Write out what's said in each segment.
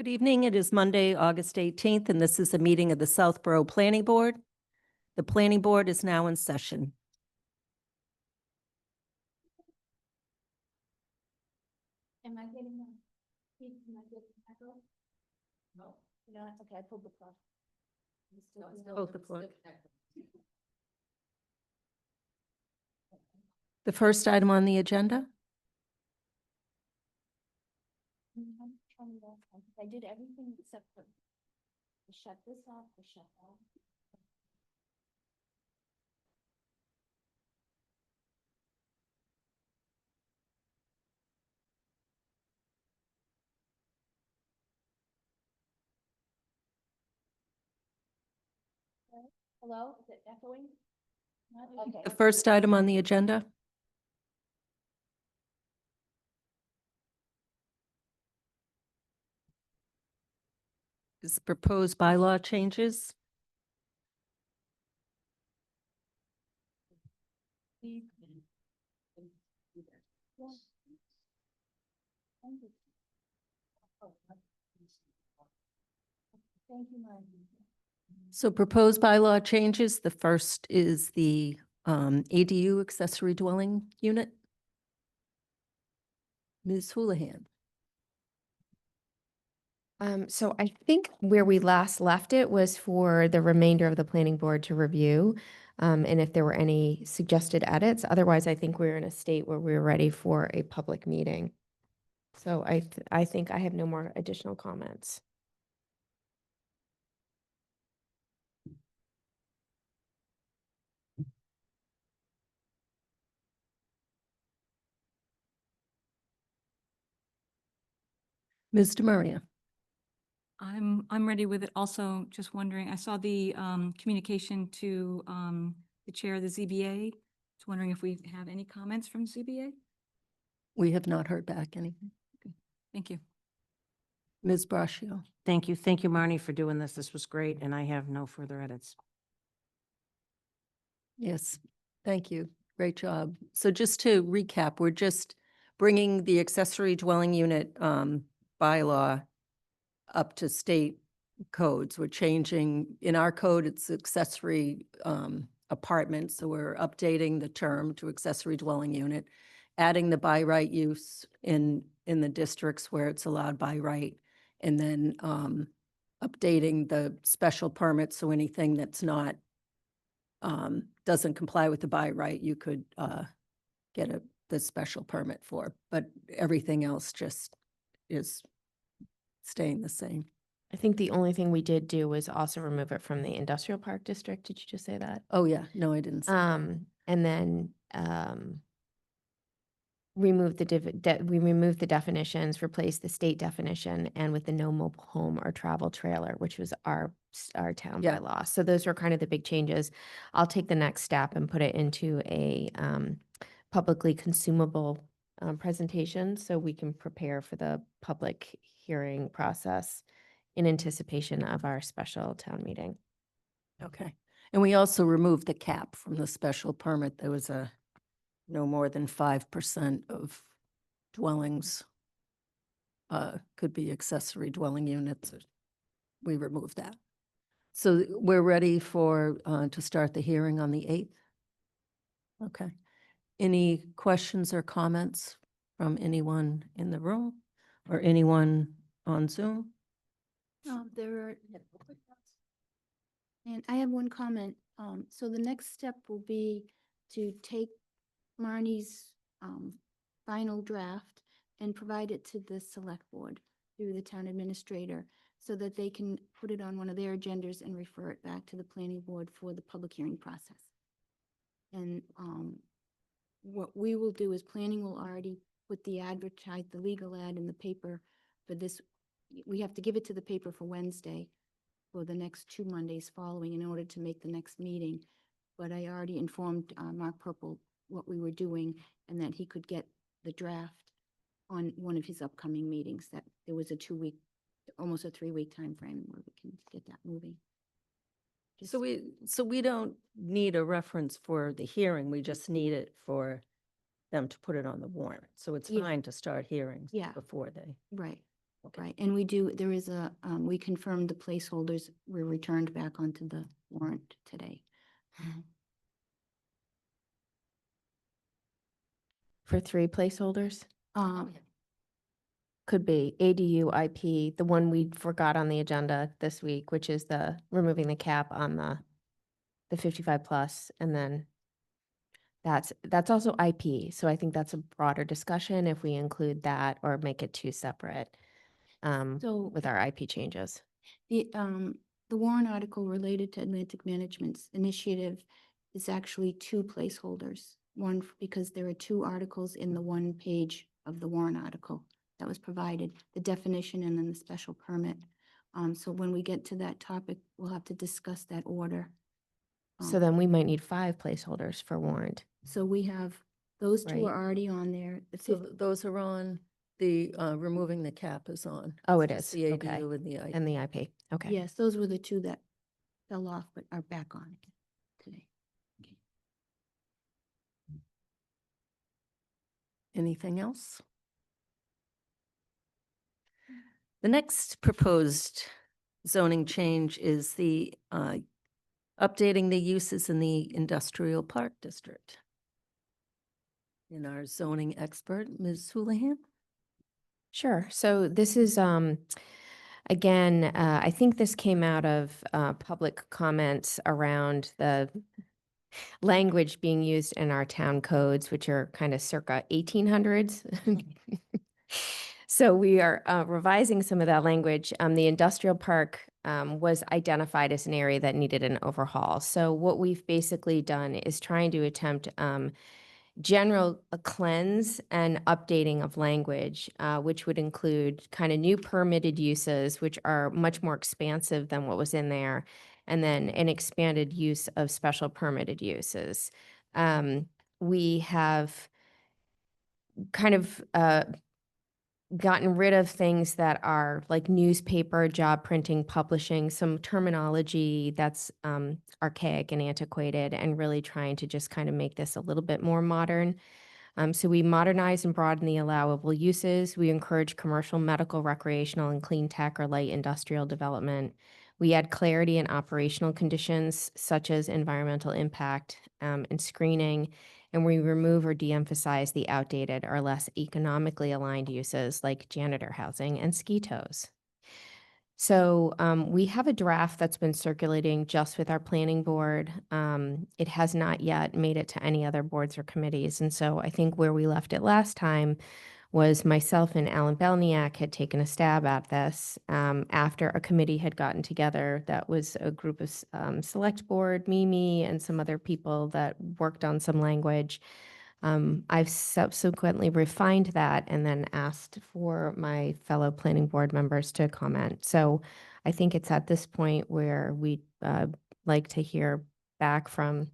evening. It is Monday, August 18th, and this is a meeting of the Southborough Planning Board. The Planning Board is now in session. Am I getting one? Am I getting echo? No. No, that's okay, I pulled the plug. Both the plug. The first item on the agenda? I did everything except for to shut this off, to shut off. Hello, is it echoing? Okay. The first item on the agenda? Is proposed bylaw changes. Thank you, Margie. So proposed bylaw changes. The first is the ADU accessory dwelling unit. Ms. Houlihan. So I think where we last left it was for the remainder of the planning board to review, and if there were any suggested edits. Otherwise, I think we're in a state where we're ready for a public meeting. So I think I have no more additional comments. Ms. DeMaria. I'm ready with it. Also, just wondering, I saw the communication to the chair of the ZBA. Just wondering if we have any comments from ZBA? We have not heard back anything. Thank you. Ms. Braccio. Thank you. Thank you, Marnie, for doing this. This was great, and I have no further edits. Yes, thank you. Great job. So just to recap, we're just bringing the accessory dwelling unit bylaw up to state codes. We're changing, in our code, it's accessory apartment, so we're updating the term to accessory dwelling unit, adding the by right use in the districts where it's allowed by right, and then updating the special permit, so anything that's not doesn't comply with the by right, you could get the special permit for, but everything else just is staying the same. I think the only thing we did do was also remove it from the industrial park district. Did you just say that? Oh, yeah, no, I didn't. And then remove we removed the definitions, replaced the state definition, and with the no mobile home or travel trailer, which was our town Yeah. bylaw. So those were kind of the big changes. I'll take the next step and put it into a publicly consumable presentation so we can prepare for the public hearing process in anticipation of our special town meeting. Okay. And we also removed the cap from the special permit. There was a no more than 5% of dwellings could be accessory dwelling units. We removed that. So we're ready for to start the hearing on the 8th. Okay. Any questions or comments from anyone in the room or anyone on Zoom? There are, and I have one comment. So the next step will be to take Marnie's final draft and provide it to the select board through the town administrator so that they can put it on one of their agendas and refer it back to the planning board for the public hearing process. And what we will do is planning will already put the legal ad in the paper for this. We have to give it to the paper for Wednesday for the next 2 Mondays following in order to make the next meeting. But I already informed Mark Purple what we were doing and that he could get the draft on one of his upcoming meetings, that there was a 2-week, almost a 3-week time frame where we can get that moving. So we don't need a reference for the hearing. We just need it for them to put it on the warrant. So it's Yeah. fine to start hearings Yeah. before they. Right. Okay. Right, and we do, there is a, we confirmed the placeholders were returned back onto the warrant today. For 3 placeholders? Um, Could be ADU, IP, the one we forgot on the agenda this week, which is the removing the cap on the 55 plus, and then that's also IP. So I think that's a broader discussion if we include that or make it 2 separate So with our IP changes. the warrant article related to Atlantic Management's initiative is actually 2 placeholders. One, because there are 2 articles in the 1 page of the warrant article that was provided, the definition and then the special permit. So when we get to that topic, we'll have to discuss that order. So Um, then we might need 5 placeholders for warrant. So we have, those 2 Right. are already on there. The So those are on, the removing the cap is on. Oh, It's it just is. The Okay. ADU and the IP. And the IP. Okay. Yes, those were the 2 that fell off but are back on today. Anything else? The next proposed zoning change is the updating the uses in the industrial park district. And our zoning expert, Ms. Houlihan? Sure. So this is, again, I think this came out of public comments around the language being used in our town codes, which are kind of circa 1800s. So we are revising some of that language. The industrial park was identified as an area that needed an overhaul. So what we've basically done is trying to attempt general cleanse and updating of language, which would include kind of new permitted uses, which are much more expansive than what was in there, and then an expanded use of special permitted uses. We have kind of gotten rid of things that are like newspaper, job printing, publishing, some terminology that's archaic and antiquated, and really trying to just kind of make this a little bit more modern. So we modernize and broaden the allowable uses. We encourage commercial, medical, recreational, and clean tech or light industrial development. We add clarity in operational conditions such as environmental impact and screening, and we remove or de-emphasize the outdated or less economically aligned uses like janitor housing and ski tows. So we have a draft that's been circulating just with our planning board. It has not yet made it to any other boards or committees. And so I think where we left it last time was myself and Alan Belniak had taken a stab at this after a committee had gotten together. That was a group of select board, Mimi, and some other people that worked on some language. I've subsequently refined that and then asked for my fellow planning board members to comment. So I think it's at this point where we'd like to hear back from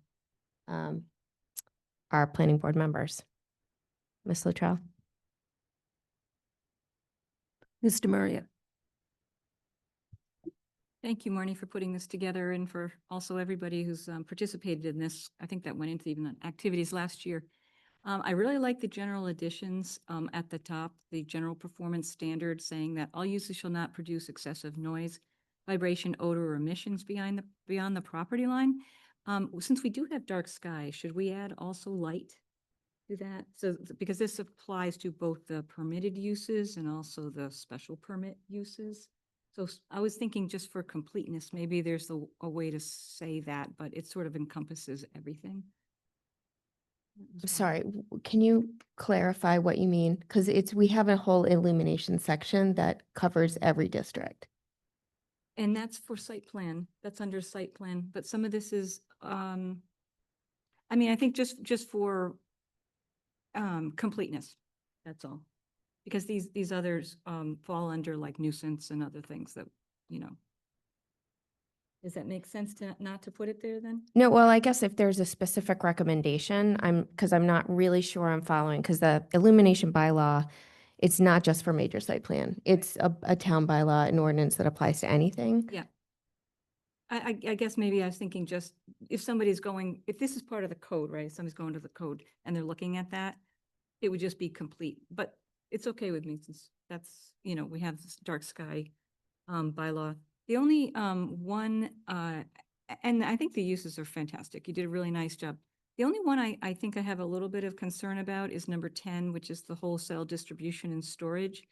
our planning board members. Ms. Luttrell? Mr. Maria? Thank you, Marnie, for putting this together and for also everybody who's participated in this. I think that went into even the activities last year. I really like the general additions at the top, the general performance standard saying that all uses shall not produce excessive noise, vibration, odor, or emissions beyond the property line. Since we do have dark sky, should we add also light to that? So, because this applies to both the permitted uses and also the special permit uses. So I was thinking just for completeness, maybe there's a way to say that, but it sort of encompasses everything. Sorry, can you clarify what you mean? Because we have a whole illumination section that covers every district. And that's for site plan, that's under site plan, but some of this is, I mean, I think just for completeness, that's all. Because these others fall under like nuisance and other things that, you know. Does that make sense to not to put it there then? No, well, I guess if there's a specific recommendation, because I'm not really sure I'm following, because the illumination bylaw, it's not just for major site plan. It's a town bylaw, an ordinance that applies to anything. Yeah. I guess maybe I was thinking just if somebody's going, if this is part of the code, right? Somebody's going to the code and they're looking at that, it would just be complete, but it's okay with me since that's, we have this dark sky bylaw. The only one, and I think the uses are fantastic. You did a really nice job. The only one I think I have a little bit of concern about is number 10, which is the wholesale distribution and storage.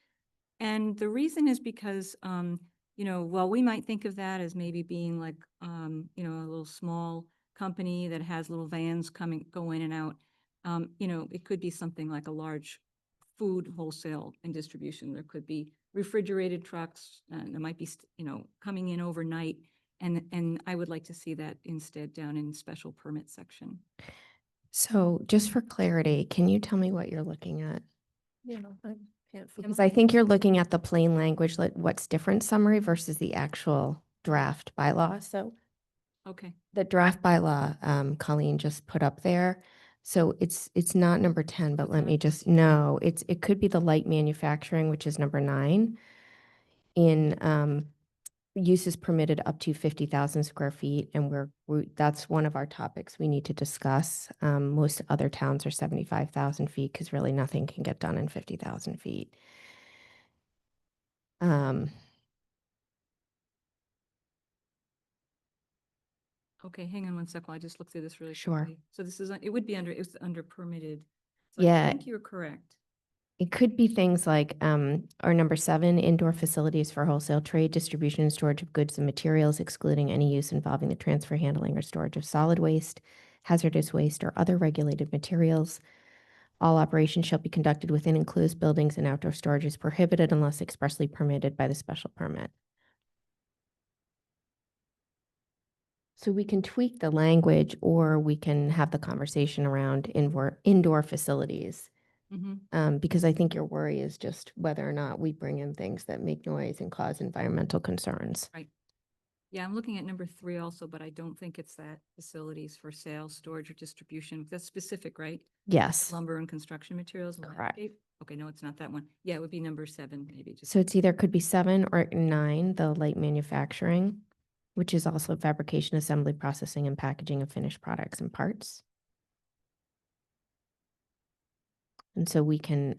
And the reason is because, while we might think of that as maybe being like, a little small company that has little vans go in and out, it could be something like a large food wholesale and distribution. There could be refrigerated trucks, and there might be, coming in overnight. And I would like to see that instead down in special permit section. So just for clarity, can you tell me what you're looking at? Yeah, I can't. Because I think you're looking at the plain language, like what's different summary versus the actual draft bylaw. So Okay. the draft bylaw, Colleen just put up there. So it's not number 10, but It's let not me this just, one. no, it could be the light manufacturing, which is number 9. In uses permitted up to 50,000 square feet, and that's one of our topics we need to discuss. Most other towns are 75,000 feet because really nothing can get done in 50,000 feet. Okay, hang on one sec while I just look through this really Sure. quickly. So this is, it's under permitted. So I Yeah. think you're correct. It could be things like, our number 7, indoor facilities for wholesale trade, distribution, and storage of goods and materials, excluding any use involving the transfer, handling, or storage of solid waste, hazardous waste, or other regulated materials. All operations shall be conducted within enclosed buildings, and outdoor storage is prohibited unless expressly permitted by the special permit. So we can tweak the language, or we can have the conversation around indoor facilities. Mhm. Because I think your worry is just whether or not we bring in things that make noise and cause environmental concerns. Right. Yeah, I'm looking at number 3 also, but I don't think it's that facilities for sale, storage, or distribution. That's specific, right? Yes. Lumber and construction materials. and Correct. landscape? Okay, no, it's not that one. Yeah, it would be number 7, maybe just. So it's either could be 7 or 9, the light manufacturing, which is also fabrication, assembly, processing, and packaging of finished products and parts. And so we can,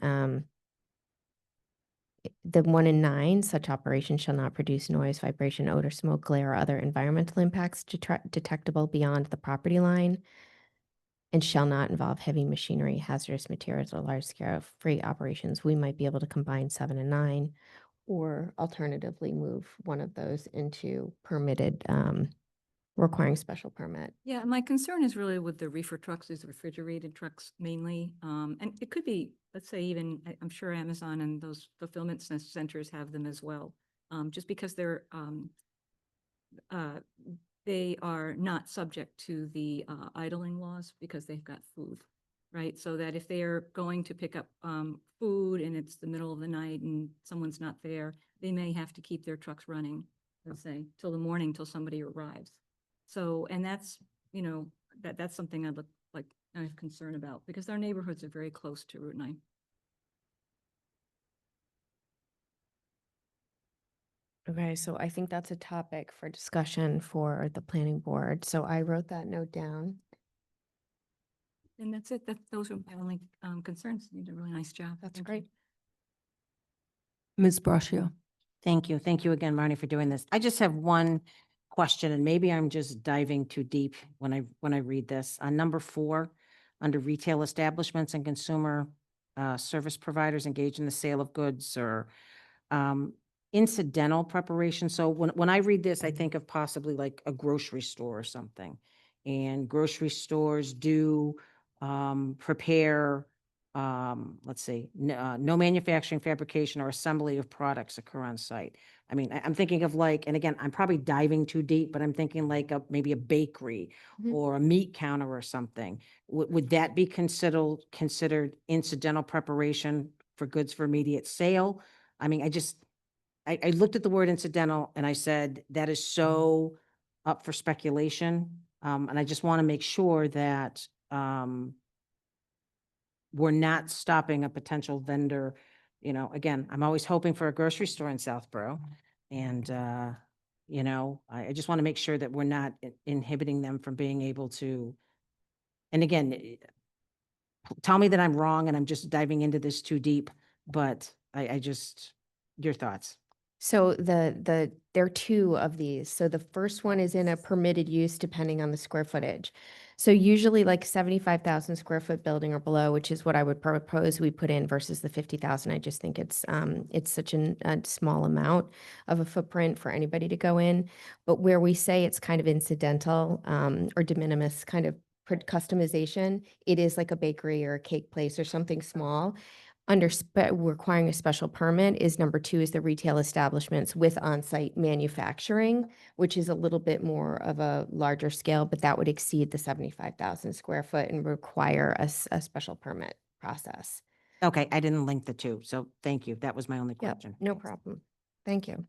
the 1 in 9, such operation shall not produce noise, vibration, odor, smoke, glare, or other environmental impacts detectable beyond the property line, and shall not involve heavy machinery, hazardous materials, or large-scale freight operations. We might be able to combine 7 and 9, or alternatively move one of those into permitted, requiring special permit. Yeah, my concern is really with the reefer trucks, these refrigerated trucks mainly. And it could be, let's say even, I'm sure Amazon and those fulfillment centers have them as well. Just because uh, they are not subject to the idling laws because they've got food, right? So that if they are going to pick up food and it's the middle of the night and someone's not there, they may have to keep their trucks running, let's say, till the morning, till somebody arrives. So, and that's, that's something I'd look like, I have concern about because our neighborhoods are very close to Route 9. Okay, so I think that's a topic for discussion for the planning board. So I wrote that note down. And that's it. Those are my only concerns. You did a really nice job. That's Thank you. great. Ms. Braccio. Thank you. Thank you again, Marnie, for doing this. I just have one question, and maybe I'm just diving too deep when I read this. On number 4, under retail establishments and consumer service providers engaged in the sale of goods or incidental preparation. So when I read this, I think of possibly like a grocery store or something. And grocery stores do prepare, let's see, no manufacturing, fabrication, or assembly of products occur on site. I mean, I'm thinking of like, and again, I'm probably diving too deep, but I'm thinking like maybe a bakery Mhm. or a meat counter or something. Would that be considered incidental preparation for goods for immediate sale? I mean, I looked at the word incidental and I said, that is so up for speculation. And I just want to make sure that, we're not stopping a potential vendor. Again, I'm always hoping for a grocery store in Southborough. And, I just want to make sure that we're not inhibiting them from being able to. And again, tell me that I'm wrong and I'm just diving into this too deep, but I just, your thoughts? So there are two of these. So the first one is in a permitted use depending on the square footage. So usually like 75,000 square foot building or below, which is what I would propose we put in versus the 50,000. I just think it's such a small amount of a footprint for anybody to go in. But where we say it's kind of incidental, or de minimis kind of customization, it is like a bakery or a cake place or something small. Requiring a special permit is number two, is the retail establishments with on-site manufacturing, which is a little bit more of a larger scale, but that would exceed the 75,000 square foot and require a special permit process. Okay, I didn't link the two, so thank you. That was my only Yep, question. no problem. Thank you.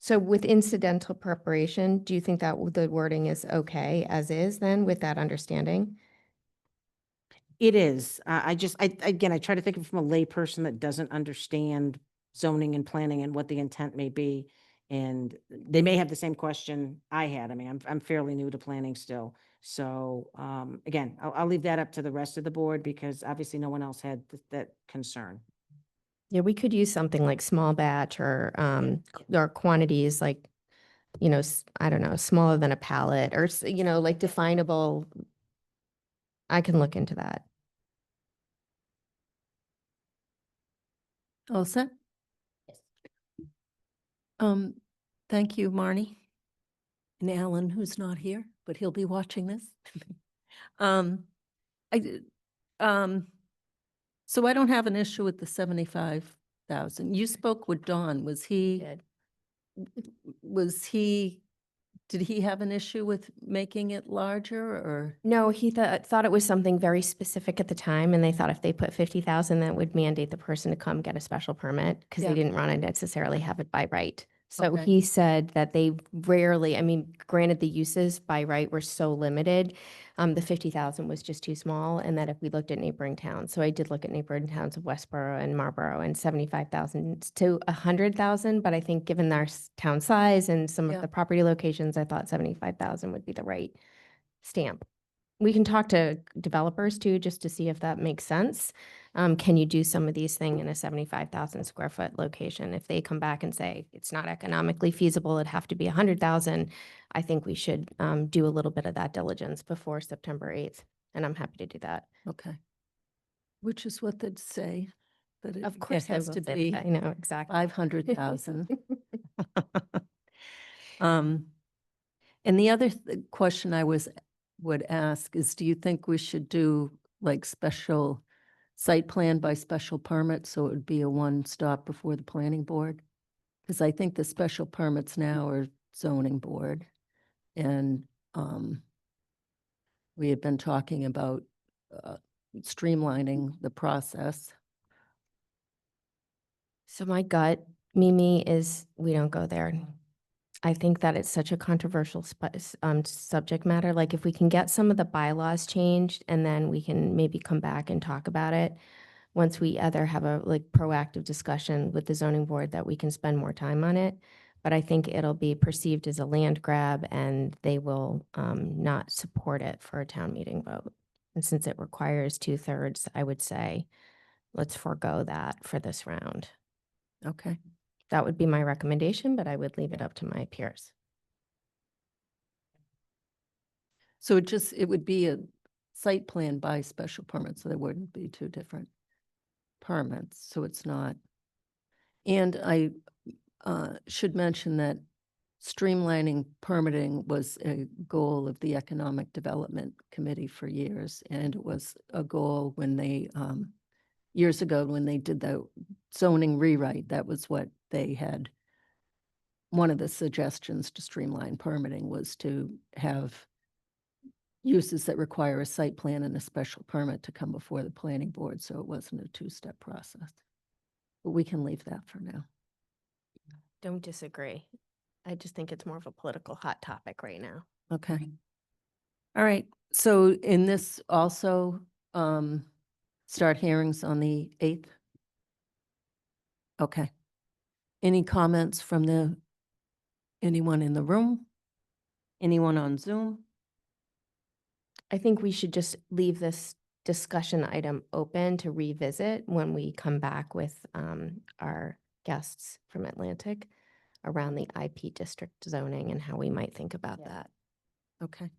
So with incidental preparation, do you think that the wording is okay as is then with that understanding? It is. Again, I try to think of it from a layperson that doesn't understand zoning and planning and what the intent may be. And they may have the same question I had. I mean, I'm fairly new to planning still. So, again, I'll leave that up to the rest of the board because obviously no one else had that concern. Yeah, we could use something like small batch or quantities like, I don't know, smaller than a pallet or, like definable. I can look into that. All set? Thank you, Marnie. And Alan, who's not here, but he'll be watching this. I, did- so I don't have an issue with the 75,000. You spoke with Don. Did he have an issue with making it larger or? No, he thought it was something very specific at the time, and they thought if they put 50,000, that would mandate the person to come get a special permit because Yeah. they didn't want to necessarily have it by right. So Okay. he said that they rarely, I mean, granted, the uses by right were so limited. The 50,000 was just too small, and that if we looked at neighboring towns, so I did look at neighboring towns of Westboro and Marlboro, and 75,000 to 100,000. But I think given our town size and some Yeah. of the property locations, I thought 75,000 would be the right stamp. We can talk to developers too, just to see if that makes sense. Can you do some of these things in a 75,000 square foot location? If they come back and say it's not economically feasible, it'd have to be 100,000, I think we should do a little bit of that diligence before September 8th, and I'm happy to do that. Okay. Which is what they'd say, that Of it course, I has will to say be that. I know, exactly. 500,000. And the other question I would ask is, do you think we should do like special site plan by special permit? So it would be a one-stop before the planning board? Because I think the special permits now are zoning board. And we had been talking about streamlining the process. So my gut, Mimi, is we don't go there. I think that it's such a controversial subject matter. Like if we can get some of the bylaws changed and then we can maybe come back and talk about it once we either have a like proactive discussion with the zoning board that we can spend more time on it. But I think it'll be perceived as a land grab and they will not support it for a town meeting vote. And since it requires 2/3, I would say, let's forego that for this round. Okay. That would be my recommendation, but I would leave it up to my peers. So it would be a site plan by special permit, so there wouldn't be two different permits, so it's not. And I should mention that streamlining permitting was a goal of the Economic Development Committee for years, and it was a goal when they, years ago, when they did the zoning rewrite, that was what they had. One of the suggestions to streamline permitting was to have uses that require a site plan and a special permit to come before the planning board, so it wasn't a two-step process. But we can leave that for now. Don't disagree. I just think it's more of a political hot topic right now. Okay. All right, so in this also, start hearings on the 8th? Okay. Any comments from anyone in the room? Anyone on Zoom? I think we should just leave this discussion item open to revisit when we come back with our guests from Atlantic around the IP district zoning and how we might think about Yeah. that. Okay.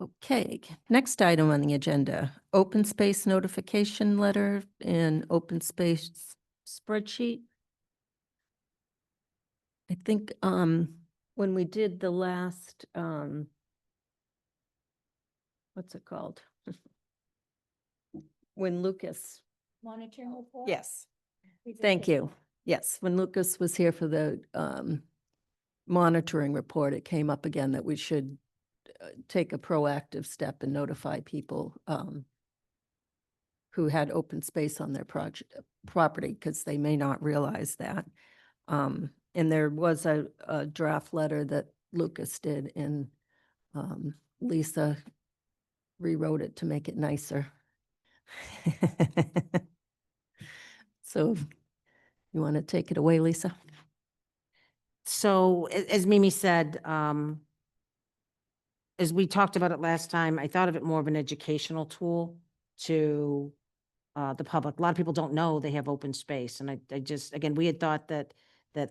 Okay, next item on the agenda, open space notification letter and open space spreadsheet. I think when we did the last what's it called? When Lucas. Monitoring report? Yes. Thank you. Yes, when Lucas was here for the monitoring report, it came up again that we should take a proactive step and notify people who had open space on their property, because they may not realize that. And there was a draft letter that Lucas did, and Lisa rewrote it to make it nicer. So you want to take it away, Lisa? So as Mimi said, as we talked about it last time, I thought of it more of an educational tool to the public. A lot of people don't know they have open space. And I just, again, we had thought that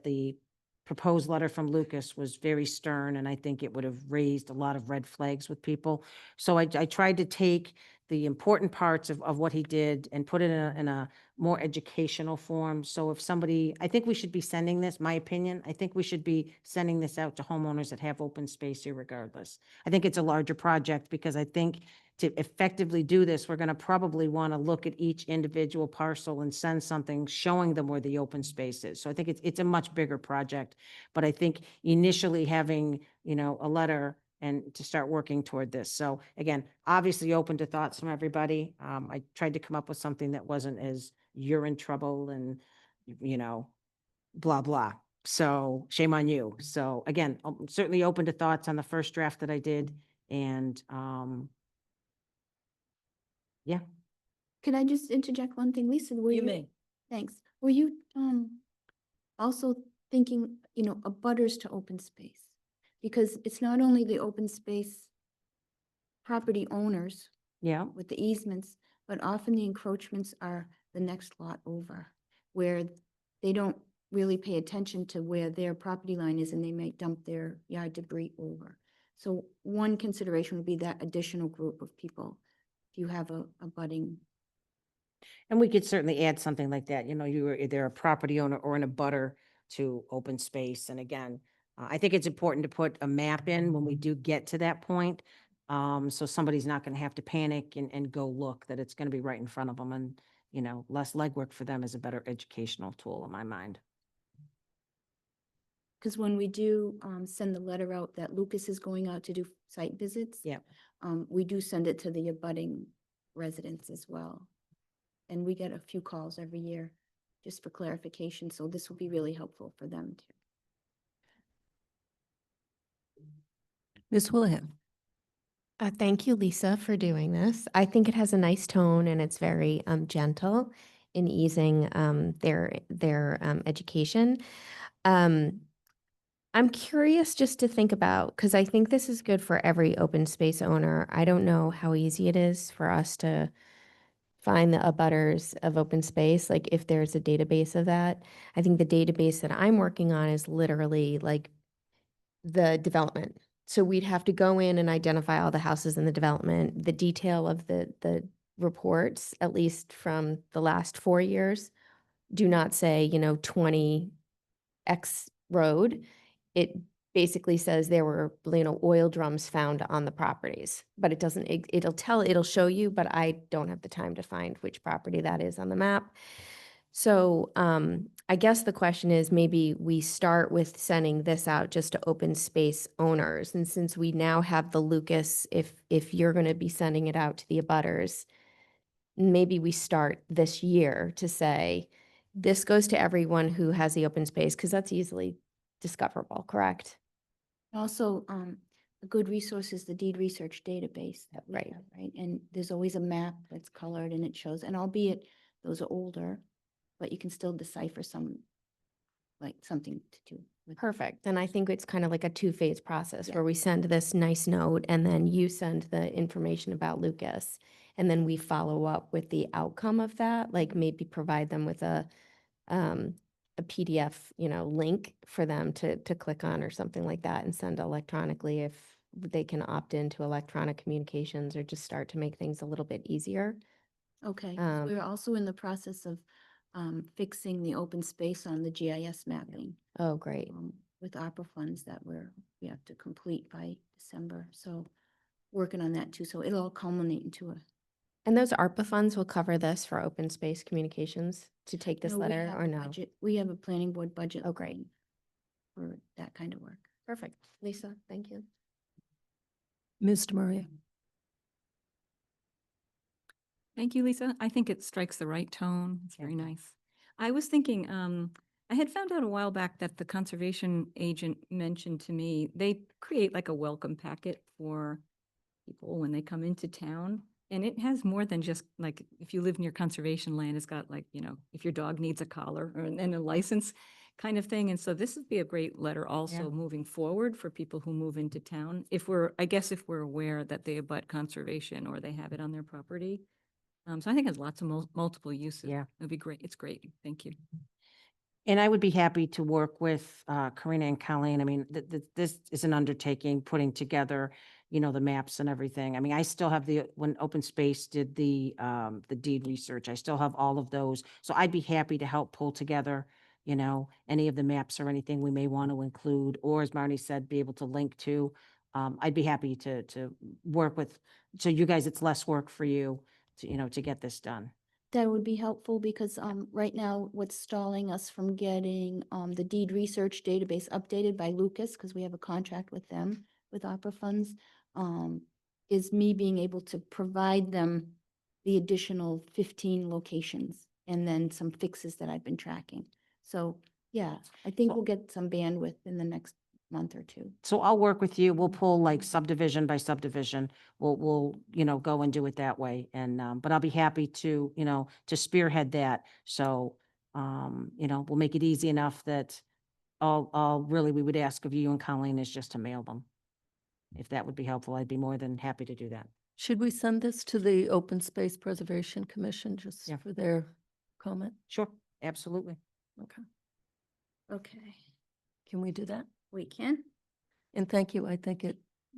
the proposed letter from Lucas was very stern, and I think it would have raised a lot of red flags with people. So I tried to take the important parts of what he did and put it in a more educational form. So if somebody, I think we should be sending this, my opinion, I think we should be sending this out to homeowners that have open space irregardless. I think it's a larger project, because I think to effectively do this, we're going to probably want to look at each individual parcel and send something showing them where the open space is. So I think it's a much bigger project, but I think initially having, a letter and to start working toward this. So again, obviously open to thoughts from everybody. I tried to come up with something that wasn't as you're in trouble and, blah, blah. So shame on you. So again, I'm certainly open to thoughts on the first draft that I did. And, yeah. Could I just interject one thing, Lisa? Were Thanks. Were you also thinking, abutters to open space? Because it's not only the open space property owners Yeah. with the easements, but often the encroachments are the next lot over, where they don't really pay attention to where their property line is, and they might dump their yard debris over. So one consideration would be that additional group of people, if you have a budding. And we could certainly add something like that, you are either a property owner or an abutter to open space. And again, I think it's important to put a map in when we do get to that point. So somebody's not going to have to panic and go look, that it's going to be right in front of them, and, less legwork for them is a better educational tool in my mind. Because when we do send the letter out that Lucas is going out to do site visits. Yep. We do send it to the abutting residents as well. And we get a few calls every year just for clarification, so this will be really helpful for them too. Ms. Houlihan? Thank you, Lisa, for doing this. I think it has a nice tone and it's very gentle in easing their education. I'm curious just to think about, because I think this is good for every open space owner. I don't know how easy it is for us to find the abutters of open space, like if there's a database of that. I think the database that I'm working on is literally like the development. So we'd have to go in and identify all the houses in the development. The detail of the reports, at least from the last 4 years, do not say, 20 X road. It basically says there were, oil drums found on the properties, but it doesn't, it'll show you, but I don't have the time to find which property that is on the map. So I guess the question is, maybe we start with sending this out just to open space owners. And since we now have the Lucas, if you're going to be sending it out to the abutters, maybe we start this year to say, this goes to everyone who has the open space, because that's easily discoverable, correct? Also, a good resource is the deed research database that we Right. have, right? And there's always a map that's colored and it shows, and albeit those are older, but you can still decipher some, like something to do with. Perfect. And I think it's kind of like a two-phase process Yeah. where we send this nice note and then you send the information about Lucas. And then we follow up with the outcome of that, like maybe provide them with a PDF, link for them to click on or something like that and send electronically if they can opt into electronic communications or just start to make things a little bit easier. Okay, 'cause Um, we're also in the process of fixing the open space on the GIS mapping Oh, great. with ARPA funds that we have to complete by December. So working on that too. So it'll all culminate into a. And those ARPA funds will cover this for open space communications to take this No, we letter have or a no? budget- We have a planning board budget. Oh, great. line For that kind of work. Perfect. Lisa, thank you. Mr. Maria. Thank you, Lisa. I think it strikes the right tone. It's very nice. I was thinking, I had found out a while back that the conservation agent mentioned to me, they create like a welcome packet for people when they come into town. And it has more than just like, if you live near conservation land, it's got like, if your dog needs a collar and a license kind of thing. And so this would be a great letter also moving forward for people who move into town. I guess if we're aware that they abut conservation or they have it on their property. So I think it has lots of multiple uses. Yeah. It'd be great. It's great. Thank you. And I would be happy to work with Karina and Colleen. I mean, this is an undertaking, putting together, the maps and everything. I mean, I still have when Open Space did the deed research, I still have all of those. So I'd be happy to help pull together, any of the maps or anything we may want to include, or as Marnie said, be able to link to. I'd be happy to work with, so you guys, it's less work for you to get this done. That would be helpful because right now what's stalling us from getting the deed research database updated by Lucas, because we have a contract with them with ARPA funds, is me being able to provide them the additional 15 locations and then some fixes that I've been tracking. So yeah, I think we'll get some bandwidth in the next month or two. So I'll work with you. We'll pull like subdivision by subdivision. We'll, go and do it that way. And, but I'll be happy to, to spearhead that. So, we'll make it easy enough that all really we would ask of you and Colleen is just to mail them. If that would be helpful, I'd be more than happy to do that. Should we send this to the Open Space Preservation Commission just Yeah. for their comment? Sure, absolutely. Okay. Okay, Can we do that? we can. And thank you. I think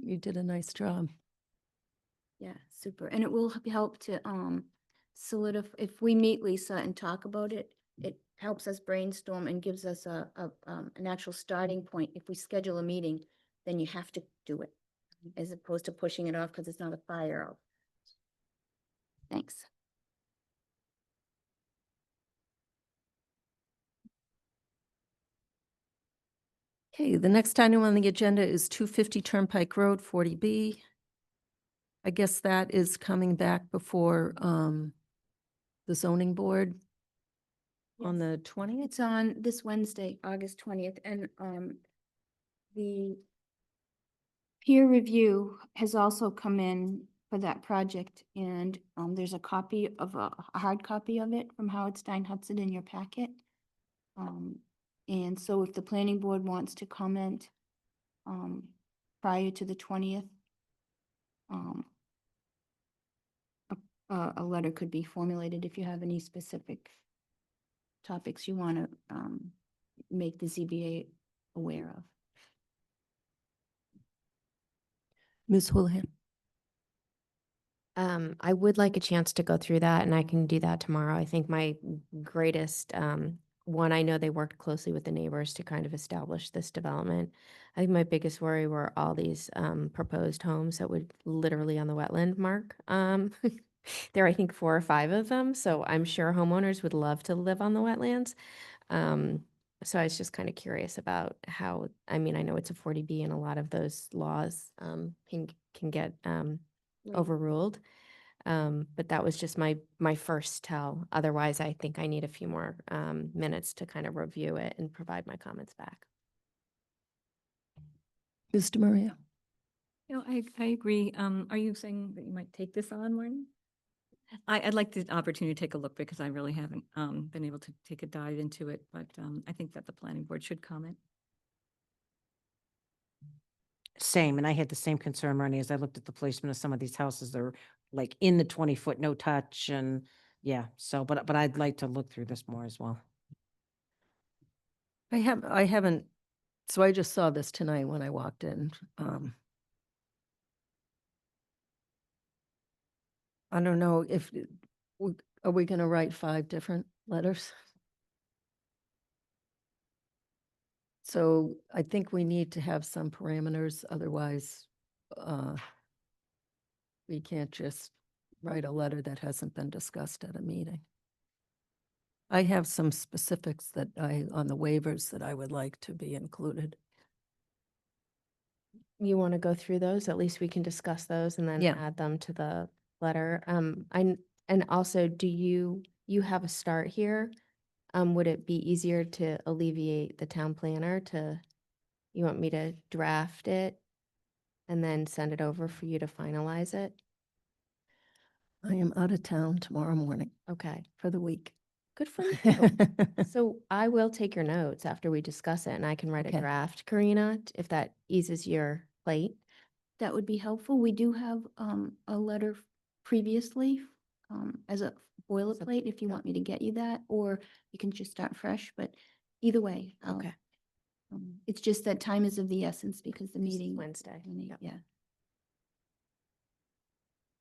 you did a nice job. Yeah, super. And it will help to solidify, if we meet Lisa and talk about it, it helps us brainstorm and gives us an actual starting point. If we schedule a meeting, then you have to do it as opposed to pushing it off because it's not a fire out. Thanks. Okay, the next item on the agenda is 250 Turnpike Road, 40B. I guess that is coming back before the zoning board on Yes. the 20th. It's on this Wednesday, August 20th, and the peer review has also come in for that project, and there's a copy of a hard copy of it from Howard Stein Hudson in your packet. And so if the planning board wants to comment prior to the 20th, a letter could be formulated if you have any specific topics you want to make the ZBA aware of. Ms. Houlihan. I would like a chance to go through that and I can do that tomorrow. I think my greatest, one, I know they worked closely with the neighbors to kind of establish this development. I think my biggest worry were all these proposed homes that would literally on the wetland mark. There are, I think, 4 or 5 of them, so I'm sure homeowners would love to live on the wetlands. So I was just kind of curious about how, I mean, I know it's a 40B and a lot of those laws can get overruled. But that was just my first tell. Otherwise, I think I need a few more minutes to kind of review it and provide my comments back. Mr. Maria. I agree. Are you saying that you might take this on, Martin? I'd like the opportunity to take a look because I really haven't been able to take a dive into it, but I think that the planning board should comment. Same, and I had the same concern, Marnie, as I looked at the placement of some of these houses. They're like in the 20-foot no touch and, yeah, so, but I'd like to look through this more as well. I haven't, so I just saw this tonight when I walked in. I don't know if, are we gonna write 5 different letters? So I think we need to have some parameters, otherwise, we can't just write a letter that hasn't been discussed at a meeting. I have some specifics that on the waivers that I would like to be included. You want to go through those? At least we can discuss those and then Yeah. add them to the letter. And also, do you have a start here? Would it be easier to alleviate the town planner you want me to draft it and then send it over for you to finalize it? I am out of town tomorrow morning Okay, for the week. good for you. So I will take your notes after we discuss it and I can write a Okay. draft, Karina, if that eases your plate. That would be helpful. We do have a letter previously as a boilerplate, if you want me to get you that, or you can just start fresh, but either way. Okay. It's just that time is of the essence because the This is meeting. Wednesday. Yep. Yeah.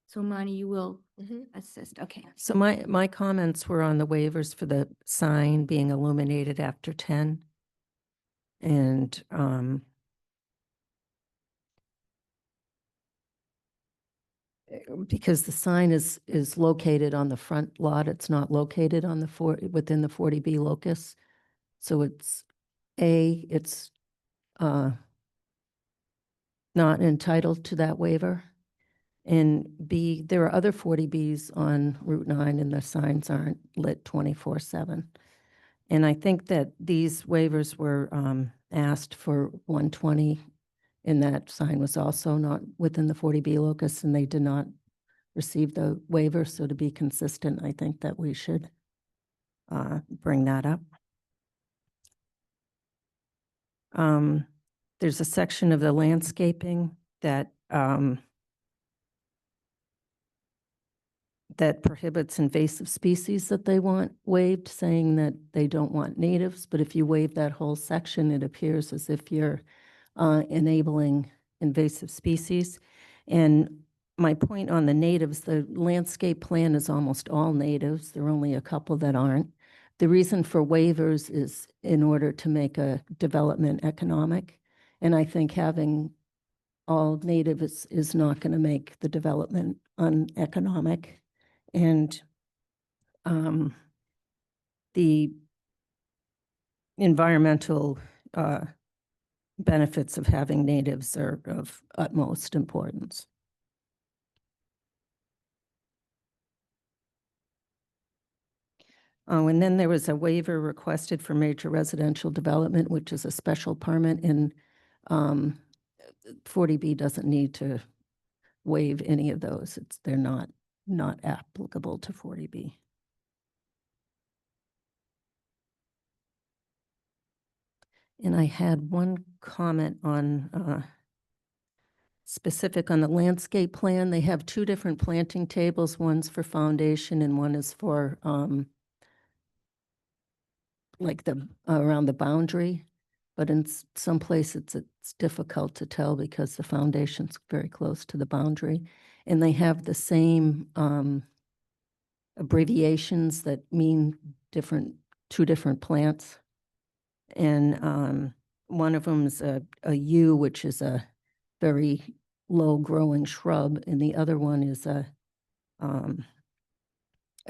So Marnie, you will Mhm. assist, okay. So my comments were on the waivers for the sign being illuminated after 10. And because the sign is located on the front lot, it's not located on within the 40B locus. So it's not entitled to that waiver. And B, there are other 40Bs on Route 9 and the signs aren't lit 24/7. And I think that these waivers were asked for 120, and that sign was also not within the 40B locus, and they did not receive the waiver. So to be consistent, I think that we should bring that up. There's a section of the landscaping that that prohibits invasive species that they want waived, saying that they don't want natives. But if you waive that whole section, it appears as if you're enabling invasive species. And my point on the natives, the landscape plan is almost all natives. There are only a couple that aren't. The reason for waivers is in order to make a development economic. And I think having all native is not going to make the development uneconomic. And the environmental benefits of having natives are of utmost importance. Oh, and then there was a waiver requested for major residential development, which is a special permit, and 40B doesn't need to waive any of those. They're not applicable to 40B. And I had one comment on specific on the landscape plan. They have 2 different planting tables. One's for foundation and one is for like around the boundary. But in some places it's difficult to tell because the foundation's very close to the boundary. And they have the same abbreviations that mean 2 different plants. And one of them is a yew, which is a very low-growing shrub, and the other one is a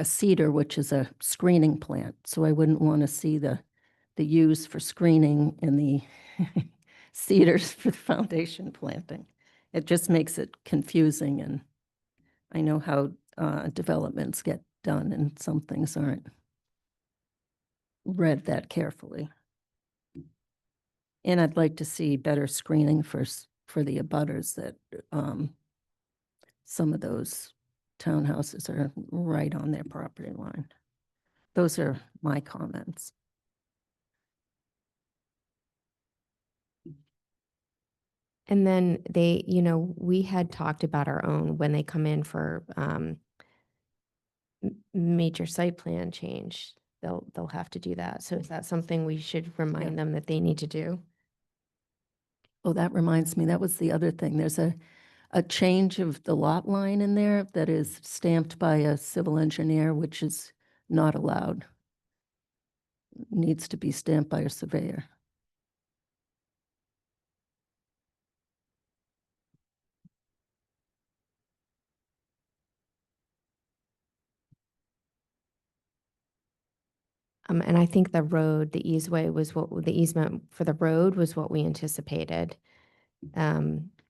cedar, which is a screening plant. So I wouldn't want to see the yews for screening and the cedars for the foundation planting. It just makes it confusing, and I know how developments get done, and some things aren't read that carefully. And I'd like to see better screening for the abutters that some of those townhouses are right on their property line. Those are my comments. And then they, we had talked about our own when they come in for major site plan change, they'll have to do that. So is that something we should remind them that they need to do? Oh, that reminds me, that was the other thing. There's a change of the lot line in there that is stamped by a civil engineer, which is not allowed. Needs to be stamped by a surveyor. And I think the road, the easement for the road was what we anticipated.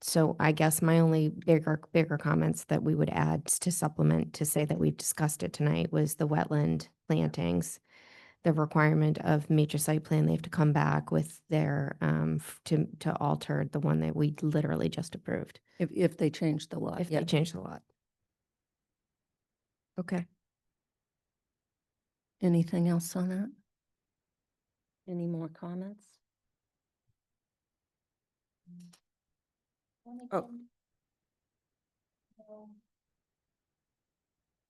So I guess my only bigger comments that we would add to supplement to say that we've discussed it tonight was the wetland plantings, the requirement of major site plan, they have to come back with their, to alter the one that we literally just approved, If they change the lot, if yeah. they change the lot. Okay. Anything else on that? Any more comments? Oh.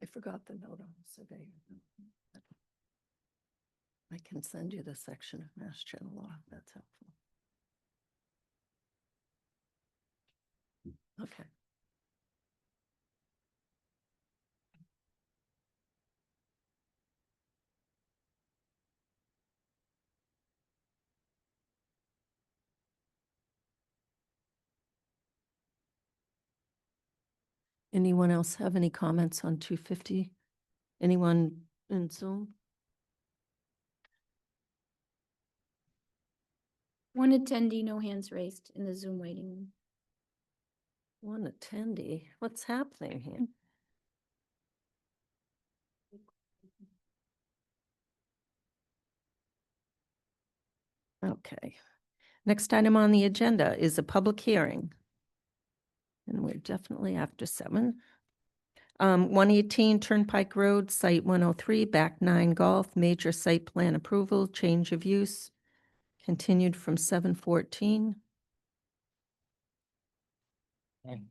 I forgot the note on the surveyor. I can send you the section of Mass General Law, if that's helpful. Okay. Anyone else have any comments on 250? Anyone in Zoom? One attendee, no hands raised in the Zoom waiting room. One attendee. What's happening here? Okay. Next item on the agenda is a public hearing. And we're definitely after 7. 118 Turnpike Road, Site 103, Back 9 Golf, major site plan approval, change of use, continued from 7/14.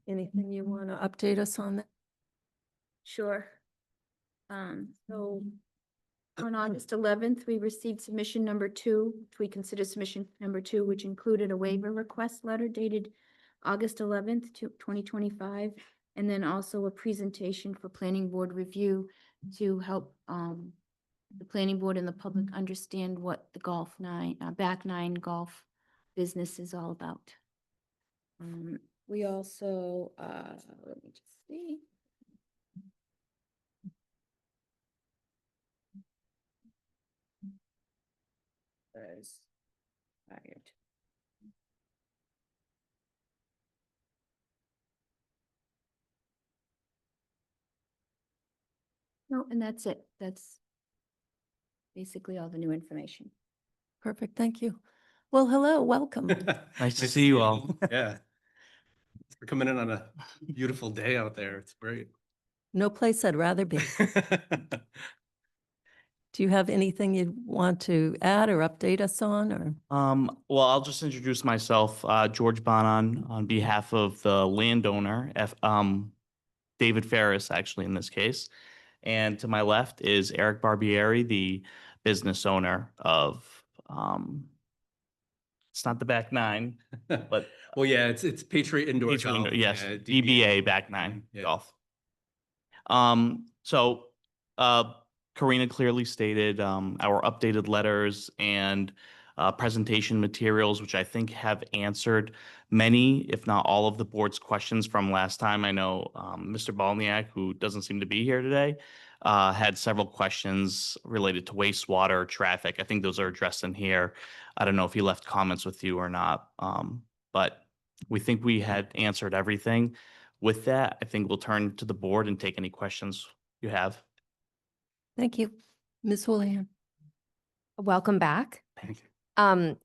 Anything you want to update us on that? Sure. So on August 11th, we received submission number 2, which we consider submission number 2, which included a waiver request letter dated August 11th, 2025, and then also a presentation for planning board review to help the planning board and the public understand what the Back 9 golf business is all about. We also, let me just see. Was hired. No, and that's it. That's basically all the new information. Perfect, thank you. Well, hello, welcome. Nice to see you all. Yeah. We're coming in on a beautiful day out there. It's great. No place I'd rather be. Do you have anything you want to add or update us on, or? Well, I'll just introduce myself, George Bonan, on behalf of the landowner, David Ferris, actually, in this case. And to my left is Eric Barbieri, the business owner of, it's not the Back 9, but Well, yeah, it's Patriot Indoor Patriot Golf. Indoor- yes, yeah, DBA Back 9 Yeah. Golf. So, Karina clearly stated, our updated letters and, presentation materials, which I think have answered many, if not all of the board's questions from last time. I know, Mr. Balniak, who doesn't seem to be here today, had several questions related to wastewater, traffic. I think those are addressed in here. I don't know if he left comments with you or not, but we think we had answered everything. With that, I think we'll turn to the board and take any questions you have. Thank you. Ms. Houlihan. Welcome back. Thank you.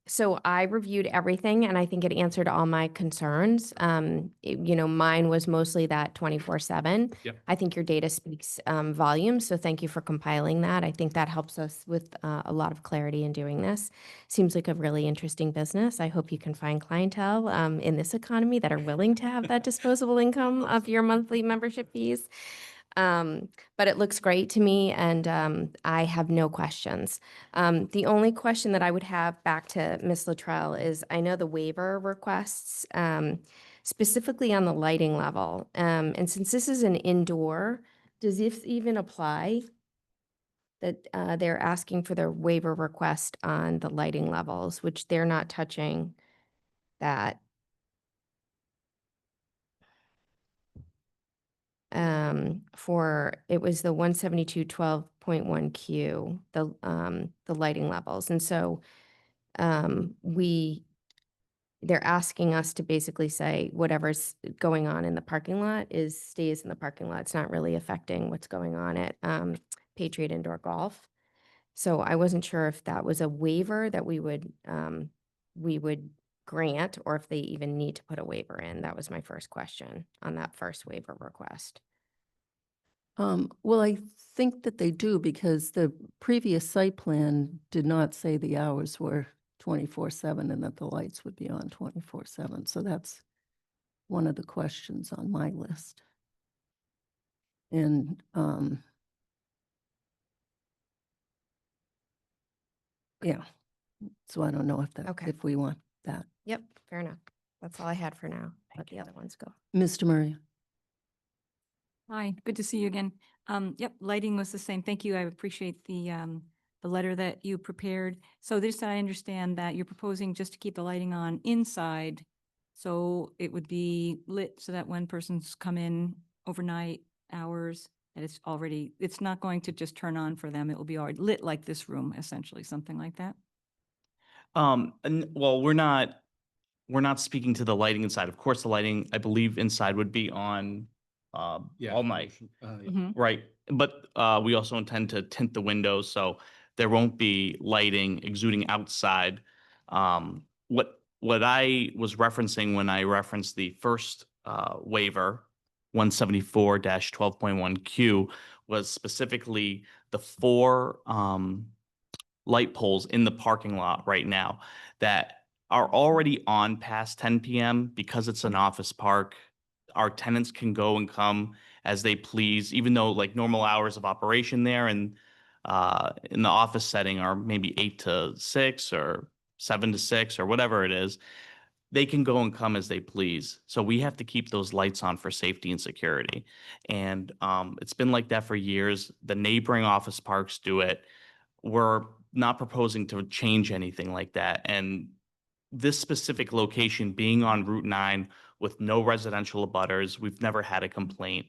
So I reviewed everything and I think it answered all my concerns. Mine was mostly that 24/7. Yep. I think your data speaks volumes, so thank you for compiling that. I think that helps us with a lot of clarity in doing this. Seems like a really interesting business. I hope you can find clientele in this economy that are willing to have that disposable income of your monthly membership fees. But it looks great to me, and I have no questions. The only question that I would have back to Ms. Luttrell is, I know the waiver requests, specifically on the lighting level. And since this is an indoor, does this even apply? That they're asking for their waiver request on the lighting levels, which they're not touching that. It was the 172.12.1Q, the lighting levels. And so they're asking us to basically say whatever's going on in the parking lot stays in the parking lot. It's not really affecting what's going on at Patriot Indoor Golf. So I wasn't sure if that was a waiver that we would grant, or if they even need to put a waiver in. That was my first question on that first waiver request. Well, I think that they do, because the previous site plan did not say the hours were 24/7 and that the lights would be on 24/7. So that's one of the questions on my list. And yeah, so I don't know if Okay. if we want that. Yep, fair enough. That's all I had for now. Let the other ones go. Mr. Murray? Hi, good to see you again. Yep, lighting was the same. Thank you. I appreciate the letter that you prepared. So this, I understand that you're proposing just to keep the lighting on inside. So it would be lit so that when persons come in overnight hours, that it's not going to just turn on for them. It will be already lit like this room, essentially, something like that. Well, we're not speaking to the lighting inside. Of course, the lighting, I believe, inside would be on Yeah. all night, Yeah. Mhm. right? But we also intend to tint the windows, so there won't be lighting exuding outside. What I was referencing when I referenced the first waiver, 174-12.1Q, was specifically the four light poles in the parking lot right now that are already on past 10 p.m. because it's an office park. Our tenants can go and come as they please, even though like normal hours of operation there and in the office setting are maybe 8 to 6 or 7 to 6 or whatever it is. They can go and come as they please. So we have to keep those lights on for safety and security. And it's been like that for years. The neighboring office parks do it. We're not proposing to change anything like that. And this specific location being on Route 9 with no residential abutters, we've never had a complaint.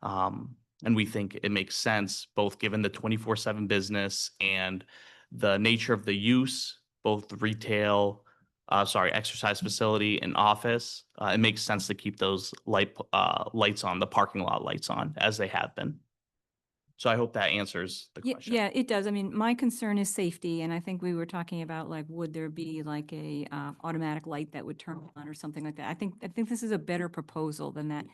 And we think it makes sense, both given the 24/7 business and the nature of the use, both the retail, exercise facility and office. It makes sense to keep those lights on, the parking lot lights on, as they have been. So I hope that answers the question. Yeah, it does. I mean, my concern is safety, and I think we were talking about like, would there be like a automatic light that would turn on or something like that? I think this is a better proposal than that.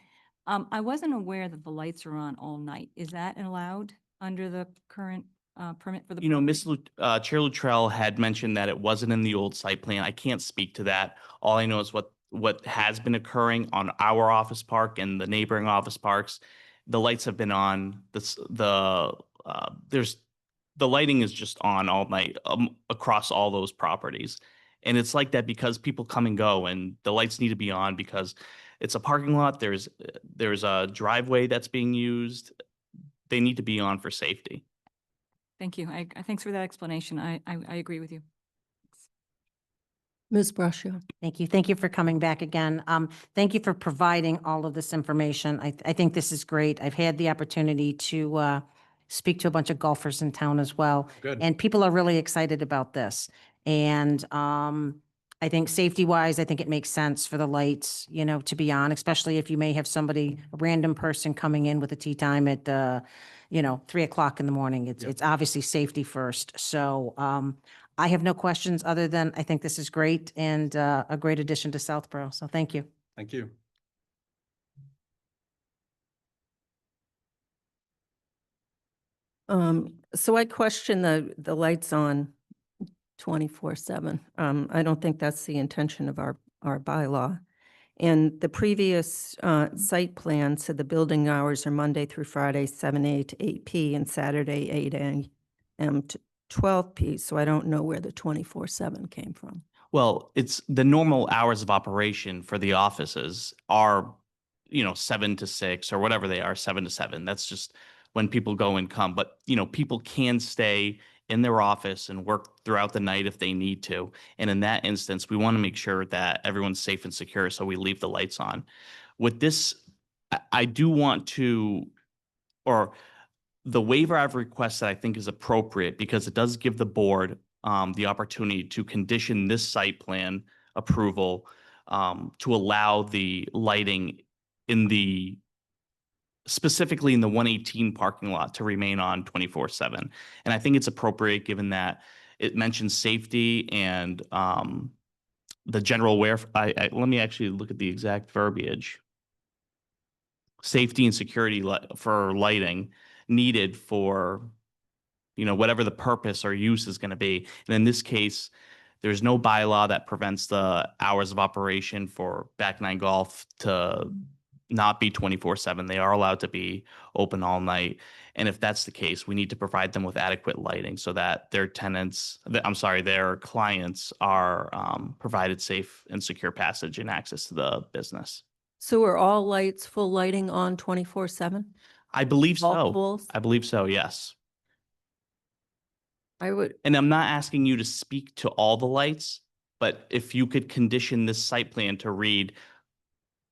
I wasn't aware that the lights are on all night. Is that allowed under the current permit for the? Chair Luttrell had mentioned that it wasn't in the old site plan. I can't speak to that. All I know is what has been occurring on our office park and the neighboring office parks. The lights have been on. The lighting is just on all night across all those properties, and it's like that because people come and go, and the lights need to be on because it's a parking lot. There's a driveway that's being used. They need to be on for safety. Thank you. Thanks for that explanation. I agree with you. Ms. Brascio? Thank you. Thank you for coming back again. Thank you for providing all of this information. I think this is great. I've had the opportunity to speak to a bunch of golfers in town as well. Good. And people are really excited about this. And I think safety-wise, I think it makes sense for the lights, to be on, especially if you may have a random person coming in with a tea time at 3 o'clock in the morning. It's obviously safety first. So I have no questions other than I think this is great and a great addition to Southborough. So thank you. Thank you. So I question the lights on 24/7. I don't think that's the intention of our bylaw. And the previous site plan said the building hours are Monday through Friday, 7 A to 8 P, and Saturday, 8 A.M. to 12 P. So I don't know where the 24/7 came from. Well, it's the normal hours of operation for the offices are, 7 to 6 or whatever they are, 7 to 7. That's just when people go and come. But, people can stay in their office and work throughout the night if they need to. And in that instance, we want to make sure that everyone's safe and secure. So we leave the lights on. With this, I do want to, or the waiver I've requested, I think is appropriate because it does give the board the opportunity to condition this site plan approval to allow the lighting specifically in the 118 parking lot to remain on 24/7. And I think it's appropriate given that it mentions safety and the general aware. Let me actually look at the exact verbiage. Safety and security for lighting needed for, whatever the purpose or use is going to be. And in this case, there's no bylaw that prevents the hours of operation for Back Nine Golf to not be 24/7. They are allowed to be open all night. And if that's the case, we need to provide them with adequate lighting so that their clients are provided safe and secure passage and access to the business. So are all lights, full lighting on 24/7? I believe so. Multiples? I believe so, yes. I would, And I'm not asking you to speak to all the lights, but if you could condition this site plan to read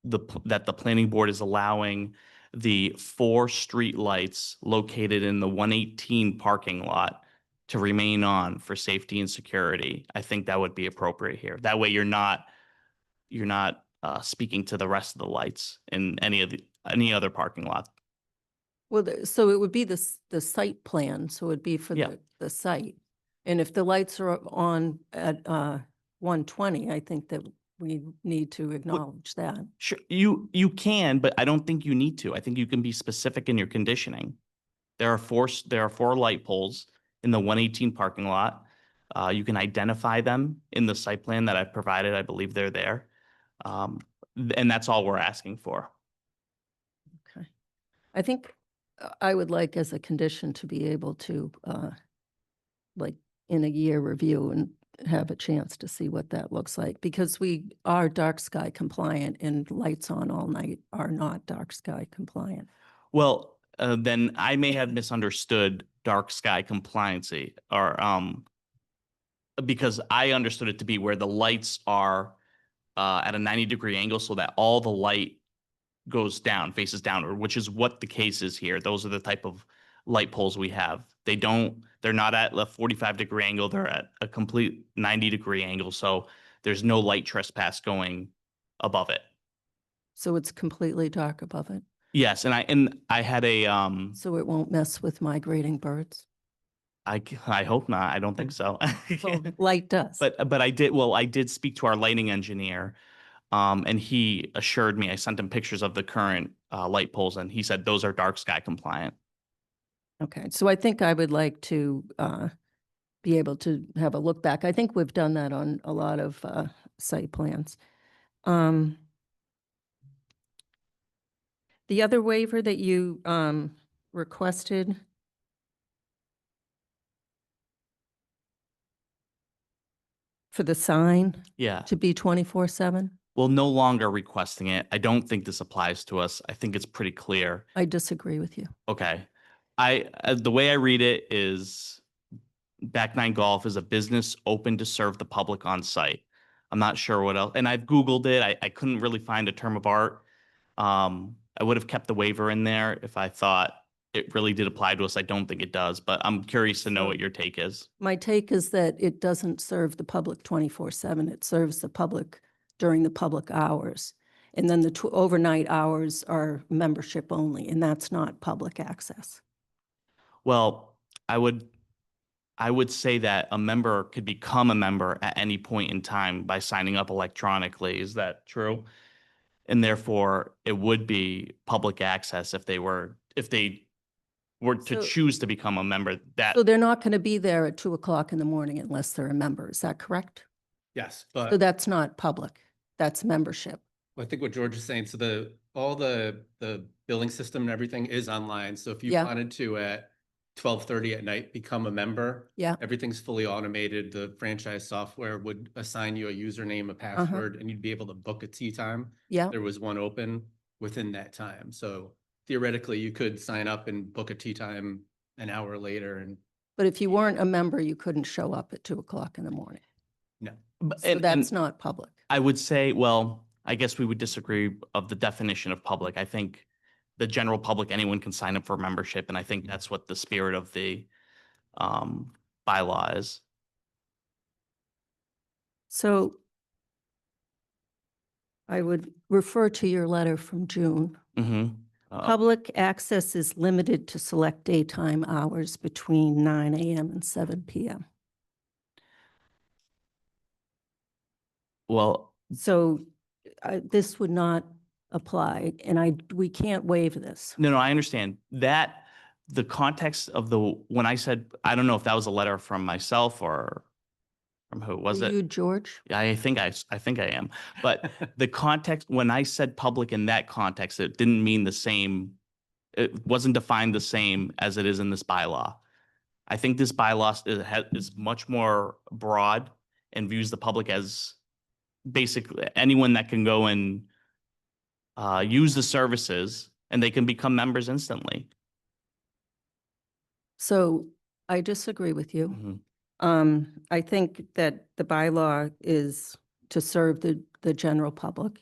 that the planning board is allowing the 4 street lights located in the 118 parking lot to remain on for safety and security, I think that would be appropriate here. That way you're not speaking to the rest of the lights in any other parking lot. well, so it would be the site plan, so it'd be for Yeah. the site. And if the lights are on at 120, I think that we need to acknowledge that. Sure, you can, but I don't think you need to. I think you can be specific in your conditioning. There are 4 light poles in the 118 parking lot. You can identify them in the site plan that I've provided. I believe they're there. And that's all we're asking for. Okay. I think I would like as a condition to be able to, like, in a year review and have a chance to see what that looks like, because we are dark sky compliant and lights on all night are not dark sky compliant. Well, then I may have misunderstood dark sky compliancy or because I understood it to be where the lights are at a 90-degree angle so that all the light goes down, faces downward, which is what the case is here. Those are the type of light poles we have. They're not at a 45-degree angle. They're at a complete 90-degree angle. So there's no light trespass going above it. So it's completely dark above it. Yes. And I had a, So it won't mess with migrating birds. I hope not. I don't think so. Well, light does. But I did speak to our lighting engineer, and he assured me, I sent him pictures of the current light poles, and he said those are dark sky compliant. Okay, so I think I would like to be able to have a look back. I think we've done that on a lot of site plans. The other waiver that you requested, for the sign Yeah. to be 24/7? Well, no longer requesting it. I don't think this applies to us. I think it's pretty clear. I disagree with you. Okay. The way I read it is Back Nine Golf is a business open to serve the public on site. I'm not sure what else. And I've Googled it. I couldn't really find a term of art. I would have kept the waiver in there if I thought it really did apply to us. I don't think it does, but I'm curious to know So- what your take is. My take is that it doesn't serve the public 24/7. It serves the public during the public hours. And then the overnight hours are membership only, and that's not public access. Well, I would I would say that a member could become a member at any point in time by signing up electronically. Is that true? And therefore, it would be public access if they were to So- choose to become a member. That So they're not going to be there at 2 o'clock in the morning unless they're a member. Is that correct? Yes, So but that's not public. That's membership. I think what George is saying, so all the billing system and everything is online. So if you Yeah. wanted to at 12:30 at night become a member, Yeah. everything's fully automated. The franchise software would assign you a username, a password, and you'd be able to book a tea time. Yeah. There was one open within that time. So theoretically, you could sign up and book a tea time an hour later and But if you weren't a member, you couldn't show up at 2 o'clock in the morning. no. So that's not public. I would say, well, I guess we would disagree of the definition of public. I think the general public, anyone can sign up for membership, and I think that's what the spirit of the bylaw is. So I would refer to your letter from June. Mm-hmm. Public access is limited to select daytime hours between 9 a.m. and 7 p.m. Well, So this would not apply, and we can't waive this. no, I understand that the context of when I said, I don't know if that was a letter from myself or from who was Were it? you, George? I think I am, but the context, when I said public in that context, it didn't mean the same. It wasn't defined the same as it is in this bylaw. I think this bylaw is much more broad and views the public as basically anyone that can go and use the services, and they can become members instantly. So I disagree with you. Mhm. I think that the bylaw is to serve the general public.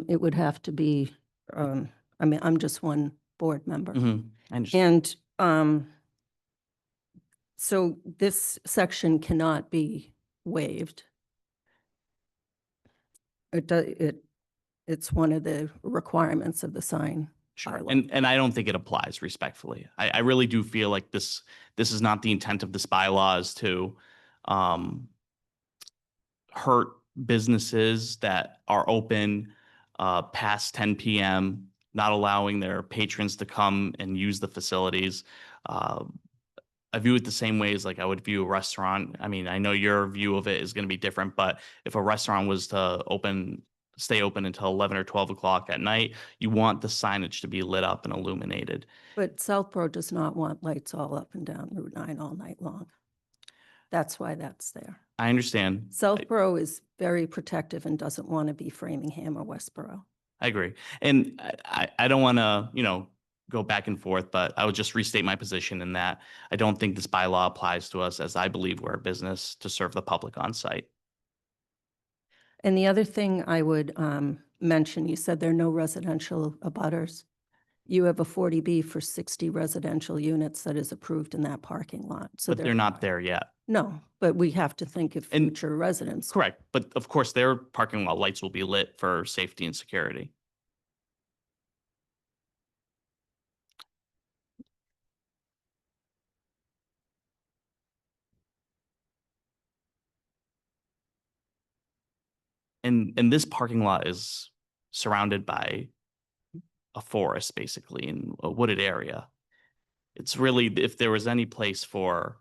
It would have to be, I mean, I'm just one board member. Mhm. I understand. And so this section cannot be waived. It's one of the requirements of the sign Sure. bylaw. And I don't think it applies respectfully. I really do feel like this is not the intent of this bylaw, is to hurt businesses that are open past 10 p.m., not allowing their patrons to come and use the facilities. I view it the same way as like I would view a restaurant. I mean, I know your view of it is going to be different, but if a restaurant was to stay open until 11 or 12 o'clock at night, you want the signage to be lit up and illuminated. But Southborough does not want lights all up and down Route 9 all night long. That's why that's there. I understand. Southborough is very protective and doesn't want to be Framingham or Westborough. I agree. And I don't want to, go back and forth, but I would just restate my position in that I don't think this bylaw applies to us, as I believe we're a business to serve the public on site. And the other thing I would mention, you said there are no residential abutters. You have a 40B for 60 residential units that is approved in that parking lot. So But they're not there yet. No, but we have to think of And- future residents. Correct. But of course, their parking lot lights will be lit for safety and security. And this parking lot is surrounded by a forest, basically, in a wooded area. It's really, if there was any place for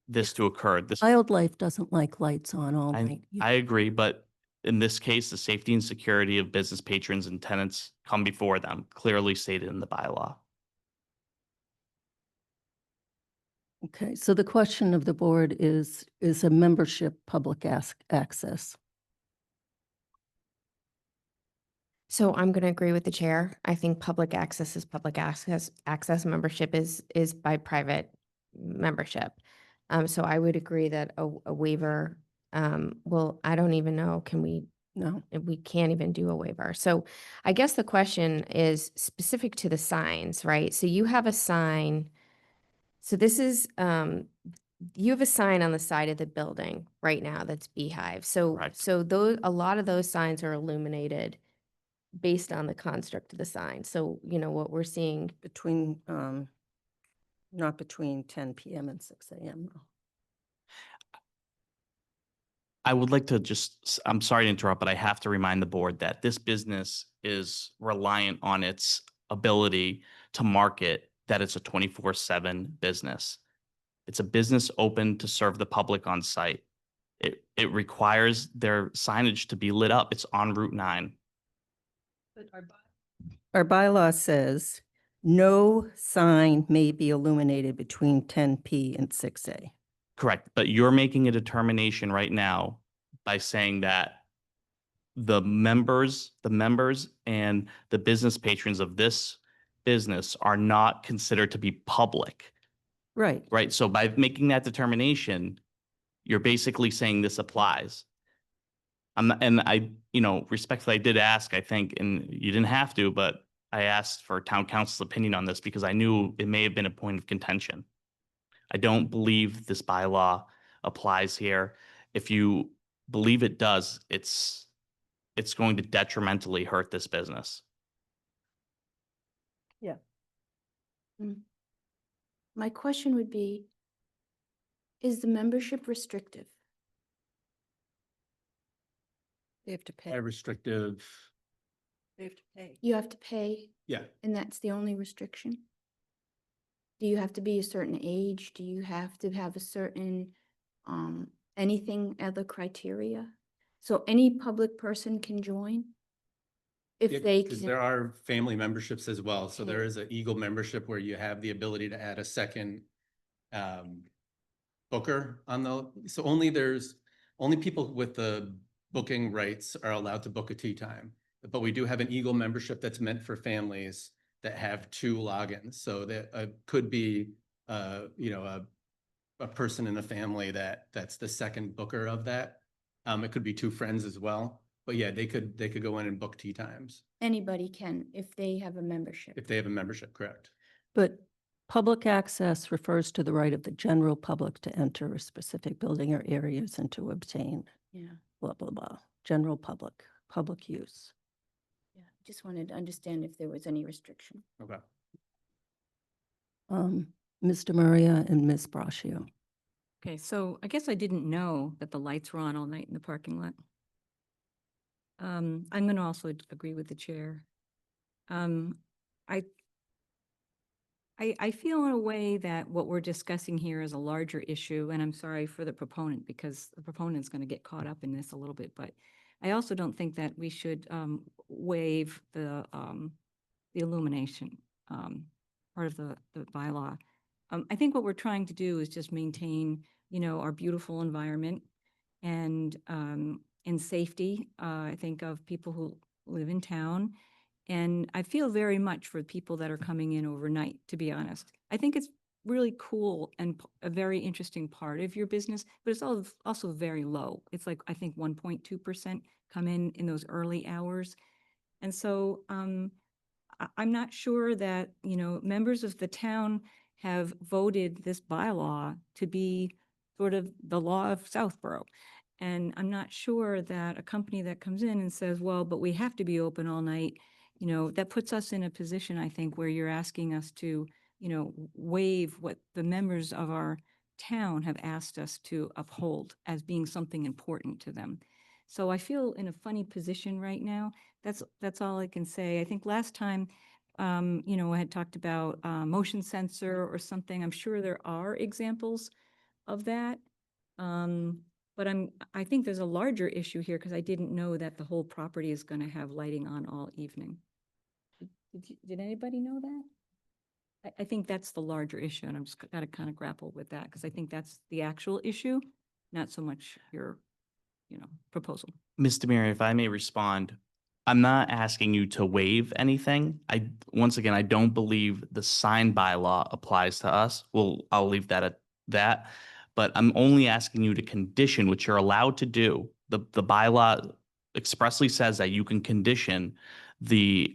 this to occur, this, Wildlife doesn't like lights on all night. I agree, but in this case, the safety and security of business patrons and tenants come before them, clearly stated in the bylaw. Okay, so the question of the board is a membership public access? So I'm going to agree with the chair. I think public access is public access. Access membership is by private membership. So I would agree that a waiver, well, I don't even know, No. we can't even do a waiver. So I guess the question is specific to the signs, right? So you have a sign. So this is, you have a sign on the side of the building right now that's Beehive. So, Correct. a lot of those signs are illuminated based on the construct of the sign. So, what we're seeing, Between, not between 10 p.m. and 6 a.m. though. I would like to I'm sorry to interrupt, but I have to remind the board that this business is reliant on its ability to market that it's a 24/7 business. It's a business open to serve the public on site. It requires their signage to be lit up. It's on Route 9. Our bylaw says no sign may be illuminated between 10 p and 6 a. Correct, but you're making a determination right now by saying that the members and the business patrons of this business are not considered to be public, Right. right? So by making that determination, you're basically saying this applies. And I, respectfully, I did ask, I think, and you didn't have to, but I asked for town council's opinion on this because I knew it may have been a point of contention. I don't believe this bylaw applies here. If you believe it does, it's going to detrimentally hurt this business. My question would be, is the membership restrictive? They have to pay. A restrictive, They have to pay. You have to pay, yeah. and that's the only restriction? Do you have to be a certain age? Do you have to have a certain, anything, other criteria? So any public person can join? If they Because can, there are family memberships as well. So there Okay. is an Eagle membership where you have the ability to add a second booker on so only people with the booking rights are allowed to book a tea time. But we do have an Eagle membership that's meant for families that have 2 logins. So that could be, a person in the family that's the second booker of that. It could be 2 friends as well. But yeah, they could go in and book tea times anybody can if they have a membership. if they have a membership, correct? But public access refers to the right of the general public to enter a specific building or areas and to obtain Yeah, blah, blah, blah. General public use. yeah. Just wanted to understand if there was any restriction. Okay. Mr. Maria and Ms. Braccio. Okay, so I guess I didn't know that the lights were on all night in the parking lot. I'm going to also agree with the chair. I feel in a way that what we're discussing here is a larger issue, and I'm sorry for the proponent because the proponent's going to get caught up in this a little bit, but I also don't think that we should waive the illumination part of the bylaw. I think what we're trying to do is just maintain, our beautiful environment and safety, I think, of people who live in town. And I feel very much for people that are coming in overnight, to be honest. I think it's really cool and a very interesting part of your business, but it's also very low. It's like, I think 1.2% come in those early hours. And so I'm not sure that, members of the town have voted this bylaw to be sort of the law of Southborough. And I'm not sure that a company that comes in and says, well, but we have to be open all night, that puts us in a position, I think, where you're asking us to, waive what the members of our town have asked us to uphold as being something important to them. So I feel in a funny position right now. That's all I can say. I think last time, I had talked about motion sensor or something. I'm sure there are examples of that. But I think there's a larger issue here because I didn't know that the whole property is going to have lighting on all evening. Did anybody know that? I think that's the larger issue, and I'm just got to kind of grapple with that because I think that's the actual issue, not so much your, proposal. Ms. Demiri, if I may respond, I'm not asking you to waive anything. Once again, I don't believe the sign bylaw applies to us. Well, I'll leave that at that. But I'm only asking you to condition, which you're allowed to do. The bylaw expressly says that you can condition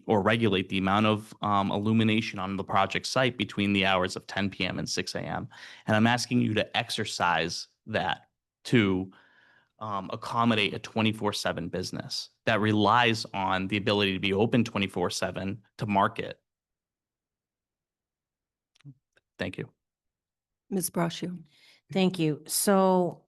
or regulate the amount of illumination on the project site between the hours of 10 p.m. and 6 a.m. And I'm asking you to exercise that to accommodate a 24/7 business that relies on the ability to be open 24/7 to market. Thank you. Ms. Braccio. Thank you. So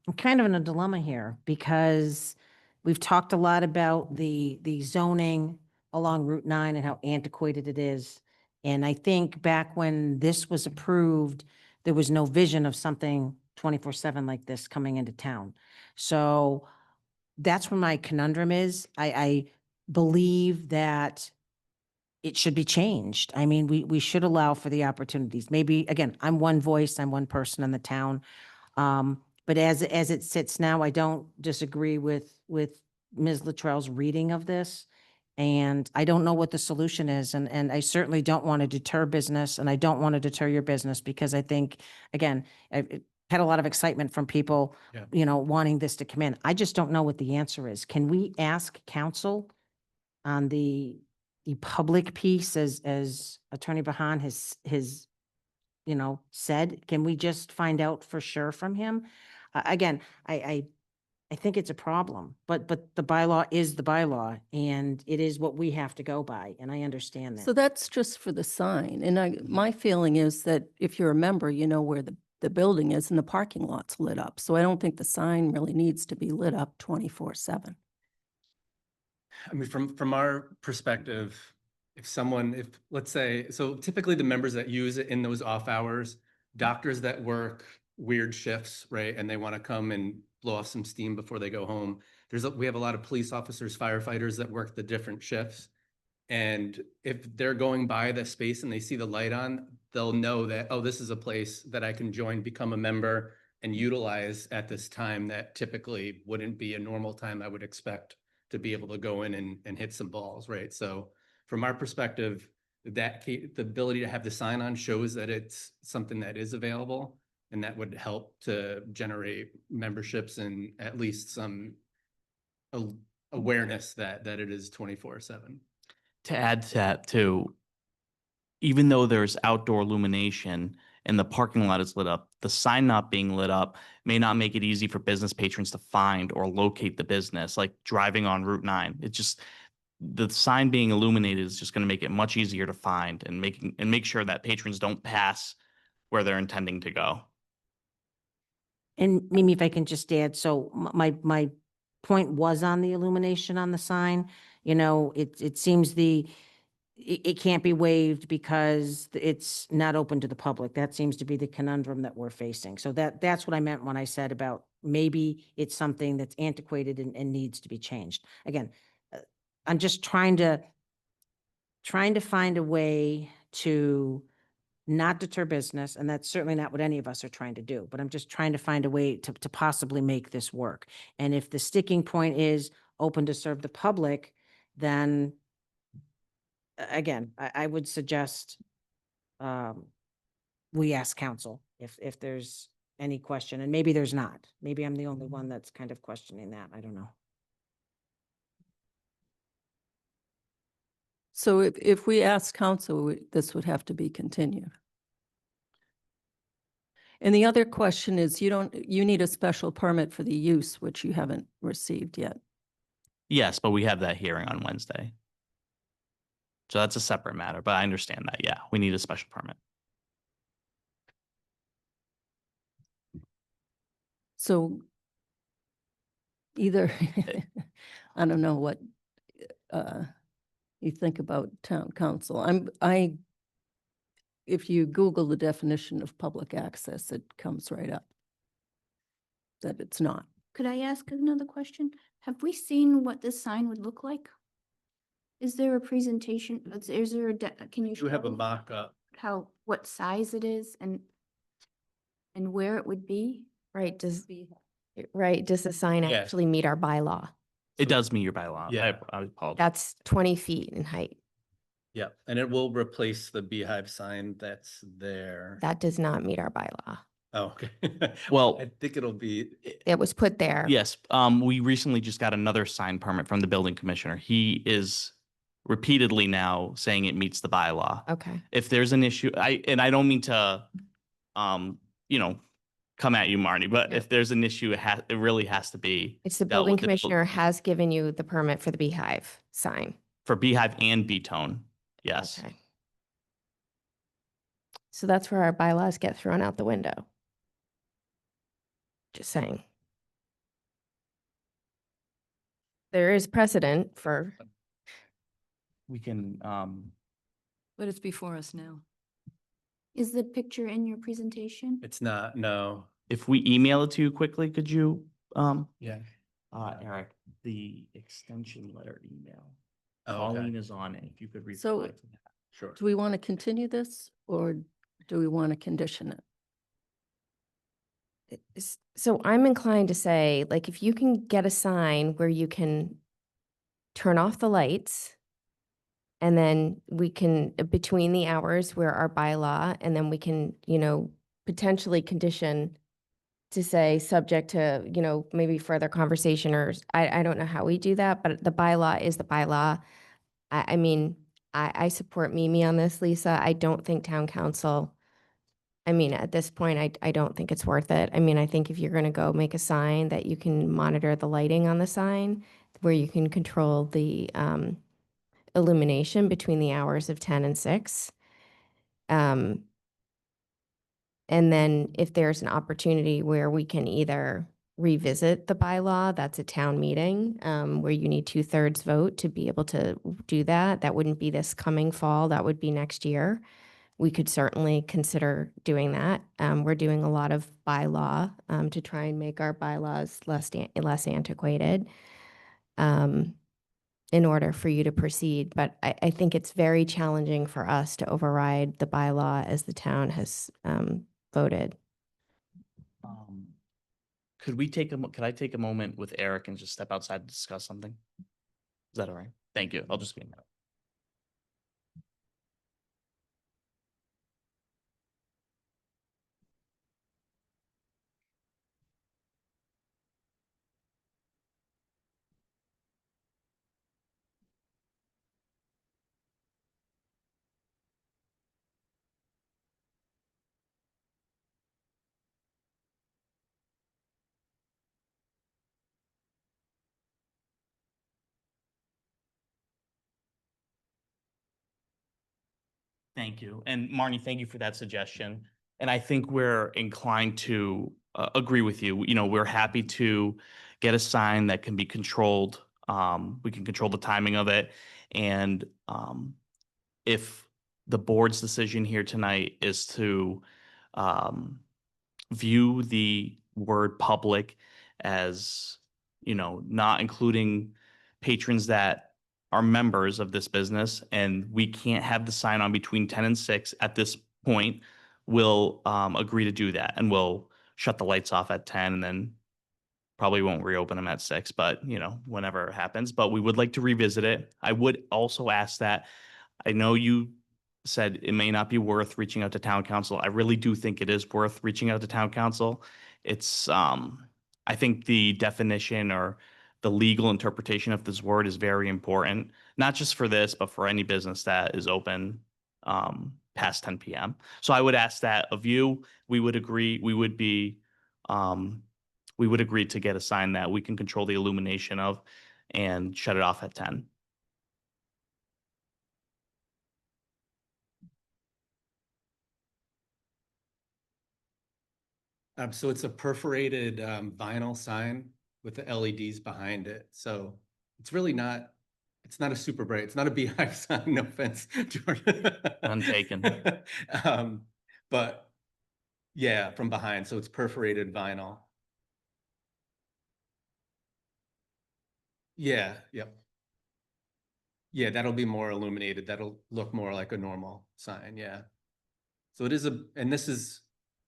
I'm kind of in a dilemma here because we've talked a lot about the zoning along Route 9 and how antiquated it is. And I think back when this was approved, there was no vision of something 24/7 like this coming into town. So that's where my conundrum is. I believe that it should be changed. I mean, we should allow for the opportunities. Maybe, again, I'm one voice, I'm one person in the town. But as it sits now, I don't disagree with Ms. Luttrell's reading of this. And I don't know what the solution is. And I certainly don't want to deter business, and I don't want to deter your business because I think, again, I've had a lot of excitement from people, Yeah. you know, wanting this to come in. I just don't know what the answer is. Can we ask counsel on the public piece as Attorney Bahan has you know, said? Can we just find out for sure from him? Again, I think it's a problem, but the bylaw is the bylaw, and it is what we have to go by, and I understand So that. that's just for the sign. And my feeling is that if you're a member, you know where the building is and the parking lot's lit up. So I don't think the sign really needs to be lit up 24/7. I mean, from our perspective, if let's say, so typically the members that use it in those off hours, doctors that work weird shifts, right? And they want to come and blow off some steam before they go home. We have a lot of police officers, firefighters that work the different shifts. And if they're going by the space and they see the light on, they'll know that, oh, this is a place that I can join, become a member and utilize at this time that typically wouldn't be a normal time I would expect to be able to go in and hit some balls, right? So from our perspective, the ability to have the sign on shows that it's something that is available, and that would help to generate memberships and at least some awareness that it is 24/7. To add to that too, even though there's outdoor illumination and the parking lot is lit up, the sign not being lit up may not make it easy for business patrons to find or locate the business, like driving on Route 9. It just, the sign being illuminated is just going to make it much easier to find and make sure that patrons don't pass where they're intending to go. And Mimi, if I can just add, so my point was on the illumination on the sign. You know, it seems it can't be waived because it's not open to the public. That seems to be the conundrum that we're facing. So that's what I meant when I said about maybe it's something that's antiquated and needs to be changed. Again, I'm just trying to find a way to not deter business, and that's certainly not what any of us are trying to do, but I'm just trying to find a way to possibly make this work. And if the sticking point is open to serve the public, then again, I would suggest we ask counsel if there's any question, and maybe there's not. Maybe I'm the only one that's kind of questioning that. I don't know. So if we ask council, this would have to be continued. And the other question is, you need a special permit for the use, which you haven't received yet. Yes, but we have that hearing on Wednesday. So that's a separate matter, but I understand that. Yeah, we need a special permit. So either, I don't know what you think about town council. If you Google the definition of public access, it comes right up that it's not. Could I ask another question? Have we seen what this sign would look like? Is there a presentation? Is there can you You have a show mock-up. what size it is and where it would be? Right, does the sign Yeah. actually meet our bylaw? It does meet your bylaw. Yeah. I apologize. That's 20 feet in height. Yeah, and it will replace the beehive sign that's there. That does not meet our bylaw. Oh, okay. Well- I think it'll be, It was put there. Yes, we recently just got another sign permit from the building commissioner. He is repeatedly now saying it meets the bylaw. Okay. If there's an issue, I don't mean to, come at you, Marnie, but Yeah. if there's an issue, it really has to be It's the dealt building with the commissioner has given you the permit for the beehive sign. for beehive and B-tone. Yes. Okay. So that's where our bylaws get thrown out the window. Just saying. there is precedent for, We can, But it's before us now. Is the picture in your presentation? It's not, no. if we email it to you quickly, could you, Yeah. Eric, the extension letter email? Oh, Colleen okay. is on it. If you could So- reply to that. Sure. Do we want to continue this or do we want to condition it? so I'm inclined to say, like, if you can get a sign where you can turn off the lights, and then we can, between the hours where our bylaw, and then we can, potentially condition to say, subject to, maybe further conversation, or I don't know how we do that, but the bylaw is the bylaw. I mean, I support Mimi on this, Lisa. I don't think town council, at this point, I don't think it's worth it. I think if you're going to go make a sign, that you can monitor the lighting on the sign, where you can control the illumination between the hours of 10 and 6. And then if there's an opportunity where we can either revisit the bylaw, that's a town meeting, where you need 2/3 vote to be able to do that. That wouldn't be this coming fall, that would be next year. We could certainly consider doing that. We're doing a lot of bylaw to try and make our bylaws less antiquated in order for you to proceed. But I think it's very challenging for us to override the bylaw as the town has voted. Could I take a moment with Eric and just step outside to discuss something? Is that all right? Thank you. I'll just be a minute. Thank you. And Marnie, thank you for that suggestion. And I think we're inclined to agree with you. We're happy to get a sign that can be controlled. We can control the timing of it. And if the board's decision here tonight is to view the word public as, not including patrons that are members of this business, and we can't have the sign on between 10 and 6 at this point, we'll agree to do that, and we'll shut the lights off at 10 and then probably won't reopen them at 6, but whenever it happens. But we would like to revisit it. I would also ask that, I know you said it may not be worth reaching out to town council. I really do think it is worth reaching out to town council. It's, I think the definition or the legal interpretation of this word is very important, not just for this, but for any business that is open past 10 p.m. So I would ask that of you. We would agree. We would agree to get a sign that we can control the illumination of and shut it off at 10. So it's a perforated vinyl sign with the LEDs behind it. So it's really not, it's not a super bright, it's not a beehive sign, no offense, Jordan. None taken. But yeah, from behind, so it's perforated vinyl. Yeah, yep. Yeah, that'll be more illuminated. That'll look more like a normal sign, yeah. So it is and this is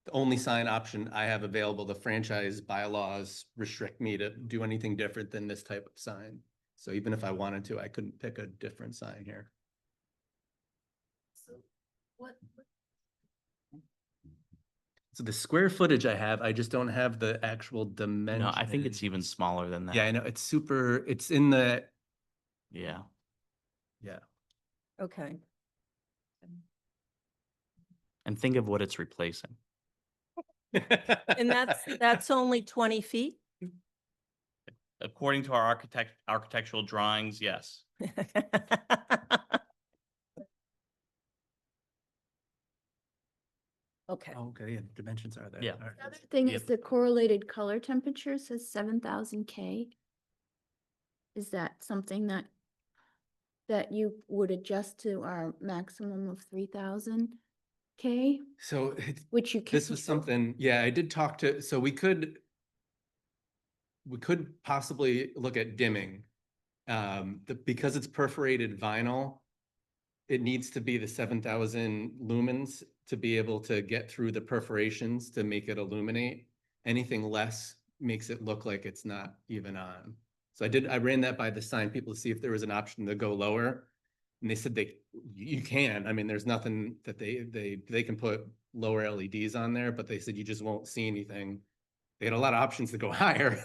the only sign option I have available. The franchise bylaws restrict me to do anything different than this type of sign. So even if I wanted to, I couldn't pick a different sign here. So the square footage I have, I just don't have the actual dimension. No, I think it's even smaller than that. Yeah, I know. It's super, it's in the, Yeah. yeah. Okay. And think of what it's replacing. And that's only 20 feet? According to our architectural drawings, yes. Okay. Okay, yeah, dimensions are there. Yeah. All right. The other thing Yep. is the correlated color temperature says 7,000 K. Is that something that you would adjust to our maximum of 3,000 K, So it's, which you can? this was something, yeah, I did talk to, so we could possibly look at dimming. Because it's perforated vinyl, it needs to be the 7,000 lumens to be able to get through the perforations to make it illuminate. Anything less makes it look like it's not even on. So I ran that by the sign people to see if there was an option to go lower. And they said you can. I mean, there's nothing that they can put lower LEDs on there, but they said you just won't see anything. They had a lot of options to go higher,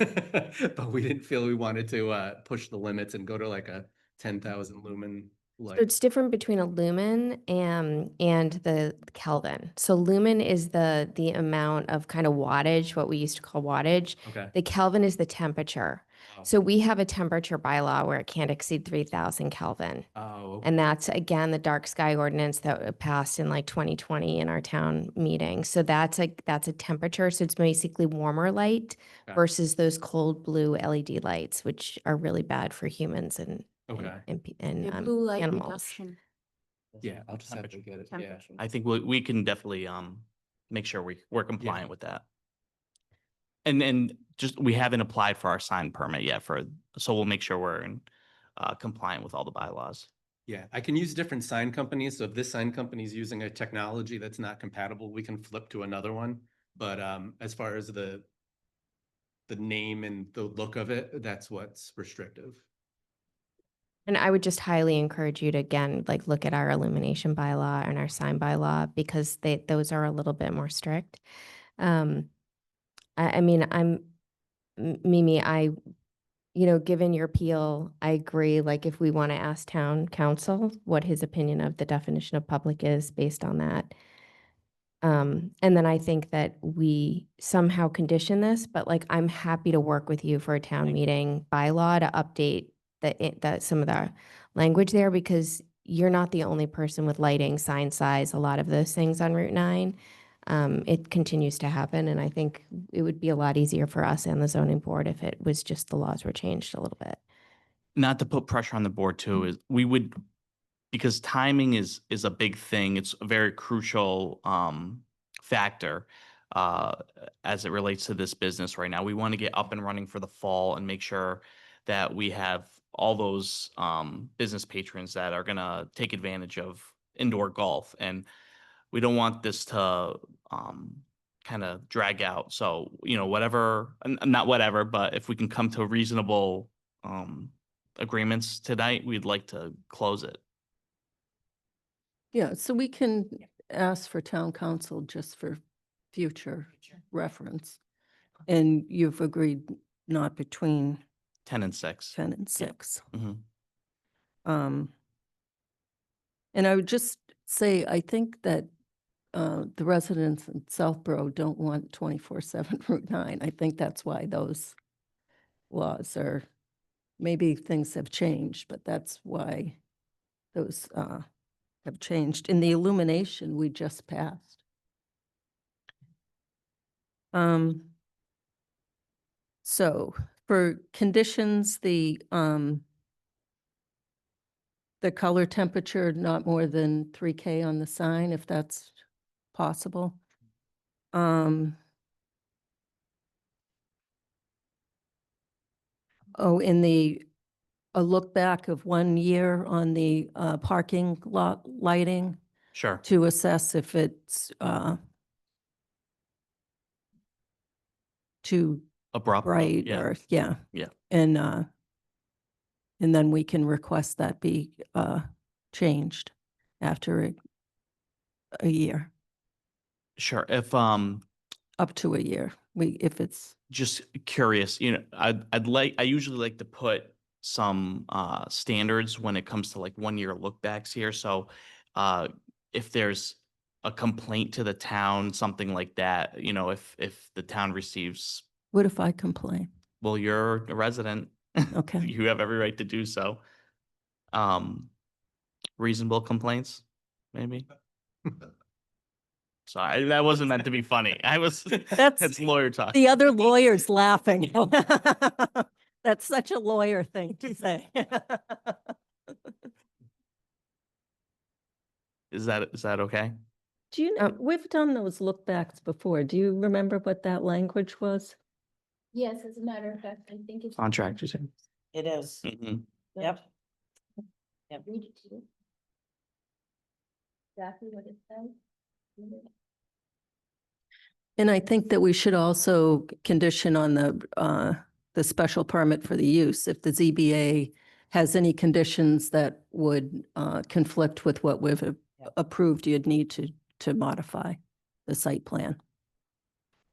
but we didn't feel we wanted to push the limits and go to like a 10,000 lumen So light. it's different between a lumen and the Kelvin. So lumen is the amount of kind of wattage, what we used to call wattage. Okay. The Kelvin is the temperature. Oh. So we have a temperature bylaw where it can't exceed 3,000 Kelvin. Oh, okay. And that's, again, the dark sky ordinance that passed in like 2020 in our town meeting. So that's a temperature. So it's basically warmer light Okay. versus those cold blue LED lights, which are really bad for humans and Okay. Your blue light animals. reduction Yeah, I'll just have to get it. Yeah. temperature. I think we can definitely make sure we're compliant with that. And just, we haven't applied for our sign permit yet so we'll make sure we're in compliant with all the bylaws. Yeah, I can use different sign companies. So if this sign company is using a technology that's not compatible, we can flip to another one. But as far as the name and the look of it, that's what's restrictive. And I would just highly encourage you to, again, like look at our illumination bylaw and our sign bylaw because those are a little bit more strict. I mean, Mimi, given your appeal, I agree. Like if we want to ask town council what his opinion of the definition of public is based on that. And then I think that we somehow condition this, but like I'm happy to work with you for a town meeting bylaw to update some of the language there because you're not the only person with lighting, sign size, a lot of those things on Route 9. It continues to happen, and I think it would be a lot easier for us and the zoning board if it was just the laws were changed a little bit. Not to put pressure on the board too, is we would, because timing is a big thing. It's a very crucial factor as it relates to this business right now. We want to get up and running for the fall and make sure that we have all those business patrons that are going to take advantage of indoor golf. And we don't want this to kind of drag out. So, whatever, not whatever, but if we can come to reasonable agreements tonight, we'd like to close it. Yeah, so we can ask for town council just for future reference. And you've agreed not between 10 and 6. 10 and 6. Mhm. And I would just say, I think that the residents in Southborough don't want 24/7 Route 9. I think that's why those laws are, maybe things have changed, but that's why those have changed. In the illumination, we just passed. So for conditions, the color temperature, not more than 3K on the sign, if that's possible. A look back of 1 year on the parking lot lighting Sure. to assess if it's too Abrupt. bright Yeah. or, yeah. Yeah. And then we can request that be changed after a year, Sure. If up to a year. If it's, just curious, I usually like to put some standards when it comes to like 1 year look backs here. So if there's a complaint to the town, something like that, if the town receives, what if I complain? well, you're a resident. Okay. You have every right to do so. Reasonable complaints, maybe. Sorry, that wasn't meant to be funny. That's lawyer talk. The other lawyer's laughing. That's such a lawyer thing to say. Is that okay? Do you know, we've done those look backs before. Do you remember what that language was? Yes, as a matter of fact, I think it's. Contractors. It is. Mhm. Yep. Read it to you. Exactly what it says. And I think that we should also condition on the special permit for the use. If the ZBA has any conditions that would conflict with what we've approved, you'd need to modify the site plan.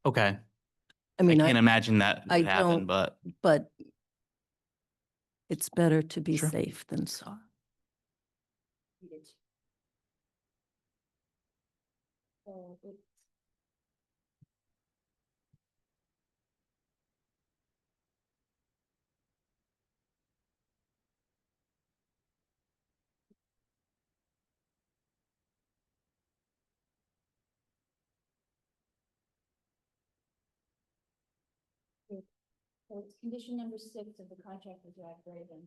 Okay. I I mean, can't imagine that I would happen, don't- but but it's better to be Sure. safe than sorry. So it's. So it's condition number 6 of the contractor's yard building.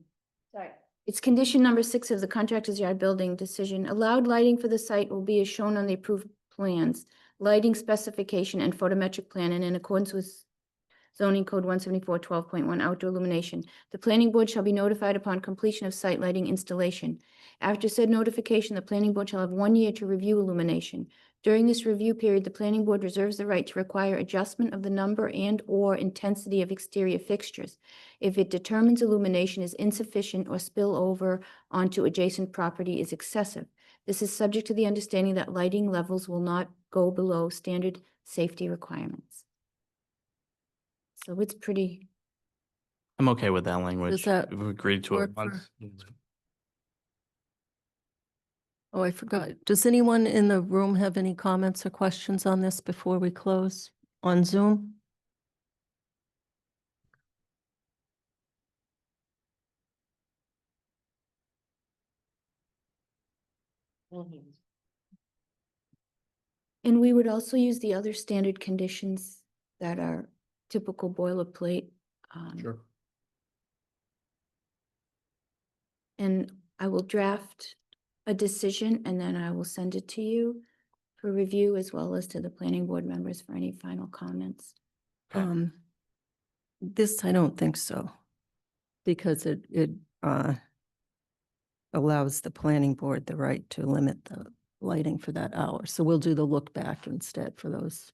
Sorry. It's condition number 6 of the contractor's yard building decision. Allowed lighting for the site will be as shown on the approved plans. Lighting specification and photometric plan and in accordance with zoning code 174-12.1 outdoor illumination. The planning board shall be notified upon completion of site lighting installation. After said notification, the planning board shall have 1 year to review illumination. During this review period, the planning board reserves the right to require adjustment of the number and/or intensity of exterior fixtures if it determines illumination is insufficient or spillover onto adjacent property is excessive. This is subject to the understanding that lighting levels will not go below standard safety requirements. So it's pretty, I'm okay with that language. that We've agreed to it work for- once. Oh, I forgot. Does anyone in the room have any comments or questions on this before we close on Zoom? and we would also use the other standard conditions that are typical boilerplate. Sure. And I will draft a decision and then I will send it to you for review as well as to the planning board members for any final comments. Okay. This, I don't think so. Because it allows the planning board the right to limit the lighting for that hour. So we'll do the look back instead for those.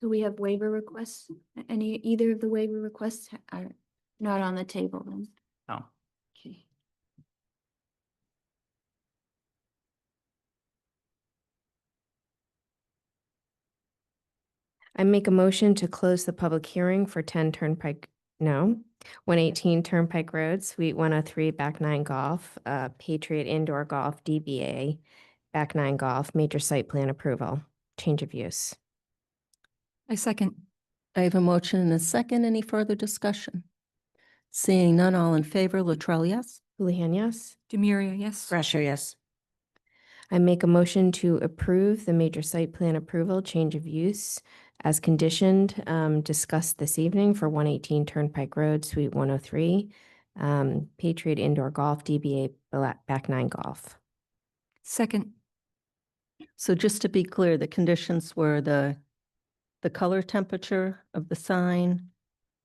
Do we have waiver requests? Either of the waiver requests are not on the table then? No. Okay. I make a motion to close the public hearing for 118 Turnpike Road, Suite 103, Back 9 Golf, Patriot Indoor Golf, DBA, Back 9 Golf, major site plan approval, change of use. I second. I have a motion and a second. Any further discussion? Seeing none, all in favor, Latrell, yes? Houlihan, yes. Demiria, yes. Pressure, yes. I make a motion to approve the major site plan approval, change of use as conditioned, discussed this evening for 118 Turnpike Road, Suite 103, Patriot Indoor Golf, DBA Back 9 Golf. Second. So just to be clear, the conditions were the color temperature of the sign,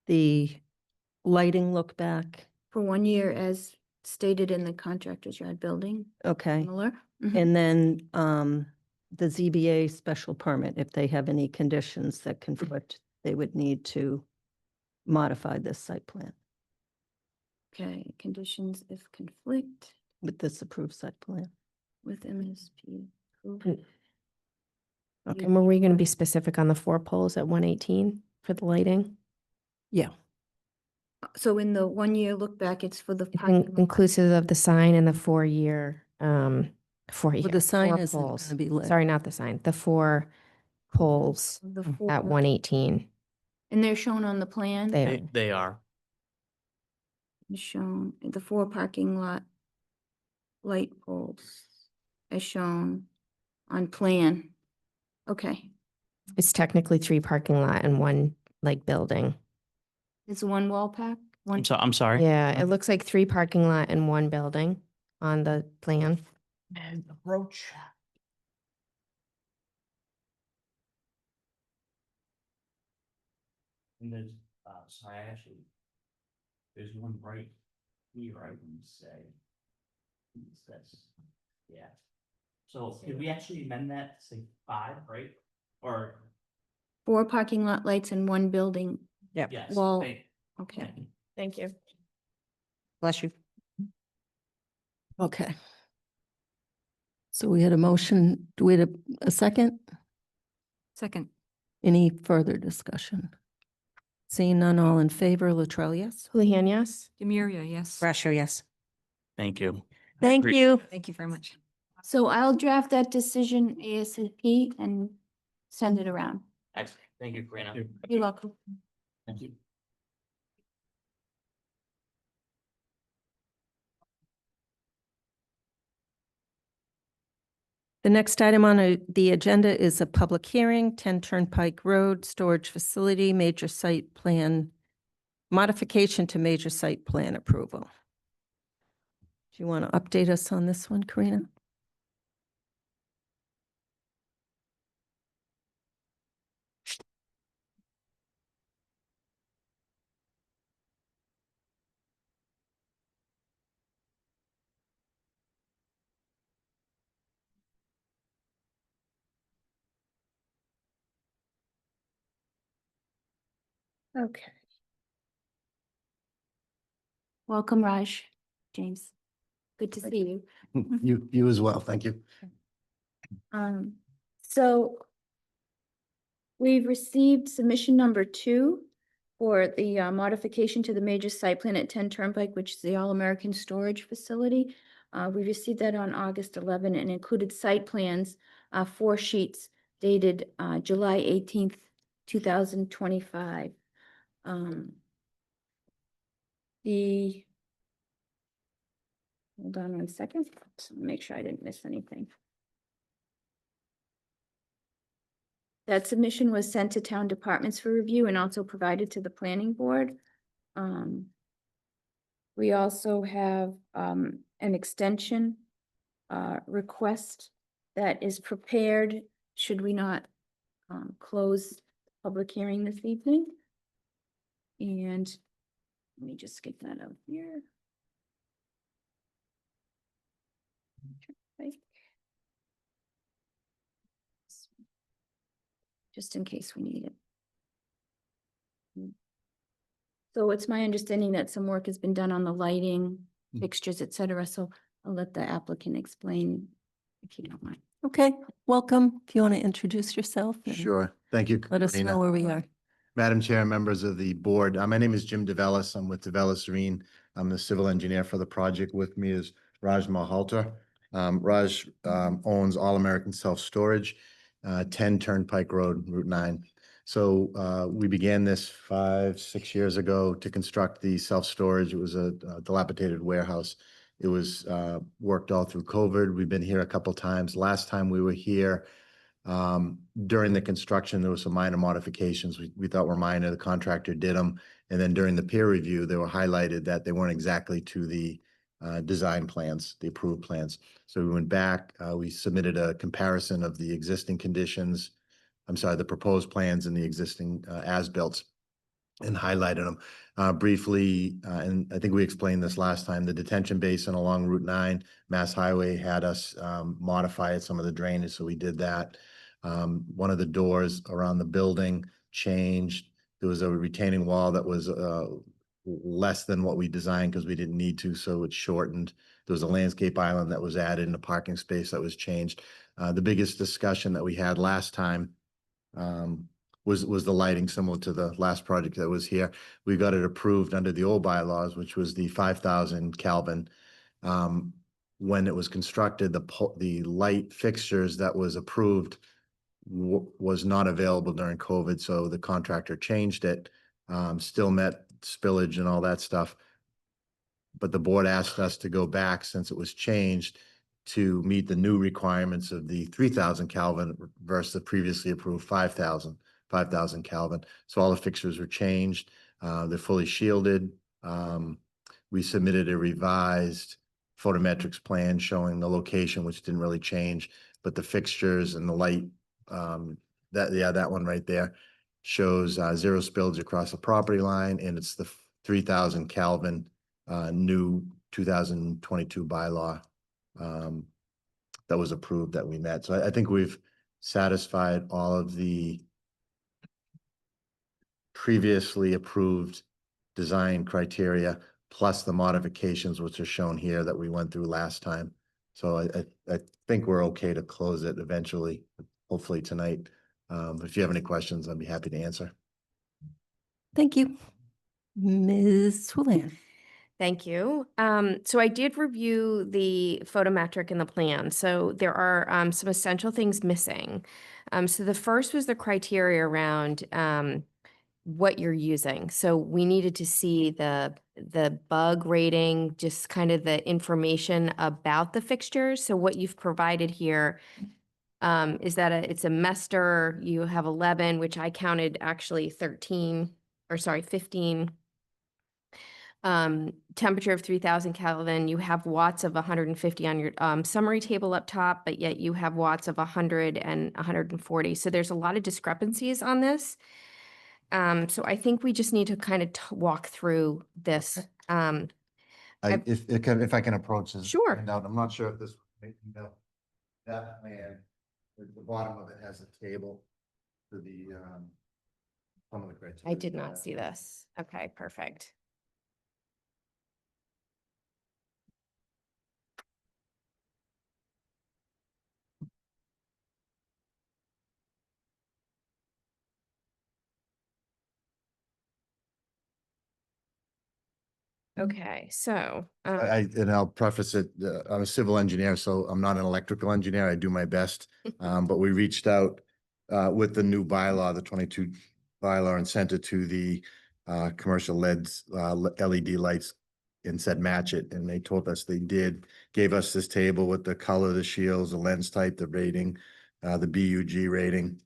the lighting look back. For 1 year as stated in the contractor's yard building, Okay. similar. Mhm. And then the ZBA special permit, if they have any conditions that conflict, they would need to modify this site plan Okay, conditions if conflict with this approved site plan. with MSP. And Okay. and were we going to be specific on the 4 poles at 118 for the lighting? Yeah. So in the 1 year look back, it's for the It's parking lot. inclusive of the sign and the 4-year, 4 Well, year, the sign 4 isn't poles. gonna be lit. Sorry, not the sign, the 4 poles The Mm, four- at 118. And they're shown on the plan? They are. They are. Is shown, the 4 parking lot light poles as shown on plan. Okay, It's technically 3 parking lot and 1 like building. It's one wall pack, one. I'm sorry. Yeah, it looks like 3 parking lot and 1 building on the plan. And approach. And there's, sorry, there's one right here, I would say. It's this, yeah. So did we actually amend that to say 5, right? Or, 4 parking lot lights and 1 building. Yep. yes. Well, thank- Okay. thank you. Thank you. Bless you. Okay. So we had a motion. Do we have a second? Second, Any further discussion? Seeing none, all in favor, Latrell, yes? Houlihan, yes? Demiria, yes. Brascio, yes. Thank you. Thank Great. you. Thank you very much. So I'll draft that decision ASAP and send it around. Excellent. Thank you, Karina. You're welcome. Thank you. The next item on the agenda is a public hearing, 10 Turnpike Road, storage facility, major site plan, modification to major site plan approval. Do you want to update us on this one, Karina? Okay. Welcome, Raj. James. Good to see you. You as well. Thank you. So we've received submission number 2 for the modification to the major site plan at 10 Turnpike, which is the All-American Storage Facility. We received that on August 11 and included site plans, 4 sheets dated July 18th, 2025. Hold on one second, just make sure I didn't miss anything. That submission was sent to town departments for review and also provided to the planning board. We also have an extension request that is prepared, should we not close the public hearing this evening. And let me just get that out here. Right. Just in case we need it. So it's my understanding that some work has been done on the lighting, fixtures, et cetera, so I'll let the applicant explain if you don't mind. Okay, welcome. If you want to introduce yourself. and Sure. Thank you. Let us Karina. know where we are. Madam Chair, members of the board, my name is Jim DeVellis. I'm with DeVellis Reen. I'm the civil engineer for the project. With me is Raj Malhotra. Raj owns All American Self Storage, 10 Turnpike Road, Route 9. So we began this 5-6 years ago to construct the self-storage. It was a dilapidated warehouse. It was worked all through COVID. We've been here a couple times. Last time we were here, during the construction, there were some minor modifications we thought were minor. The contractor did them. And then during the peer review, they were highlighted that they weren't exactly to the design plans, the approved plans. So we went back, we submitted a comparison of the existing conditions, the proposed plans and the existing as-built, and highlighted them briefly. And I think we explained this last time, the detention basin along Route 9, Mass Highway had us modify some of the drainage, so we did that. One of the doors around the building changed. There was a retaining wall that was less than what we designed because we didn't need to, so it shortened. There was a landscape island that was added and a parking space that was changed. The biggest discussion that we had last time was the lighting, similar to the last project that was here. We got it approved under the old bylaws, which was the 5,000 Kelvin. When it was constructed, the light fixtures that was approved was not available during COVID, so the contractor changed it. Still met spillage and all that stuff. But the board asked us to go back since it was changed to meet the new requirements of the 3,000 Kelvin versus the previously approved 5,000 Kelvin. So all the fixtures were changed. They're fully shielded. We submitted a revised photometrics plan showing the location, which didn't really change, but the fixtures and the light, that one right there shows 0 spillage across the property line, and it's the 3,000 Kelvin new 2022 bylaw that was approved that we met. So I think we've satisfied all of the previously approved design criteria, plus the modifications which are shown here that we went through last time. So I think we're okay to close it eventually, hopefully tonight. If you have any questions, I'd be happy to answer. Thank you. Ms. Houlihan. Thank you. So I did review the photometric in the plan. So there are some essential things missing. So the first was the criteria around what you're using. So we needed to see the bug rating, just kind of the information about the fixtures. So what you've provided here is that it's a Mester. You have 11, which I counted actually 15. Temperature of 3,000 Kelvin. You have watts of 150 on your summary table up top, but yet you have watts of 100 and 140. So there's a lot of discrepancies on this. So I think we just need to kind of walk through this. If I can approach this. Sure. handout, I'm not sure if this, that plan, at the bottom of it has a table for the, some of the criteria. I did not see this. Okay, perfect. Okay, so, And I'll preface it, I'm a civil engineer, so I'm not an electrical engineer. I do my best. But we reached out with the new bylaw, the 22 bylaw, and sent it to the commercial LED lights and said match it. And they told us they did, gave us this table with the color, the shields, the lens type, the rating, the BUG rating.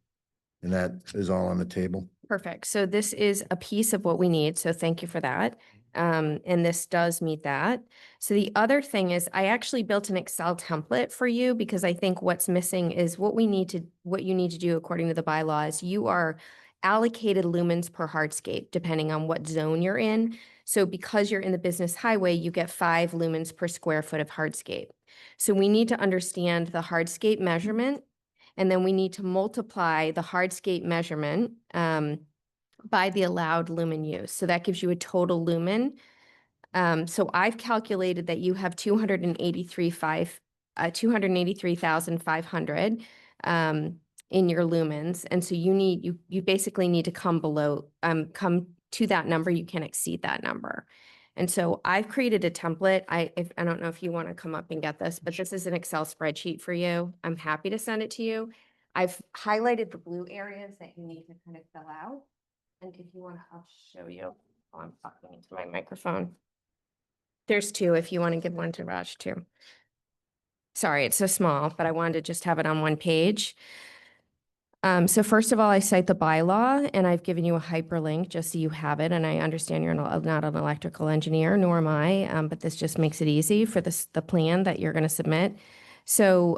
And that is all on the table. perfect. So this is a piece of what we need. So thank you for that. And this does meet that. So the other thing is I actually built an Excel template for you because I think what's missing is what you need to do according to the bylaws. You are allocated lumens per hardscape, depending on what zone you're in. So because you're in the business highway, you get 5 lumens per square foot of hardscape. So we need to understand the hardscape measurement, and then we need to multiply the hardscape measurement by the allowed lumen use. So that gives you a total lumen. So I've calculated that you have 283,500 in your lumens. And so you basically need to come come to that number. You can't exceed that number. And so I've created a template. I don't know if you want to come up and get this, but this is an Excel spreadsheet for you. I'm happy to send it to you. I've highlighted the blue areas that you need to kind of fill out. And if you want to, I'll show you. Oh, I'm talking into my microphone. There's 2 if you want to give one to Raj too. Sorry, it's so small, but I wanted to just have it on one page. So first of all, I cite the bylaw, and I've given you a hyperlink just so you have it. And I understand you're not an electrical engineer, nor am I, but this just makes it easy for the plan that you're going to submit. So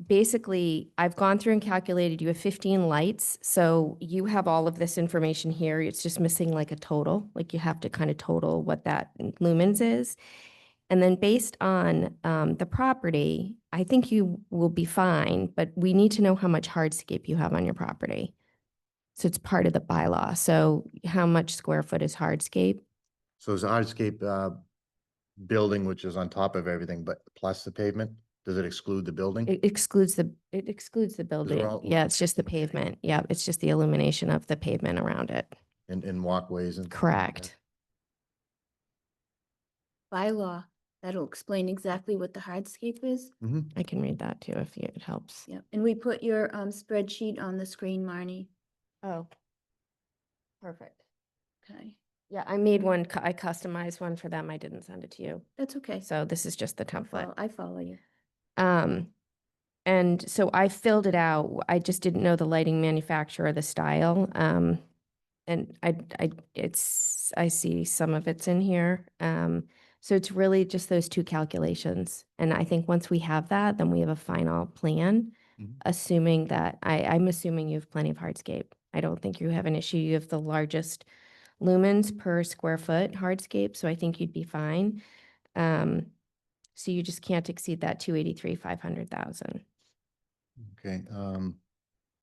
basically, I've gone through and calculated you have 15 lights. So you have all of this information here. It's just missing like a total. Like you have to kind of total what that lumens is. And then based on the property, I think you will be fine, but we need to know how much hardscape you have on your property. So it's part of the bylaw. So how much square foot is hardscape? So it's a hardscape building, which is on top of everything, but plus the pavement? Does it exclude the building? It excludes the building. all- Yeah, it's just the pavement. Yeah, it's just the illumination of the pavement around it. In walkways and? Correct. Bylaw, that'll explain exactly what the hardscape is. I can read that too if it helps. Yeah, and we put your spreadsheet on the screen, Marnie. Oh, perfect. Okay, Yeah, I made one. I customized one for them. I didn't send it to you. that's okay. So this is just the template. I follow you. And so I filled it out. I just didn't know the lighting manufacturer, the style. And I see some of it's in here. So it's really just those two calculations. And I think once we have that, then we have a final plan, Mhm. assuming that, I'm assuming you have plenty of hardscape. I don't think you have an issue. You have the largest lumens per square foot hardscape, so I think you'd be fine. So you just can't exceed that 283, 500,000. Okay,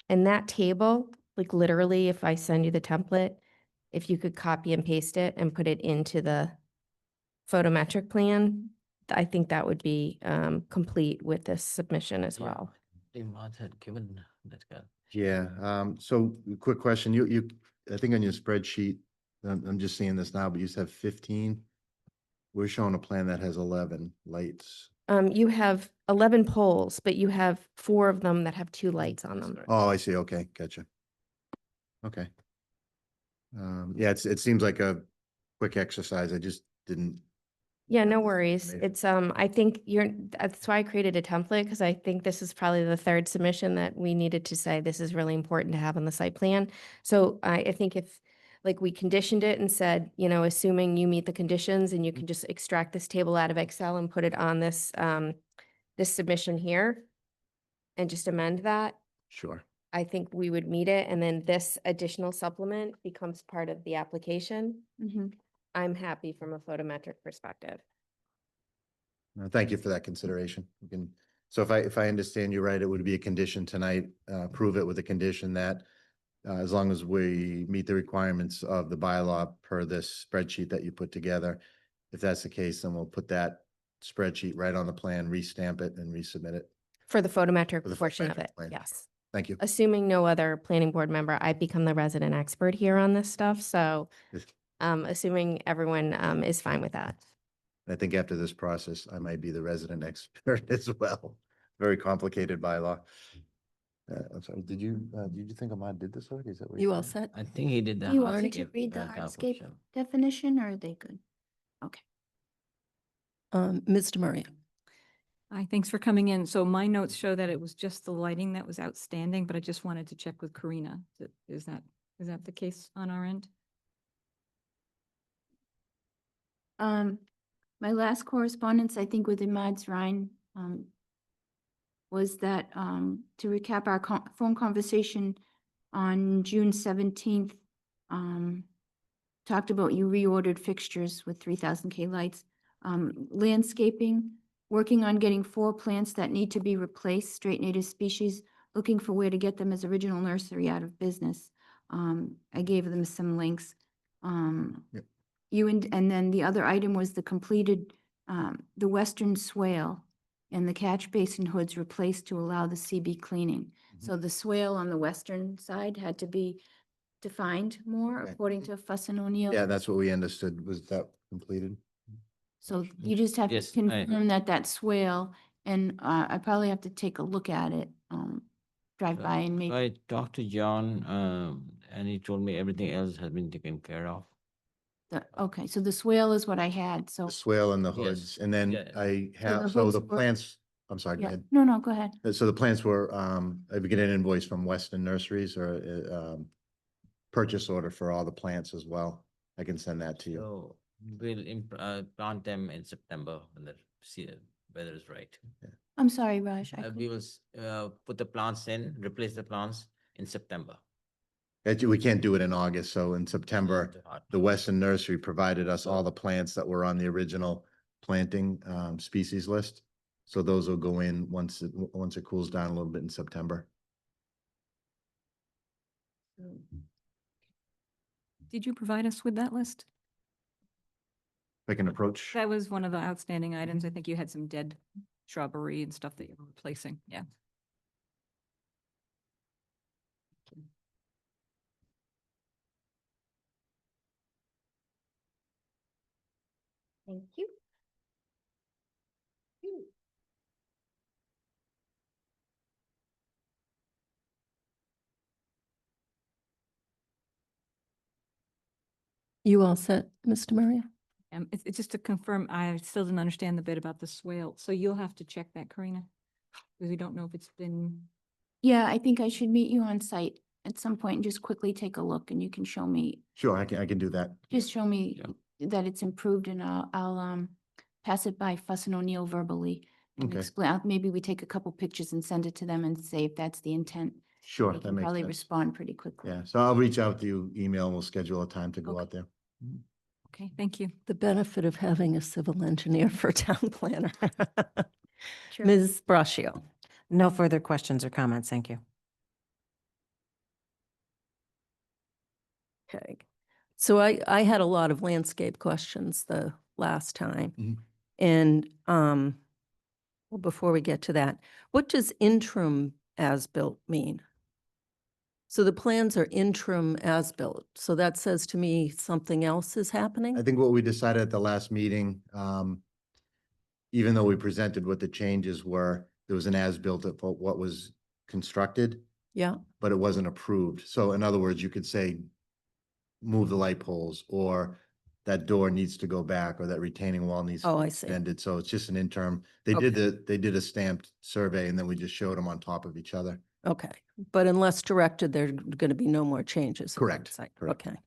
And that table, like literally, if I send you the template, if you could copy and paste it and put it into the photometric plan, I think that would be complete with this submission as Yeah. well. Martha had given that guy. yeah, so quick question, you, I think on your spreadsheet, I'm just seeing this now, but you said 15. We're showing a plan that has 11 lights. You have 11 poles, but you have 4 of them that have 2 lights on them. Oh, I see, okay, gotcha. Okay. Yeah, it seems like a quick exercise, I just didn't. Yeah, no worries. Amazing. It's, I think that's why I created a template, because I think this is probably the 3rd submission that we needed to say this is really important to have on the site plan. So I think if, like, we conditioned it and said, you know, assuming you meet the conditions and you can just extract this table out of Excel and put it on this, this submission here and just amend that, Sure. I think we would meet it. And then this additional supplement becomes part of the application. Mhm. I'm happy from a photometric perspective. Thank you for that consideration. We can, so if I understand you right, it would be a condition tonight, approve it with a condition that as long as we meet the requirements of the bylaw per this spreadsheet that you put together. If that's the case, then we'll put that spreadsheet right on the plan, restamp it and resubmit it. For the photometric For the portion of photometric it, plan. yes. Thank you. Assuming no other planning board member, I become the resident expert here on this stuff, so assuming everyone is fine with that. I think after this process, I might be the resident expert as well. Very complicated bylaw. I'm sorry, did you think Ahmad did this already? Is that what You all said? set? I think he did the. Do you want me to hardscape, read the hardscape calculation. definition, or are they good? Okay. Ms. Maria. Hi, thanks for coming in. So my notes show that it was just the lighting that was outstanding, but I just wanted to check with Karina. Is that the case on our end? My last correspondence, I think, with Ahmad Zrine, was that, to recap our phone conversation on June 17th, talked about you reordered fixtures with 3,000 K lights, landscaping, working on getting 4 plants that need to be replaced, straight native species, looking for where to get them as original nursery out of business. I gave them some links. Yep. And then the other item was the completed, the western swale and the catch basin hoods replaced to allow the CB cleaning. So the swale on the western side had to be defined more Okay. according to Fuss and O'Neill. Yeah, that's what we understood. Was that completed? So you just have to Yes, confirm that swale, and I probably have to take a look at it, drive So- by and so maybe. I talked to John, and he told me everything else has been taken care of. Okay, so the swale is what I had, so. The swale and the Yes. hoods, and then Yeah. I the have, so hoods the were- plants, I'm sorry, go Yeah, ahead. no, go ahead. So the plants were, I get an invoice from Weston Nurseries or purchase order for all the plants as well. I can send that to you. So we'll plant them in September when the weather is right. I'm sorry, Raj. I We couldn't- will put the plants in, replace the plants in September. We can't do it in August, so in September, Too hot. the Weston Nursery provided us all the plants that were on the original planting species list. So those will go in once it cools down a little bit in September. Did you provide us with that list? I can approach. That was one of the outstanding items. I think you had some dead shrubbery and stuff that you were replacing. Yeah. Thank you. You all set, Mr. Maria? It's just to confirm, I still didn't understand the bit about the swale. So you'll have to check that, Karina. Because we don't know if it's been, Yeah, I think I should meet you on site at some point and just quickly take a look and you can show me, Sure, I can do that. just show me that it's improved and I'll pass it by Fuss and O'Neill verbally. And Okay. explain, maybe we take a couple pictures and send it to them and say if that's the intent. Sure, They that can makes probably sense. respond pretty quickly. Yeah, so I'll reach out to you, email, and we'll schedule a time to go Okay. out there. okay, thank you. The benefit of having a civil engineer for town planner. Sure. Ms. Braccio. No further questions or comments. Thank you. Okay. So I had a lot of landscape questions the last time. Mhm. And, well, before we get to that, what does interim as-built mean? So the plans are interim as-built. So that says to me something else is happening? I think what we decided at the last meeting, even though we presented what the changes were, there was an as-built of what was constructed, Yeah, but it wasn't approved. So in other words, you could say, move the light poles, or that door needs to go back, or that retaining wall needs to Oh, be I see. extended. So it's just an interim. They did a stamped survey, and then we just showed them on top of each other. okay. But unless directed, there are going to be no more changes. on that Correct, site. correct. Okay.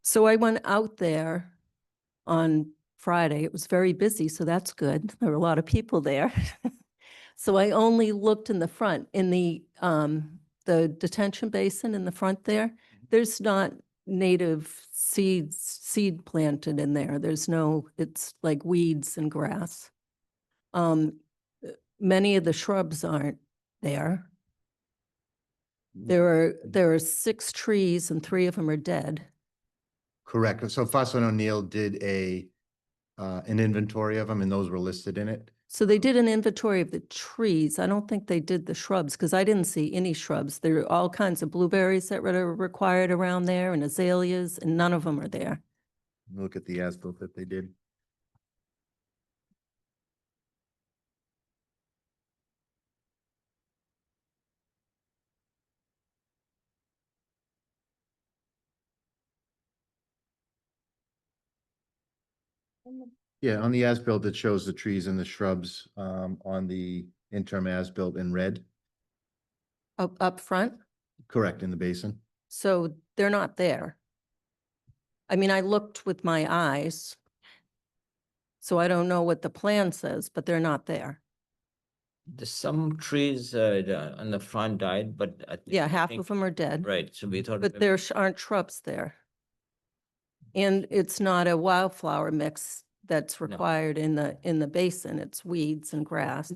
So I went out there on Friday. It was very busy, so that's good. There were a lot of people there. So I only looked in the front, in the detention basin in the front there. There's not native seed planted in there. There's no, it's like weeds and grass. Many of the shrubs aren't there. There are 6 trees and 3 of them are dead. Correct. So Fuss and O'Neill did an inventory of them, and those were listed in it. So they did an inventory of the trees. I don't think they did the shrubs because I didn't see any shrubs. There are all kinds of blueberries that were required around there and azaleas, and none of them are there. Look at the as-built that they did. Yeah, on the as-built, it shows the trees and the shrubs, on the interim as-built in red. Up front, Correct, in the basin. so they're not there. I mean, I looked with my eyes, so I don't know what the plan says, but they're not there. There's some trees on the front died, but Yeah, I half think- of them are dead, Right, so we thought. but there aren't shrubs there. And it's not a wildflower mix that's No. required in the basin. It's weeds and grass.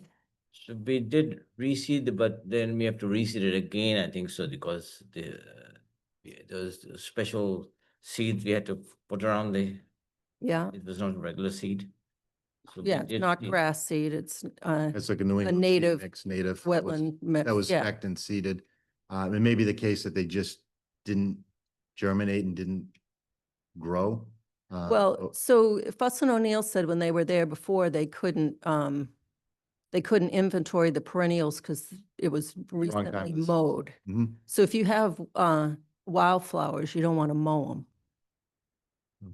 So we did reseed, but then we have to reseed it again, I think so, because those special seeds we had to put around Yeah, it was not regular seed. So we yeah, it's did not seed. grass seed, it's It's like a New England seed native mix, native. that was- wetland mix. That was Yeah. spec'd and seeded. It may be the case that they just didn't germinate and didn't grow. Well, so Fuss and O'Neill said when they were there before, they couldn't inventory the perennials because it was recently time. mowed. Mhm. So if you have wildflowers, you don't want to mow them.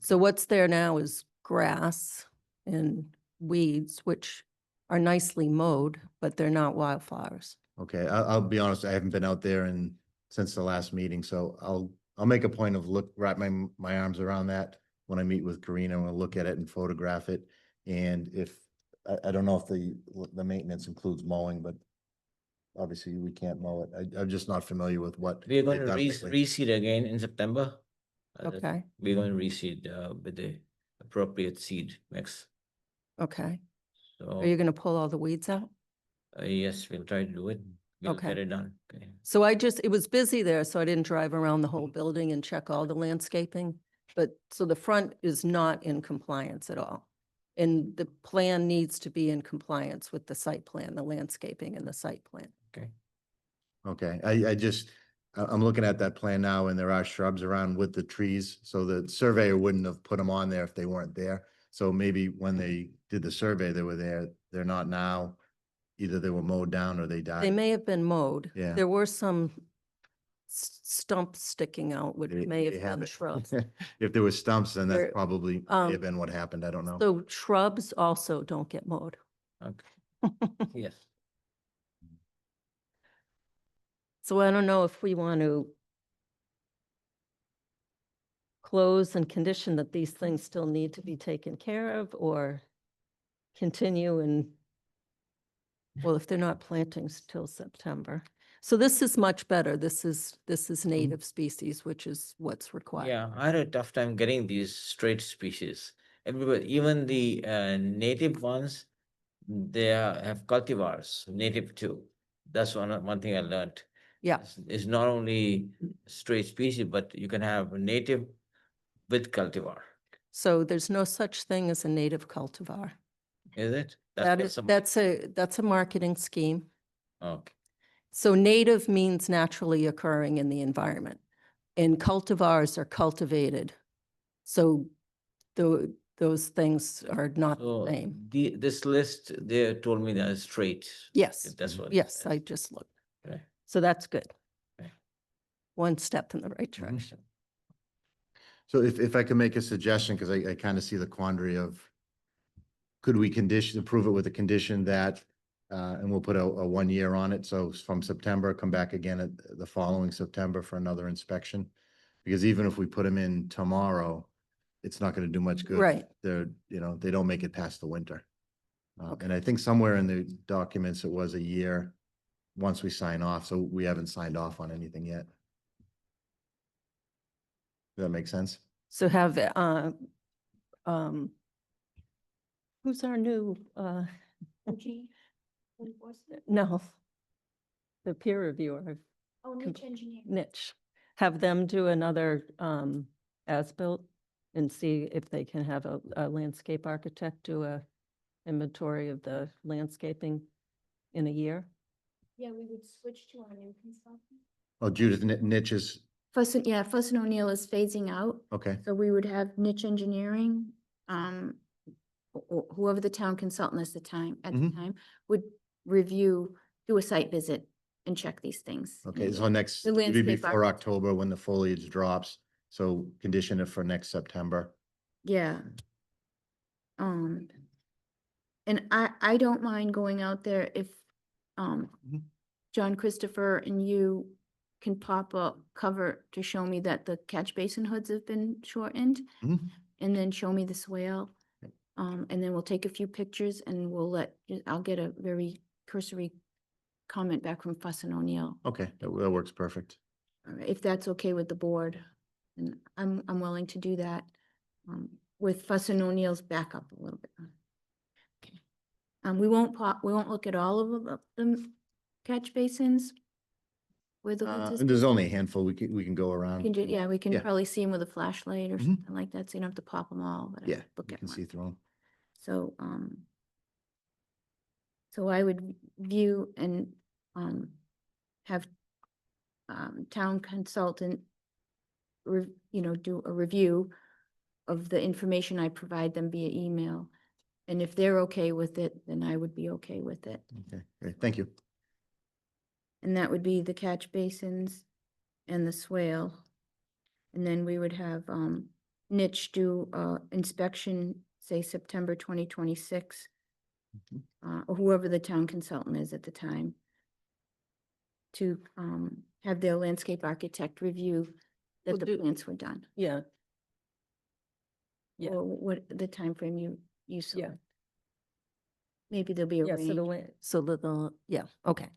So what's there now is grass and weeds, which are nicely mowed, but they're not wildflowers. Okay, I'll be honest, I haven't been out there since the last meeting, so I'll make a point of wrap my arms around that when I meet with Karina, and we'll look at it and photograph it. And if, I don't know if the maintenance includes mowing, but obviously we can't mow it. I'm just not familiar with what. We are going they've to done lately. reseed again in September. Okay, We're going to reseed with the appropriate seed mix. okay. So Are you going to pull all the weeds out? yes, we'll try to do it. We'll Okay. get it done. Okay. So it was busy there, so I didn't drive around the whole building and check all the landscaping. But, so the front is not in compliance at all. And the plan needs to be in compliance with the site plan, the landscaping and the site plan. Okay. Okay, I'm looking at that plan now, and there are shrubs around with the trees, so the surveyor wouldn't have put them on there if they weren't there. So maybe when they did the survey, they were there, they're not now. Either they were mowed down or they They died. may have been mowed. Yeah. There were some stumps sticking out, which They- may they have been it. shrubs. If there was stumps, then There- that's probably may have um, been what happened. I don't know. So shrubs also don't get mowed. Okay, yes. So I don't know if we want to close and condition that these things still need to be taken care of or continue and, well, if they're not plantings till September. So this is much better. This is native species, which is what's required. Yeah, I had a tough time getting these straight species. Everybody, even the native ones, they have cultivars, native too. That's one thing I learned. Yeah. It's not only straight species, but you can have native with cultivar, So there's no such thing as a native cultivar. is it? That what is, some- that's a marketing scheme. Okay, So native means naturally occurring in the environment, and cultivars are cultivated. So those things are not so the same. this list, they told me that is straight. Yes, That's what. it yes, says. I just looked. Okay. So that's good. Okay. One step in the right Mhm. direction. So if I could make a suggestion, because I kind of see the quandary of, could we approve it with a condition that, and we'll put a 1 year on it, so from September, come back again at the following September for another inspection? Because even if we put them in tomorrow, it's not going to do much good. Right. They're, they don't make it past the winter. Okay. And I think somewhere in the documents, it was a year once we sign off, so we haven't signed off on anything yet. Does that make sense? So have, who's our new, no, the peer reviewer, Oh, niche engineer. niche, have them do another, as-built and see if they can have a landscape architect do a inventory of the landscaping in a year. Yeah, we would switch to our new consultant. Oh, Judith Niche is, Fuss, yeah, Fuss and O'Neill is phasing out, okay, so we would have niche engineering, whoever the town consultant is at the Mhm. time, would review, do a site visit and check these things. in a okay, so year. next, The it'll be landscape before architect. October when the foliage drops, so condition it for next September. Yeah. And I don't mind going out there if, Mhm. John Christopher and you can pop a cover to show me that the catch basin hoods have been shortened. Mhm. And then show me the swale. And then we'll take a few pictures and I'll get a very cursory comment back from Fuss and O'Neill. Okay, that works perfect. If that's okay with the board. And I'm willing to do that, with Fuss and O'Neill's backup a little bit. Okay. We won't look at all of the catch basins where the hoods is. And there's only a handful we can go around. Yeah, we can Yeah. probably see them with a flashlight or Mhm. something like that, so you don't have to pop them all, but I Yeah, look you at can one. see through them. So, so I would view and, have, town consultant, do a review of the information I provide them via email. And if they're okay with it, then I would be okay with it. Okay, great, thank you. And that would be the catch basins and the swale. And then we would have, Niche do, inspection, say September 2026. Mhm. Or whoever the town consultant is at the time. To, have their landscape architect review Well, that the do- plants were done. Yeah. Yeah. Or what the timeframe you Yeah. select. Maybe there'll be a Yeah, so the range, way, so the, yeah, okay.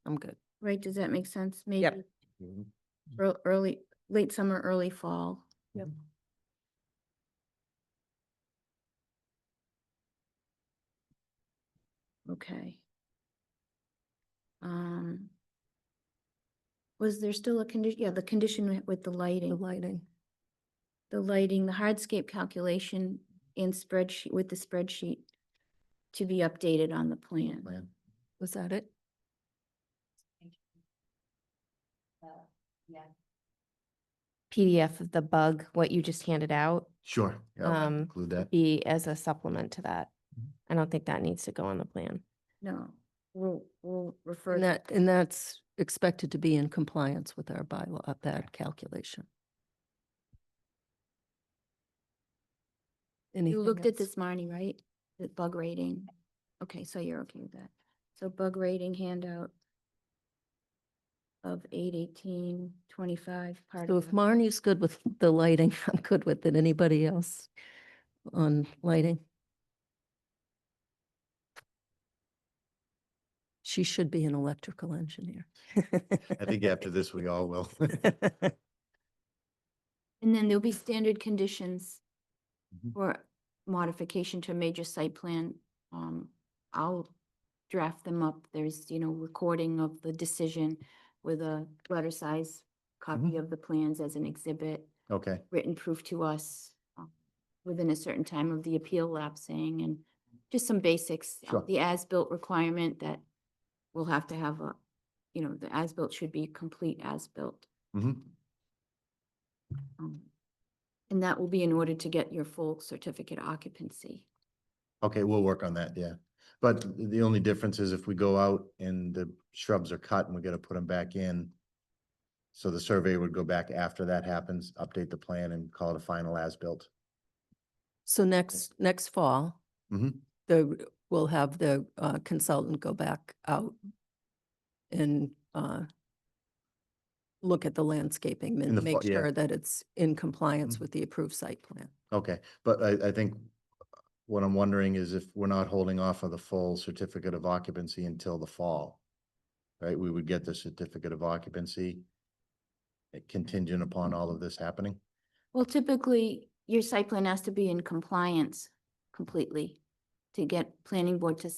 I'm good. right? Does that make sense? Yep. Maybe early, late summer, early fall. Yep. Okay. Was there still a condition? Yeah, the condition with the The lighting. lighting. The lighting, the hardscape calculation and spreadsheet, with the spreadsheet to be updated on the plan. Plan. Was that it? PDF of the bug, what you just handed out, Sure, yeah, I'll Um, include that. be as a supplement to that. Mhm. I don't think that needs to go on the plan. No, we'll refer. And that's expected to be in compliance with our bylaw, that calculation. You Anything looked at else? this, Marnie, right? The bug rating. Okay, so you're okay with that. So bug rating handout of 8/18/25. part So of if the- Marnie's good with the lighting, I'm good with it. Anybody else on lighting? She should be an electrical engineer. I think after this, we all will. And then there'll be standard conditions Mhm. for modification to a major site plan. I'll draft them up. There's, recording of the decision with a letter size copy of the plans as an exhibit, Okay, written proof to us within a certain time of the appeal lapsing, and just some basics. Sure. The as-built requirement that we'll have to have the as-built should be complete as-built. mhm. And that will be in order to get your full certificate of occupancy. Okay, we'll work on that, yeah. But the only difference is if we go out and the shrubs are cut and we gotta put them back in. So the survey would go back after that happens, update the plan and call it a final as-built. So next fall, Mhm. we'll have the consultant go back out and look at the landscaping In and the make fall, yeah. sure that it's in compliance Mhm. with the approved site plan. Okay, but I think what I'm wondering is if we're not holding off on the full certificate of occupancy until the fall, right? We would get the certificate of occupancy contingent upon all of this happening? Well, typically, your site plan has to be in compliance completely to get planning board to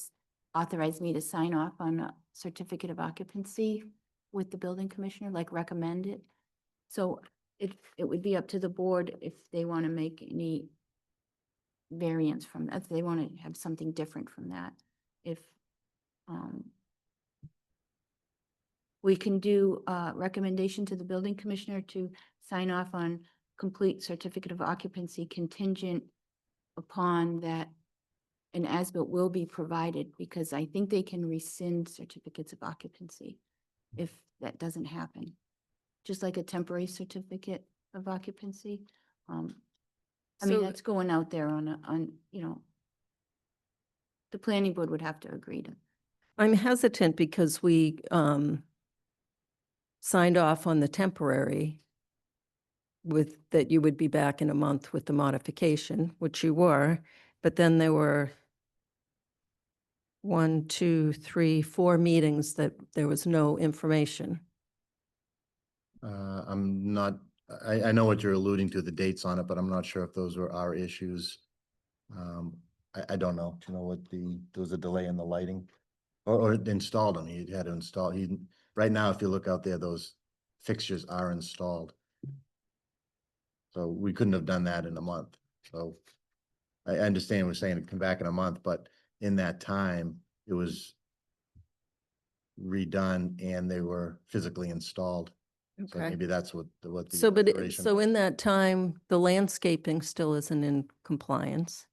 authorize me to sign off on a certificate of occupancy with the building commissioner, like recommend it. So it would be up to the board if they want to make any variance from that, if they want to have something different from that. If we can do a recommendation to the building commissioner to sign off on complete certificate of occupancy contingent upon that an as-built will be provided, because I think they can rescind certificates of occupancy if that doesn't happen. Just like a temporary certificate of occupancy. I mean, So- that's going out there on, the planning board would have to agree to. I'm hesitant because we signed off on the temporary with that you would be back in a month with the modification, which you were, but then there were 1, 2, 3, 4 meetings that there was no information. I'm not, I know what you're alluding to, the dates on it, but I'm not sure if those were our issues. I don't know. Do you know what there was a delay in the lighting? Or installed them, he had to install, right now, if you look out there, those fixtures are installed. So we couldn't have done that in a month, so. I understand we're saying to come back in a month, but in that time, it was redone and they were physically installed. So Okay. maybe that's what the. So, but, alteration so was. in that time, the landscaping still isn't in compliance.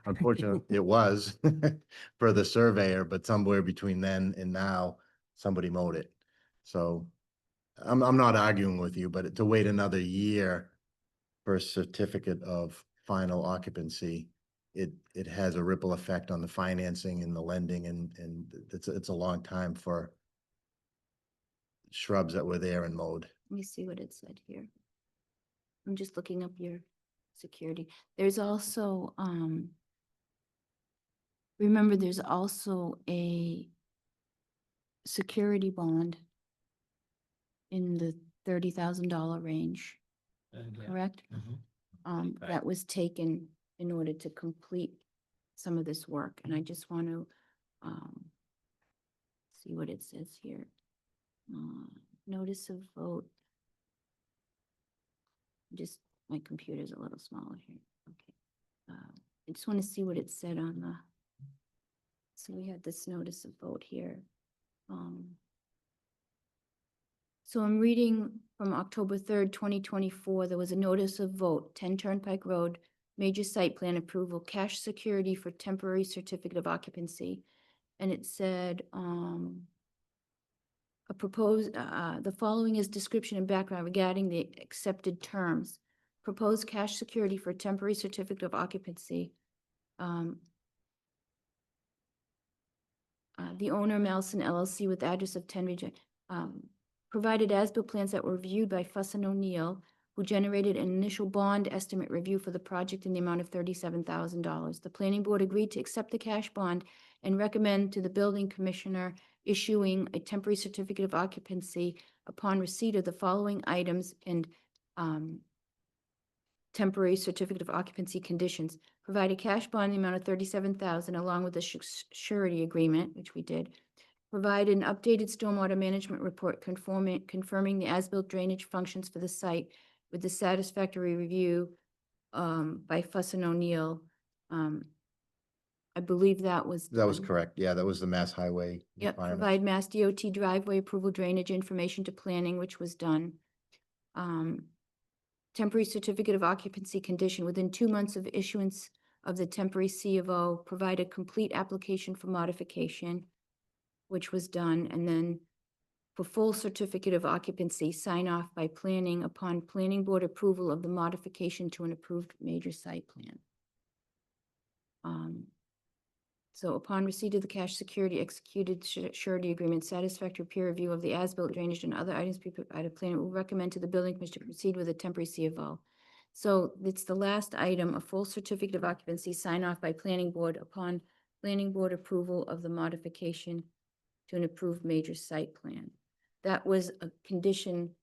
Unfortunately, it was for the surveyor, but somewhere between then and now, somebody mowed it. So I'm not arguing with you, but to wait another year for a certificate of final occupancy, it has a ripple effect on the financing and the lending and it's a long time for shrubs that were there and mowed. Let me see what it said here. I'm just looking up your security. There's also, remember, there's also a security bond in the $30,000 range, correct? Right. That was taken in order to complete some of this work, and I just want to, see what it says here. Notice of vote. Just, my computer's a little smaller here. Okay. I just want to see what it said on the, so we had this notice of vote here. So I'm reading from October 3rd, 2024, there was a notice of vote, 10 Turnpike Road, major site plan approval, cash security for temporary certificate of occupancy. And it said, the following is description and background regarding the accepted terms. Proposed cash security for temporary certificate of occupancy. The owner, Melson LLC, with address of 10 provided as-built plans that were reviewed by Fuss and O'Neill, who generated an initial bond estimate review for the project in the amount of $37,000. The planning board agreed to accept the cash bond and recommend to the building commissioner issuing a temporary certificate of occupancy upon receipt of the following items and temporary certificate of occupancy conditions. Provide a cash bond in the amount of $37,000 along with a surety agreement, which we did. Provide an updated stormwater management report confirming the as-built drainage functions for the site with the satisfactory review by Fuss and O'Neill. I believe that was. That was done. correct. Yeah, that was the Mass Highway Yep, requirements. provide Mass DOT driveway approval drainage information to planning, which was done. Temporary certificate of occupancy condition within 2 months of issuance of the temporary C of O, provide a complete application for modification, which was done, and then for full certificate of occupancy, sign off by planning upon planning board approval of the modification to an approved major site plan. So upon receipt of the cash security, executed surety agreement, satisfactory peer review of the as-built drainage and other items provided, planning will recommend to the building commissioner to proceed with a temporary C of O. So it's the last item, a full certificate of occupancy, sign off by planning board upon planning board approval of the modification to an approved major site plan. That was a condition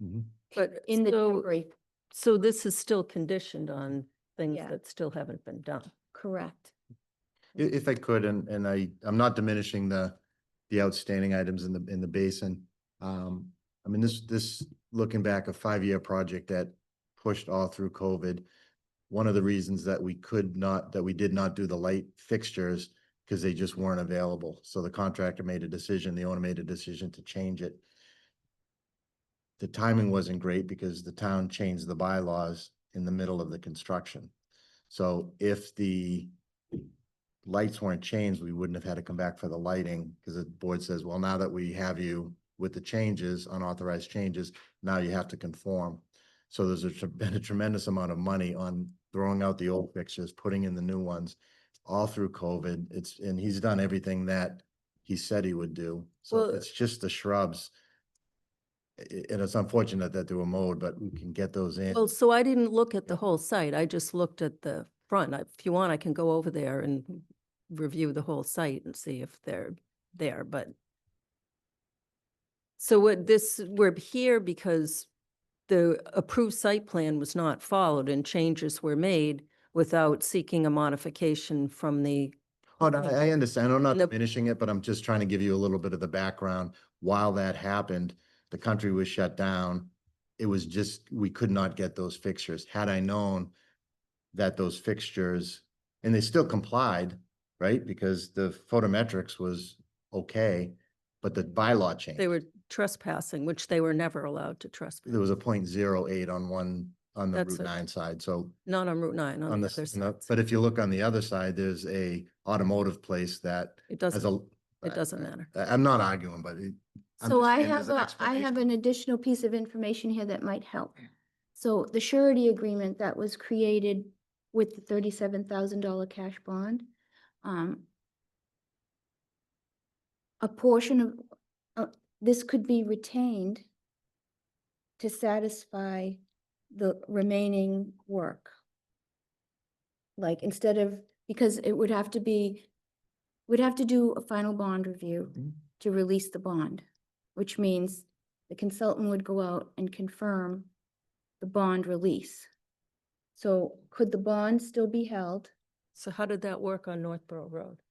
Mhm. But in the so- temporary, So this is still conditioned on things Yeah. that still haven't been done. correct. If I could, and I'm not diminishing the outstanding items in the basin. I mean, this, looking back, a 5-year project that pushed all through COVID. One of the reasons that we did not do the light fixtures, because they just weren't available. So the contractor made a decision, the owner made a decision to change it. The timing wasn't great because the town changed the bylaws in the middle of the construction. So if the lights weren't changed, we wouldn't have had to come back for the lighting, because the board says, well, now that we have you with the changes, unauthorized changes, now you have to conform. So there's been a tremendous amount of money on throwing out the old fixtures, putting in the new ones, all through COVID. And he's done everything that he said he would do. So Well- it's just the shrubs. And it's unfortunate that they were mowed, but we can get those in. Well, so I didn't look at the whole site. I just looked at the front. If you want, I can go over there and review the whole site and see if they're there, but. So we're here because the approved site plan was not followed and changes were made without seeking a modification from the, Oh, no, I understand. I'm not The- finishing it, but I'm just trying to give you a little bit of the background. While that happened, the country was shut down. It was just, we could not get those fixtures. Had I known that those fixtures, and they still complied, right? Because the photometrics was okay, but the bylaw changed. they were trespassing, which they were never allowed to trespass. There was a 0.08 on the That's Route it. 9 side, so Not on Route 9, on on the the, other s- side. but if you look on the other side, there's a automotive place that It has doesn't, a. it doesn't matter. I'm not arguing, but I'm So just I saying have, there's an I have explanation. an additional piece of information here that might help. So the surety agreement that was created with the $37,000 cash bond, a portion of, this could be retained to satisfy the remaining work. Like instead of, because it would have to be, we'd have to do a final bond review Mhm. to release the bond, which means the consultant would go out and confirm the bond release. So could the bond still be held? So how did that work on Northborough Road?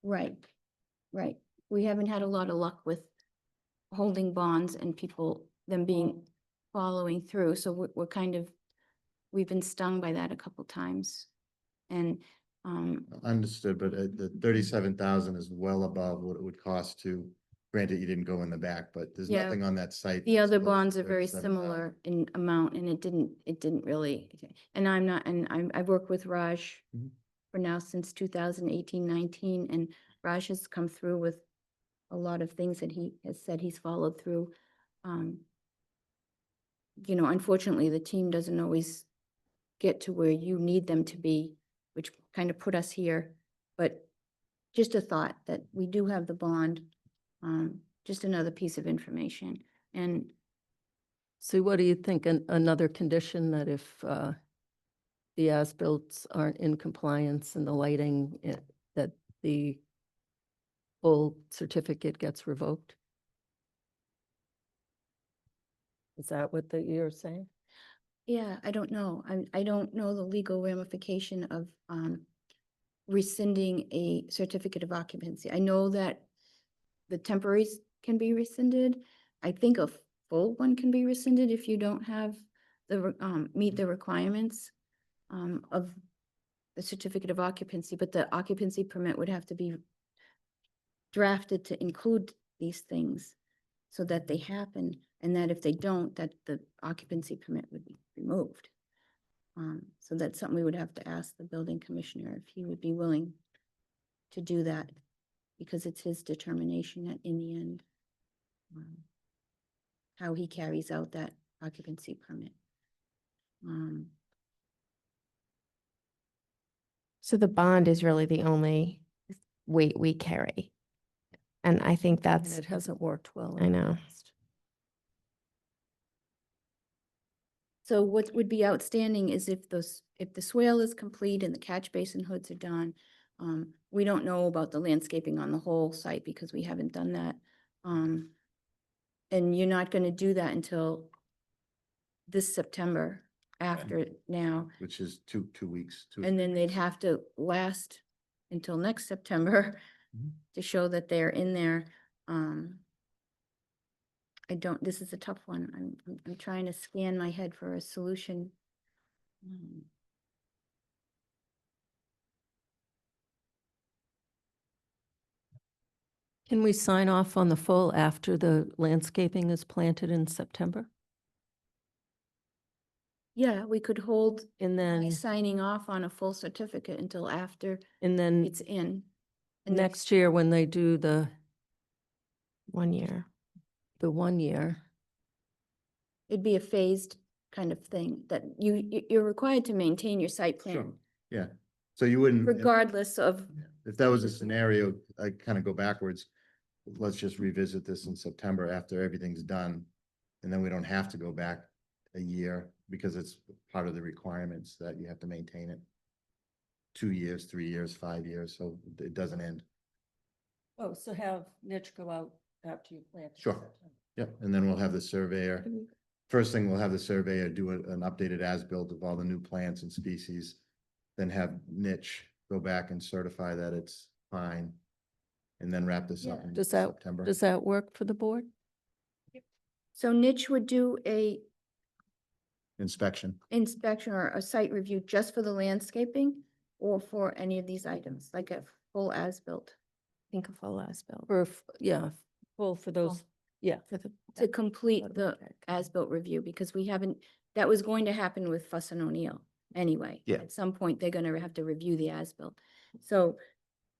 Right, right. We haven't had a lot of luck with holding bonds and people, them being, following through. So we're kind of, we've been stung by that a couple times. And, Understood, but the 37,000 is well above what it would cost to, granted, you didn't go in the back, but there's Yeah. nothing on that site. the that's other close to bonds are very 37,000. similar in amount and it didn't really, and I'm not, and I've worked with Raj Mhm. for now since 2018, 19, and Raj has come through with a lot of things that he has said he's followed through. You know, unfortunately, the team doesn't always get to where you need them to be, which kind of put us here. But just a thought that we do have the bond, just another piece of information. And So what do you think? Another condition that if the as-built aren't in compliance and the lighting, that the full certificate gets revoked? Is that what you're saying? yeah, I don't know. I don't know the legal ramification of rescinding a certificate of occupancy. I know that the temporaries can be rescinded. I think a full one can be rescinded if you don't have meet the requirements of the certificate of occupancy, but the occupancy permit would have to be drafted to include these things so that they happen, and that if they don't, that the occupancy permit would be removed. So that's something we would have to ask the building commissioner if he would be willing to do that, because it's his determination that in the end, how he carries out that occupancy permit. So the bond is really the only weight we carry. And I think And that's, it hasn't worked well. I in the know. past. So what would be outstanding is if if the swale is complete and the catch basin hoods are done, we don't know about the landscaping on the whole site because we haven't done that. And you're not gonna do that until this September after now. Which is two weeks. And then they'd have to last until next September Mhm. to show that they're in there. This is a tough one. I'm trying to scan my head for a solution. Can we sign off on the full after the landscaping is planted in September? Yeah, we could hold And then, signing off on a full certificate until after and then it's in. And next year when they do the 1 year. 1 year, it'd be a phased kind of thing that you're required to maintain your site plan Sure. Yeah, so you wouldn't. regardless of, If that was a scenario, I kind of go backwards. Let's just revisit this in September after everything's done. And then we don't have to go back a year because it's part of the requirements that you have to maintain it. 2 years, 3 years, 5 years, so it doesn't end. oh, so have Niche go out after you plant. in Sure. September. Yep, and then we'll have the surveyor. First thing, we'll have the surveyor do an updated as-built of all the new plants and species. Then have Niche go back and certify that it's fine. And then wrap this up Yeah. in Does that, September. does that work for the board? so Niche would do a Inspection. inspection or a site review just for the landscaping or for any of these items, like a full as-built, Think of full as-built. For, yeah, full for those, yeah. For the, to complete the photovoltaic. as-built review, because we haven't, that was going to happen with Fuss and O'Neill anyway. Yeah. At some point, they're gonna have to review the as-built. So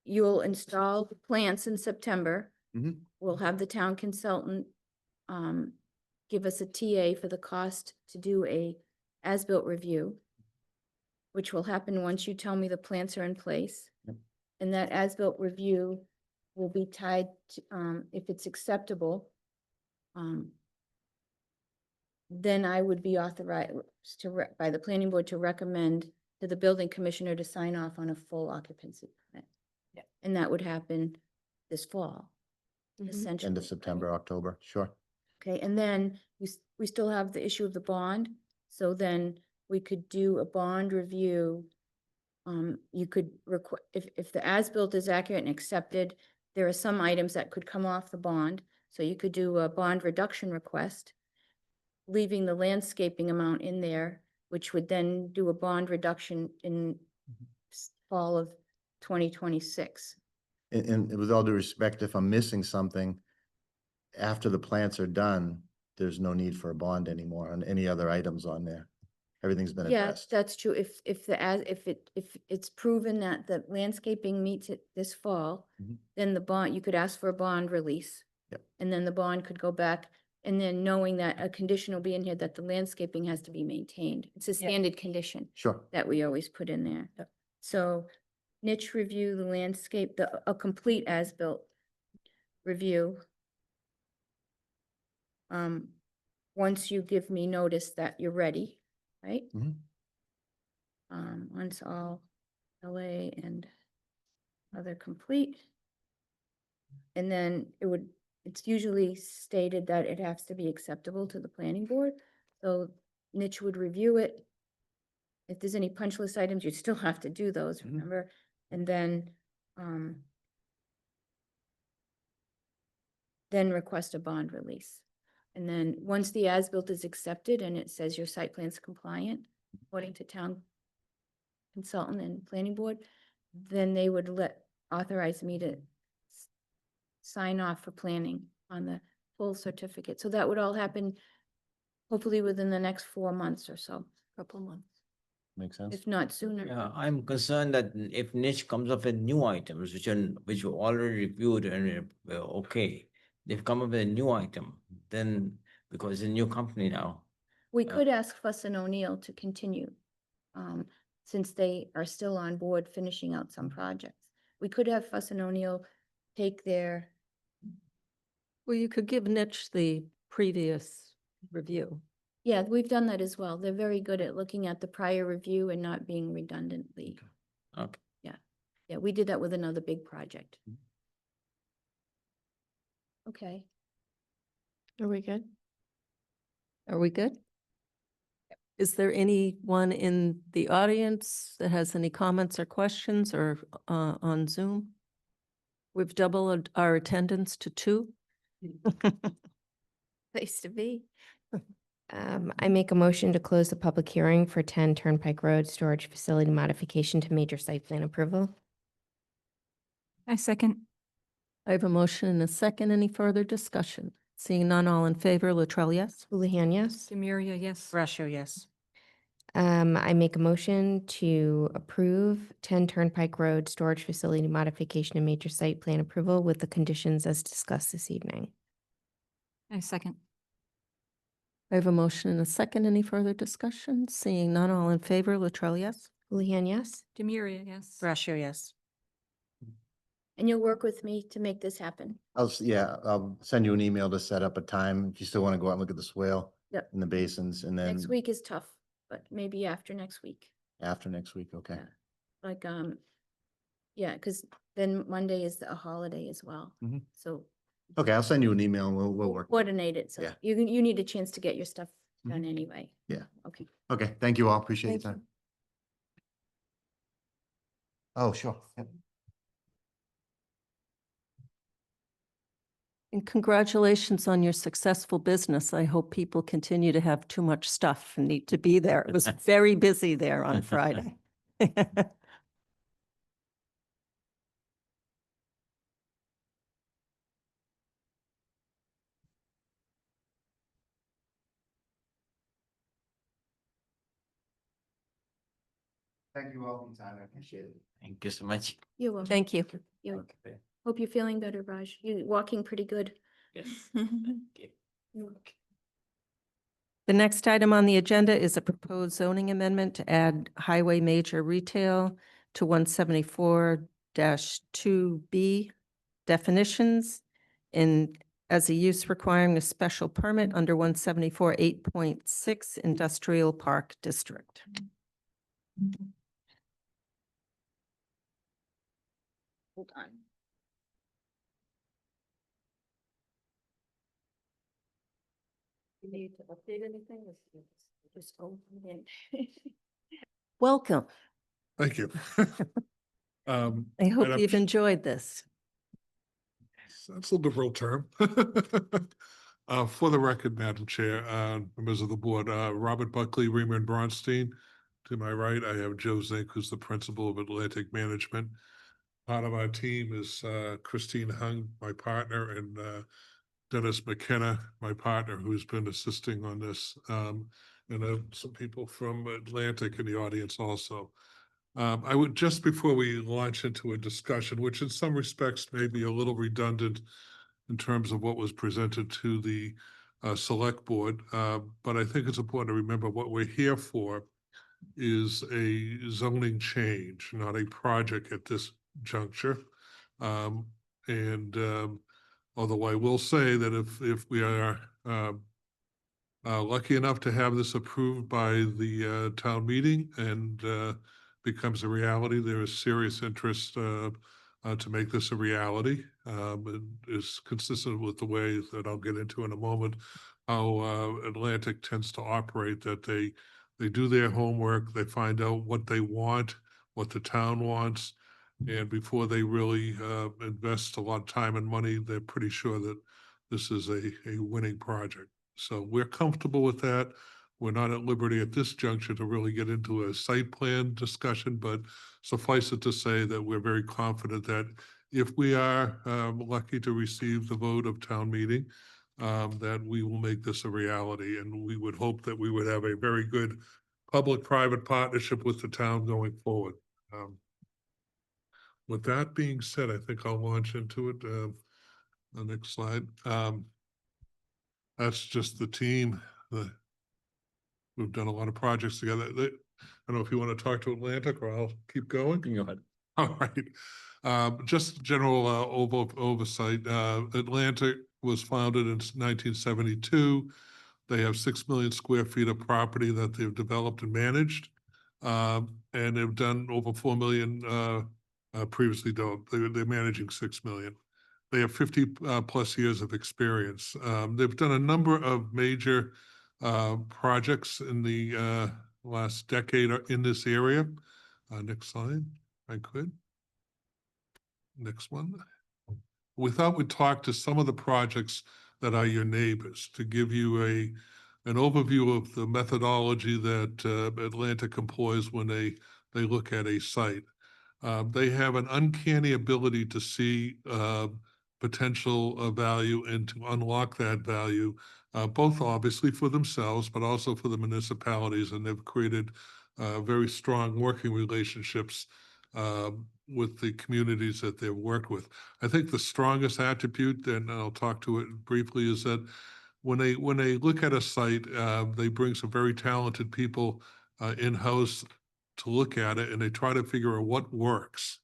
you'll install the plants in September. Mhm. We'll have the town consultant give us a TA for the cost to do a as-built review, which will happen once you tell me the plants are in place. Yep. And that as-built review will be tied to, if it's acceptable, then I would be authorized by the planning board to recommend to the building commissioner to sign off on a full occupancy permit. Yeah. And that would happen this fall, Mhm. essentially. End of September, October, sure. Okay, and then we still have the issue of the bond, so then we could do a bond review. You could if the as-built is accurate and accepted, there are some items that could come off the bond. So you could do a bond reduction request, leaving the landscaping amount in there, which would then do a bond reduction in fall of 2026. And with all due respect, if I'm missing something, after the plants are done, there's no need for a bond anymore on any other items on there. everything's been Yeah, addressed. that's true. If it's proven that the landscaping meets it this fall, Mhm. then the bond, you could ask for a bond release. Yep. And then the bond could go back, and then knowing that a condition will be in here that the landscaping has to be maintained. It's a standard condition Sure. that we always put in there. So niche review the landscape, a complete as-built review. Once you give me notice that you're ready, right? Mhm. Once all LA and other complete. And then it's usually stated that it has to be acceptable to the planning board. So Niche would review it. If there's any punch list items, you still have to do those, Mhm. remember? And then request a bond release. And then once the as-built is accepted and it says your site plan's compliant, according to town consultant and planning board, then they would authorize me to sign off for planning on the full certificate. So that would all happen hopefully within the next 4 months or so, Couple months. Makes sense. if not sooner. Yeah, I'm concerned that if niche comes up with new items which were already reviewed and okay, they've come up with a new item, then because it's a new company now. We could ask Fuss and O'Neill to continue, since they are still on board finishing out some projects. We could have Fuss and O'Neill take their, Well, you could give Niche the previous review. yeah, we've done that as well. They're very good at looking at the prior review and not being redundantly. Okay. Yeah, we did that with another big project. Okay. Are we good? Are we good? Is there anyone in the audience that has any comments or questions or on Zoom? We've doubled our attendance to 2. Place to be. I make a motion to close the public hearing for 10 Turnpike Road Storage Facility Modification to Major Site Plan Approval. I second. I have a motion and a second. Any further discussion? Seeing none, all in favor, Latrell, yes? Houlihan, yes. Demiria, yes. Russia, yes. I make a motion to approve 10 Turnpike Road Storage Facility Modification and Major Site Plan Approval with the conditions as discussed this evening. I second. I have a motion and a second. Any further discussion? Seeing none, all in favor, Latrell, yes? Houlihan, yes. Demiria, yes. Russia, yes. And you'll work with me to make this happen. I'll send you an email to set up a time if you still want to go out and look at the swale. Yep. And the basins, and then Next week is tough, but maybe after next week. after next week, okay? Yeah. Like, yeah, because then Monday is a holiday as well. Mhm. So Okay, I'll send you an email and we'll work. coordinate it. So Yeah. you need a chance to get your stuff Mhm. done anyway. Yeah. Okay. Okay, thank you all. Appreciate your Thank you. time. Oh, sure. Yep. And congratulations on your successful business. I hope people continue to have too much stuff and need to be there. It was very busy there on Friday. Thank you all for your time. I appreciate it. Thank you so much. You're welcome. Thank you. You, hope you're feeling better, Raj. You walking pretty good. Yes. Thank you. The next item on the agenda is a proposed zoning amendment to add highway major retail to 174-2B definitions in as a use requiring a special permit under 174-8.6 Industrial Park District. Hold on. You need to update anything? Just open it. Welcome. Thank you. I hope and you've enjoyed this. That's a liberal term. For the record, Madam Chair, members of the board, Robert Buckley, Reamer and Bronstein. To my right, I have Joe Zink, who's the principal of Atlantic Management. Part of our team is Christine Hung, my partner, and Dennis McKenna, my partner, who's been assisting on this. and some people from Atlantic in the audience also. I would, just before we launch into a discussion, which in some respects may be a little redundant in terms of what was presented to the select board, but I think it's important to remember what we're here for is a zoning change, not a project at this juncture. Although I will say that if we are lucky enough to have this approved by the town meeting and becomes a reality, there is serious interest to make this a reality. It is consistent with the way that I'll get into in a moment, how Atlantic tends to operate, that they do their homework, they find out what they want, what the town wants, and before they really invest a lot of time and money, they're pretty sure that this is a winning project. So we're comfortable with that. We're not at liberty at this juncture to really get into a site plan discussion, but suffice it to say that we're very confident that if we are lucky to receive the vote of town meeting, that we will make this a reality. And we would hope that we would have a very good public-private partnership with the town going forward. With that being said, I think I'll launch into it. The next slide. That's just the team. We've done a lot of projects together. I don't know if you want to talk to Atlantic or I'll keep going. You can go ahead. All right. Just general oversight. Atlantic was founded in 1972. They have 6 million square feet of property that they've developed and managed. And they've done over 4 million previously. They're managing 6 million. They have 50 plus years of experience. They've done a number of major projects in the last decade in this area. Next slide, if I could. Next one. We thought we'd talk to some of the projects that are your neighbors to give you an overview of the methodology that Atlantic employs when they look at a site. They have an uncanny ability to see potential value and to unlock that value, both obviously for themselves, but also for the municipalities. And they've created very strong working relationships with the communities that they've worked with. I think the strongest attribute, and I'll talk to it briefly, is that when they look at a site, they bring some very talented people in-house to look at it, and they try to figure out what works,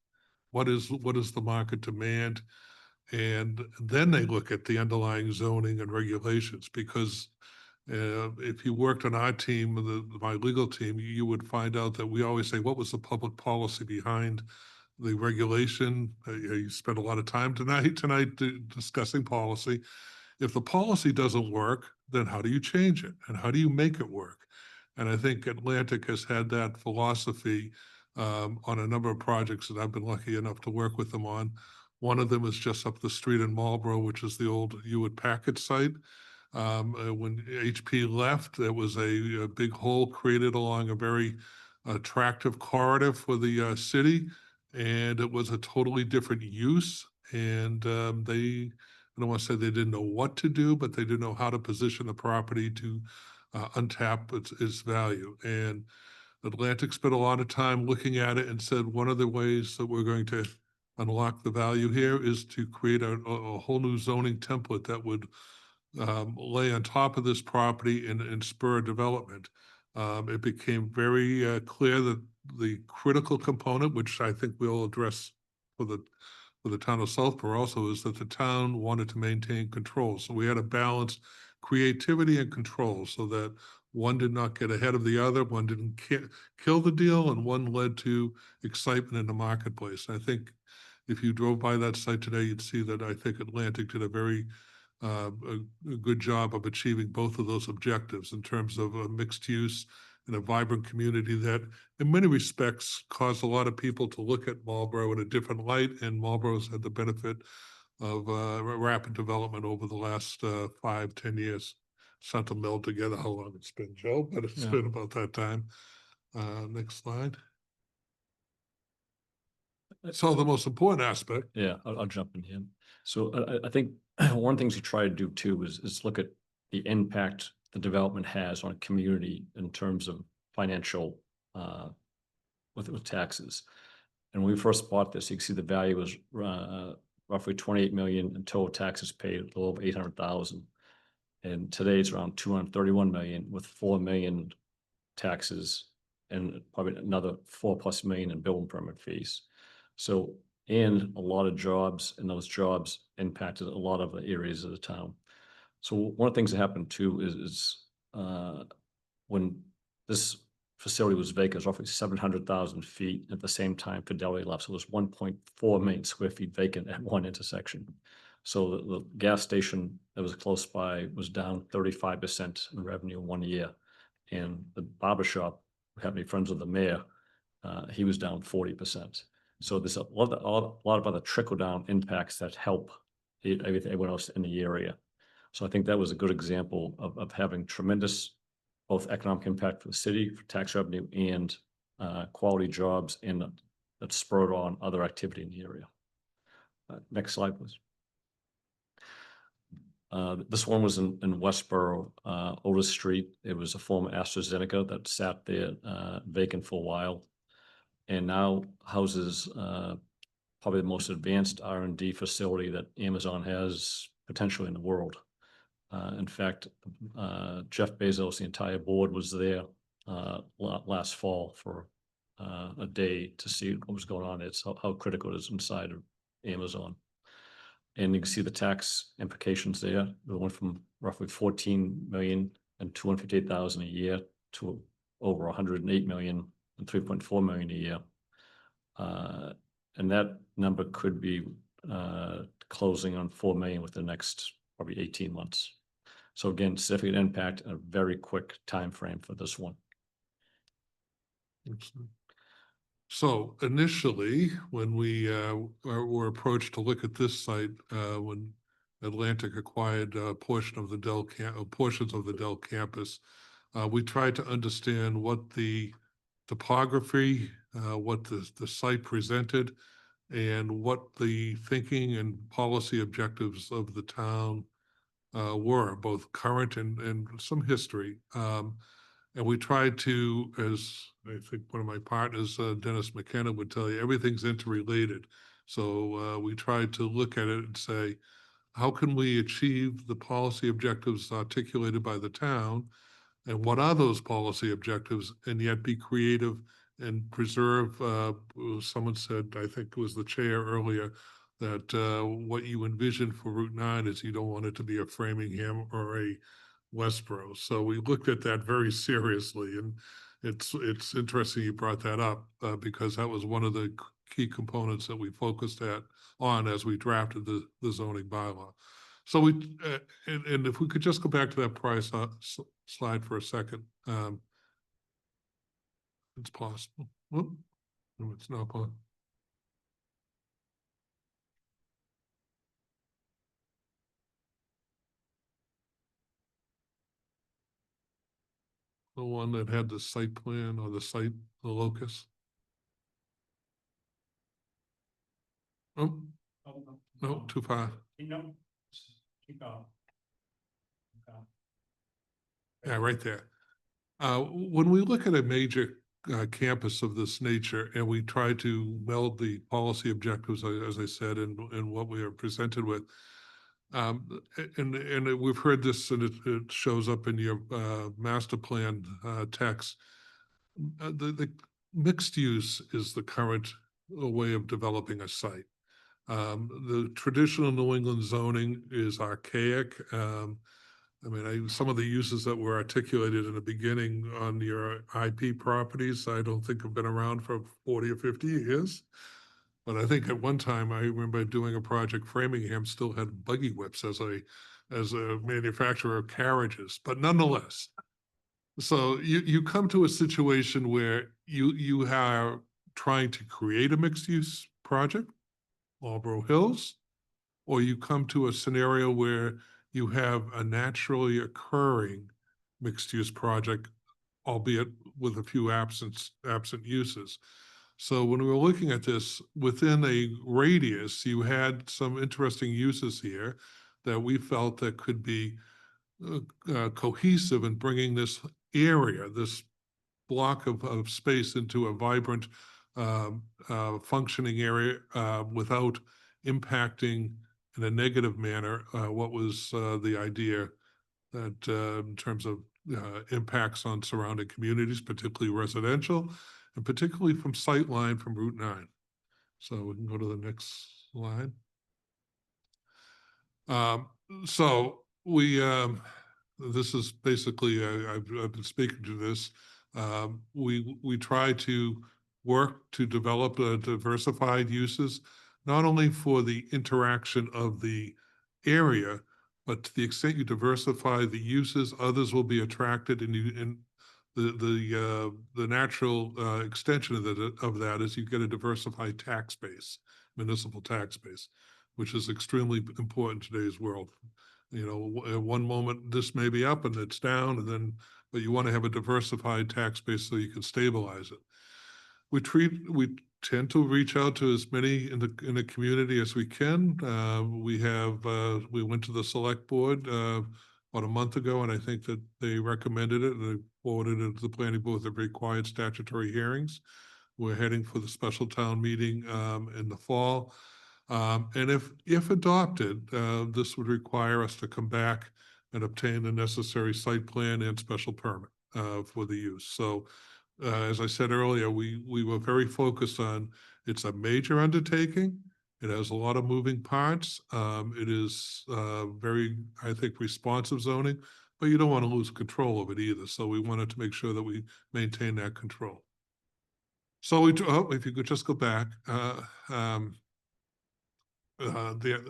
what is the market demand, and then they look at the underlying zoning and regulations. Because if you worked on our team, my legal team, you would find out that we always say, what was the public policy behind the regulation? You spent a lot of time tonight discussing policy. If the policy doesn't work, then how do you change it? And how do you make it work? And I think Atlantic has had that philosophy on a number of projects that I've been lucky enough to work with them on. One of them is just up the street in Marlboro, which is the old Hewitt Packard site. When HP left, there was a big hole created along a very attractive corridor for the city, and it was a totally different use. And I don't want to say they didn't know what to do, but they didn't know how to position the property to untap its value. And Atlantic spent a lot of time looking at it and said, one of the ways that we're going to unlock the value here is to create a whole new zoning template that would lay on top of this property and spur development. It became very clear that the critical component, which I think we'll address for the town of Southborough also, is that the town wanted to maintain control. So we had to balance creativity and control so that one did not get ahead of the other, one didn't kill the deal, and one led to excitement in the marketplace. And I think if you drove by that site today, you'd see that I think Atlantic did a very a good job of achieving both of those objectives in terms of a mixed use and a vibrant community that in many respects caused a lot of people to look at Marlboro in a different light, and Marlboro's had the benefit of rapid development over the last 5-10 years. It's not to meld together how long it's been, Joe, but it's been about that time. Next slide. So the most important aspect. Yeah, I'll jump in here. So I think one of the things we try to do too is look at the impact the development has on a community in terms of financial, with taxes. And when we first bought this, you can see the value was roughly 28 million and total taxes paid a little over 800,000. And today it's around 231 million with 4 million taxes and probably another 4+ million in building permit fees. So, and a lot of jobs, and those jobs impacted a lot of the areas of the town. So one of the things that happened too is when this facility was vacant, it was roughly 700,000 feet. At the same time, Fidelity left, so it was 1.4 million square feet vacant at one intersection. So the gas station that was close by was down 35% in revenue in 1 year. And the barber shop, who happened to be friends with the mayor, he was down 40%. So there's a lot of other trickle-down impacts that help everyone else in the area. So I think that was a good example of having tremendous both economic impact for the city, for tax revenue, and quality jobs, and that spurred on other activity in the area. Next slide, please. This one was in Westboro, Otis Street. It was a former AstraZeneca that sat there vacant for a while, and now houses probably the most advanced R&D facility that Amazon has potentially in the world. In fact, Jeff Bezos, the entire board was there last fall for a day to see what was going on. It's how critical it is inside of Amazon. And you can see the tax implications there. It went from roughly 14 million and 258,000 a year to over 108 million and 3.4 million a year. And that number could be closing on 4 million within the next probably 18 months. So again, significant impact and a very quick time frame for this one. Excellent. So initially, when we were approached to look at this site, when Atlantic acquired portions of the Dell campus, we tried to understand what the topography, what the site presented, and what the thinking and policy objectives of the town were, both current and some history. And we tried to, as I think one of my partners, Dennis McKenna, would tell you, everything's interrelated. So we tried to look at it and say, how can we achieve the policy objectives articulated by the town? And what are those policy objectives, and yet be creative and preserve, someone said, I think it was the chair earlier, that what you envision for Route 9 is you don't want it to be a Framingham or a Westboro. So we looked at that very seriously, and it's interesting you brought that up because that was one of the key components that we focused on as we drafted the zoning bylaw. So we and if we could just go back to that prior slide for a second, it's possible. Whoop. No, it's not possible. The one that had the site plan or the locus. Oh, no, too far. Yeah, right there. When we look at a major campus of this nature, and we try to meld the policy objectives, as I said, and what we are presented with, and we've heard this, and it shows up in your master plan text. The mixed use is the current way of developing a site. The traditional New England zoning is archaic. I mean, some of the uses that were articulated in the beginning on your IP properties, I don't think have been around for 40 or 50 years. But I think at one time, I remember doing a project, Framingham still had buggy whips as a manufacturer of carriages, but nonetheless. So you come to a situation where you are trying to create a mixed use project, Marlboro Hills, or you come to a scenario where you have a naturally occurring mixed use project, albeit with a few absent uses. So when we were looking at this, within a radius, you had some interesting uses here that we felt that could be cohesive in bringing this area, this block of space into a vibrant, functioning area without impacting in a negative manner what was the idea that in terms of impacts on surrounding communities, particularly residential, and particularly from sightline from Route 9. So we can go to the next slide. So we, this is basically, I've been speaking to this. We try to work to develop diversified uses, not only for the interaction of the area, but to the extent you diversify the uses, others will be attracted, and the natural extension of that is you get a diversified tax base, municipal tax base, which is extremely important in today's world. You know, at one moment this may be up and it's down, and then but you want to have a diversified tax base so you can stabilize it. We tend to reach out to as many in the community as we can. We went to the select board about a month ago, and I think that they recommended it, and they forwarded it to the planning board. They're required statutory hearings. We're heading for the special town meeting in the fall. And if adopted, this would require us to come back and obtain the necessary site plan and special permit for the use. So as I said earlier, we were very focused on, it's a major undertaking. It has a lot of moving parts. It is very, I think, responsive zoning, but you don't want to lose control of it either. So we wanted to make sure that we maintain that control. So if you could just go back,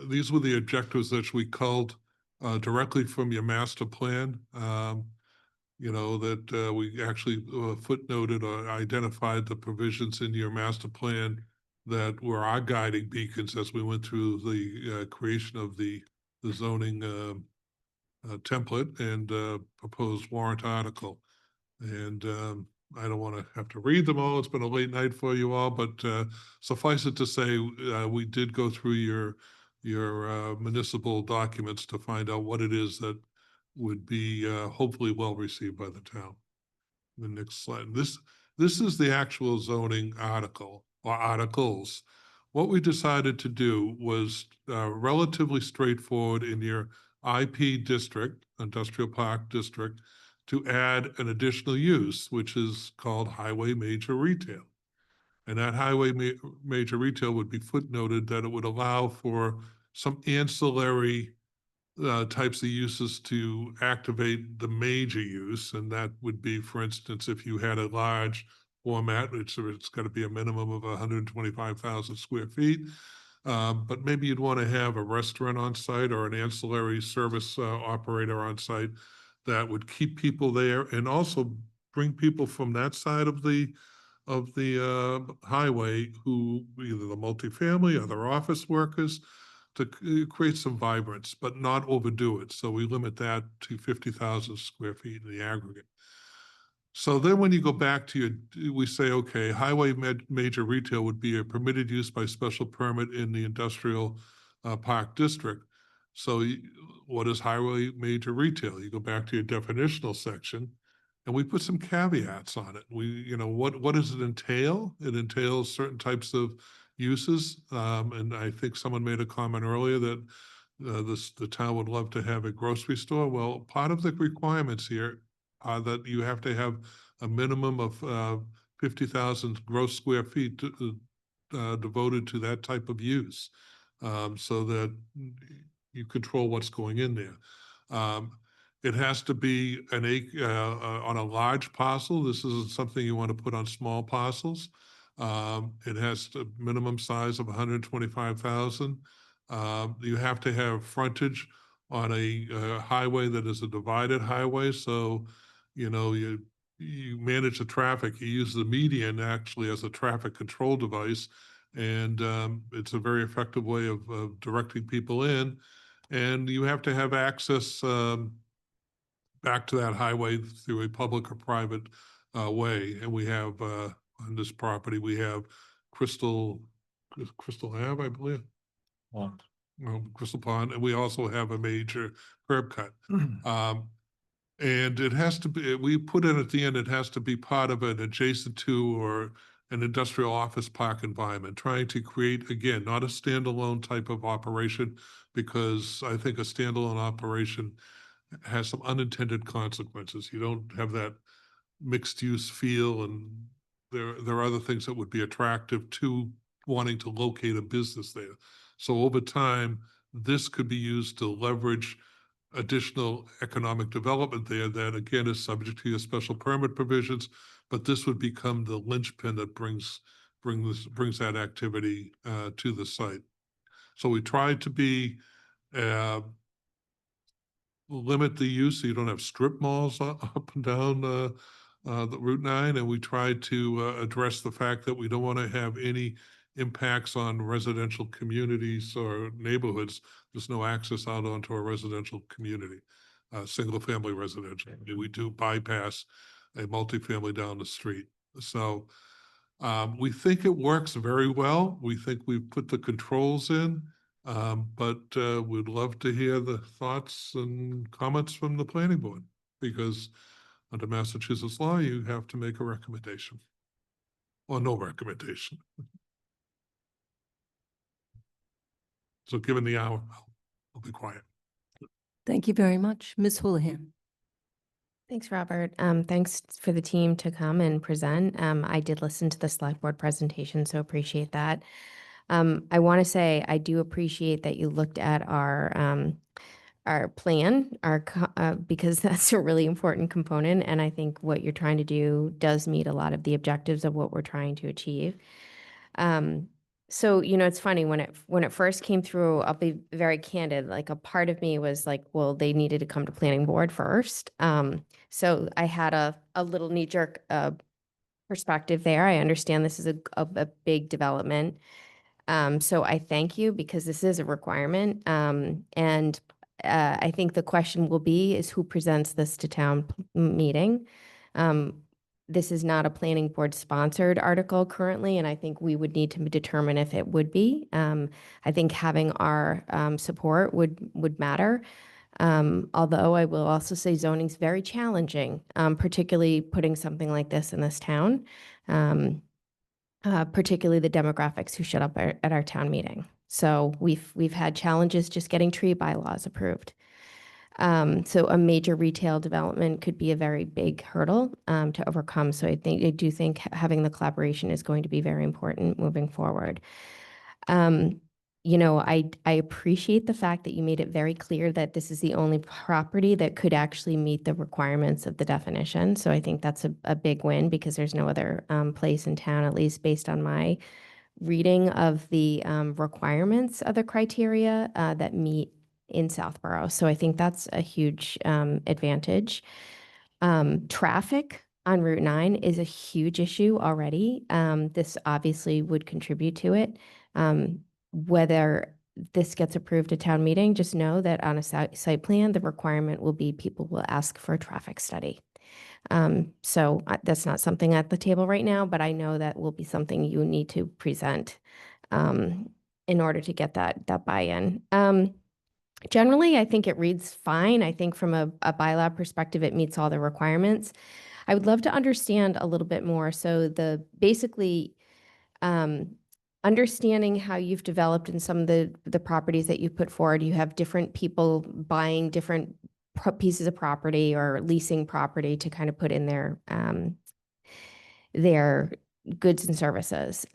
these were the objectives that we culled directly from your master plan. You know, that we actually footnoted or identified the provisions in your master plan that were our guiding beacons as we went through the creation of the zoning template and proposed warrant article. And I don't want to have to read them all. It's been a late night for you all, but suffice it to say, we did go through your municipal documents to find out what it is that would be hopefully well received by the town. The next slide. This is the actual zoning article or articles. What we decided to do was relatively straightforward in your IP district, industrial park district, to add an additional use, which is called highway major retail. And that highway major retail would be footnoted that it would allow for some ancillary types of uses to activate the major use. And that would be, for instance, if you had a large format, it's got to be a minimum of 125,000 square feet. But maybe you'd want to have a restaurant on site or an ancillary service operator on site that would keep people there and also bring people from that side of the highway who either the multifamily or their office workers to create some vibrance, but not overdo it. So we limit that to 50,000 square feet in the aggregate. So then when you go back to we say, okay, highway major retail would be a permitted use by special permit in the industrial park district. So what is highway major retail? You go back to your definitional section and we put some caveats on it. What does it entail? It entails certain types of uses. And I think someone made a comment earlier that the town would love to have a grocery store. Well, part of the requirements here are that you have to have a minimum of 50,000 gross square feet devoted to that type of use, so that you control what's going in there. It has to be an on a large parcel. This isn't something you want to put on small parcels. It has a minimum size of 125,000. You have to have frontage on a highway that is a divided highway. So, you manage the traffic. You use the median actually as a traffic control device, and it's a very effective way of directing people in. And you have to have access back to that highway through a public or private way. And we have on this property, we have Crystal Ave, I believe. Crystal Pond, and we also have a major curb cut. And it has to be, we put in at the end, it has to be part of an adjacent to or an industrial office park environment, trying to create, again, not a standalone type of operation, because I think a standalone operation has some unintended consequences. You don't have that mixed use feel, and there are other things that would be attractive to wanting to locate a business there. So over time, this could be used to leverage additional economic development there that again is subject to your special permit provisions, but this would become the linchpin that brings that activity to the site. So we tried to be limit the use so you don't have strip malls up and down the Route 9, and we tried to address the fact that we don't want to have any impacts on residential communities or neighborhoods. There's no access out onto a residential community, single-family residential. We do bypass a multifamily down the street. So we think it works very well. We think we've put the controls in, but we'd love to hear the thoughts and comments from the planning board, because under Massachusetts law, you have to make a recommendation or no recommendation. So given the hour, I'll be quiet. Thank you very much. Ms. Houlihan. Thanks, Robert. Thanks for the team to come and present. I did listen to the select board presentation, so appreciate that. I want to say I do appreciate that you looked at our plan, because that's a really important component. And I think what you're trying to do does meet a lot of the objectives of what we're trying to achieve. So, it's funny when it first came through, I'll be very candid, like a part of me was like, well, they needed to come to planning board first. So I had a little knee jerk perspective there. I understand this is a big development. So I thank you, because this is a requirement. And I think the question will be is who presents this to town meeting. This is not a planning board sponsored article currently, and I think we would need to determine if it would be. I think having our support would matter. Although I will also say zoning's very challenging, particularly putting something like this in this town, particularly the demographics who showed up at our town meeting. So we've had challenges just getting tree bylaws approved. So a major retail development could be a very big hurdle to overcome. So I do think having the collaboration is going to be very important moving forward. I appreciate the fact that you made it very clear that this is the only property that could actually meet the requirements of the definition. So I think that's a big win, because there's no other place in town, at least based on my reading of the requirements of the criteria that meet in Southborough. So I think that's a huge advantage. Traffic on Route 9 is a huge issue already. This obviously would contribute to it. Whether this gets approved at town meeting, just know that on a site plan, the requirement will be people will ask for a traffic study. So that's not something at the table right now, but I know that will be something you need to present in order to get that buy-in. Generally, I think it reads fine. I think from a bylaw perspective, it meets all the requirements. I would love to understand a little bit more. So basically, understanding how you've developed in some of the properties that you put forward, you have different people buying different pieces of property or leasing property to kind of put in their goods and services.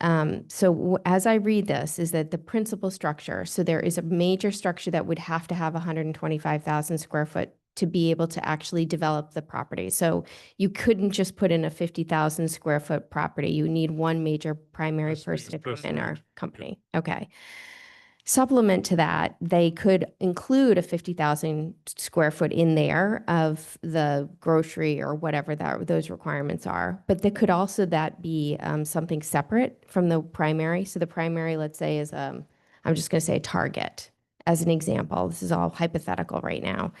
So as I read this, is that the principal structure, so there is a major structure that would have to have 125,000 square foot to be able to actually develop the property. So you couldn't just put in a 50,000 square foot property. You need one major primary That's person to that's come in, or right. company. Okay. Supplement to that, they could include a 50,000 square foot in there of the grocery or whatever those requirements are. But there could also be something separate from the primary. So the primary, let's say, is I'm just going to say Target, as an example, this is all hypothetical right now,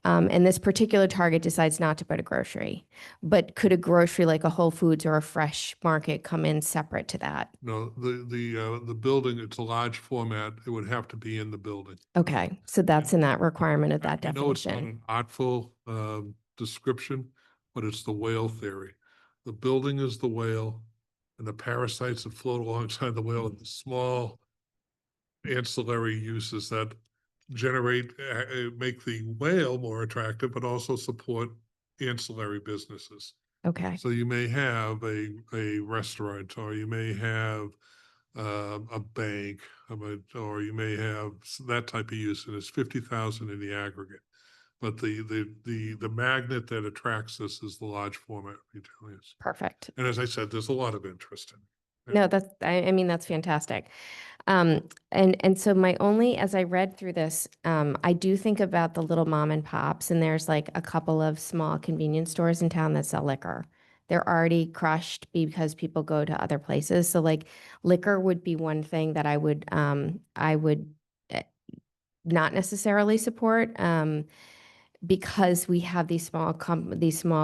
and this particular Target decides not to put a grocery, but could a grocery like a Whole Foods or a Fresh Market come in separate to that? No, the building, it's a large format, it would have to be in the building. Okay, so that's in that requirement of that I know it's not definition. an artful description, but it's the whale theory. The building is the whale, and the parasites that float alongside the whale are the small ancillary uses that generate, make the whale more attractive, but also support ancillary businesses. Okay, So you may have a restaurant, or you may have a bank, or you may have that type of use, and it's 50,000 in the aggregate. But the magnet that attracts us is the large format retail use. perfect. And as I said, there's a lot of interest in it. No, that's, I mean, that's fantastic. And so my only, as I read through this, I do think about the little mom and pops, and there's like a couple of small convenience stores in town that sell liquor. They're already crushed because people go to other places. So like liquor would be one thing that I would eh, not necessarily support. Because we have these small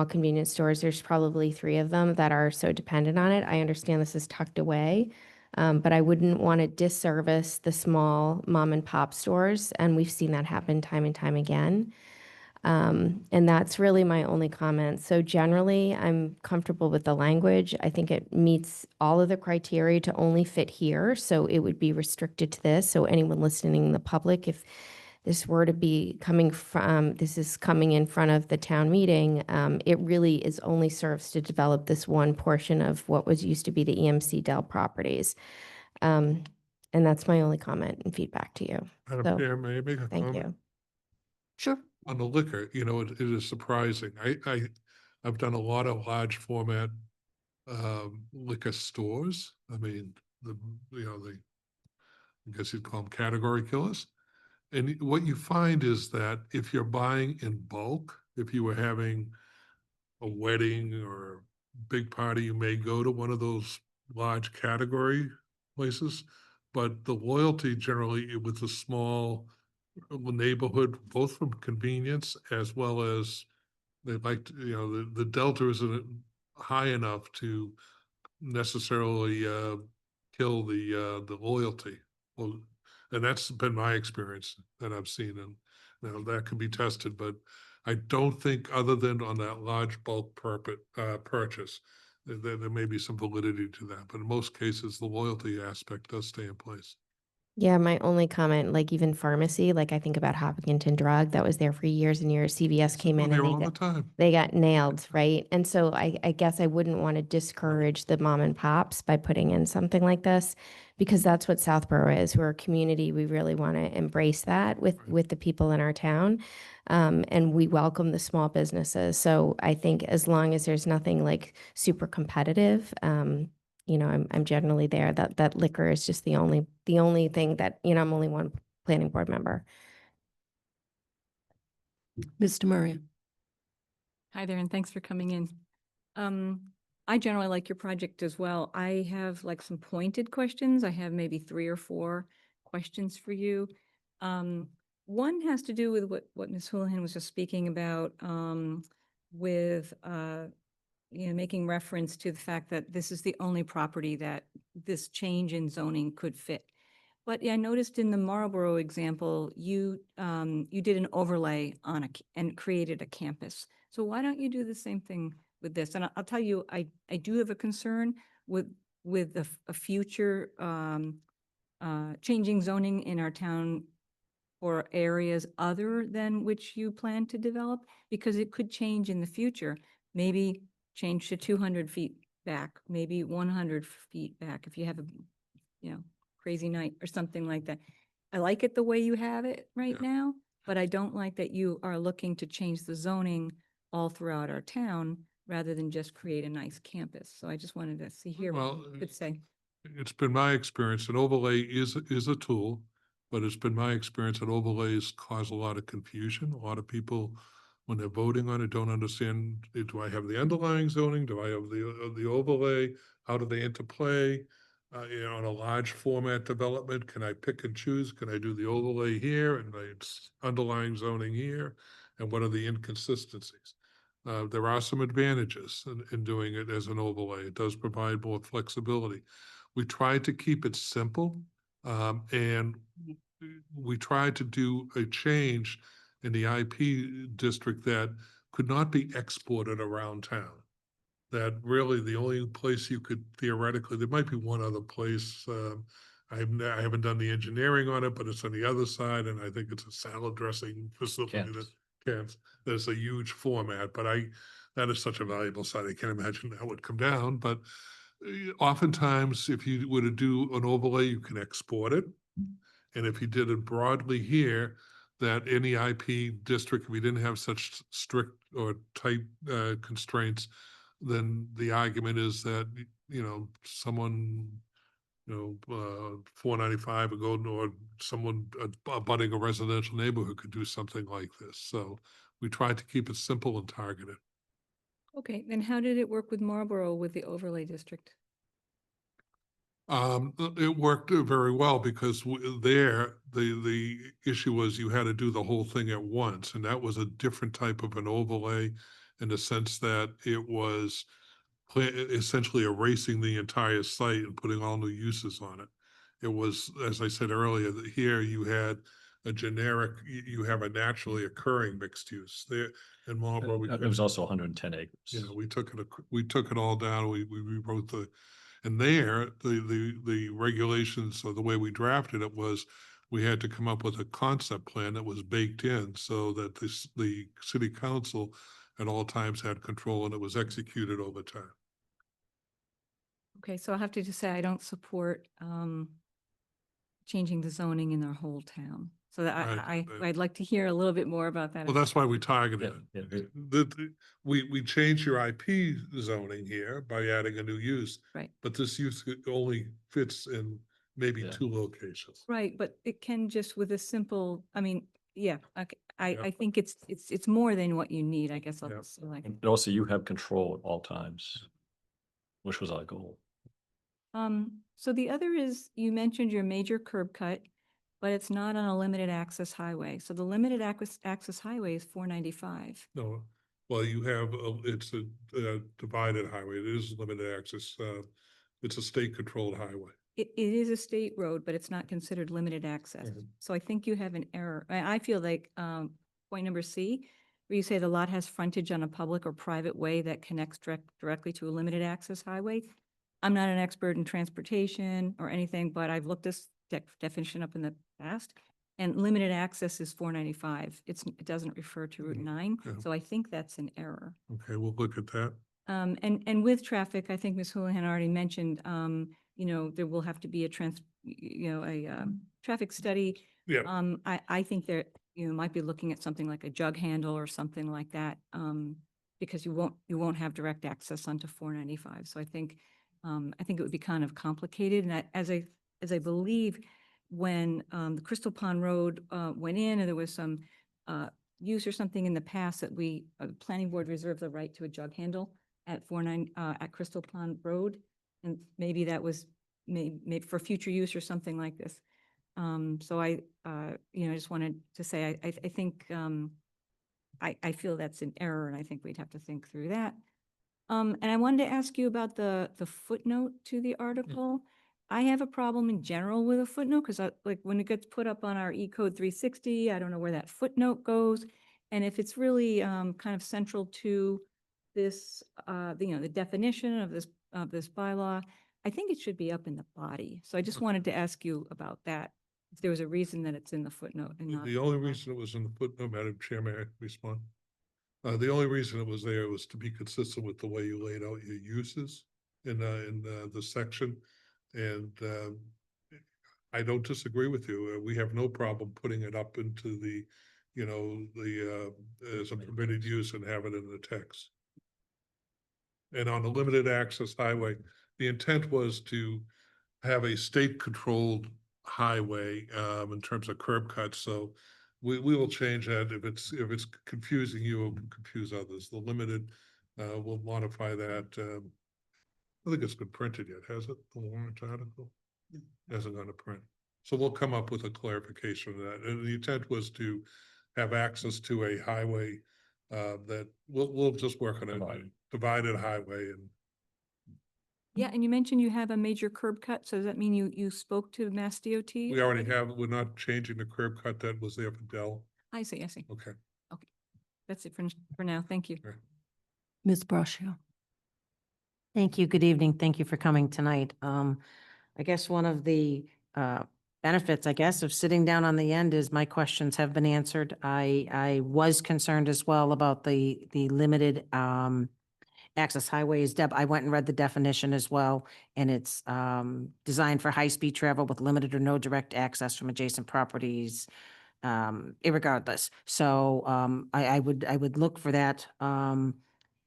convenience stores, there's probably 3 of them that are so dependent on it. I understand this is tucked away, but I wouldn't want to disservice the small mom and pop stores, and we've seen that happen time and time again. And that's really my only comment. So generally, I'm comfortable with the language. I think it meets all of the criteria to only fit here, so it would be restricted to this. So anyone listening in the public, if this were to be coming from, this is coming in front of the town meeting, it really is only serves to develop this one portion of what was used to be the EMC Dell properties. And that's my only comment and feedback to you. Madam So, Chair, may I make a thank comment? you. Sure. On the liquor, it is surprising. I've done a lot of large format liquor stores. I mean, I guess you'd call them category killers. And what you find is that if you're buying in bulk, if you were having a wedding or a big party, you may go to one of those large category places. But the loyalty generally with the small neighborhood, both from convenience as well as they like to, the delta isn't high enough to necessarily kill the loyalty. Well, and that's been my experience that I've seen, and that can be tested. But I don't think, other than on that large bulk purchase, there may be some validity to that. But in most cases, the loyalty aspect does stay in place. Yeah, my only comment, like even pharmacy, like I think about Hopkinton Drug, that was there for years and years. CVS came in There and all the time. they got nailed, right? And so I guess I wouldn't want to discourage the mom and pops by putting in something like this, because that's what Southborough is. We're a community. We really want to embrace that with the people in our town. And we welcome the small businesses. So I think as long as there's nothing like super competitive, I'm generally there. That liquor is just the only thing that, I'm only one planning board member. Mr. Murray. Hi there, and thanks for coming in. I generally like your project as well. I have like some pointed questions. I have maybe 3 or 4 questions for you. One has to do with what Ms. Houlihan was just speaking about, with making reference to the fact that this is the only property that this change in zoning could fit. But I noticed in the Marlboro example, you did an overlay on and created a campus. So why don't you do the same thing with this? And I'll tell you, I do have a concern with a future changing zoning in our town for areas other than which you plan to develop, because it could change in the future. Maybe change to 200 feet back, maybe 100 feet back if you have a, crazy night or something like that. I like it the way you have it right now, but I don't like that you are looking to change the zoning all throughout our town rather than just create a nice campus. So I just wanted to hear what you could say. It's been my experience that overlay is a tool, but it's been my experience that overlays cause a lot of confusion. A lot of people, when they're voting on it, don't understand, do I have the underlying zoning? Do I have the overlay? How do they interplay? on a large format development, can I pick and choose? Can I do the overlay here and the underlying zoning here? And what are the inconsistencies? There are some advantages in doing it as an overlay. It does provide more flexibility. We tried to keep it simple, and we tried to do a change in the IP district that could not be exported around town. That really the only place you could theoretically, there might be one other place, I haven't done the engineering on it, but it's on the other side, and I think it's a salad dressing facility that Kansas. there's a huge format, but that is such a valuable site, I can't imagine that would come down, but oftentimes, if you were to do an overlay, you can export it. And if you did it broadly here, that any IP district, if we didn't have such strict or tight constraints, then the argument is that, someone, 495 or Golden, or someone abutting a residential neighborhood could do something like this. So we tried to keep it simple and targeted. Okay, then how did it work with Marlborough with the overlay district? It worked very well because the issue was you had to do the whole thing at once, and that was a different type of an overlay in the sense that it was essentially erasing the entire site and putting all new uses on it. It was, as I said earlier, that here you had a generic, you have a naturally occurring mixed use there in Marlboro. It was also 110 acres. We took it all down. We rewrote and there, the regulations, or the way we drafted it was, we had to come up with a concept plan that was baked in so that the city council at all times had control, and it was executed over time. Okay, so I have to just say, I don't support changing the zoning in their whole town. So that Right, right. I'd like to hear a little bit more about that. Well, that's why we targeted Yeah, it. We changed your IP zoning here by adding a new use. Right. But this use only fits in maybe Yeah. 2 locations. Right, but it can just with a simple, I mean, yeah, okay, I Yeah. think it's more than what you need, I guess I'll Yeah. just say like. And also you have control at all times, which was our goal. So the other is, you mentioned your major curb cut, but it's not on a limited access highway. So the limited access highway is 495. No, well, you have, it's a divided highway. It is limited access. It's a state-controlled highway. It is a state road, but it's not considered limited access. Mhm. So I think you have an error. I feel like, point number C, where you say the lot has frontage on a public or private way that connects directly to a limited access highway. I'm not an expert in transportation or anything, but I've looked this definition up in the past. And limited access is 495. It doesn't refer to Route 9. Yeah. So I think that's an error. Okay, we'll look at that. And with traffic, I think Ms. Houlihan already mentioned, there will have to be a traffic study. Yeah. I think there, might be looking at something like a jug handle or something like that, because you won't have direct access onto 495. So I think it would be kind of complicated. And as I believe, when the Crystal Pond Road went in, and there was some use or something in the past that the planning board reserved the right to a jug handle at at Crystal Pond Road. And maybe that was maybe for future use or something like this. So I just wanted to say, I think, I feel that's an error, and I think we'd have to think through that. And I wanted to ask you about the footnote to the article. I have a problem in general with a footnote, because like when it gets put up on our E-code 360, I don't know where that footnote goes. And if it's really kind of central to this, the definition of this bylaw, I think it should be up in the body. So I just wanted to ask you about that. If there was a reason that it's in the footnote and not. The only reason it was in the footnote, Madam Chair, may I respond? The only reason it was there was to be consistent with the way you laid out your uses in the section. And I don't disagree with you. We have no problem putting it up into the, as a permitted use and have it in the text. And on a limited access highway, the intent was to have a state-controlled highway in terms of curb cuts. So we will change that. If it's confusing you, it will confuse others. The limited, we'll modify that. I think it's been printed yet, has it, the warrant article? Hasn't gone to print. So we'll come up with a clarification of that. And the intent was to have access to a highway that we'll just work on a divided highway and Yeah, and you mentioned you have a major curb cut, so does that mean you spoke to Mass DOT? we already have, we're not changing the curb cut that was there for Dell. I see, I see. Okay. That's it for now. Thank you. Ms. Braccio. Thank you. Good evening. Thank you for coming tonight. I guess one of the benefits, I guess, of sitting down on the end is my questions have been answered. I was concerned as well about the limited access highways. Deb, I went and read the definition as well, and it's designed for high-speed travel with limited or no direct access from adjacent properties, irregardless. So I would look for that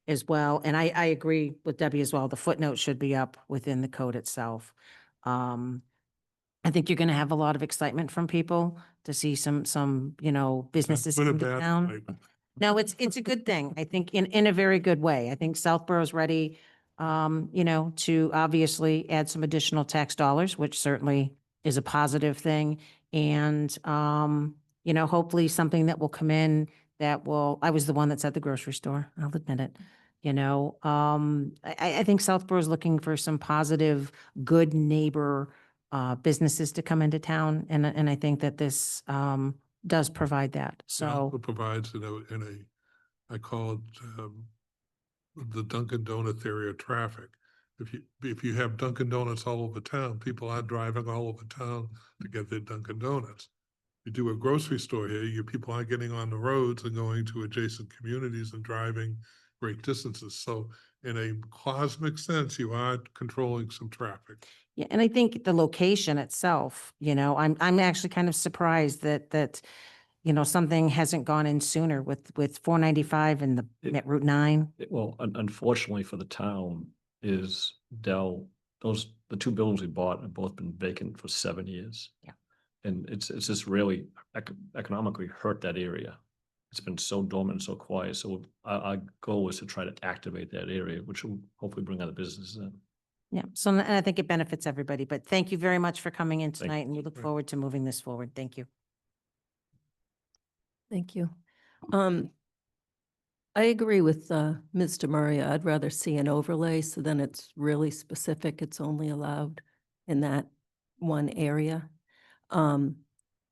as well. And I agree with Debbie as well. The footnote should be up within the code itself. I think you're going to have a lot of excitement from people to see some, businesses Good or come to bad town. statement. No, it's a good thing. I think in a very good way. I think Southborough's ready, to obviously add some additional tax dollars, which certainly is a positive thing. And, hopefully something that will come in that will, I was the one that's at the grocery store, I'll admit it. I think Southborough's looking for some positive, good neighbor businesses to come into town. And I think that this does provide that. It So. also provides I call it the Dunkin' Donut theory of traffic. If you have Dunkin' Donuts all over town, people are driving all over town to get their Dunkin' Donuts. You do a grocery store here, your people aren't getting on the roads and going to adjacent communities and driving great distances. So in a cosmic sense, you are controlling some traffic. Yeah, and I think the location itself, I'm actually kind of surprised that something hasn't gone in sooner with 495 and It- Route 9. Well, unfortunately for the town is Dell, the two buildings we bought have both been vacant for 7 years. Yeah. And it's just really economically hurt that area. It's been so dormant, so quiet. So our goal was to try to activate that area, which will hopefully bring other businesses in. Yeah, so and I think it benefits everybody, but thank you very much for coming in Thank you. tonight, and we look forward to moving this forward. Thank you. Thank you. I agree with Mr. Murray. I'd rather see an overlay, so then it's really specific. It's only allowed in that one area.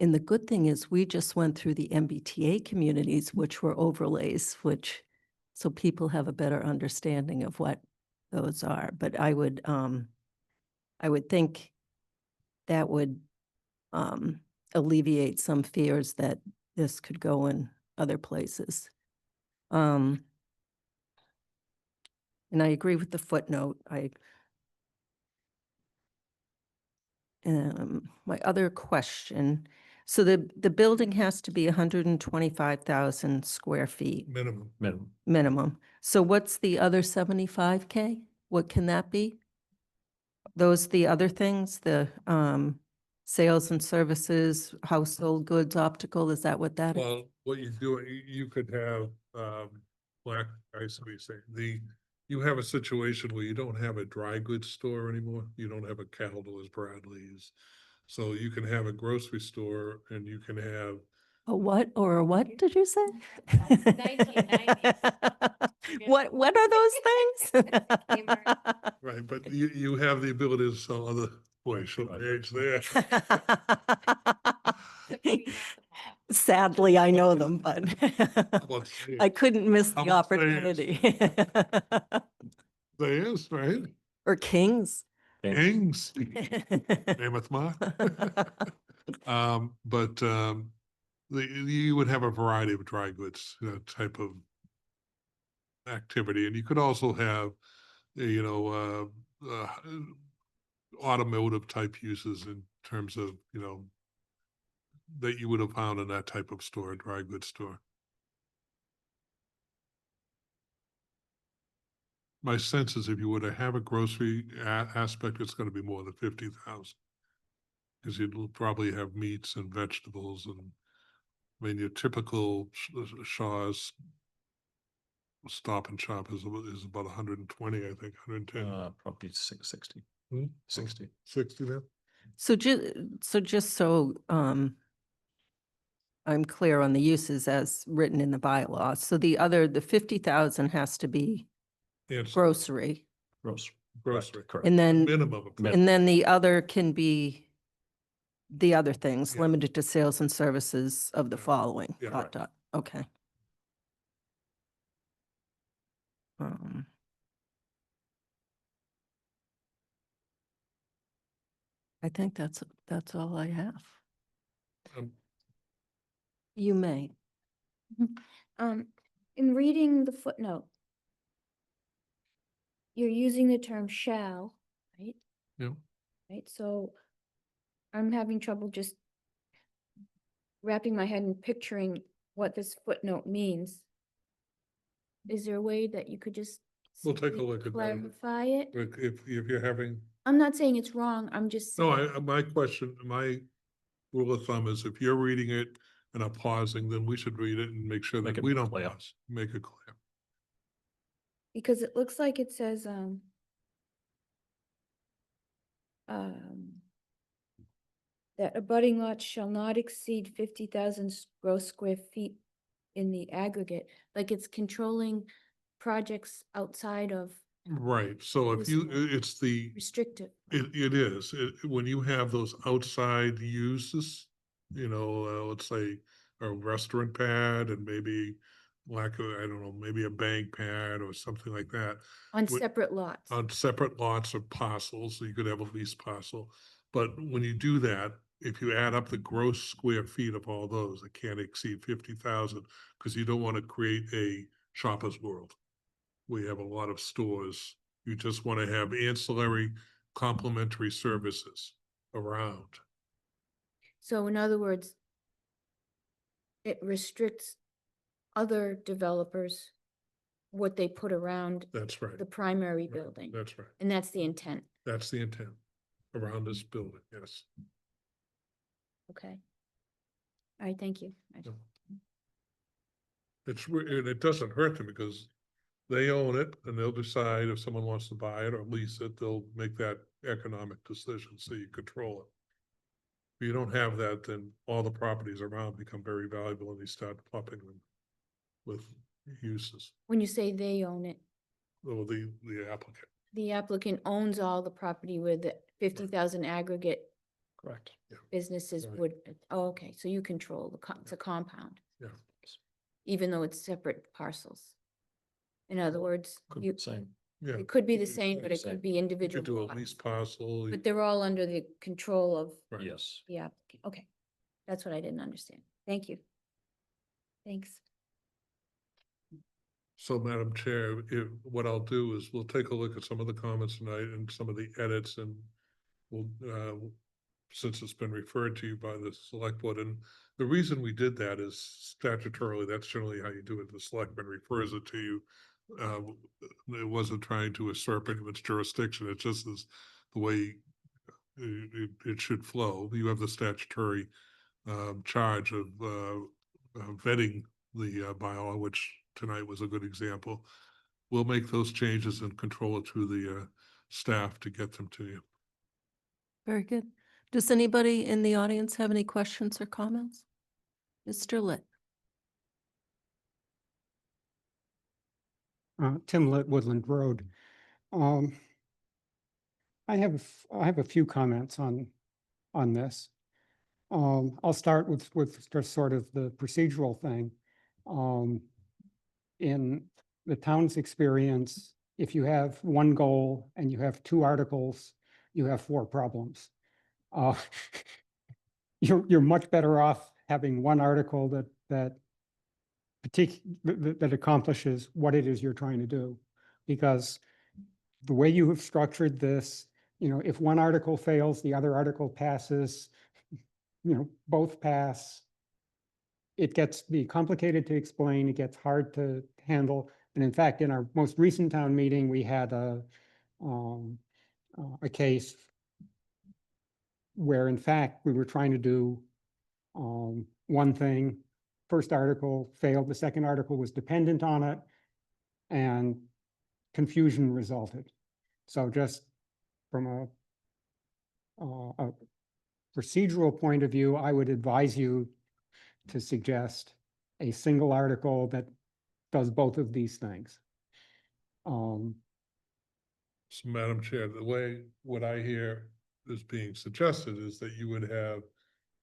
And the good thing is we just went through the MBTA communities, which were overlays, so people have a better understanding of what those are. But I would think that would alleviate some fears that this could go in other places. And I agree with the footnote. My other question, so the building has to be 125,000 square feet Minimum. minimum. So what's the other 75K? What can that be? Those the other things, the sales and services, household goods, optical, is that what that is? Well, what you do, you could have, I see what you're saying. You have a situation where you don't have a dry goods store anymore. You don't have a Caldor's, Bradley's. So you can have a grocery store and you can have, A what or a what did you say? 1990s. What are those things? right, but you have the ability to sell other, boy, show my age there. Sadly, I know them, but Well, I couldn't miss How the about Sayers? opportunity. There is, right? Or Kings. Kings, Mammoth Mark. You would have a variety of dry goods, type of activity, and you could also have, automotive type uses in terms of, that you would have found in that type of store, a dry goods store. My sense is if you were to have a grocery aspect, it's going to be more than 50,000. Because you'd probably have meats and vegetables and, your typical Shaw's Stop and Shop is about 120, I think, 110. Probably 60. Hmm? 60. 60 now? So just so I'm clear on the uses as written in the bylaw. So the 50,000 has to be Yes, grocery. Gross. grocery. Correct. And then, Minimum. of Min- and then the other can be the other things Yeah. limited to sales and services of the Yeah. following, Yeah. dot, dot. Okay. Um, I think that's all I have. Um, You may. In reading the footnote, you're using the term shall, right? Yeah. Right, so I'm having trouble just wrapping my head and picturing what this footnote means. Is there a way that you could just We'll take a simply look at that. clarify it? Like, if you're having, I'm not saying it's wrong, I'm just no, saying, my rule of thumb is if you're reading it and are pausing, then we should read it and make sure Make that it we don't clear. pause, make it clear. because it looks like it says, that abutting lots shall not exceed 50,000 gross square feet in the aggregate, like it's controlling projects outside of Right, so if This you, one. it's the, restrictive. it is, when you have those outside uses, let's say a restaurant pad and maybe like, I don't know, maybe a bank pad or something like that. On Wh- separate lots. On separate lots or parcels, so you could have a lease parcel. But when you do that, if you add up the gross square feet of all those, it can't exceed 50,000, because you don't want to create a shopper's world. We have a lot of stores. You just want to have ancillary complementary services around. So in other words, it restricts other developers what they put around That's right. the primary Right, building. That's right. And that's the intent, That's the intent around this building, yes. okay? All right, thank you. No. And it doesn't hurt them because they own it and they'll decide if someone wants to buy it or lease it, they'll make that economic decision, so you control it. If you don't have that, then all the properties around become very valuable and you start popping them with uses, When you say they own it, or the applicant. the applicant owns all the property where the 50,000 aggregate Correct. businesses Right. would, oh, okay, so you control it's a compound, Yeah, even though it's separate parcels. In other words, Could be you, the same. yeah. it could be the Could be same, the but it same. could be You could individual do a lots. lease parcel. But they're all under the control of Right. Yes. the applicant. Okay, that's what I didn't understand. Thank you. Thanks. So, Madam Chair, what I'll do is we'll take a look at some of the comments tonight and some of the edits, and we'll, since it's been referred to you by the select board, and the reason we did that is statutorily, that's generally how you do it. The selectman refers it to you. It wasn't trying to usurp anyone's jurisdiction. It just is the way it should flow. You have the statutory charge of vetting the bylaw, which tonight was a good example. We'll make those changes and control it through the staff to get them to you. Very good. Does anybody in the audience have any questions or comments? Mr. Litt? Tim Litt, Woodland Road. I have a few comments on this. I'll start with just sort of the procedural thing. In the town's experience, if you have one goal and you have two articles, you have four problems. You're much better off having one article that accomplishes what it is you're trying to do. Because the way you have structured this, if one article fails, the other article passes, both pass. It gets to be complicated to explain, it gets hard to handle. And in fact, in our most recent town meeting, we had a case where in fact, we were trying to do one thing. First article failed, the second article was dependent on it. and confusion resulted. So just from a procedural point of view, I would advise you to suggest a single article that does both of these things. So Madam Chair, the way, what I hear is being suggested is that you would have,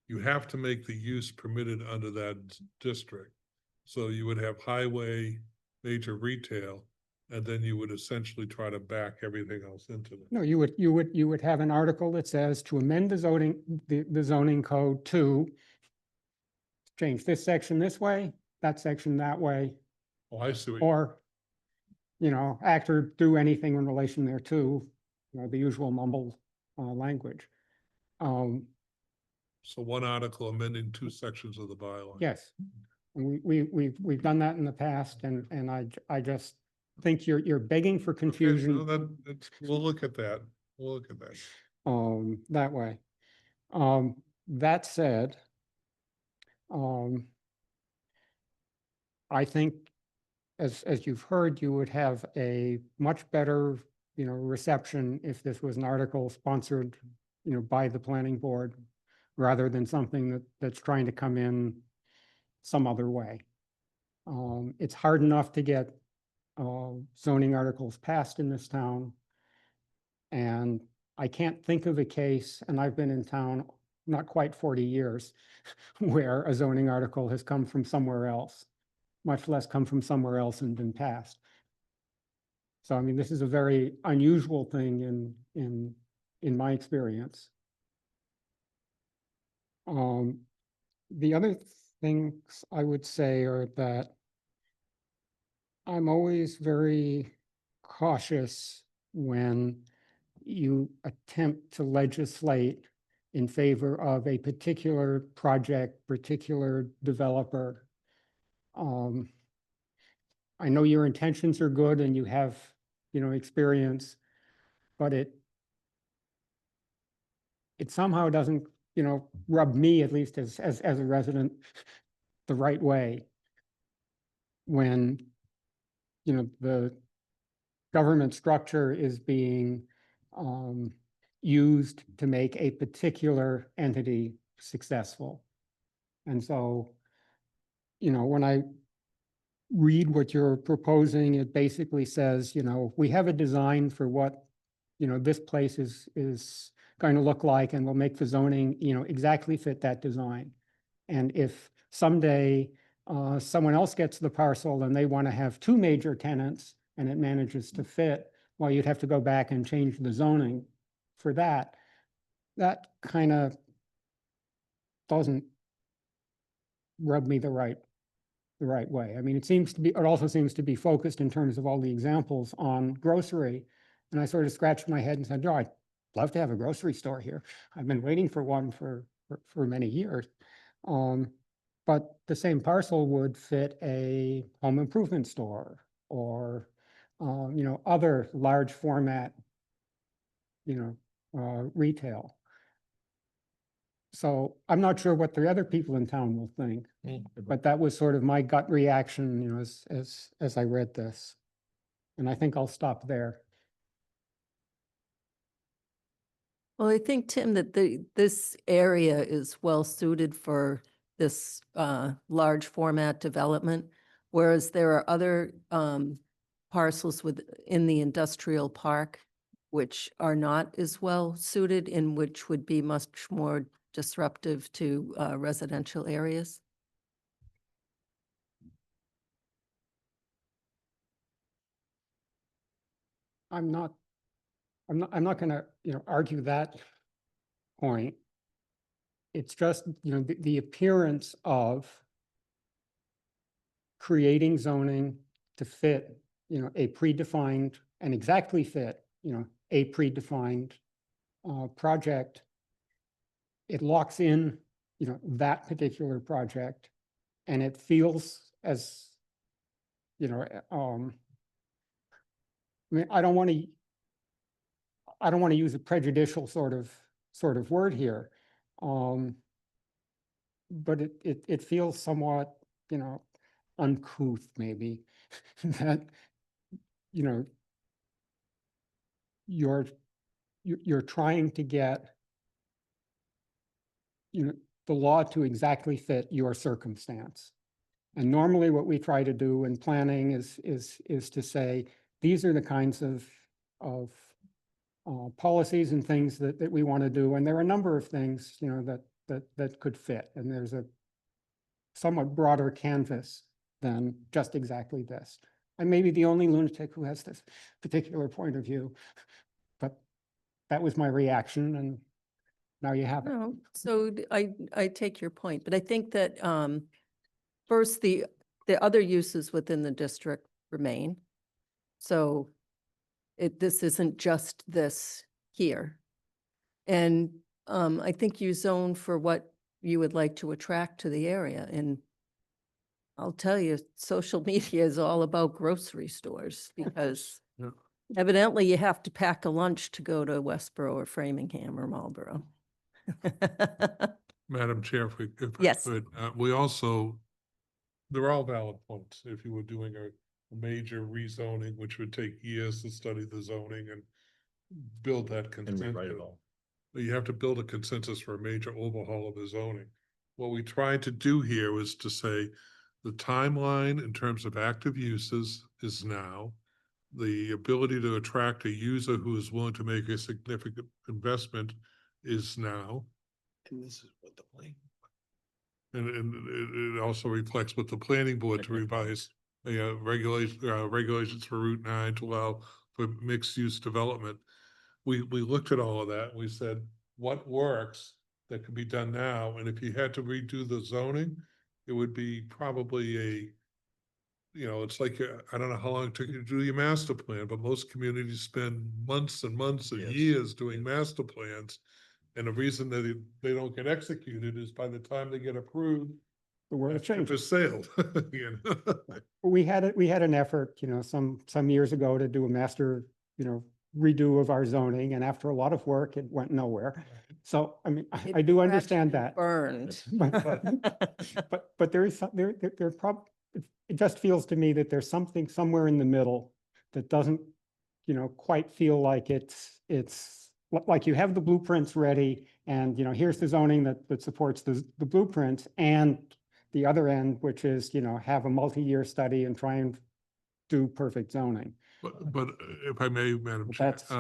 you have to make the use permitted under that district. So you would have highway, major retail, and then you would essentially try to back everything else into it. No, you would have an article that says to amend the zoning code to change this section this way, that section that way, Oh, I see what, or, act or do anything in relation thereto, the usual mumble language. so one article amending two sections of the bylaw. Yes, and we've done that in the past, and I just think you're begging for Okay, confusion. so we'll look at that. We'll look at that. That way. That said, I think as you've heard, you would have a much better, reception if this was an article sponsored, by the planning board rather than something that's trying to come in some other way. It's hard enough to get zoning articles passed in this town. And I can't think of a case, and I've been in town not quite 40 years, where a zoning article has come from somewhere else, much less come from somewhere else and been passed. So, I mean, this is a very unusual thing in my experience. The other things I would say are that I'm always very cautious when you attempt to legislate in favor of a particular project, particular developer. I know your intentions are good and you have, experience, but it somehow doesn't, rub me, at least as a resident, the right way when, the government structure is being used to make a particular entity successful. And so, when I read what you're proposing, it basically says, we have a design for what, this place is going to look like, and we'll make the zoning, exactly fit that design. And if someday someone else gets the parcel and they want to have two major tenants and it manages to fit, well, you'd have to go back and change the zoning for that. That kind of doesn't rub me the right way. I mean, it also seems to be focused in terms of all the examples on grocery. And I sort of scratched my head and said, no, I'd love to have a grocery store here. I've been waiting for one for many years. But the same parcel would fit a home improvement store or, other large format, retail. So I'm not sure what the other people in town will think, but that was sort of my gut reaction, as I read this. And I think I'll stop there. Well, I think, Tim, that this area is well suited for this large format development, whereas there are other parcels within the industrial park which are not as well suited and which would be much more disruptive to residential areas. I'm not gonna, argue that point. It's just, the appearance of creating zoning to fit, a predefined and exactly fit, a predefined project. It locks in, that particular project, and it feels as, I mean, I don't want to use a prejudicial sort of word here. But it feels somewhat, uncouth maybe, that you know, you're trying to get, you know, the law to exactly fit your circumstance. And normally what we try to do in planning is to say, these are the kinds of policies and things that we want to do. And there are a number of things, you know, that could fit. And there's a somewhat broader canvas than just exactly this. I may be the only lunatic who has this particular point of view, but that was my reaction, and now you have it. No, so I take your point, but I think that first, the other uses within the district remain. So this isn't just this here. And I think you zone for what you would like to attract to the area. And I'll tell you, social media is all about grocery stores because Yeah. evidently you have to pack a lunch to go to Westboro or Framingham or Marlboro. Madam Chair, if I Yes. could, we also, they're all valid points. If you were doing a major rezoning, which would take years to study the zoning and build that And rewrite consensus. it all. You have to build a consensus for a major overhaul of the zoning. What we tried to do here was to say the timeline in terms of active uses is now. The ability to attract a user who is willing to make a significant investment is now. And this is what the plan. And it also reflects what the planning board to revise regulations for Route 9 to allow for mixed-use development. We looked at all of that. We said, what works that can be done now? And if you had to redo the zoning, it would be probably it's like, I don't know how long it took you to do your master plan, but most communities spend months and months and Yes. years doing master plans. And the reason that they don't get executed is by the time they get approved, The world that ship changes. has sailed. You know? We had an effort, you know, some years ago to do a master, you know, redo of our zoning, and after a lot of work, it went nowhere. So, I mean, I do understand that. Burned. But there is, it just feels to me that there's something somewhere in the middle that doesn't, you know, quite feel like it's like you have the blueprints ready and, you know, here's the zoning that supports the blueprints, and the other end, which is, you know, have a multi-year study and try and do perfect zoning. But if I may, Madam Chair, That's,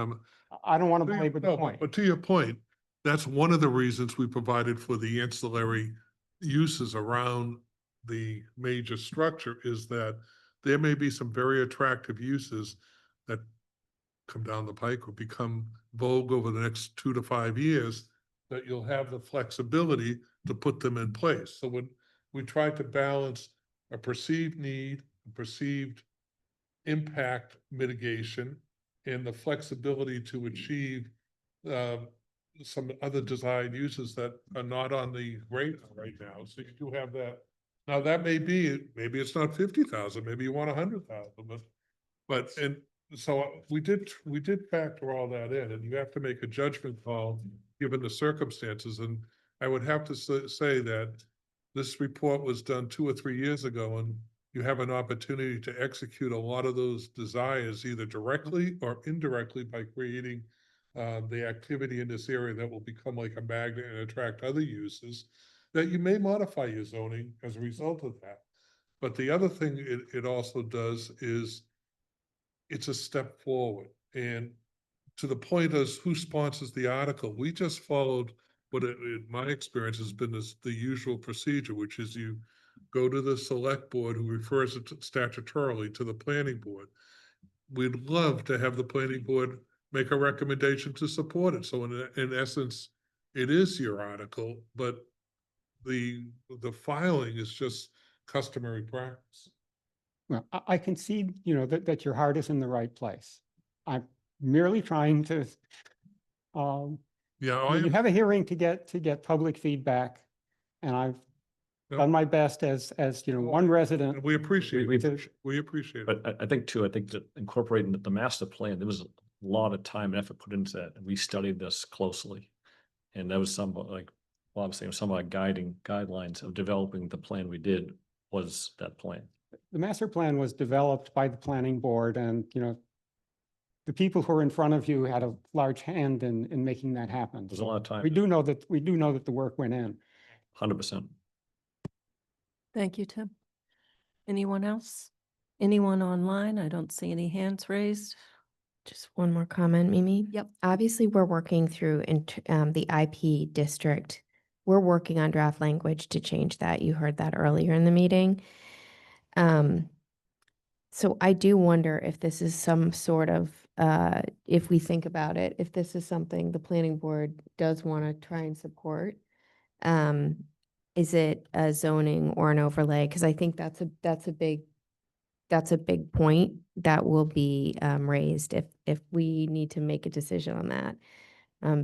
I don't want to to your- belabor the no, point. But to your point, that's one of the reasons we provided for the ancillary uses around the major structure, is that there may be some very attractive uses that come down the pike or become vogue over the next 2 to 5 years, that you'll have the flexibility to put them in place. So when we tried to balance a perceived need, a perceived impact mitigation, and the flexibility to achieve some other design uses that are not on the radar right now. So you do have that. Now, that maybe it's not 50,000, maybe you want 100,000, and so we did factor all that in, and you have to make a judgment call given the circumstances. And I would have to say that this report was done 2 or 3 years ago, and you have an opportunity to execute a lot of those desires either directly or indirectly by creating the activity in this area that will become like a magnet and attract other uses, that you may modify your zoning as a result of that. But the other thing it also does is it's a step forward. And to the point as who sponsors the article, we just followed what in my experience has been the usual procedure, which is you go to the select board, who refers it statutorily to the planning board. We'd love to have the planning board make a recommendation to support it. So in essence, it is your article, but the filing is just customary practice. Well, I concede, you know, that your heart is in the right place. I'm merely trying to, Yeah, you have a hearing to get public feedback, and I've Yep. done my best as, you know, one resident. we appreciate We- it. We appreciate it. But I think that incorporating the master plan, there was a lot of time and effort put into that, and we studied this closely. And that was some, like Bob was saying, some of our guidelines of developing the plan we did was that plan. The master plan was developed by the planning board, and, you know, the people who are in front of you had a large hand in making that happen. There's a lot of time. We do know that the work went in. 100%. Thank you, Tim. Anyone else? Anyone online? I don't see any hands raised. Just one more comment, Mimi. Yep. Obviously, we're working through the IP district. We're working on draft language to change that. You heard that earlier in the meeting. So I do wonder if this is some sort of, if we think about it, if this is something the planning board does want to try and support. Is it a zoning or an overlay? Because I think that's a big point that will be raised if we need to make a decision on that.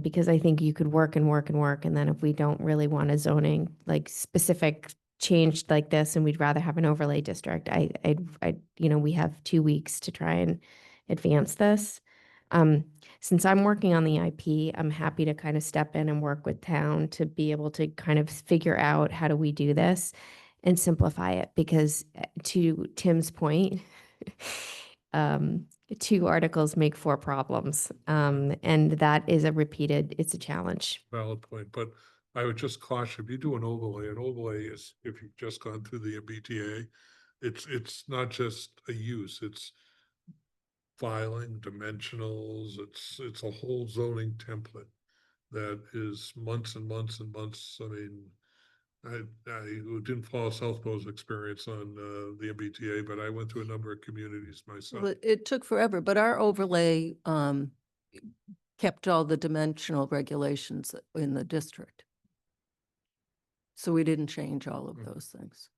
Because I think you could work and work and work, and then if we don't really want a zoning, like specific change like this, and we'd rather have an overlay district, we have 2 weeks to try and advance this. Since I'm working on the IP, I'm happy to kind of step in and work with town to be able to kind of figure out how do we do this and simplify it, because to Tim's point, 2 articles make 4 problems. And that is it's a challenge. Valid point, but I would just caution, if you do an overlay is, if you've just gone through the MBTA, it's not just a use, it's filing, dimensionals, it's a whole zoning template that is months and months and months. I mean, I didn't follow Southborough's experience on the MBTA, but I went through a number of communities myself. Well, it took forever, but our overlay kept all the dimensional regulations in the district. So we didn't change all of those things.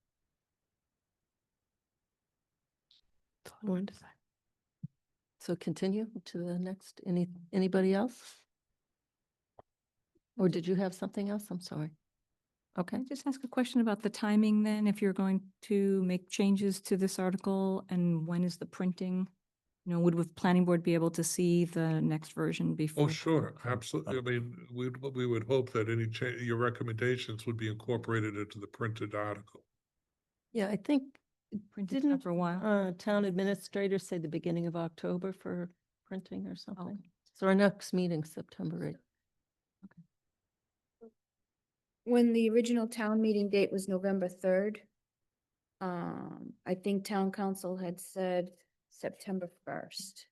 That's all I wanted to say. So continue to the next, anybody else? Or did you have something else? I'm sorry. Okay. Can I just ask a question about the timing then, if you're going to make changes to this article, and when is the printing? Would the planning board be able to see the next version before? Oh, sure, absolutely. I mean, we would hope that any your recommendations would be incorporated into the printed article. Yeah, I think, Printed didn't for a while. town administrator say the beginning of October for printing or something? Okay. So our next meeting, September 8th. When the original town meeting date was November 3rd, I think town council had said September 1st.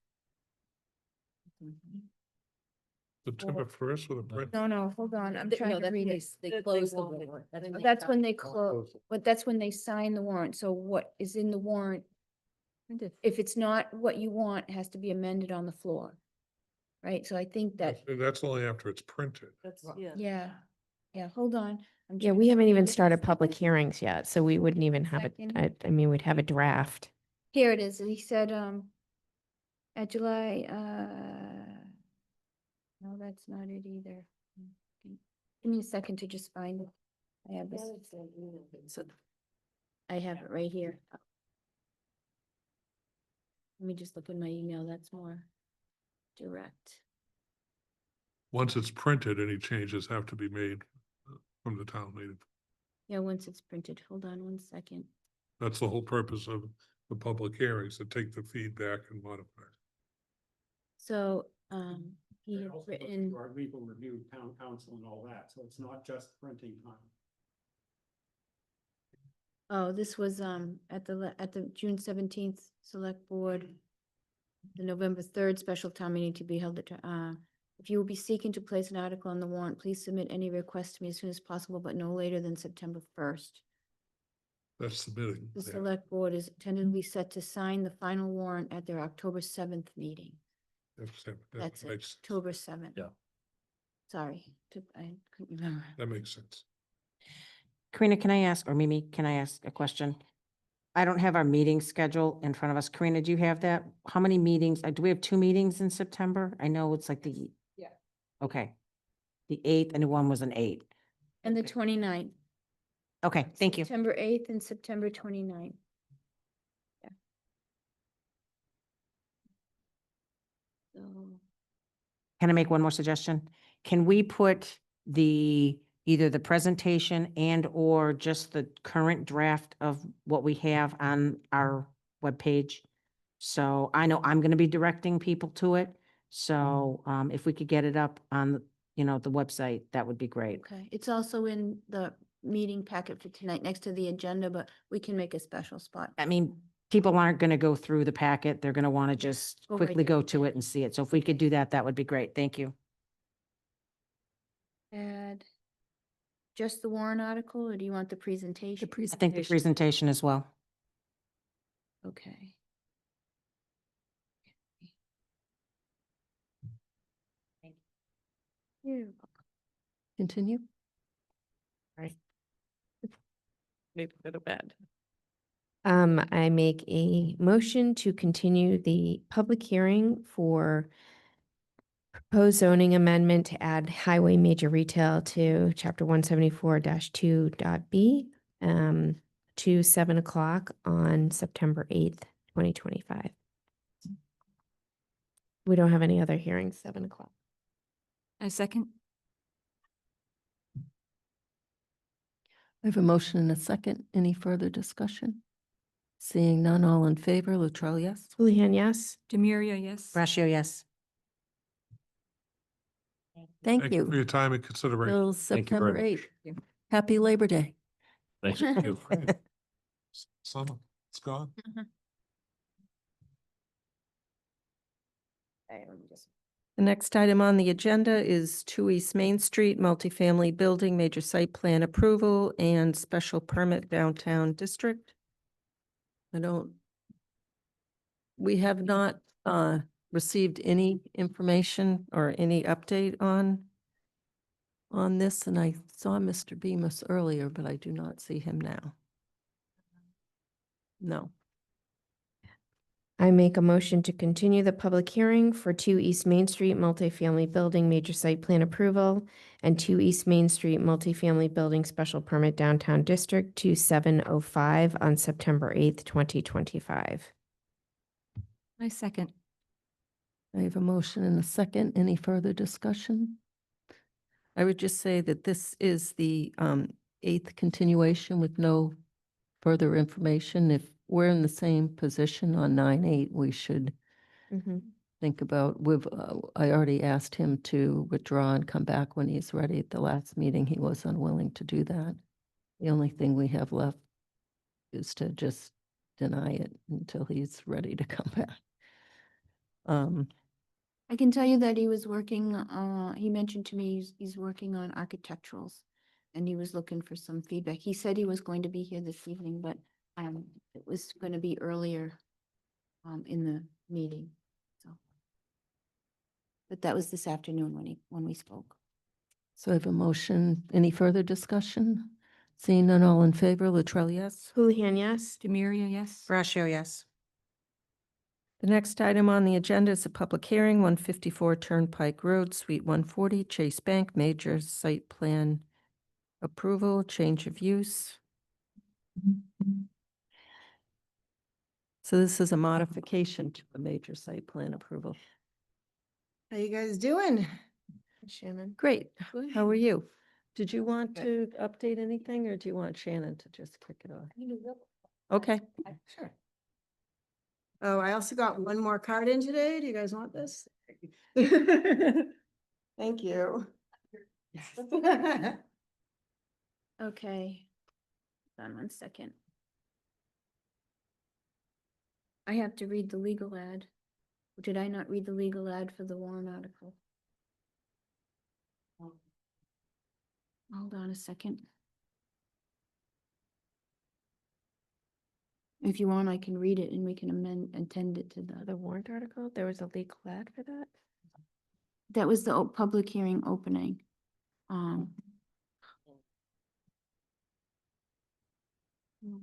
September 1st with a print. No, hold on, I'm trying to read it. They closed the warrant. That's when they close, but that's when they sign the warrant. So what is in the warrant, if it's not what you want, it has to be amended on the floor. Right? So I think that, That's only after it's printed. yeah, hold on. I'm Yeah, trying we to haven't read even it. started public hearings yet, so we wouldn't even have Second. I mean, we'd have a draft. Here it is. He said, at July, no, that's not it either. Give me a second to just find it. I have this. So I have it right here. Let me just look in my email. That's more direct. Once it's printed, any changes have to be made from the town meeting. Yeah, once it's printed. Hold on 1 second. That's the whole purpose of the public hearings, to take the feedback and modify. So, he had Also goes written, through our legal review, town council and all that, so it's not just printing time. oh, this was, at the June 17th select board, the November 3rd special town meeting to be held at, if you will be seeking to place an article on the warrant, please submit any request to me as soon as possible, but no later than September 1st. That's submitting. The select board is tentatively set to sign the final warrant at their October 7th meeting. That's it, October 7th. Yeah. Sorry, I couldn't remember. That makes sense. Karina, can I ask, or Mimi, can I ask a question? I don't have our meeting schedule in front of us. Karina, do you have that? How many meetings? Do we have 2 meetings in September? I know it's like the. Yeah. Okay. The 8th and the one was an 8. And the 29th. Okay, thank you. September 8th and September 29th. Yeah. So, Can I make one more suggestion? Can we put either the presentation and or just the current draft of what we have on our webpage? So I know I'm gonna be directing people to it. So, if we could get it up on, the website, that would be great. Okay, it's also in the meeting packet for tonight next to the agenda, but we can make a special spot. I mean, people aren't gonna go through the packet. They're gonna want to just Go right quickly there. go to it and see it. So if we could do that, that would be great. Thank you. Add just the warrant article, or do you want the The presentation? I think the presentation as well. Okay. You're welcome. Continue. Maybe go to bed. I make a motion to continue the public hearing for proposed zoning amendment to add highway major retail to chapter 174-2.b to 7 o'clock on September 8th, 2025. We don't have any other hearings, 7 o'clock. I second. I have a motion and a second. Any further discussion? Seeing none, all in favor, Latrell, yes? Houlihan, yes? Demiria, yes. Brascio, yes. Thank Thank you for you. your time and consideration. Till Thank you very September much. 8th. Happy Labor Day. Thank you. Summer, it's gone. The next item on the agenda is 2 East Main Street, multifamily building, major site plan approval and special permit downtown district. We have not received any information or any update on this, and I saw Mr. Bemis earlier, but I do not see him now. No. I make a motion to continue the public hearing for 2 East Main Street multifamily building major site plan approval and 2 East Main Street multifamily building special permit downtown district to 7:05 on September 8th, 2025. I second. I have a motion and a second. Any further discussion? I would just say that this is the 8th continuation with no further information. If we're in the same position on 9/8, we should think about, I already asked him to withdraw and come back when he's ready. At the last meeting, he was unwilling to do that. The only thing we have left is to just deny it until he's ready to come back. I can tell you that he was working, he mentioned to me he's working on architecturals, and he was looking for some feedback. He said he was going to be here this evening, but it was going to be earlier in the meeting, so. But that was this afternoon when we spoke. So I have a motion. Any further discussion? Seeing none, all in favor, Latrell, yes? Houlihan, yes? Demiria, yes. Brascio, yes. The next item on the agenda is a public hearing, 154 Turnpike Road, Suite 140, Chase Bank, major site plan approval, change of use. So this is a modification to a major site plan approval. How you guys doing? Shannon? Great. How are you? Did you want to update anything, or do you want Shannon to just kick it off? Okay. Sure. Oh, I also got one more card in today. Do you guys want this? Thank you. Okay. Hold on one second. I have to read the legal ad. Did I not read the legal ad for the warrant article? Hold on a second. If you want, I can read it and we can attend it to The warrant article, there was a legal ad for that? that was the public hearing opening. Mm. Mm.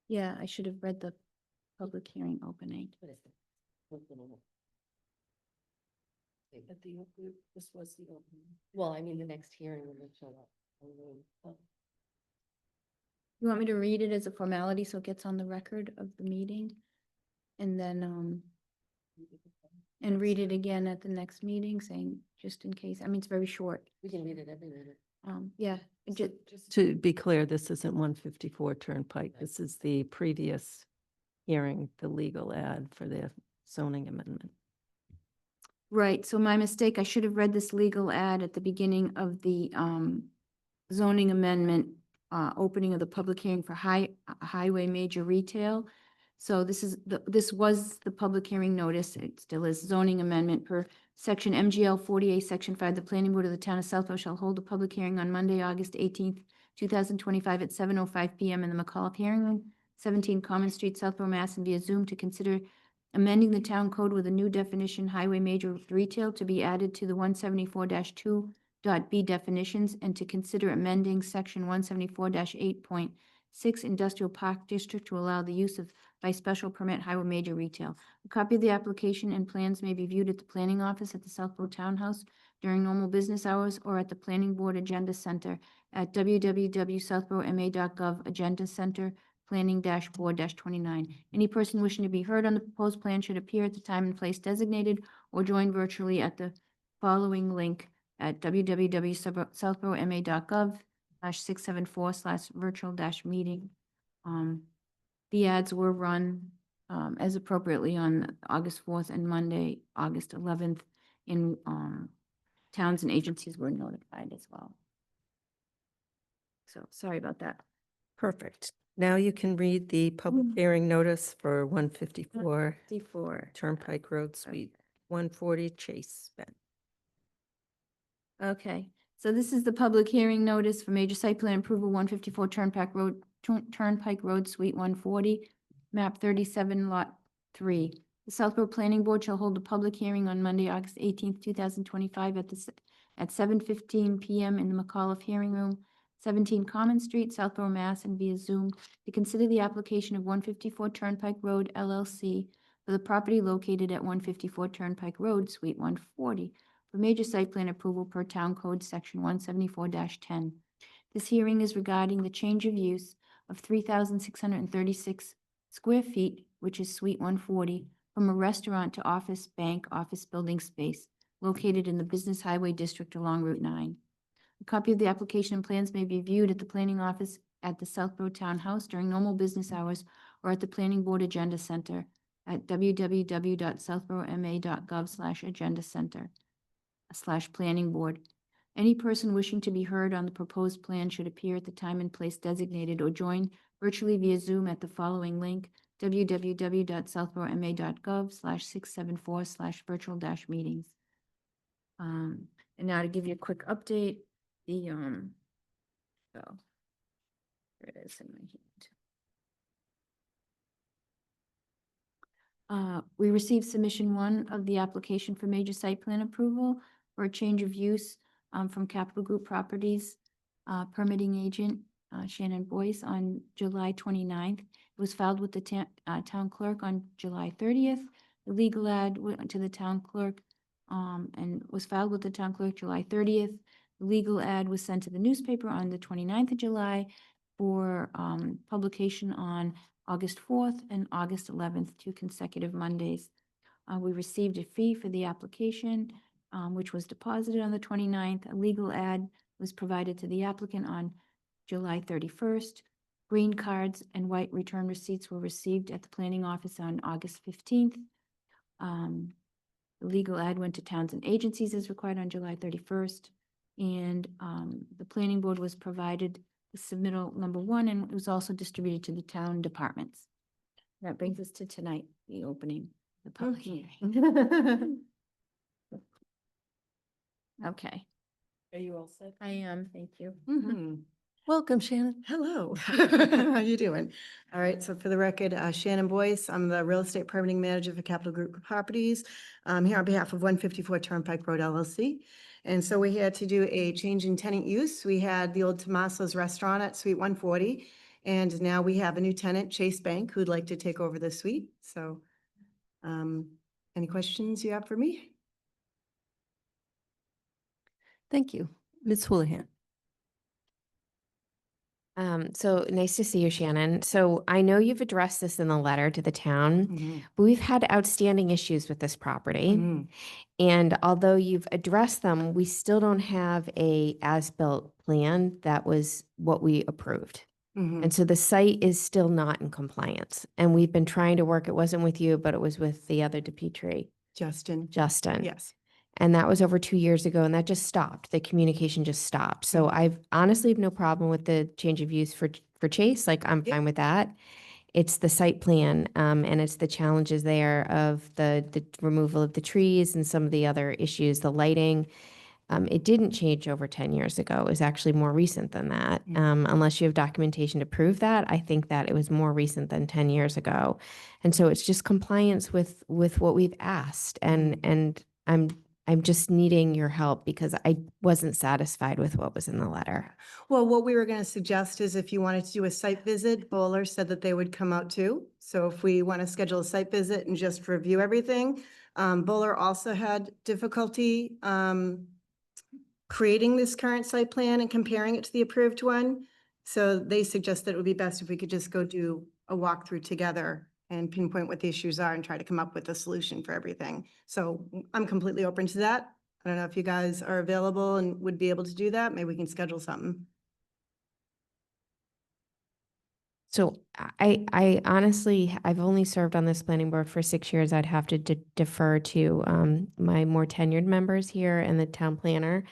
Yeah, I should have read the public hearing opening. This was the opening. Well, I mean, the next hearing when they show up. You want me to read it as a formality so it gets on the record of the meeting? And then, and read it again at the next meeting, saying, just in case, I mean, it's very short. We can read it every minute. Yeah, Just to be clear, this isn't 154 Turnpike. This is the previous hearing, the legal ad for the zoning amendment. right, so my mistake, I should have read this legal ad at the beginning of the zoning amendment, opening of the public hearing for highway major retail. So this was the public hearing notice, it still is zoning amendment per section MGL 48, section 5. The planning board of the town of Southborough shall hold a public hearing on Monday, August 18th, 2025 at 7:05 PM in the McAuliffe Hearing Room, 17 Common Street, Southborough, Mass, and via Zoom to consider amending the town code with a new definition, highway major retail, to be added to the 174-2.b definitions, and to consider amending section 174-8.6 industrial park district to allow the use of by special permit highway major retail. A copy of the application and plans may be viewed at the planning office at the Southborough Townhouse during normal business hours or at the planning board agenda center at www.southboroughma.gov agenda center planning-board-29. Any person wishing to be heard on the proposed plan should appear at the time and place designated or join virtually at the following link at www.southboroughma.gov/674/virtual-meeting. The ads were run as appropriately on August 4th and Monday, August 11th, in towns and agencies were notified as well. So sorry about that. Perfect. Now you can read the public hearing notice for 154 54. Turnpike Road, Suite 140, Chase Bend. Okay, so this is the public hearing notice for major site plan approval, 154 Turnpike Road, Suite 140, map 37, lot 3. The Southborough Planning Board shall hold a public hearing on Monday, August 18th, 2025 at 7:15 PM in the McAuliffe Hearing Room, 17 Common Street, Southborough, Mass, and via Zoom to consider the application of 154 Turnpike Road LLC for the property located at 154 Turnpike Road, Suite 140, for major site plan approval per Town Code Section 174-10. This hearing is regarding the change of use of 3,636 square feet, which is Suite 140, from a restaurant to office, bank, office building space located in the Business Highway District along Route 9. A copy of the application and plans may be viewed at the planning office at the Southborough Townhouse during normal business hours or at the Planning Board Agenda Center at www.southboroughma.gov/agenda-center/planning board. Any person wishing to be heard on the proposed plan should appear at the time and place designated or join virtually via Zoom at the following link, www.southboroughma.gov/674/virtual-meetings. And now to give you a quick update, the, there it is in my hand. We received submission 1 of the application for major site plan approval for a change of use from Capital Group Properties permitting agent Shannon Boyce on July 29th. It was filed with the town clerk on July 30th. The legal ad went to the town clerk and was filed with the town clerk July 30th. The legal ad was sent to the newspaper on the 29th of July for publication on August 4th and August 11th, 2 consecutive Mondays. We received a fee for the application, which was deposited on the 29th. A legal ad was provided to the applicant on July 31st. Green cards and white return receipts were received at the planning office on August 15th. The legal ad went to towns and agencies as required on July 31st. And the planning board was provided the submittal number 1, and it was also distributed to the town departments. That brings us to tonight, the opening, the public hearing. Okay, Are you all set? I am, thank you. Welcome, Shannon. Hello. How you doing? All right, so for the record, Shannon Boyce, I'm the real estate permitting manager for Capital Group Properties. I'm here on behalf of 154 Turnpike Road LLC. And so we're here to do a change in tenant use. We had the old Tomaso's restaurant at Suite 140. And now we have a new tenant, Chase Bank, who'd like to take over the suite. So any questions you have for me? Thank you. Ms. Houlihan. So nice to see you, Shannon. So I know you've addressed this in the letter to the town, but we've had outstanding issues with this property. Mhm. And although you've addressed them, we still don't have a as-built plan that was what we approved. Mhm. And so the site is still not in compliance. And we've been trying to work, it wasn't with you, but it was with the other DePietri, Justin. Justin. Yes. And that was over 2 years ago, and that just stopped. The communication just stopped. So I've honestly have no problem with the change of use for Chase. Like, I'm Yep. fine with that. It's the site plan, and it's the challenges there of the removal of the trees and some of the other issues, the lighting. It didn't change over 10 years ago. It was actually more recent than that. Unless you have documentation to prove that, I think that it was more recent than 10 years ago. And so it's just compliance with what we've asked. And I'm just needing your help because I wasn't satisfied with what was in the letter. Well, what we were going to suggest is if you wanted to do a site visit, Bowler said that they would come out too. So if we want to schedule a site visit and just review everything, Bowler also had difficulty creating this current site plan and comparing it to the approved one. So they suggest that it would be best if we could just go do a walkthrough together and pinpoint what the issues are and try to come up with a solution for everything. So I'm completely open to that. I don't know if you guys are available and would be able to do that. Maybe we can schedule something. So I honestly, I've only served on this planning board for 6 years. I'd have to defer to my more tenured members here and the town planner.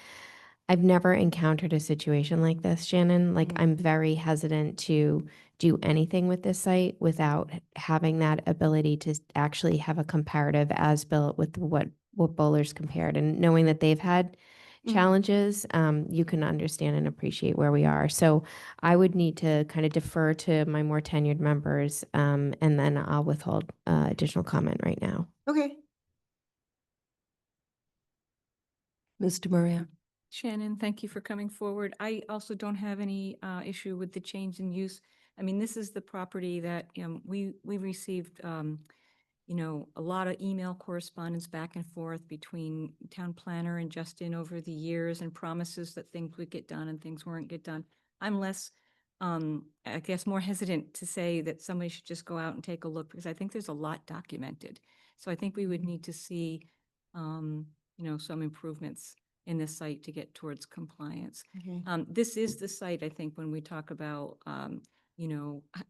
I've never encountered a situation like this, Shannon. Like, I'm very hesitant to do anything with this site without having that ability to actually have a comparative as-built with what Bowler's compared. And knowing that they've had challenges, you can understand and appreciate where we are. So I would need to kind of defer to my more tenured members, and then I'll withhold additional comment right now. Okay. Mr. Maria? Shannon, thank you for coming forward. I also don't have any issue with the change in use. I mean, this is the property that we received, a lot of email correspondence back and forth between town planner and Justin over the years, and promises that things would get done and things weren't get done. I'm less, I guess, more hesitant to say that somebody should just go out and take a look, because I think there's a lot documented. So I think we would need to see, some improvements in this site to get towards compliance. This is the site, I think, when we talk about,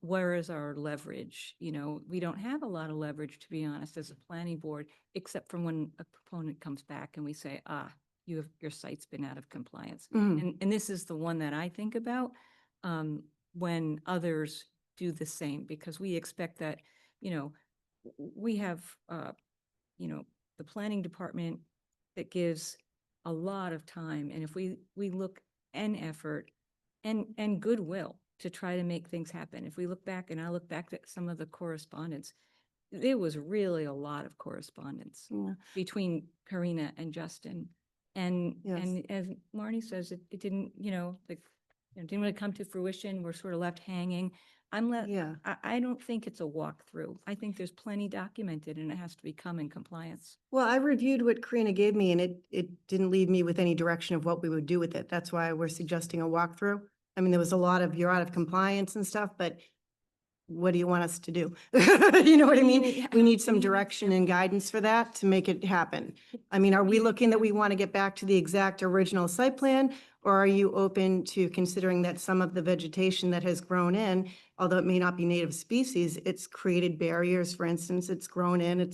where is our leverage? We don't have a lot of leverage, to be honest, as a planning board, except for when a proponent comes back and we say, your site's been out of compliance. And this is the one that I think about when others do the same, because we expect that, we have, the planning department that gives a lot of time. And if we look and effort and goodwill to try to make things happen. If we look back, and I look back at some of the correspondence, there was really a lot of correspondence between Karina and Justin. And as Marnie says, it didn't, didn't really come to fruition. We're sort of left hanging. I don't think it's a walkthrough. I think there's plenty documented, and it has to become in compliance. Well, I reviewed what Karina gave me and it didn't leave me with any direction of what we would do with it. That's why we're suggesting a walkthrough. I mean, there was a lot of, you're out of compliance and stuff, but what do you want us to do? You know what I mean? We need some direction and guidance for that to make it happen. I mean, are we looking that we want to get back to the exact original site plan? Or are you open to considering that some of the vegetation that has grown in, although it may not be native species, it's created barriers, for instance, it's grown in,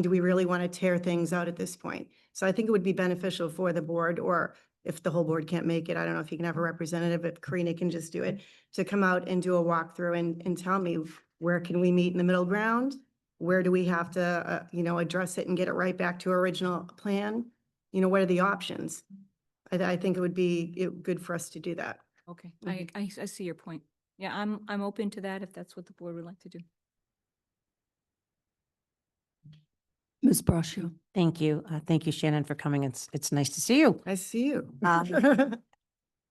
do we really want to tear things out at this point? So I think it would be beneficial for the board, or if the whole board can't make it, I don't know if you can have a representative, if Karina can just do it, to come out and do a walkthrough and tell me, where can we meet in the middle ground? Where do we have to, address it and get it right back to original plan? What are the options? I think it would be good for us to do that. Okay, I see your point. Yeah, I'm open to that if that's what the board would like to do. Ms. Brascio? Thank you. Thank you, Shannon, for coming. It's nice to see you. I see you.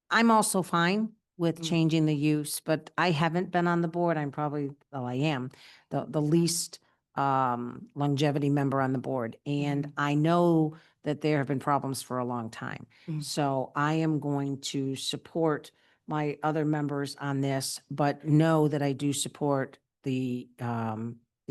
I'm also fine with changing the use, but I haven't been on the board. I am the least longevity member on the board. And I know that there have been problems for a long time. So I am going to support my other members on this, but know that I do support the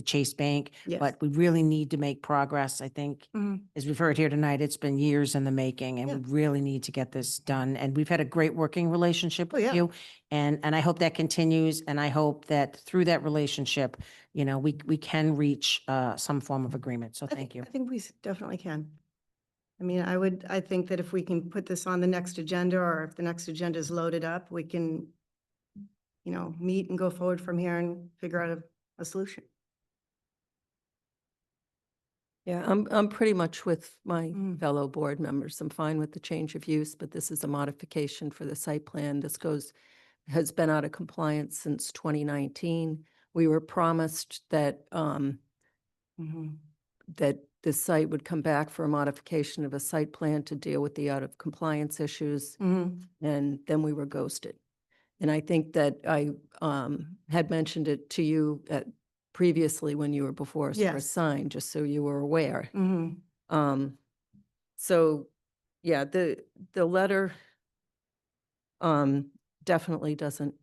Chase Bank. Yes. But we really need to make progress. I think, Mhm. as we've heard here tonight, it's been years in the making and Yeah. we really need to get this done. And we've had a great working relationship Oh, with yeah. you. And I hope that continues. And I hope that through that relationship, we can reach some form of agreement. So thank you. I think we definitely can. I mean, I think that if we can put this on the next agenda, or if the next agenda is loaded up, we can, meet and go forward from here and figure out a solution. Yeah, I'm pretty much with my Mm. fellow board members. I'm fine with the change of use, but this is a modification for the site plan. This has been out of compliance since 2019. We were promised that, Mhm. that this site would come back for a modification of a site plan to deal with the out of compliance issues, Mhm. and then we were ghosted. And I think that I had mentioned it to you previously when you were before us for a Yes. sign, just so you were aware. Mhm. So, yeah, the letter definitely doesn't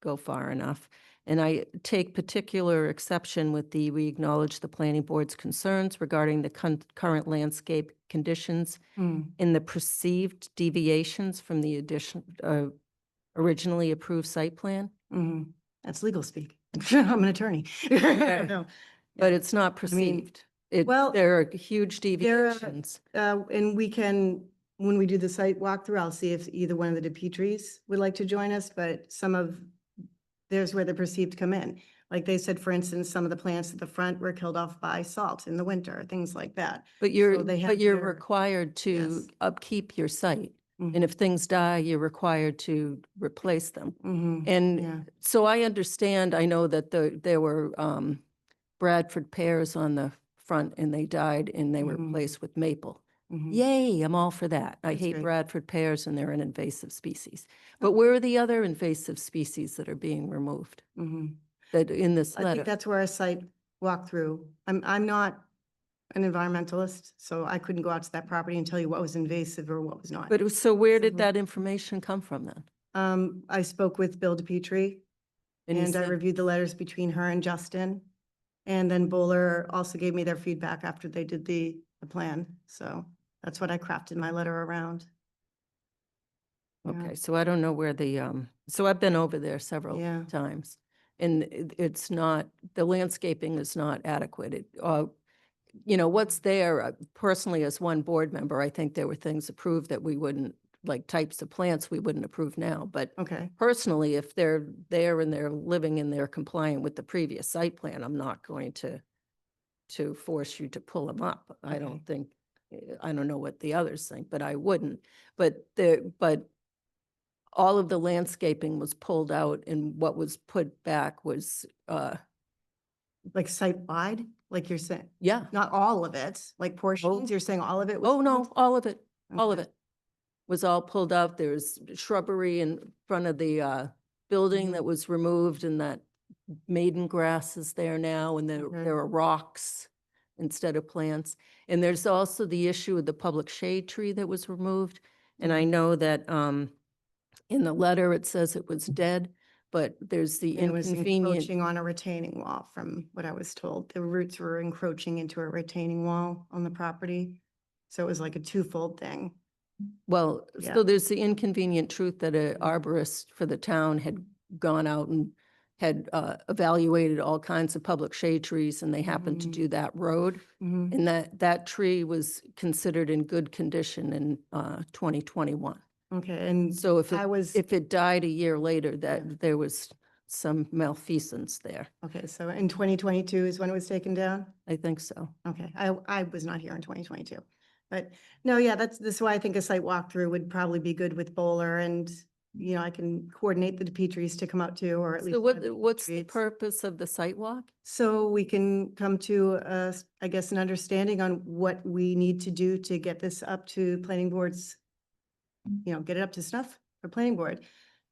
go far enough. And I take particular exception with we acknowledge the planning board's concerns regarding the current landscape conditions Mm. and the perceived deviations from the originally approved site plan, Mhm. That's legal speak. I'm an attorney. No. but it's not I mean, perceived. well, There are huge there are- deviations. And we can, when we do the site walkthrough, I'll see if either one of the DePietris would like to join us, but there's where the perceived come in. Like they said, for instance, some of the plants at the front were killed off by salt in the winter, things like that. But you're, they have but you're their- required to Yes. upkeep your site. Mhm. And if things die, you're required to replace them. Mhm. And Yeah. so I understand, I know that there were Bradford pears on the front and they died and they were Mhm. replaced with maple. Mhm. Yay, I'm all for that. I That's hate great. Bradford pears and they're an invasive species. But where are the other invasive species that are being removed Mhm. that in this I think letter? that's where a site walkthrough, I'm not an environmentalist, so I couldn't go out to that property and tell you what was invasive or what was not. So where did So- that information come from then? I spoke with Bill DePietri, And he and I said- reviewed the letters between her and Justin. And then Bowler also gave me their feedback after they did the plan. So that's what I crafted my letter around. Yeah. Okay, so I don't know where so I've been over there several Yeah. times. And it's not, the landscaping is not adequate. What's there, personally, as one board member, I think there were things approved that we wouldn't, like types of plants we wouldn't approve now. But Okay. personally, if they're there and they're living and they're compliant with the previous site plan, I'm not going to force you to pull them up. I Okay. don't think, I don't know what the others think, but I wouldn't. But all of the landscaping was pulled out and what was put back was, Like site wide, like you're saying, yeah. not all of it, like portions, you're saying all of it? was Oh, no, pulled? all of it, all of Okay. it was all pulled out. There's shrubbery in front of the building Mhm. that was removed and that maiden grass is there now and Okay. there are rocks instead of plants. And there's also the issue of the public shade tree that was removed. And I Mhm. know that in the letter, it says it was dead, but there's the And it was inconvenient. encroaching on a retaining wall from what I was told. The roots were encroaching into a retaining wall on the property. So it was like a twofold thing. Well, Yeah. so there's the inconvenient truth that an arborist for the town had gone out and had evaluated all kinds of public shade trees, and they happened to Mhm. do that road. Mhm. And that tree was considered in good condition in 2021. Okay, and So if I was, it died a year later, Yeah. that there was some malfeasance there. okay, so in 2022 is when it was taken down? I think so. Okay, I was not here in 2022. But no, yeah, this is why I think a site walkthrough would probably be good with Bowler and, I can coordinate the DePietris to come out too, or at least. So one of the what's the DePietris. purpose of the site walk? So we can come to, I guess, an understanding on what we need to do to get this up to planning boards, get it up to snuff for planning board.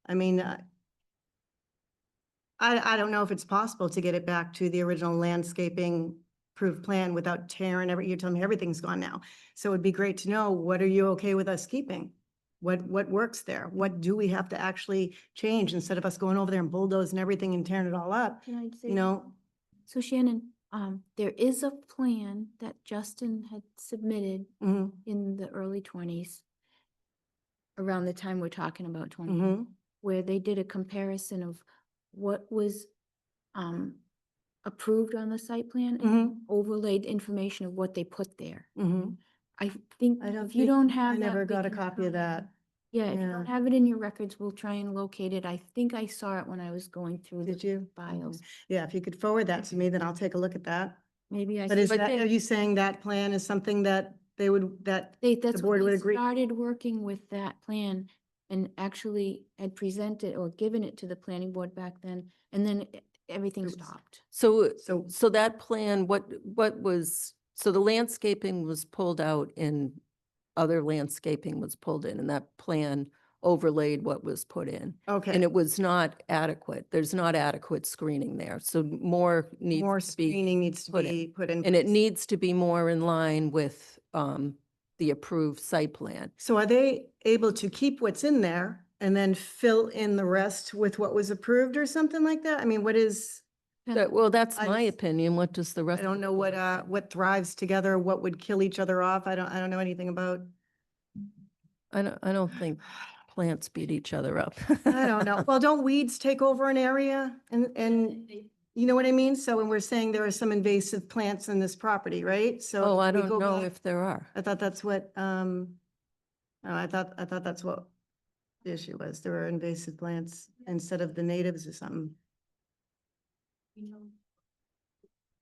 I mean, I don't know if it's possible to get it back to the original landscaping approved plan without tearing you're telling me everything's gone now. So it'd be great to know, what are you okay with us keeping? What works there? What do we have to actually change instead of us going over there and bulldozing everything and tearing it all up? Can I say? You know, So Shannon, there is a plan that Justin had submitted mhm, in the early 20s, around the time we're talking about 20, mhm, where they did a comparison of what was approved on the site plan and mhm, overlaid information of what they put there. mhm. I think I don't if you think- don't have I that, never we got a can copy of try. that. Yeah, if you Yeah. don't have it in your records, we'll try and locate it. I think I saw it when I was going through Did the you? files. Okay. Yeah, if you could forward that to me, then I'll take a look at that. Maybe I. But is saw- that, are you saying that plan is something that they would, that That's board when would they agree? started working with that plan and actually had presented or given it to the planning board back then, and then everything was- stopped. So, So- so that plan, what was, so the landscaping was pulled out and other landscaping was pulled in, and that plan overlaid what was put in. Okay. And it was not adequate. There's not adequate screening there, so more More needs to be. screening needs to put in. be put in. And it place. needs to be more in line with the approved site plan. So are they able to keep what's in there and then fill in the rest with what was approved or something like that? I mean, what is, Well, that's I my just- opinion. What does the rest? I don't of know the what thrives together, what would kill each other off. I don't know anything about. I don't think plants beat each other up. I don't know. Well, don't weeds take over an area and you know what I mean? So when we're saying there are some invasive plants in this property, right? So. Oh, I we don't go know back- if there are. I thought that's what, oh, I thought that's what the issue was. There were invasive plants instead of the natives or something.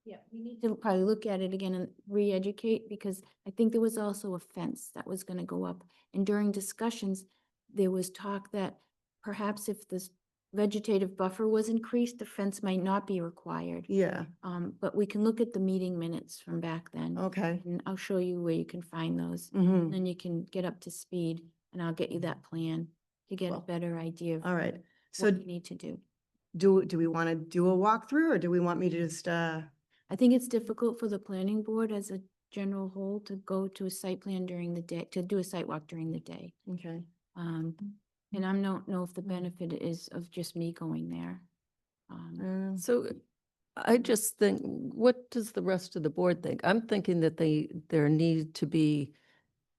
Yeah, we need to probably look at it again and re-educate, because I think there was also a fence that was gonna go up. And during discussions, there was talk that perhaps if this vegetative buffer was increased, the fence might not be required. Yeah, But we can look at the meeting minutes from back then. okay. And I'll show you where you can find those. Mm-hmm. And then you can get up to speed, and I'll get you that plan to get a Well, better idea of All right. So what you need to do. do we want to do a walkthrough or do we want me to just, I think it's difficult for the planning board as a general whole to go to a site plan during the day, to do a site walk during the day. okay. And I don't know if the benefit is of just me going there. So I just think, what does the rest of the board think? I'm thinking that there need to be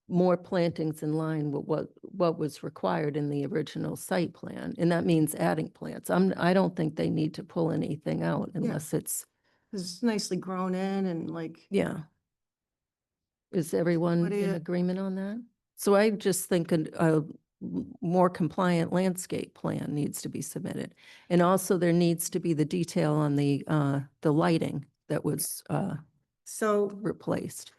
more plantings in line with what was required in the original site plan, and that means adding plants. I don't think they need to pull anything out unless it's, It's nicely grown in and like, yeah. Is everyone What do in you- agreement on that? So I just think a more compliant landscape plan needs to be submitted. And also there needs to be the detail on the lighting that was so replaced.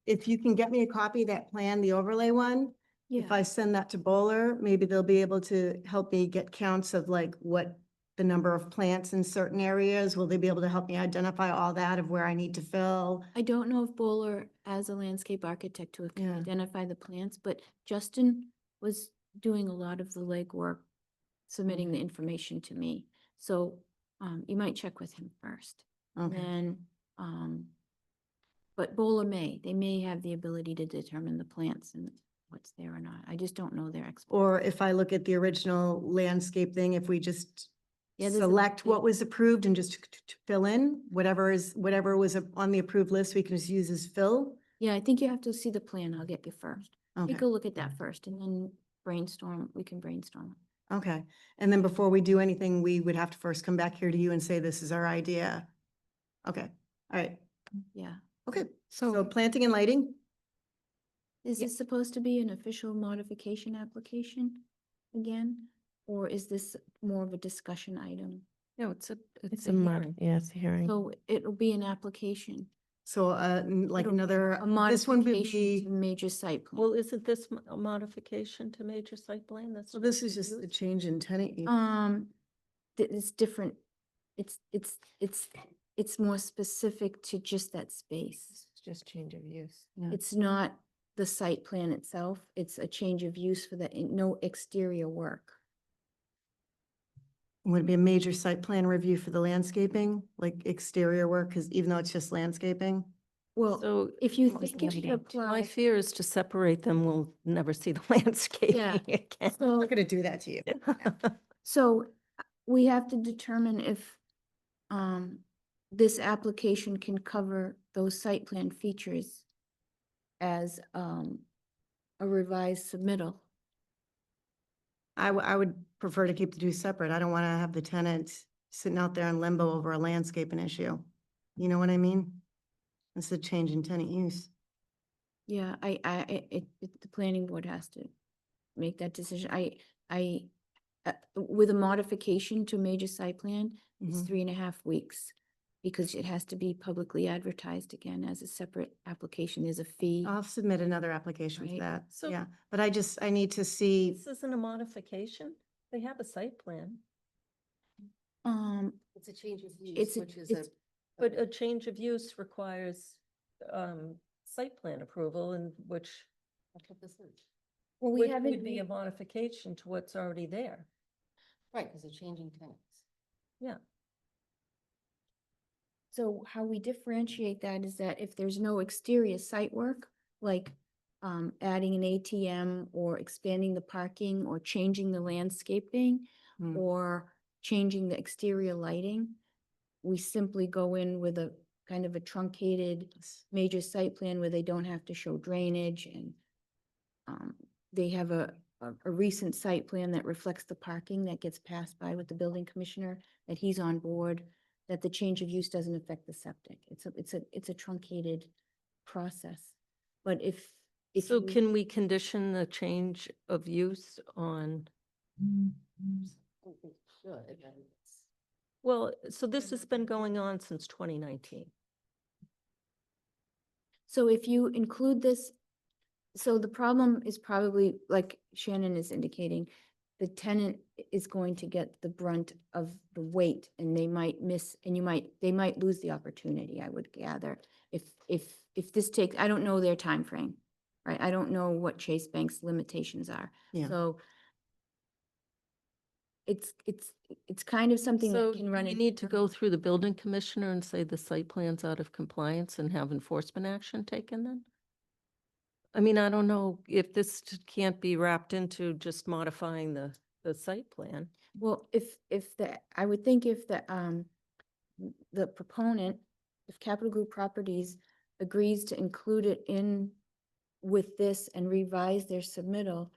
if you can get me a copy of that plan, the overlay one, if I send that to Bowler, maybe they'll be able to help me get counts of like what the number of plants in certain areas. Will they be able to help me identify all that of where I need to fill? I don't know if Bowler, as a landscape architect, who can Yeah. identify the plants, but Justin was doing a lot of the legwork, submitting the information to me. So you might check with him first. And Okay. then, but Bowler they may have the ability to determine the plants and what's there or not. I just don't know their expertise. Or if I look at the original landscape thing, if we just Yeah, there's a select what big- was approved and just fill in whatever was on the approved list, we can just use as fill. Yeah, I think you have to see the plan. I'll get you first. Okay. Take a look at that first and then brainstorm. We can brainstorm. Okay, and then before we do anything, we would have to first come back here to you and say, this is our idea. Okay, all right, Yeah. okay, so planting and lighting, Is this supposed to be an official modification application again? Or is this more of a discussion item? No, it's a hearing. Yeah, it's a hearing. So it'll be an application. so like It'll be another, A this one would modification to be, major site plan. Well, isn't this a modification to major site plan? That's so this is just a change in tenant use. It's different. It's more specific to just that space. It's just change of use. Yeah. It's not the site plan itself. It's a change of use for no exterior work. Would it be a major site plan review for the landscaping, like exterior work, because even though it's just landscaping? Well, So if you Almost think it should lighting. my apply, fear is to separate them, we'll never see the landscaping again. I'm so, not gonna do that to you. so we have to determine if this application can cover those site plan features as a revised submittal. I would prefer to keep the two separate. I don't want to have the tenant sitting out there in limbo over a landscaping issue. You know what I mean? It's a change in tenant use. Yeah, the planning board has to make that decision. With a modification to major site plan, it's Mhm. 3.5 weeks. Because it has to be publicly advertised again as a separate application. There's a fee. I'll submit another application for Right. that. So- Yeah, but I need to see, This isn't a modification. They have a site plan. It's a change of use, But a change of use requires site plan approval, and which well, we would haven't, be a modification to what's already there. right, because they're changing tenants. Yeah. So how we differentiate that is that if there's no exterior site work, like adding an ATM or expanding the parking or changing the landscaping Hmm. or changing the exterior lighting, we simply go in with a kind of a truncated major site plan where they don't have to show drainage and they have a recent site plan that reflects the parking that gets passed by with the building commissioner, that he's on board, that the change of use doesn't affect the septic. It's a truncated process. But if So you- can we condition the change of use on? Well, so this has been going on since 2019. So if you include this, so the problem is probably, like Shannon is indicating, the tenant is going to get the brunt of the weight and they might miss, and they might lose the opportunity, I would gather. If this takes, I don't know their time frame, right? I don't know what Chase Bank's limitations are. Yeah. So it's kind of something So that can run. you in- need to go through the building commissioner and say the site plan's out of compliance and have enforcement action taken then? I mean, I don't know if this can't be wrapped into just modifying the site plan. Well, I would think if the proponent, if Capital Group Properties agrees to include it in with this and revise their submittal,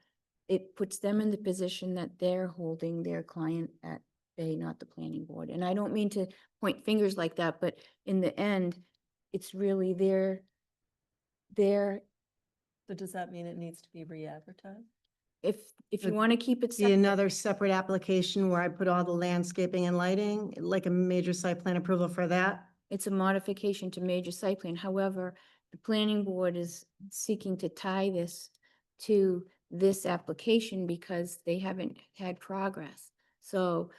it puts them in the position that they're holding their client at bay, not the planning board. And I don't mean to point fingers like that, but in the end, it's really their So does that mean it needs to be re-advertised? if you But want to keep it be separate. another separate application where I put all the landscaping and lighting, like a major site plan approval for that. It's a modification to major site plan. However, the planning board is seeking to tie this to this application because they haven't had progress. So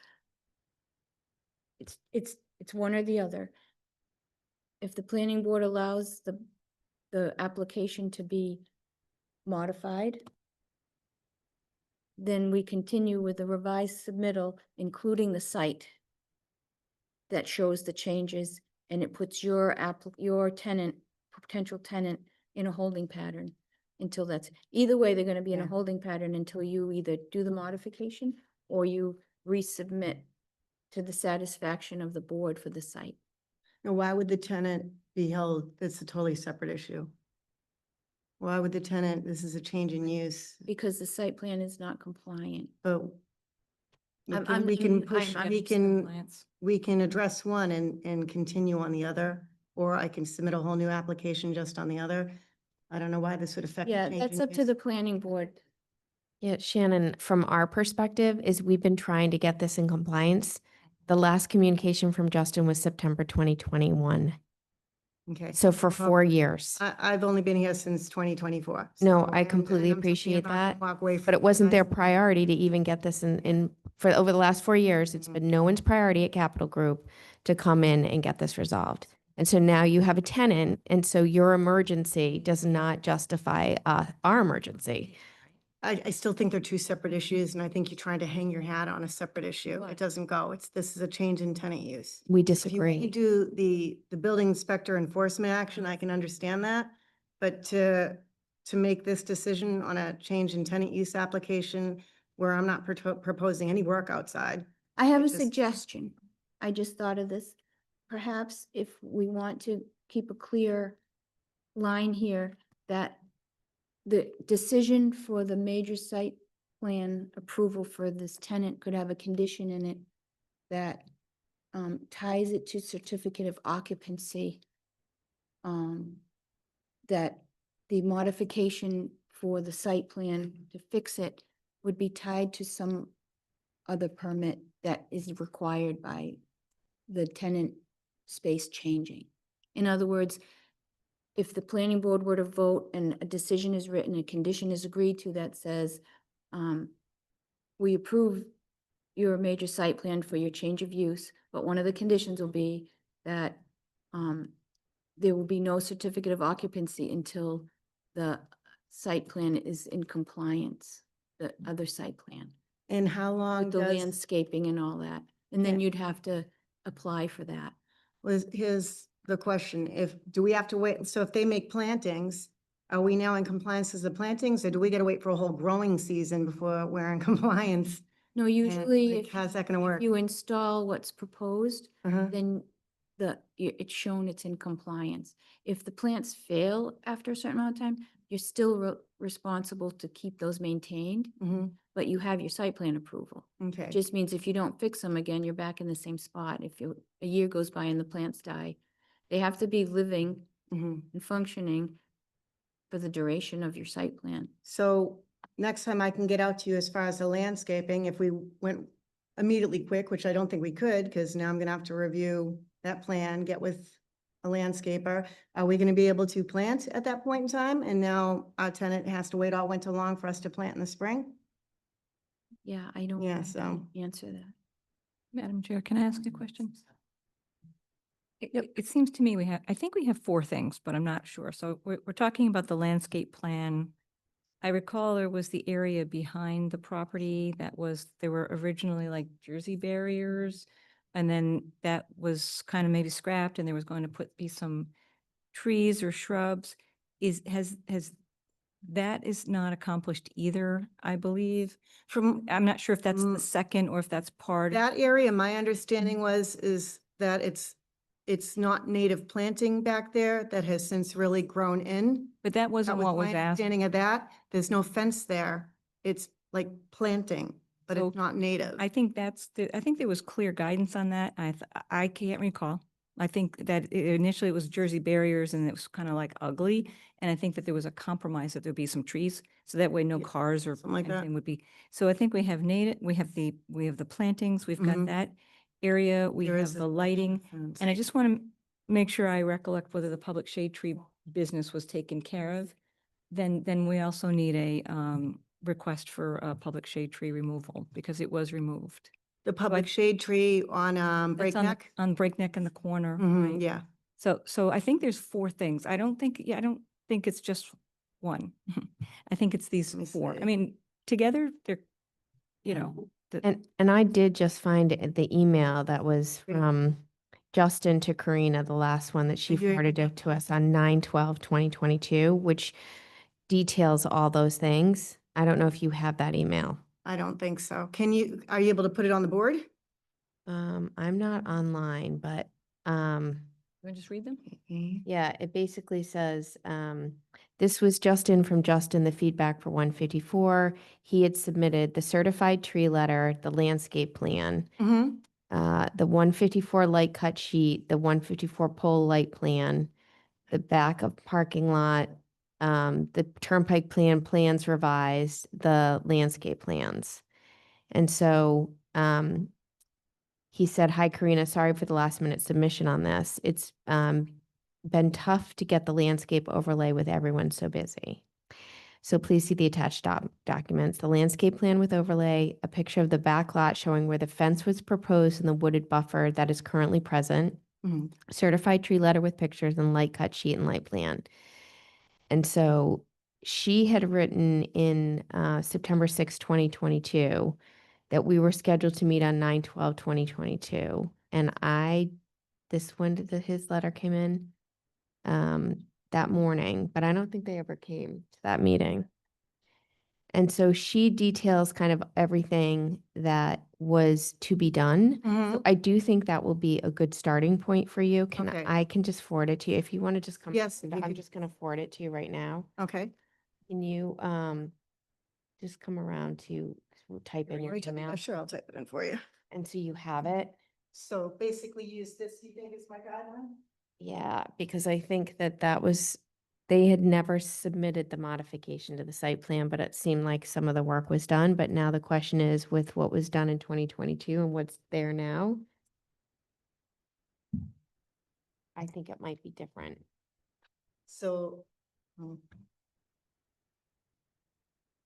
it's one or the other. If the planning board allows the application to be modified, then we continue with the revised submittal, including the site that shows the changes, and it puts your tenant, potential tenant, in a holding pattern until that's, either way, they're gonna be in a Yeah. holding pattern until you either do the modification or you resubmit to the satisfaction of the board for the site. Now, why would the tenant be held? That's a totally separate issue. Why would the tenant, this is a change in use, Because the site plan is not compliant. but I'm- we can I'm- push, I'm- we can address one and continue on the other, or I can submit a whole new application just on the other. I don't know why this would affect. the Yeah, change that's in up to use. the planning board. Yeah, Shannon, from our perspective, is we've been trying to get this in compliance. The last communication from Justin was September 2021. Okay. So for Well, 4 years. I've only been here since 2024. No, so I completely I'm certainly appreciate not gonna that, walk away But from it wasn't their guys. priority to even get this for over the last 4 years. It's Mhm. been no one's priority at Capital Group to come in and get this resolved. And so now you have a tenant, and so your emergency does not justify our emergency. I still think they're two separate issues, and I think you're trying to hang your hat on a separate issue. It doesn't go. This is a change in tenant use. We If you want to disagree. do the building inspector enforcement action, I can understand that. But to make this decision on a change in tenant use application where I'm not proposing any work outside. I have a It just- suggestion. I just thought of this. Perhaps if we want to keep a clear line here, that the decision for the major site plan approval for this tenant could have a condition in it that ties it to certificate of occupancy. That the modification for the site plan to fix it would be tied to some other permit that is required by the tenant space changing. In other words, if the planning board were to vote and a decision is written, a condition is agreed to that says, we approve your major site plan for your change of use, but one of the conditions will be that there will be no certificate of occupancy until the site plan is in compliance, the other site plan, And how long with the does, landscaping and all that. And then Yeah. you'd have to apply for that. here's the question, do we have to wait, so if they make plantings, are we now in compliance as the plantings, or do we gotta wait for a whole growing season before we're in compliance? No, And, usually like, if how's that gonna work? you install what's proposed, Uh-huh. then it's shown it's in compliance. If the plants fail after a certain amount of time, you're still responsible to keep those maintained, Mhm. but you have your site plan approval. Okay. Just means if you don't fix them again, you're back in the same spot. If a year goes by and the plants die, they have to be living Mhm. and functioning for the duration of your site plan. So next time I can get out to you as far as the landscaping, if we went immediately quick, which I don't think we could, because now I'm gonna have to review that plan, get with a landscaper. Are we gonna be able to plant at that point in time? And now our tenant has to wait all winter long for us to plant in the spring? Yeah, I don't Yeah, know how to so- answer that. Madam Chair, can I ask a question? It seems to me I think we have four things, but I'm not sure. So we're talking about the landscape plan. I recall there was the area behind the property there were originally like Jersey barriers. And then that was kind of maybe scrapped and there was going to be some trees or shrubs. That is not accomplished either, I believe. I'm not sure if that's the Mm. second or if that's part. That area, my understanding is that it's not native planting back there that has since really grown in. But that That wasn't was what was my asked. understanding of that. There's no fence there. It's like planting, but So it's not native. I think I think there was clear guidance on that. I can't recall. I think that initially it was Jersey barriers and it was kind of like ugly. And I think that there was a compromise that there'd be some trees. So that way no Yeah, cars or something like that. anything would be. So I think we have we have the plantings, we've got Mhm. that area, we There have is the a lighting. fence. And I just want to make sure I recollect whether the public shade tree business was taken care of. Then we also need a request for a public shade tree removal because it was removed. The public shade tree on That's on the- Breakneck? On Breakneck in the corner, Mhm, right? yeah. So I think there's four things. I don't think it's just one. I think it's these Let me four. I see. mean, together, they're, you know, And I did just find the email that was Great. from Justin to Karina, the last one that she Thank you. forwarded it to us on 9/12/2022, which details all those things. I don't know if you have that email. I don't think so. Are you able to put it on the board? I'm not online, but you want to just read them? yeah, it basically says, this was just in from Justin, the feedback for 154. He had submitted the certified tree letter, the landscape plan, Mm-hmm. the 154 light cut sheet, the 154 pole light plan, the back of parking lot, the turnpike plans revised, the landscape plans. And so, he said, "Hi, Karina, sorry for the last minute submission on this. It's been tough to get the landscape overlay with everyone so busy. So please see the attached documents, the landscape plan with overlay, a picture of the back lot showing where the fence was proposed and the wooded buffer that is currently present, Mhm. certified tree letter with pictures and light cut sheet and light plan." And so she had written in September 6, 2022, that we were scheduled to meet on 9/12/2022. And when did his letter came in? That morning, but I don't think they ever came to that meeting. And so she details kind of everything that was to be done. So Mhm. I do think that will be a good starting point for you. Okay. I can just forward it to you if you want to just come. Yes, if you I'm could- just gonna forward it to you right now. Okay. Can you just come around to type in your email? Sure, I'll type it in for you. And so you have it? So basically use this, you think is my guideline? Yeah, because I think that was, they had never submitted the modification to the site plan, but it seemed like some of the work was done. But now the question is with what was done in 2022 and what's there now, I think it might be different. So.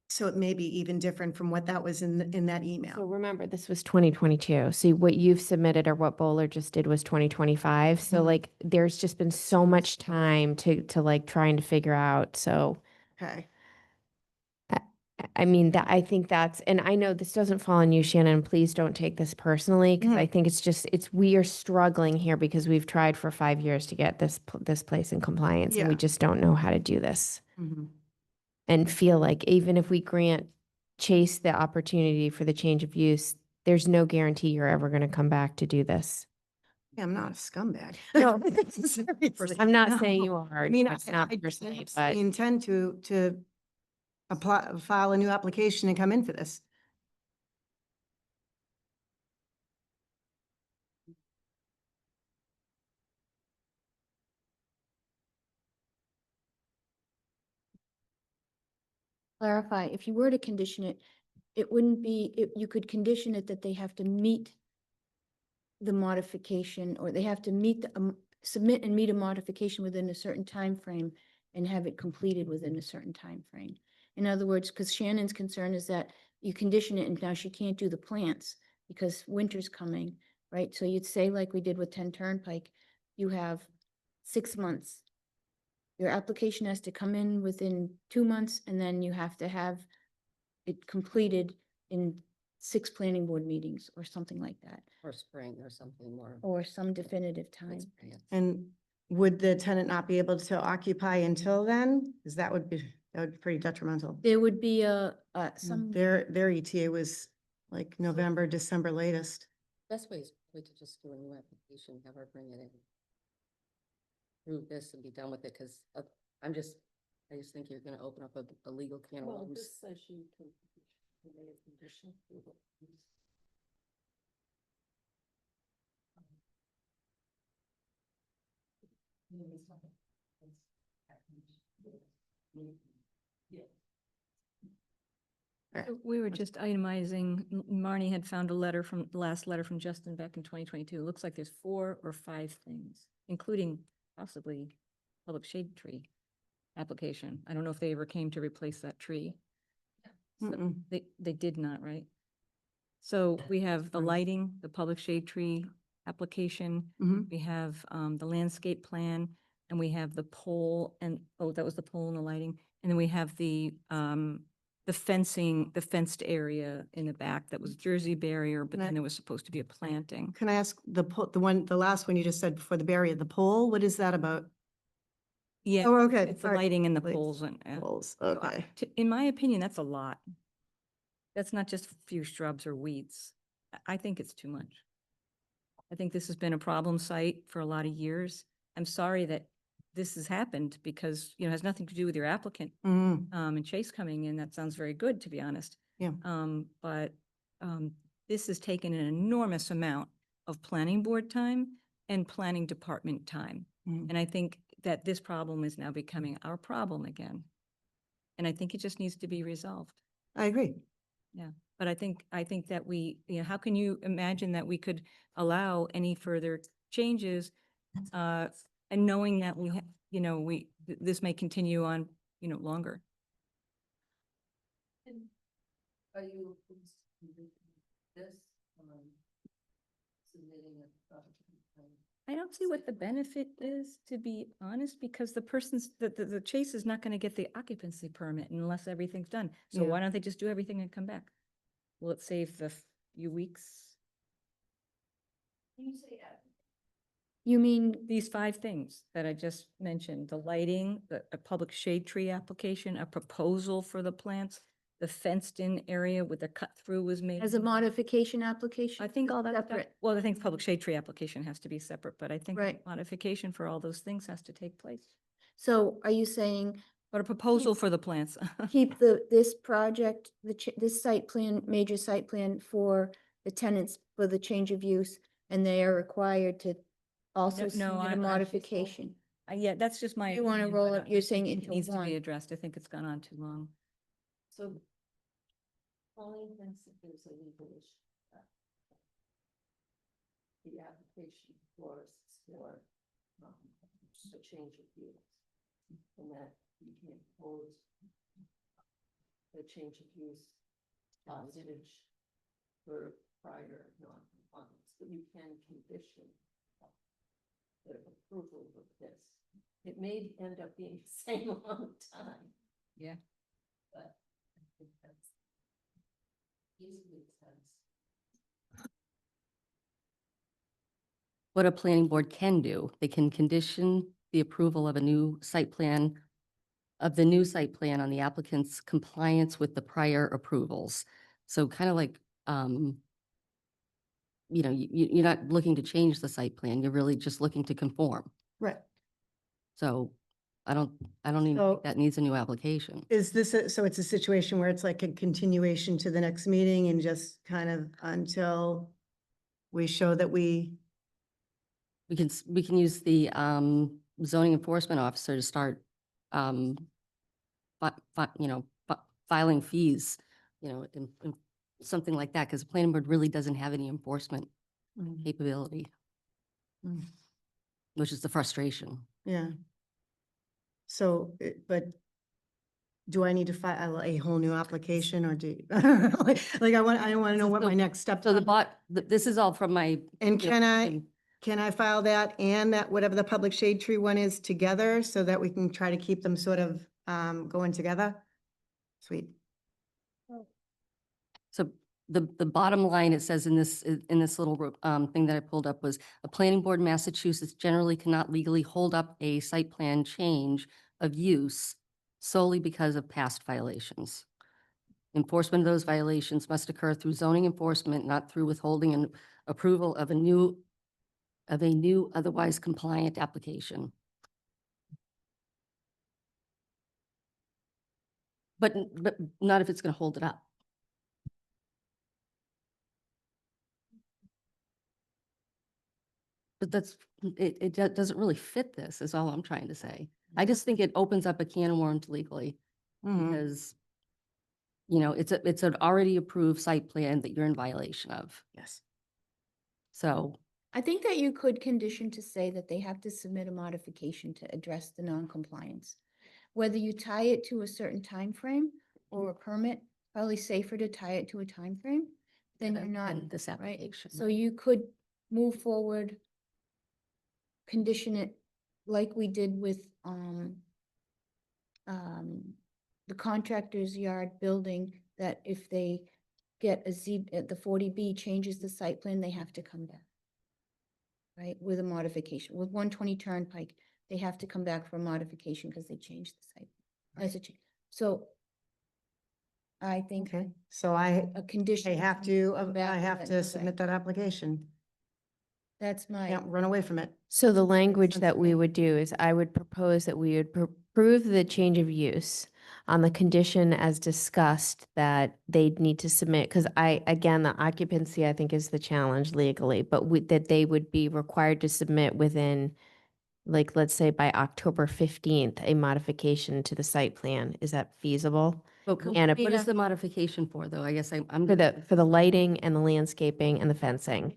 So it may be even different from what that was in that So email. remember, this was 2022. See, what you've submitted or what Bowler just did was 2025. So Mhm. like, there's just been so much time to like trying to figure out. So Okay. I mean, that, I think that's, and I know this doesn't fall on you, Shannon, please don't take this personally, because I think we are struggling here because we've tried for 5 years to get this place in compliance, and we Yeah. just don't know how to do this. Mhm. And feel like even if we grant Chase the opportunity for the change of use, there's no guarantee you're ever going to come back to do this. Yeah, I'm not a scumbag. No, Seriously, I'm not no. saying you are. I mean, That's not I personally, but absolutely intend to apply, file a new application and come in for this. Clarify, if you were to condition it, it wouldn't be, you could condition it that they have to meet the modification, or they have to meet submit and meet a modification within a certain time frame and have it completed within a certain time frame. In other words, because Shannon's concern is that you condition it and now she can't do the plants because winter's coming, right? So you'd say like we did with 10 Turnpike, you have 6 months. Your application has to come in within 2 months, and then you have to have it completed in 6 planning board meetings or something like that, Or spring or something more. or some definitive time. And would the tenant not be able to occupy until then? Because that would be pretty detrimental. There would be some, Their ETA was like November, December latest. Best way is probably to just do a new application, have her bring it in. Prove this and be done with it, because I just think you're gonna open up a legal can of worms. This says you can make a condition. We were just itemizing, Marnie had found a letter from, the last letter from Justin back in 2022. It looks like there's 4 or 5 things, including possibly public shade tree application. I don't know if they ever came to replace that tree. So Mm-mm. they did not, right? So we have the lighting, the public shade tree application, Mhm. we have the landscape plan, and we have the pole and, oh, that was the pole and the lighting. And then we have the fencing, the fenced area in the back that was Jersey barrier, but Can I- then there was supposed to be a planting. Can I ask the last one you just said before the barrier, the pole, what is that about? Yeah, Oh, okay. it's the all right. lighting and the Lights, poles and. Poles, So okay. In my opinion, that's a lot. That's not just a few shrubs or weeds. I think it's too much. I think this has been a problem site for a lot of years. I'm sorry that this has happened because, it has nothing to do with your applicant. Mhm. And Chase coming in, that sounds very good, to be honest. Yeah. But this has taken an enormous amount of planning board time and planning department time. Mhm. And I think that this problem is now becoming our problem again. And I think it just needs to be resolved. I agree. Yeah, but I think that how can you imagine that we could allow any further changes? And knowing that this may continue on, longer. Are you this, submitting a I don't see what the benefit is, to be honest, because the person's, the Chase is not gonna get the occupancy permit unless everything's done. So Yeah. why don't they just do everything and come back? Will it save the few weeks? You mean, These 5 things that I just mentioned, the lighting, a public shade tree application, a proposal for the plants, the fenced-in area with the cut-through was made. as a modification application? I think all that stuff, Separate. well, I think public shade tree application has to be separate, but I think Right. modification for all those things has to take place. So are you saying But a proposal for the plants. keep this project, this site plan, major site plan for the tenants for the change of use, and they are required to also No, submit I'm a just- modification? Yeah, that's just my. You wanna opinion, roll but up- you're I saying think it into needs to one. be addressed. I think it's gone on too long. So Pauline thinks that there's a legal issue. The application for a change of use. And that you can't pose a change of use hostage for prior non-compliance, but you can condition the approval of this. It may end up being the same amount of time. Yeah. But I think that's easily sense. What a planning board can do, they can condition the approval of a new site plan, of the new site plan on the applicant's compliance with the prior approvals. So kind of like, you're not looking to change the site plan, you're really just looking to conform. Right. So I don't even So- think that needs a new application. Is this, so it's a situation where it's like a continuation to the next meeting and just kind of until we show that we, We can use the zoning enforcement officer to start, filing fees, and something like that, because the planning board really doesn't have any enforcement capability, Mm. which is the frustration. yeah. So, but do I need to file a whole new application or do, like, I want to know what my next step. So this is all from my. And you know, can I file that and that, whatever the public shade tree one is together so that we can try to keep them sort of going together? Sweet. So the bottom line, it says in this little thing that I pulled up was, a planning board in Massachusetts generally cannot legally hold up a site plan change of use solely because of past violations. Enforcement of those violations must occur through zoning enforcement, not through withholding an approval of a new otherwise compliant application. But not if it's going to hold it up. But it doesn't really fit this, is all I'm trying to say. I just think it opens up a can of worms legally, Mhm. because, it's an already approved site plan that you're in violation of. Yes. So, I think that you could condition to say that they have to submit a modification to address the non-compliance. Whether you tie it to a certain time frame or a permit, probably safer to tie it to a time frame. Then you're not, and this right? application. So you could move forward, condition it like we did with, the contractor's yard building, that if they get the 40B changes the site plan, they have to come back. Right, with a modification, with 120 Turnpike, they have to come back for a modification because they changed the site. That's a change. So I think Okay, so I a condition. have to, come back I with have it. to Okay. submit that application. That's my, Can't run away from it. So the language sense that to we me. would do is I would propose that we would approve the change of use on the condition as discussed that they'd need to submit, because again, the occupancy, I think, is the challenge legally, but that they would be required to submit within, like, let's say by October 15th, a modification to the site plan. Is that feasible? But And a- what is the modification for, though? I guess I'm. For the lighting and the landscaping and the fencing.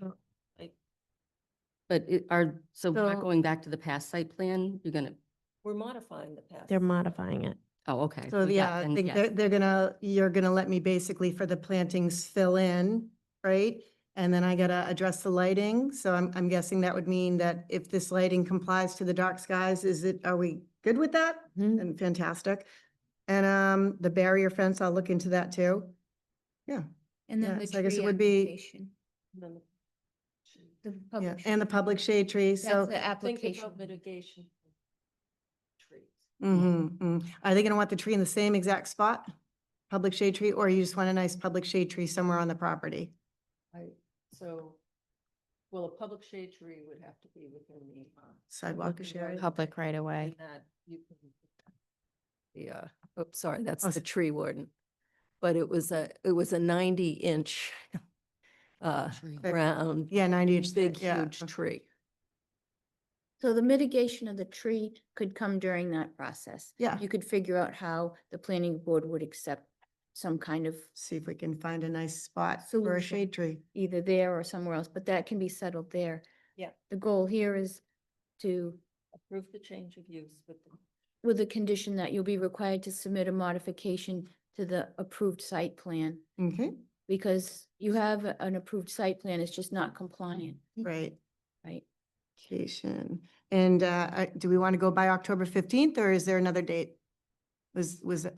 But we're So- not going back to the past site plan? We're modifying the past. They're modifying it. Oh, okay. So yeah, I then think yes. you're gonna let me basically for the plantings fill in, right? And then I gotta address the lighting, so I'm guessing that would mean that if this lighting complies to the dark skies, are we good with that? Mhm. And fantastic. And, the barrier fence, I'll look into that too. Yeah, And then Yeah, the so I guess it tree would be- application. The yeah, public. and the public shade trees, so. That's the application. mitigation. Trees. Are they gonna want the tree in the same exact spot? Public shade tree, or you just want a nice public shade tree somewhere on the property? Well, a public shade tree would have to be within the. Sidewalk looking area. right Public right away. and that you can- The, oops, sorry, that's Oh, the tree warden. But it was a 90-inch round, Yeah, 90 inch. big, yeah. huge tree. So the mitigation of the tree could come during that process. Yeah. You could figure out how the planning board would accept some kind of See if we can find a nice spot for a Solution. shade tree. either there or somewhere else, but that can be settled there. Yeah. The goal here is to, Approve the change of use with the condition that you'll be required to submit a modification to the approved site plan. Okay, Because you have an approved site plan, it's just not compliant, right. right? Vacation. And, do we want to go by October 15th or is there another date? Was it?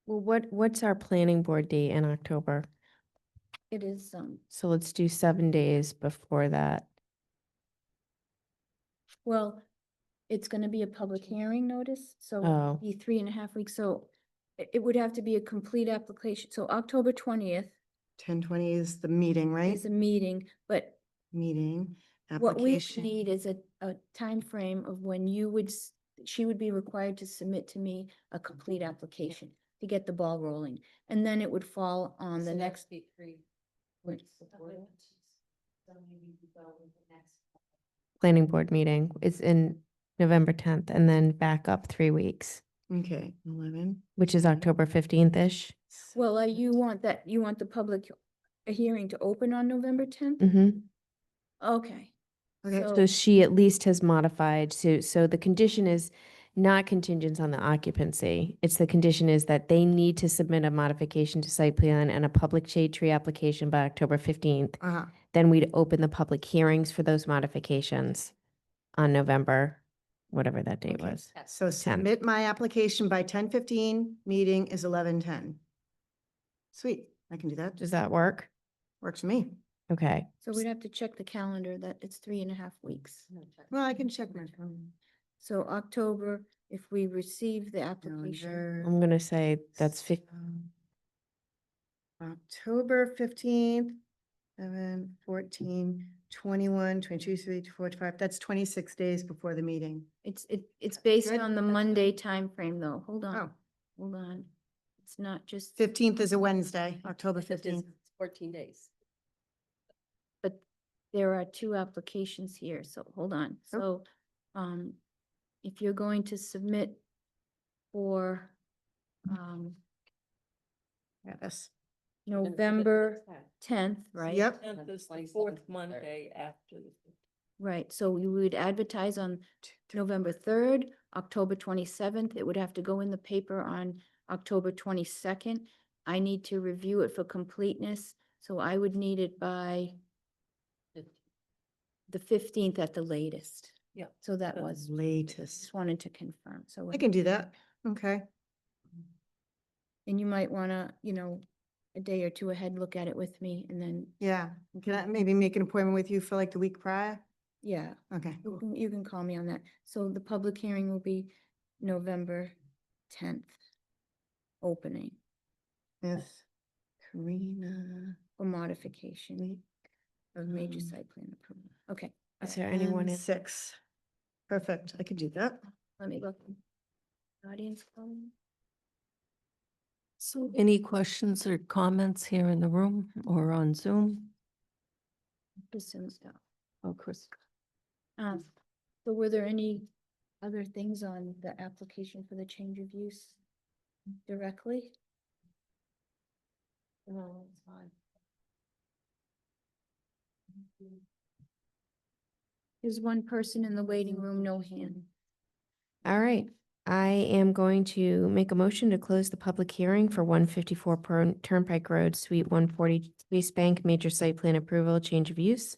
Well, what's our planning board date in October? It is, So let's do 7 days before that. well, it's gonna be a public hearing notice, so Oh. it'll be 3.5 weeks, so it would have to be a complete application. So October 20th 10/20 is the meeting, right? is a meeting, but Meeting, what we application. need is a frame of when you would, she would be required to submit to me a complete application to get the ball rolling. And then it would fall on the next. Wait. Planning board meeting is in November 10th and then back up 3 weeks, Okay, 11. which is October 15th-ish. Well, you want the public hearing to open on November 10th? Mm-hmm. Okay. Okay, So she at least has modified, so the condition is not contingent on the occupancy. It's the condition is that they need to submit a modification to site plan and a public shade tree application by October 15th. Uh-huh. Then we'd open the public hearings for those modifications on November, whatever that date Okay. was. So submit my application by 10:15, meeting is 11:10. Sweet, I can do that. Does that work? Works for me. Okay. So we'd have to check the calendar that it's 3.5 weeks. Well, I can check my phone. So October, if we receive the application, I'm gonna say that's October 15th, 7, 14, 21, 22, 23, 24, 25. That's 26 days before the meeting. it's based Good, on the that's good. Monday timeframe though. Hold Oh, on, hold on. It's not just, 15th is a Wednesday, October 15th. 14 days. but there are 2 applications here, so hold on. Oh. So, if you're going to submit for, Yes. November 10th, right? Yep. And this the fourth Monday after. Right, so you would advertise on November 3rd, October 27th. It would have to go in the paper on October 22nd. I need to review it for completeness, so I would need it by the 15th at the latest. Yeah. So that That's was, Latest. just wanted to confirm, so. I can do that. Okay. And you might want to, a day or two ahead, look at it with me, and then, Yeah. Can I maybe make an appointment with you for like the week prior? yeah, Okay. you can call me on that. So the public hearing will be November 10th, opening Yes. Karina. for modification of major site plan approval. Okay, Is there anyone in? 6. Perfect. I could do that. let me look. Audience comment? So any questions or comments here in the room or on Zoom? Kristen Stout. Oh, Chris. So were there any other things on the application for the change of use directly? No, it's fine. There's one person in the waiting room, no hand. All right. I am going to make a motion to close the public hearing for 154 Turnpike Road, Suite 140, East Bank, major site plan approval, change of use.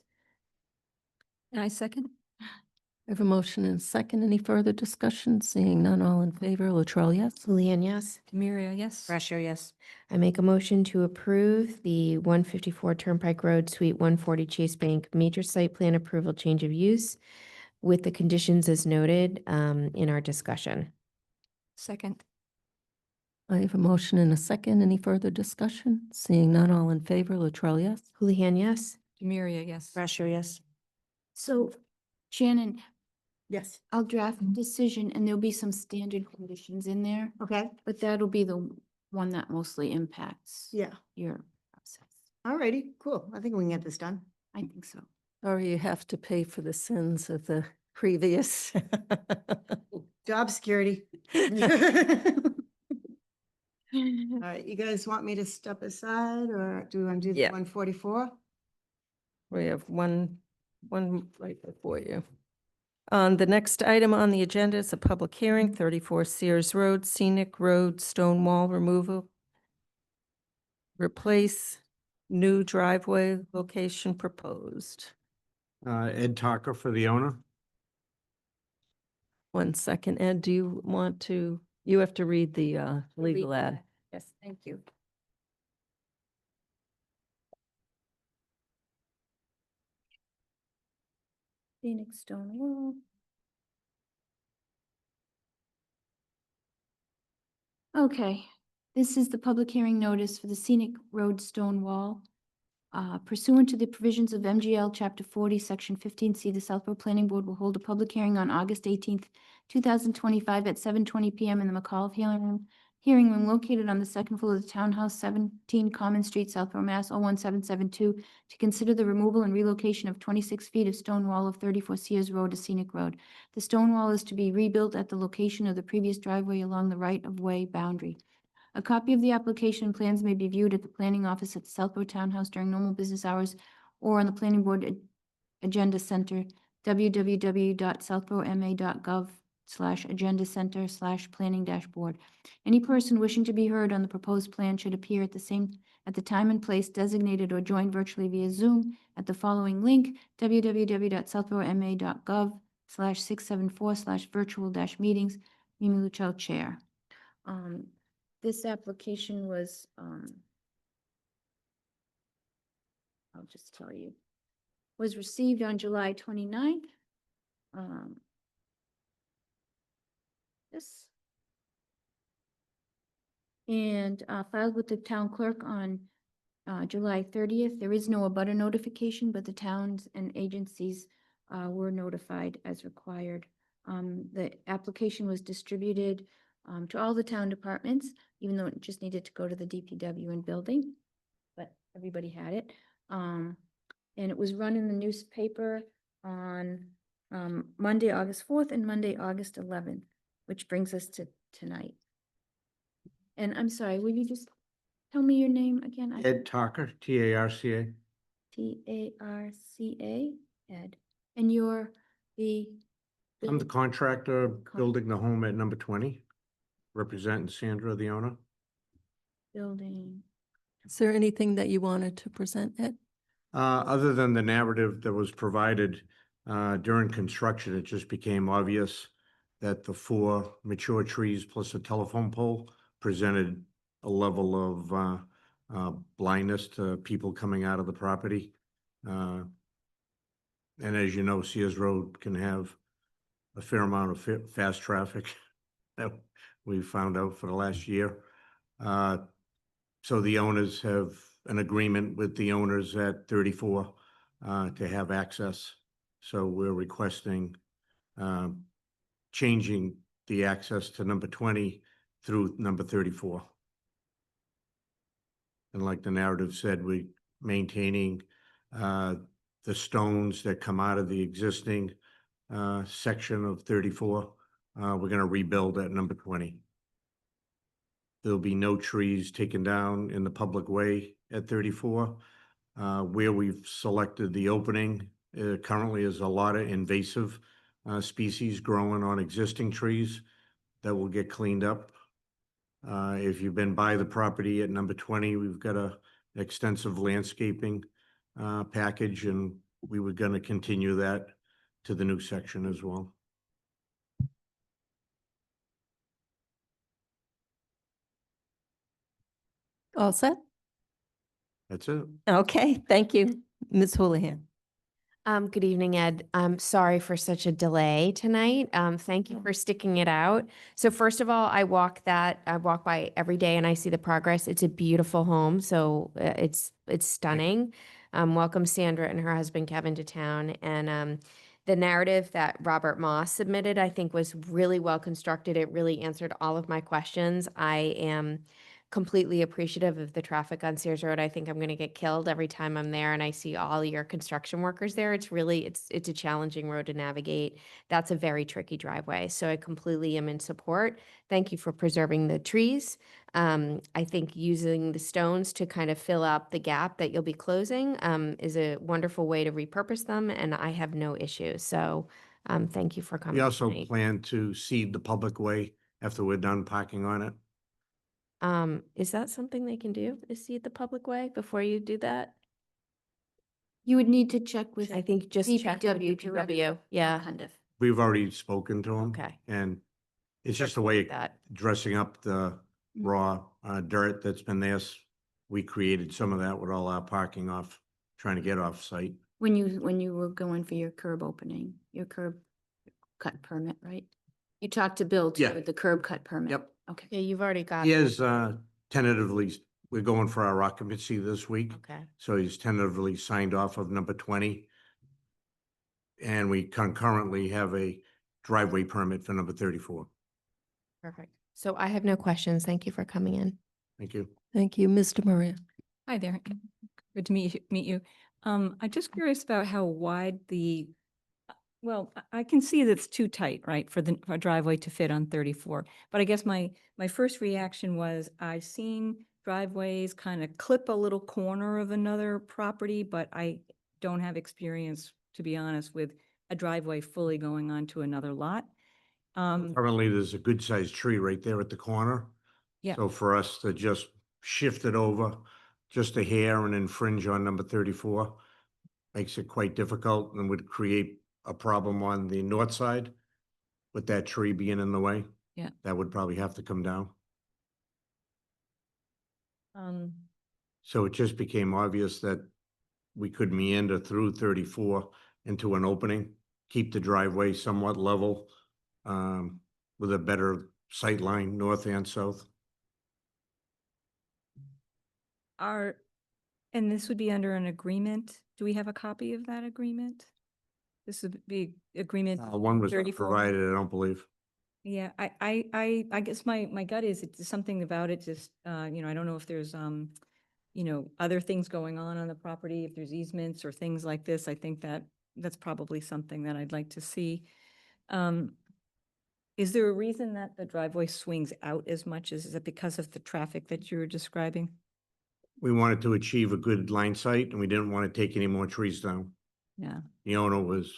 And I second. I have a motion and a second. Any further discussion? Seeing none, all in favor, Latrell, yes? Houlihan, yes. Demiria, yes. Brashear, yes. I make a motion to approve the 154 Turnpike Road, Suite 140, Chase Bank, major site plan approval, change of use with the conditions as noted in our discussion. Second. I have a motion and a second. Any further discussion? Seeing none, all in favor, Latrell, yes? Houlihan, yes. Demiria, yes. Brashear, yes. So Shannon, Yes. I'll draft a decision and there'll be some standard conditions in there, Okay. but that'll be the one that mostly impacts Yeah. your process. All righty, cool. I think we can get this done. I think so. Or you have to pay for the sins of the previous. Job security. All right, you guys want me to step aside or do we want to do the Yeah. 144? We have one right before you. The next item on the agenda is a public hearing, 34 Sears Road, Scenic Road, stone wall removal. Replace new driveway location proposed. Ed Tucker for the owner. 1 second, Ed, do you want to, you have to read the legal ad. Yes, thank you. Scenic stone wall. Okay, this is the public hearing notice for the Scenic Road Stone Wall. Pursuant to the provisions of MGL Chapter 40, Section 15C, the Southborough Planning Board will hold a public hearing on August 18th, 2025 at 7:20 PM in the McAuliffe Hearing Room located on the second floor of the Townhouse, 17 Common Street, Southborough, Mass. 01772, to consider the removal and relocation of 26 feet of stone wall of 34 Sears Road to Scenic Road. The stone wall is to be rebuilt at the location of the previous driveway along the right-of-way boundary. A copy of the application and plans may be viewed at the planning office at the Southborough Townhouse during normal business hours or on the planning board agenda center, www.southboroughma.gov/agenda center/planning dashboard. Any person wishing to be heard on the proposed plan should appear at the time and place designated or join virtually via Zoom at the following link, www.southboroughma.gov/674/virtual-meetings. Mimi Luchel, Chair. This application was, I'll just tell you, was received on July 29th. This. And filed with the town clerk on July 30th. There is no abutter notification, but the towns and agencies were notified as required. The application was distributed to all the town departments, even though it just needed to go to the DPW and building, but everybody had it. And it was run in the newspaper on Monday, August 4th and Monday, August 11th, which brings us to tonight. And I'm sorry, will you just tell me your name again? Ed Tucker, T-A-R-C-A. T-A-R-C-A, Ed. And you're the. I'm the contractor building the home at number 20, representing Sandra, the owner. Building. Is there anything that you wanted to present, Ed? Other than the narrative that was provided during construction, it just became obvious that the 4 mature trees plus a telephone pole presented a level of blindness to people coming out of the property. And as you know, Sears Road can have a fair amount of fast traffic that we found out for the last year. So the owners have an agreement with the owners at 34 to have access. So we're requesting changing the access to number 20 through number 34. And like the narrative said, we maintaining the stones that come out of the existing section of 34. We're going to rebuild at number 20. There'll be no trees taken down in the public way at 34. Where we've selected the opening currently is a lot of invasive species growing on existing trees. that will get cleaned up. If you've been by the property at number 20, we've got a extensive landscaping package, and we were going to continue that to the new section as well. All set? That's it. Okay, thank you. Ms. Houlihan. Good evening, Ed. I'm sorry for such a delay tonight. Thank you for sticking it out. So first of all, I walk by every day and I see the progress. It's a beautiful home, so it's stunning. Welcome Sandra and her husband Kevin to town. And the narrative that Robert Moss submitted, I think, was really well constructed. It really answered all of my questions. I am completely appreciative of the traffic on Sears Road. I think I'm going to get killed every time I'm there and I see all your construction workers there. It's really, it's a challenging road to navigate. That's a very tricky driveway. So I completely am in support. Thank you for preserving the trees. I think using the stones to kind of fill out the gap that you'll be closing is a wonderful way to repurpose them, and I have no issues. So thank you for coming We also tonight. plan to seed the public way after we're done parking on it. Is that something they can do, is seed the public way before you do that? You would need to check with. I think just check with DPW to DPW, yeah. Kind of. We've already spoken to them. Okay. And it's just a way of That. dressing up the raw dirt that's been there. We created some of that with all our parking off, trying to get off site. When you were going for your curb opening, your curb cut permit, right? You talked to Bill too, Yeah. with the curb cut permit. Yep. Okay. Yeah, you've already got. He is tentatively, we're going for our occupancy this week. Okay, So he's tentatively signed off of number 20. And we concurrently have a driveway permit for number 34. perfect. So I have no questions. Thank you for coming in. Thank you. Thank you, Mr. Maria. Hi there. Good to meet you. I'm just curious about how wide well, I can see that it's too tight, right, for a driveway to fit on 34. But I guess my first reaction was I've seen driveways kind of clip a little corner of another property, but I don't have experience, to be honest, with a driveway fully going onto another lot. Currently, there's a good sized tree right there at the corner. Yeah. So for us to just shift it over just a hair and infringe on number 34 makes it quite difficult and would create a problem on the north side with that tree being in the way. Yeah. That would probably have to come down. So it just became obvious that we could meander through 34 into an opening, keep the driveway somewhat level, with a better sight line north and south. And this would be under an agreement. Do we have a copy of that agreement? This would be agreement. One was 34. provided, I don't believe. Yeah, I guess my gut is it's something about it, just, I don't know if there's, other things going on the property, if there's easements or things like this. I think that's probably something that I'd like to see. Is there a reason that the driveway swings out as much? Is it because of the traffic that you were describing? We wanted to achieve a good line sight and we didn't want to take any more trees down. Yeah. The owner was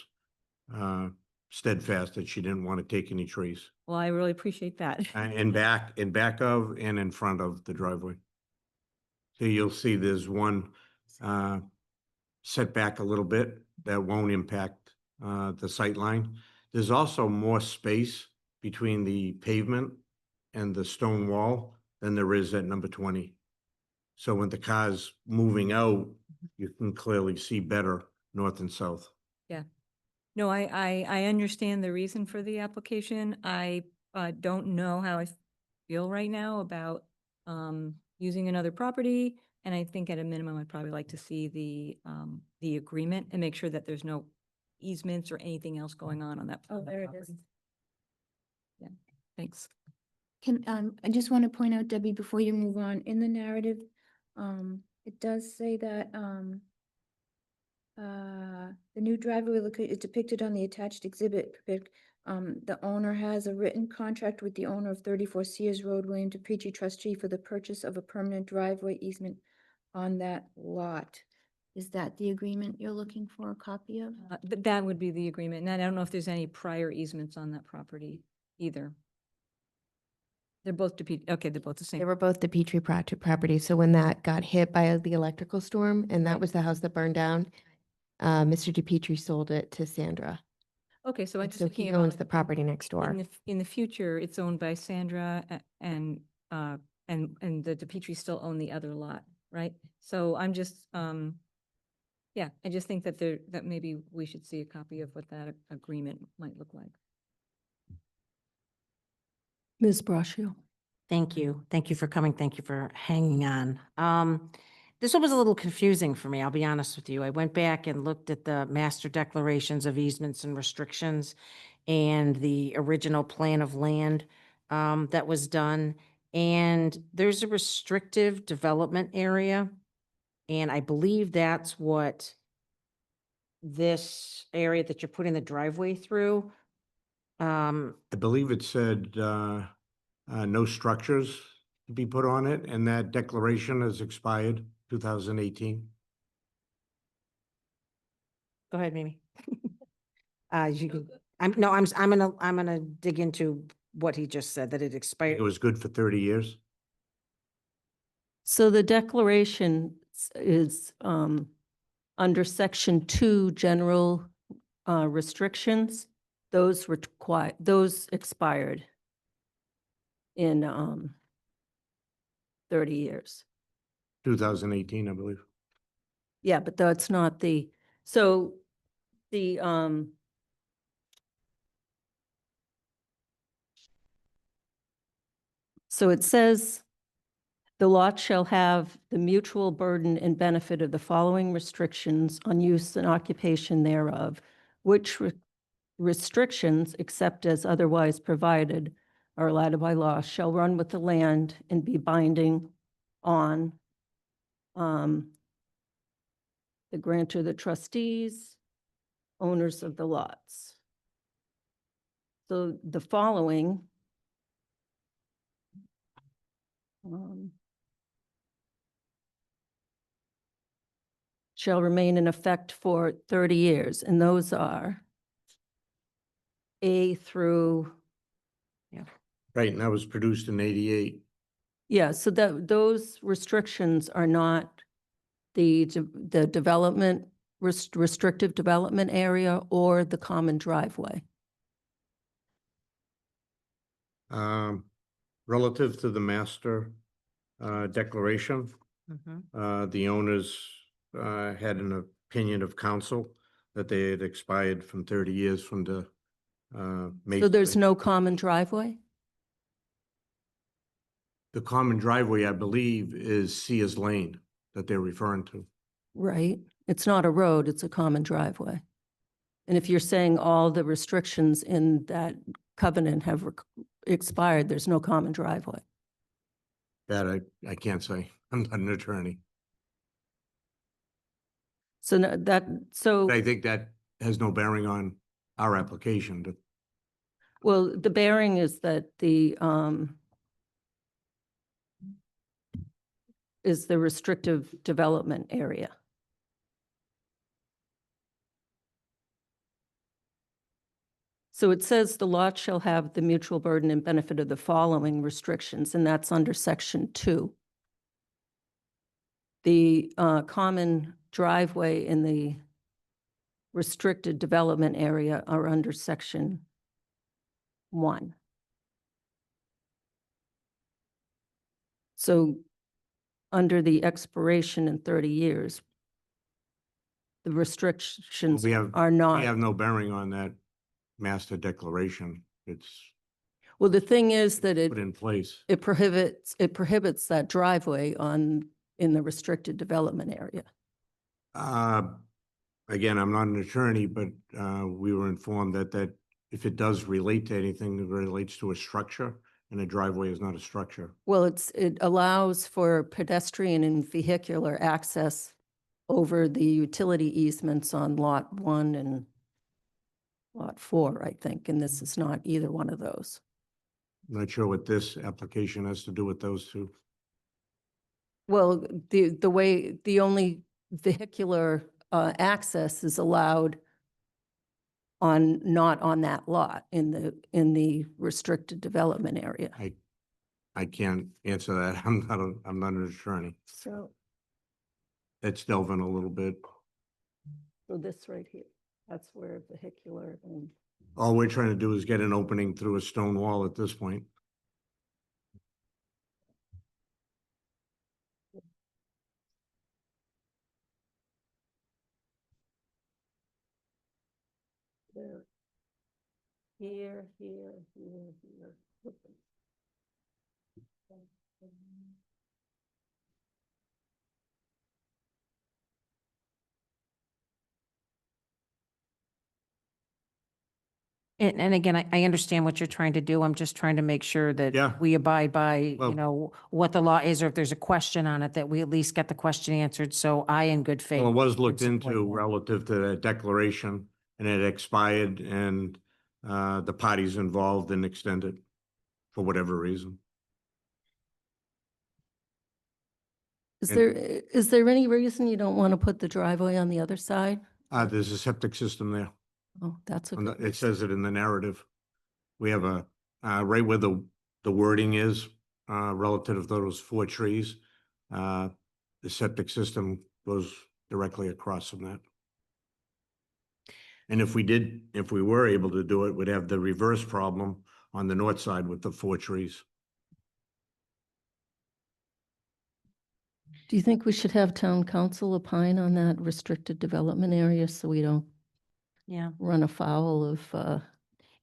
steadfast that she didn't want to take any trees. Well, I really appreciate that. In back of and in front of the driveway. So you'll see there's one setback a little bit that won't impact the sight line. There's also more space between the pavement and the stone wall than there is at number 20. So when the car's moving out, you can clearly see better north and south. Yeah. No, I understand the reason for the application. I don't know how I feel right now about using another property. And I think at a minimum, I'd probably like to see the agreement and make sure that there's no easements or anything else going on that. Oh, there it property. is. Yeah, thanks. I just want to point out, Debbie, before you move on, in the narrative, it does say that, the new driveway is depicted on the attached exhibit. The owner has a written contract with the owner of 34 Sears Road, William DePietri, trustee, for the purchase of a permanent driveway easement on that lot. Is that the agreement you're looking for a copy of? That would be the agreement. And I don't know if there's any prior easements on that property either. They're both okay, they're both the They same. were both the Petrie property. So when that got hit by the electrical storm, and that Right. was the house that burned down, Mr. DePietri sold it to Sandra. Okay, so I'm And just so thinking he about owns like, the property next door. in the future, it's owned by Sandra and the DePietri still own the other lot, right? So I'm just, yeah, I just think that that maybe we should see a copy of what that agreement might look like. Ms. Braccio. Thank you. Thank you for coming. Thank you for hanging on. This one was a little confusing for me, I'll be honest with you. I went back and looked at the master declarations of easements and restrictions and the original plan of land that was done. And there's a restrictive development area. And I believe that's what this area that you're putting the driveway through. I believe it said, no structures to be put on it, and that declaration has expired 2018. Go ahead, Mimi. You can, I'm gonna dig into what he just said, that it expired. It was good for 30 years. So the declaration is under section 2, general restrictions. Those those expired in 30 years. 2018, I believe. Yeah, but that's not so the so it says the lot shall have the mutual burden and benefit of the following restrictions on use and occupation thereof, which restrictions, except as otherwise provided, are allowed by law, shall run with the land and be binding on the grantor, the trustees, owners of the lots. So the following shall remain in effect for 30 years, and those are A through, Right, and that was produced in 88. yeah, so those restrictions are not the development, restrictive development area or the common driveway. Relative to the master declaration, the owners had an opinion of council that they had expired from 30 years from the So there's no common driveway? The common driveway, I believe, is Sears Lane that they're referring to. Right. It's not a road, it's a common driveway. And if you're saying all the restrictions in that covenant have expired, there's no common driveway. That I can't say. I'm not an attorney. So so, I think that has no bearing on our application. well, the bearing is that is the restrictive development area. So it says the lot shall have the mutual burden and benefit of the following restrictions, and that's under section 2. The common driveway in the restricted development area are under section 1. So under the expiration in 30 years, the restrictions We have are no bearing on that master declaration. It's well, the thing is that put in place. it prohibits that driveway in the restricted development area. Again, I'm not an attorney, but we were informed that if it does relate to anything that relates to a structure, and a driveway is not a structure. Well, it allows for pedestrian and vehicular access over the utility easements on Lot 1 and Lot 4, I think, and this is not either one of those. I'm not sure what this application has to do with those two. Well, the only vehicular access is allowed not on that lot in the restricted development area. I can't answer that. I'm not an attorney. So, It's delving a little bit. So this right here, that's where vehicular and. All we're trying to do is get an opening through a stone wall at this point. There. Here, here, here, here. And again, I understand what you're trying to do. I'm just trying to make sure Yeah. that we abide by, Well- you know, what the law is, or if there's a question on it, that we at least get the question answered. So I, in good faith. Well, it was would looked support into that. relative to that declaration and it expired and the parties involved didn't extend it for whatever reason. And- Is there any reason you don't want to put the driveway on the other side? There's a septic system there. Oh, that's a On the- good It says it in the narrative. We have a, right where the wording is, relative to those 4 trees. The septic system goes directly across from that. And if we were able to do it, we'd have the reverse problem on the north side with the 4 trees. Do you think we should have town council opine on that restricted development area so we don't Yeah. run afoul of,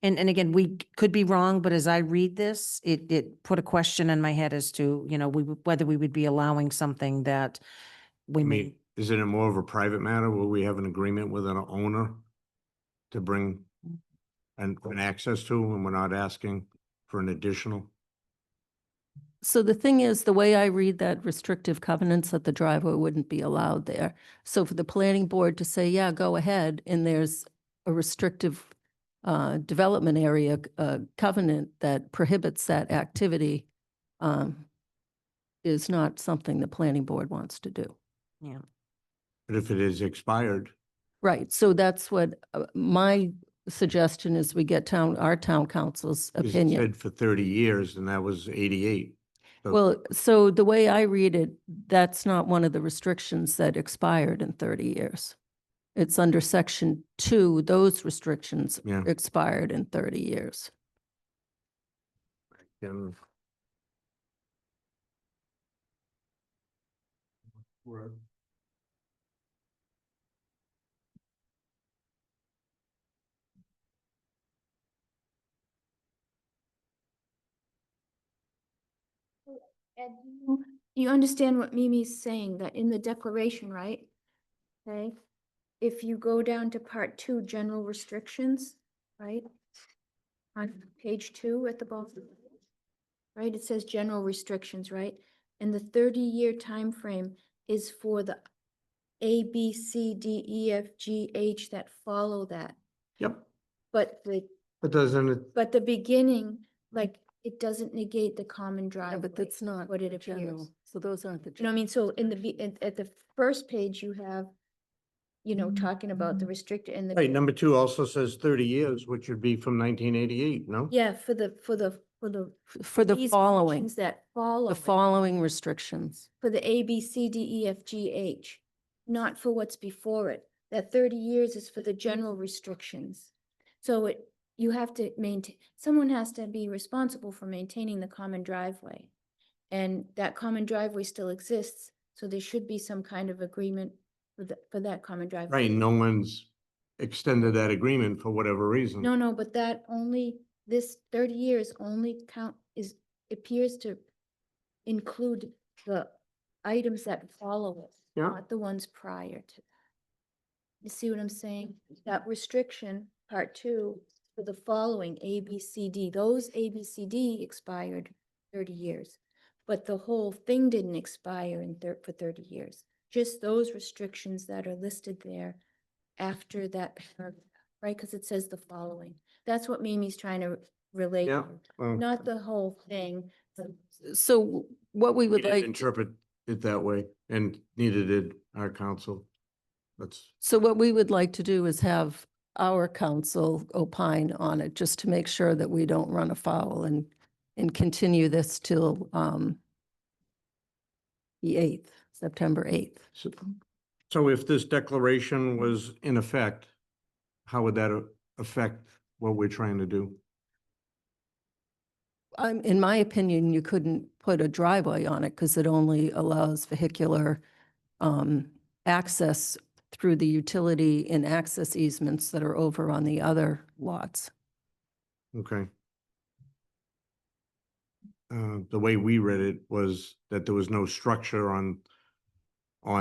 And again, we could be wrong, but as I read this, it put a question in my head as to, you know, whether we would be allowing something that we I may. mean, is it a more of a private matter where we have an agreement with an owner to bring an access to, and we're not asking for an additional? so the thing is, the way I read that restrictive covenants, that the driveway wouldn't be allowed there. So for the planning board to say, yeah, go ahead, and there's a restrictive development area covenant that prohibits that activity is not something the planning board wants to do. Yeah. But if it is expired, Right, so that's what my suggestion is, we get our town council's it opinion. said for 30 years, and that was 88. So- Well, so the way I read it, that's not one of the restrictions that expired in 30 years. It's under section 2, those restrictions Yeah. expired in 30 years. And Ed, you understand what Mimi's saying, that in the declaration, right? Okay, if you go down to part 2, general restrictions, right? On page 2 at the bottom, right, it says general restrictions, right? And the 30-year time frame is for the A, B, C, D, E, F, G, H that follow that. Yep, But but doesn't it, but the beginning, like, it doesn't negate the common Yeah, driveway. but that's not what it the general, appears. so those aren't the. You know what I mean? So in the, at the first page, you have, you know, talking about the restricted and the. right, number 2 also says 30 years, which would be from 1988, no? Yeah, for the For the these following, conditions that follow. the it, following restrictions. For the A, B, C, D, E, F, G, H, not for what's before it. That 30 years is for the general restrictions. So you have to maintain, someone has to be responsible for maintaining the common driveway. And that common driveway still exists, so there should be some kind of agreement for that common driveway. Right, no one's extended that agreement for whatever reason. No, but that only, this 30 years only appears to include the items that follow it, Yeah. not the ones prior to that. You see what I'm saying? That restriction, part 2, for the following A, B, C, D, those A, B, C, D expired 30 years. But the whole thing didn't expire for 30 years. Just those restrictions that are listed there after that paragraph, right? Because it says the following. That's what Mimi's trying to relate, Yeah, to, well, not the whole thing. So what we we would didn't like, interpret it that way, and neither did our council. That's, so what we would like to do is have our council opine on it, just to make sure that we don't run afoul and and continue this till the 8th, September 8th. So if this declaration was in effect, how would that affect what we're trying to do? In my opinion, you couldn't put a driveway on it because it only allows vehicular access through the utility and access easements that are over on the other lots. Okay. The way we read it was that there was no structure on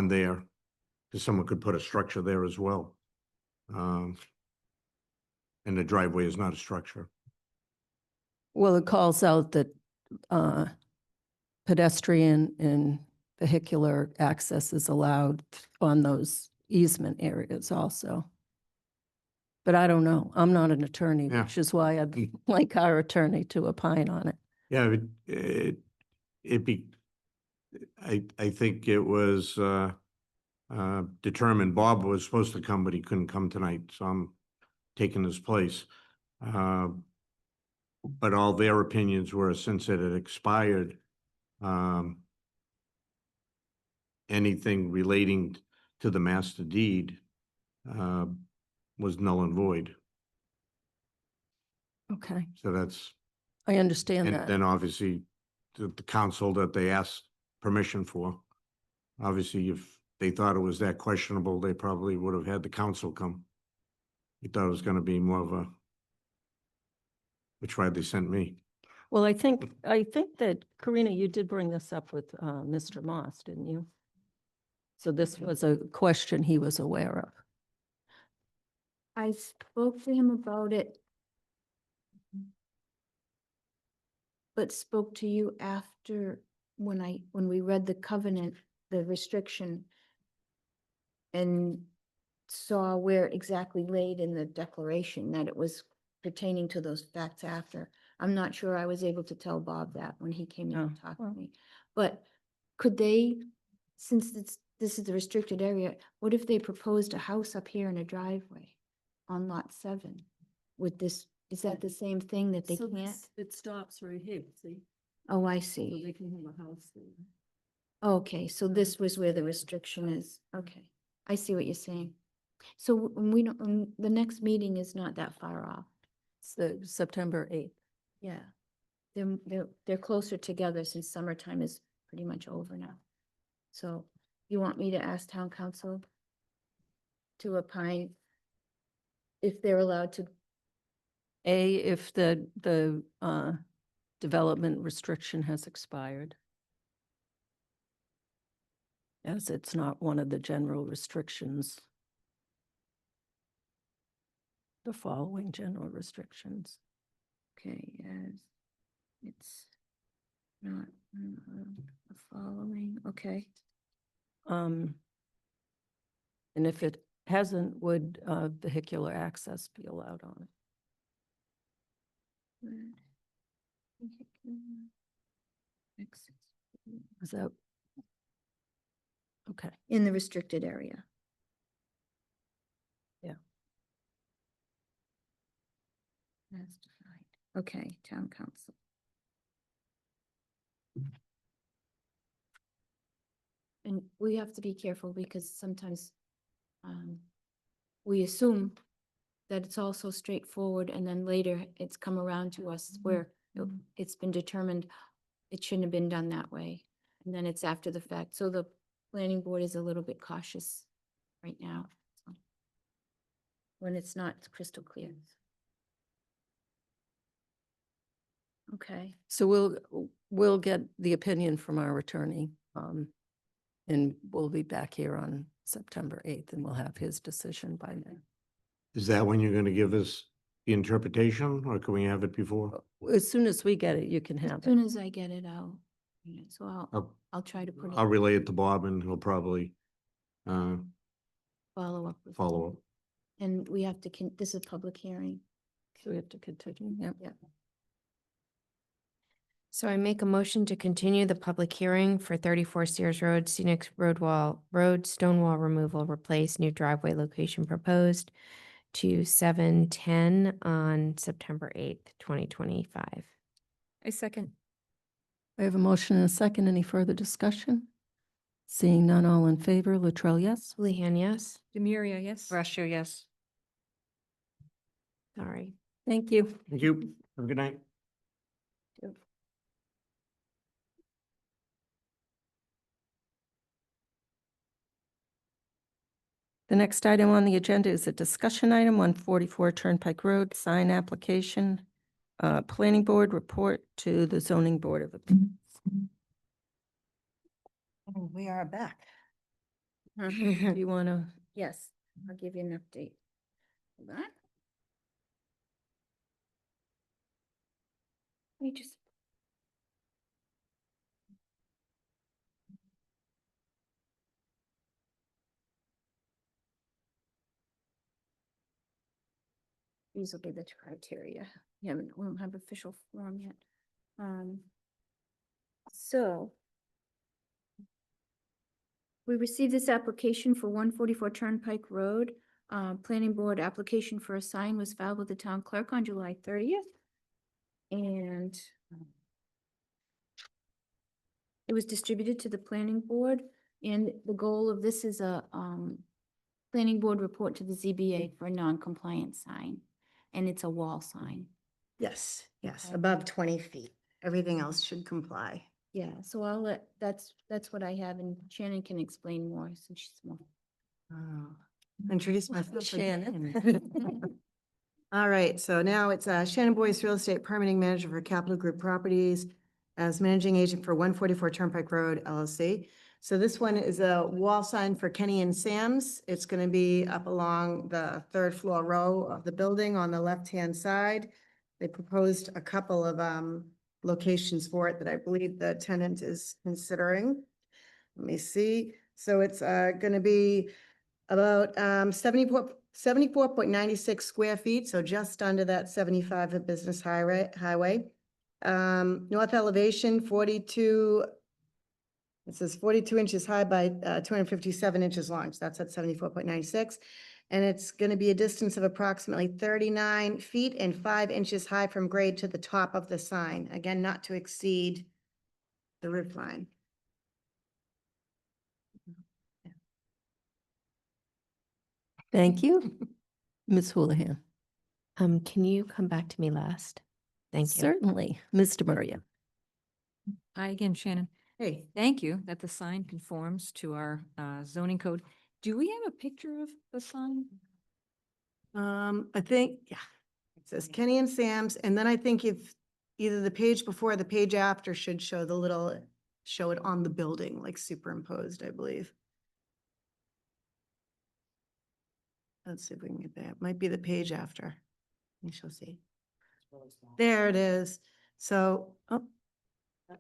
there, because someone could put a structure there as well. And the driveway is not a structure. Well, it calls out that pedestrian and vehicular access is allowed on those easement areas also. But I don't know. I'm not an attorney, Yeah. which is why I'd like our attorney to opine on it. Yeah, I think it was determined Bob was supposed to come, but he couldn't come tonight, so I'm taking his place. But all their opinions were, since it had expired, anything relating to the master deed was null and void. Okay, So that's, I understand and that. then obviously the council that they asked permission for, obviously if they thought it was that questionable, they probably would have had the council come. They thought it was gonna be more of a, which why they sent me. Well, I think that, Karina, you did bring this up with Mr. Moss, didn't you? So this was a question he was aware of. I spoke to him about it, but spoke to you after, when we read the covenant, the restriction, and saw where exactly laid in the declaration that it was pertaining to those facts after. I'm not sure I was able to tell Bob that when he came in Oh, to talk well. to me. But could they, since this is the restricted area, what if they proposed a house up here in a driveway on lot 7? Would this, is that the same thing that they can't? It stops right here, see? Oh, I see. can have a house there. Okay, so this was where the restriction is. Okay, I see what you're saying. So we don't, the next meeting is not that far off. It's the September 8th. Yeah. They're closer together since summertime is pretty much over now. So you want me to ask town council to opine if they're allowed to? If the development restriction has expired. As it's not one of the general restrictions. The following general restrictions. Okay, yes. It's not the following, okay. And if it hasn't, would vehicular access be allowed on it? Is that? Okay. In the restricted area. Yeah. That's defined. Okay, town council. And we have to be careful because sometimes we assume that it's all so straightforward and then later it's come around to us where it's been determined it shouldn't have been done that way. And then it's after the fact. So the planning board is a little bit cautious right now. So when it's not crystal clear. Okay. So we'll get the opinion from our attorney. And we'll be back here on September 8th and we'll have his decision by then. Is that when you're gonna give us the interpretation, or can we have it before? As soon as we get it, you can As have soon it. as I get it out. So I'll try to put I'll it, relay it to Bob and he'll probably follow up with. follow up. And we have to, this is a public hearing. So we have to continue, yeah. Yeah. So I make a motion to continue the public hearing for 34 Sears Road, scenic road, stone wall removal, replace, new driveway location proposed to 7/10 on September 8th, 2025. I second. I have a motion and a second. Any further discussion? Seeing none, all in favor, Latrell, yes? Houlihan, yes? Demiria, yes? Russia, yes. Sorry. Thank you. Thank you. Have a good night. The next item on the agenda is a discussion item, 144 Turnpike Road, sign application, planning board report to the zoning board of appeals. Oh, we are back. Do you want to? Yes, I'll give you an update. Hold on. Let me just. These will be the criteria. We don't have official form yet. So. We received this application for 144 Turnpike Road. Planning board application for a sign was filed with the town clerk on July 30th. And it was distributed to the planning board, and the goal of this is a planning board report to the ZBA for a non-compliant sign, and it's a wall sign. Yes, yes, Okay. above 20 feet. Everything else should comply. Yeah, so I'll let, that's what I have, and Shannon can explain more since she's more. Oh, Introduce myself. Shannon. again. All right, so now it's Shannon Boyce, Real Estate Permitting Manager for Capital Group Properties as Managing Agent for 144 Turnpike Road LLC. So this one is a wall sign for Kenny and Sam's. It's going to be up along the third floor row of the building on the left-hand side. They proposed a couple of locations for it that I believe the tenant is considering. Let me see. So it's going to be about 74.96 square feet, so just under that 75 of Business Highway. North elevation, 42, it says 42 inches high by 257 inches long, so that's at 74.96. And it's going to be a distance of approximately 39 feet and 5 inches high from grade to the top of the sign. Again, not to exceed the roof line. Thank you. Ms. Houlihan. Can you come back to me last? Thank you. Certainly. Mr. Maria. Hi again, Shannon. Hey, Thank you that the sign conforms to our zoning code. Do we have a picture of the sign? I think, yeah, it says Kenny and Sam's, and then I think if either the page before or the page after should show the little, show it on the building, like superimposed, I believe. Let's see if we can get that. Might be the page after. We shall see. There it is. So, oh,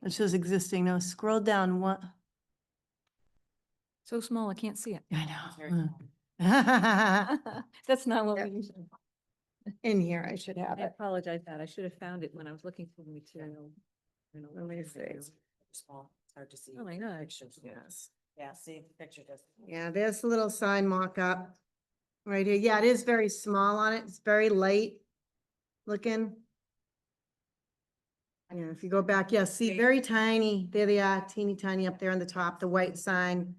it shows existing. Now scroll down one. So small, I can't see it. I know. That's not what Yep. we usually. In here, I should have I it. apologize that I should have found it when I was looking for the material. Let me see. Small, it's hard to see. Oh my God. Yes. Yeah, see, the picture does. Yeah, there's the little sign mock-up right here. Yeah, it is very small on it. It's very light looking. Yeah, if you go back, yeah, see, very tiny. There they are, teeny tiny up there on the top, the white sign.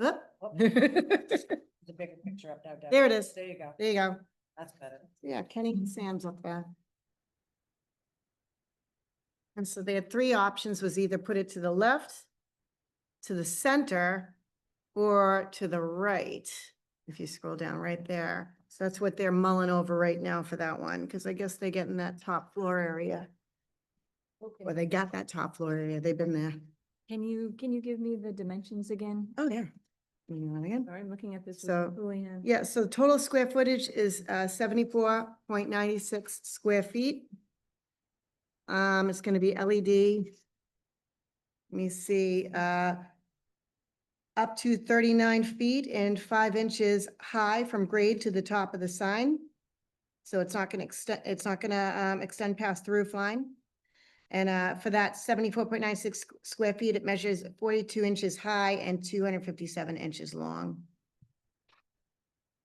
Oop. The bigger picture up now. There it is. There you go. There you go. That's better. Yeah, Kenny and Sam's up there. And so they had three options, was either put it to the left, to the center, or to the right, if you scroll down right there. So that's what they're mulling over right now for that one, because I guess they get in that top floor area. Or they got that top floor area, they've been there. Can you give me the dimensions again? Oh, there. You want it again? Sorry, I'm looking at this. with So, Julianne. Yeah, so total square footage is 74.96 square feet. It's gonna be LED. Let me see, up to 39 feet and 5 inches high from grade to the top of the sign. So it's not gonna extend past the roof line. And for that 74.96 square feet, it measures 42 inches high and 257 inches long.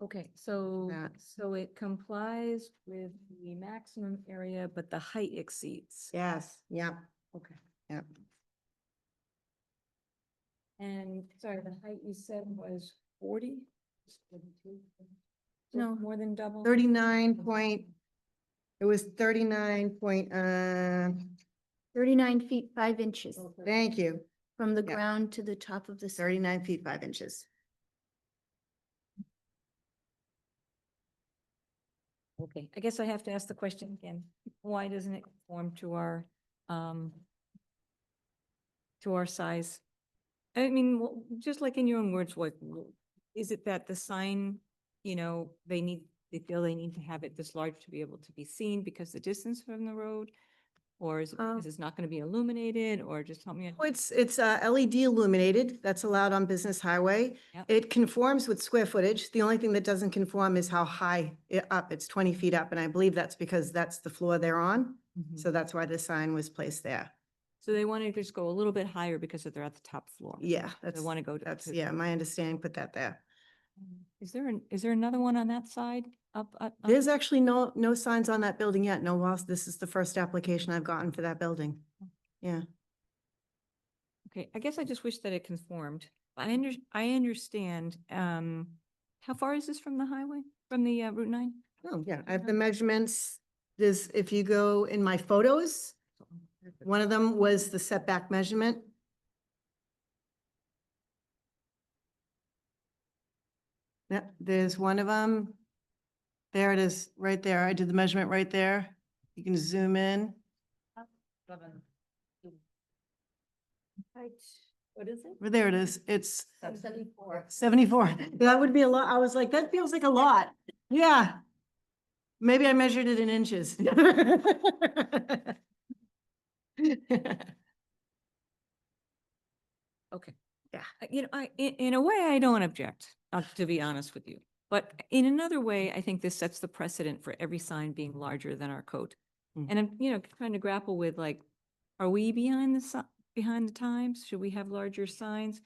Okay, so, That. so it complies with the maximum area, but the height exceeds. Yes, yep, Okay. yep. And sorry, the height you said was 40? No, more than double? 39 point, it was 39 feet, 5 inches thank you, from the Yeah. ground to the top of the. 39 feet, 5 inches. Okay, I guess I have to ask the question again. Why doesn't it conform to our size? I mean, just like in your own words, what, is it that the sign, they feel they need to have it this large to be able to be seen because the distance from the road? Or is it, because it's not going to be illuminated, or just help me? It's LED illuminated, that's allowed on Business Highway. Yep. It conforms with square footage. The only thing that doesn't conform is how high up, it's 20 feet up, and I believe that's because that's the floor they're on. Mhm. So that's why the sign was placed there. So they want to just go a little bit higher because they're at the top floor. Yeah, They that's, want to go to. that's, yeah, my understanding, put that there. Is there another one on that side up? There's actually no signs on that building yet, no walls. This is the first application I've gotten for that building. Yeah. Okay, I guess I just wish that it conformed. I understand, how far is this from the highway, from the Route 9? Oh, yeah, I have the measurements. There's, if you go in my photos, one of them was the setback measurement. Yep, there's one of them. There it is, right there. I did the measurement right there. You can zoom in. What is it? Well, there it is. It's 74. 74. That would be a lot. I was like, that feels like a lot. Yeah. Maybe I measured it in inches. Okay. Yeah. In a way, I don't object, to be honest with you. But in another way, I think this sets the precedent for every sign being larger than our code. Mm. And I'm, trying to grapple with like, are we behind the times? Should we have larger signs?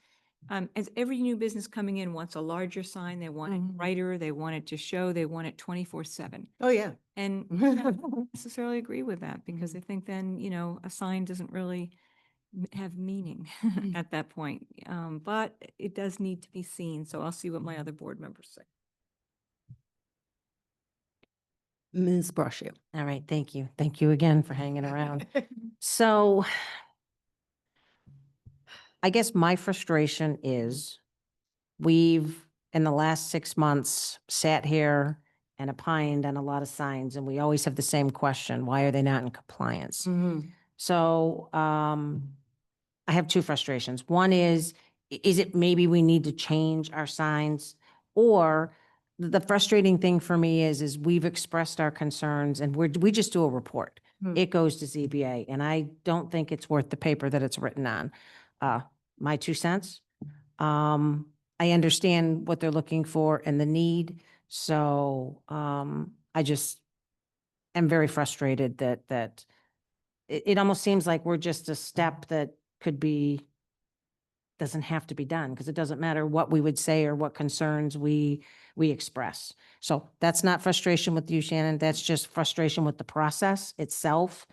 As every new business coming in wants a larger sign, they want it Mhm. brighter, they want it to show, they want it 24/7. Oh, yeah. And I don't necessarily agree with that because I think then, a sign doesn't really have meaning at that point. But it does need to be seen, so I'll see what my other board members say. Ms. Brascio. All right, thank you. Thank you again for hanging around. So I guess my frustration is we've, in the last 6 months, sat here and opined on a lot of signs, and we always have the same question: why are they not in compliance? Mhm. So I have two frustrations. One is it maybe we need to change our signs? Or the frustrating thing for me is we've expressed our concerns and we just do a report. Hmm. It goes to ZBA, and I don't think it's worth the paper that it's written on. My 2 cents. I understand what they're looking for and the need, so I just am very frustrated that it almost seems like we're just a step that doesn't have to be done, because it doesn't matter what we would say or what concerns we express. So that's not frustration with you, Shannon. That's just frustration with the process itself.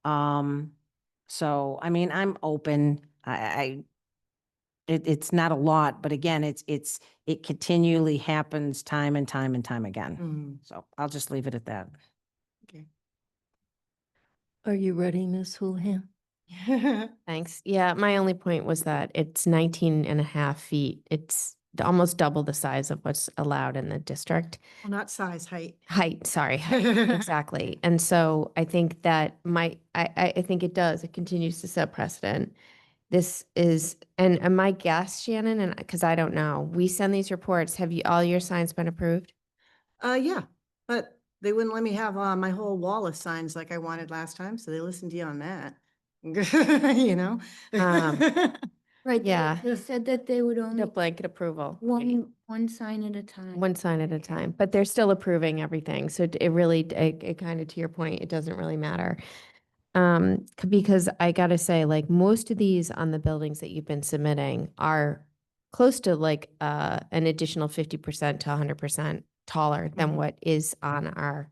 So, I mean, I'm open. It's not a lot, but again, it continually happens time and time and time again. Mhm. So I'll just leave it at that. Okay. Are you ready, Ms. Houlihan? Thanks. Yeah, my only point was that it's 19 and a half feet. It's almost double the size of what's allowed in the district. Well, not size, height. Height, sorry, height, exactly. And so I think that I think it does, it continues to set precedent. This is, and my guess, Shannon, and because I don't know, we send these reports, have you, all your signs been approved? Yeah, but they wouldn't let me have my whole wall of signs like I wanted last time, so they listened to you on that. You know? Right. Yeah. They said that they would The only blanket approval. one sign at a time. One sign at a time, but they're still approving everything. So it really, it kind of, to your point, it doesn't really matter. Because I gotta say, like, most of these on the buildings that you've been submitting are close to like an additional 50% to 100% taller than Mhm. what is on our.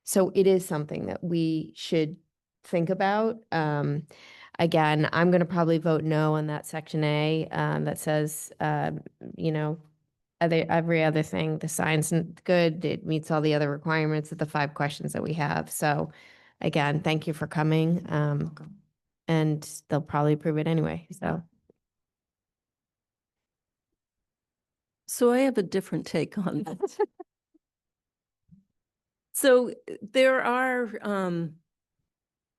So it is something that we should think about. Again, I'm going to probably vote no on that section A that says, you know, every other thing, the sign's good, it meets all the other requirements of the 5 questions that we have. So again, thank you for coming. Welcome. And they'll probably approve it anyway, so. So I have a different take on that. So there are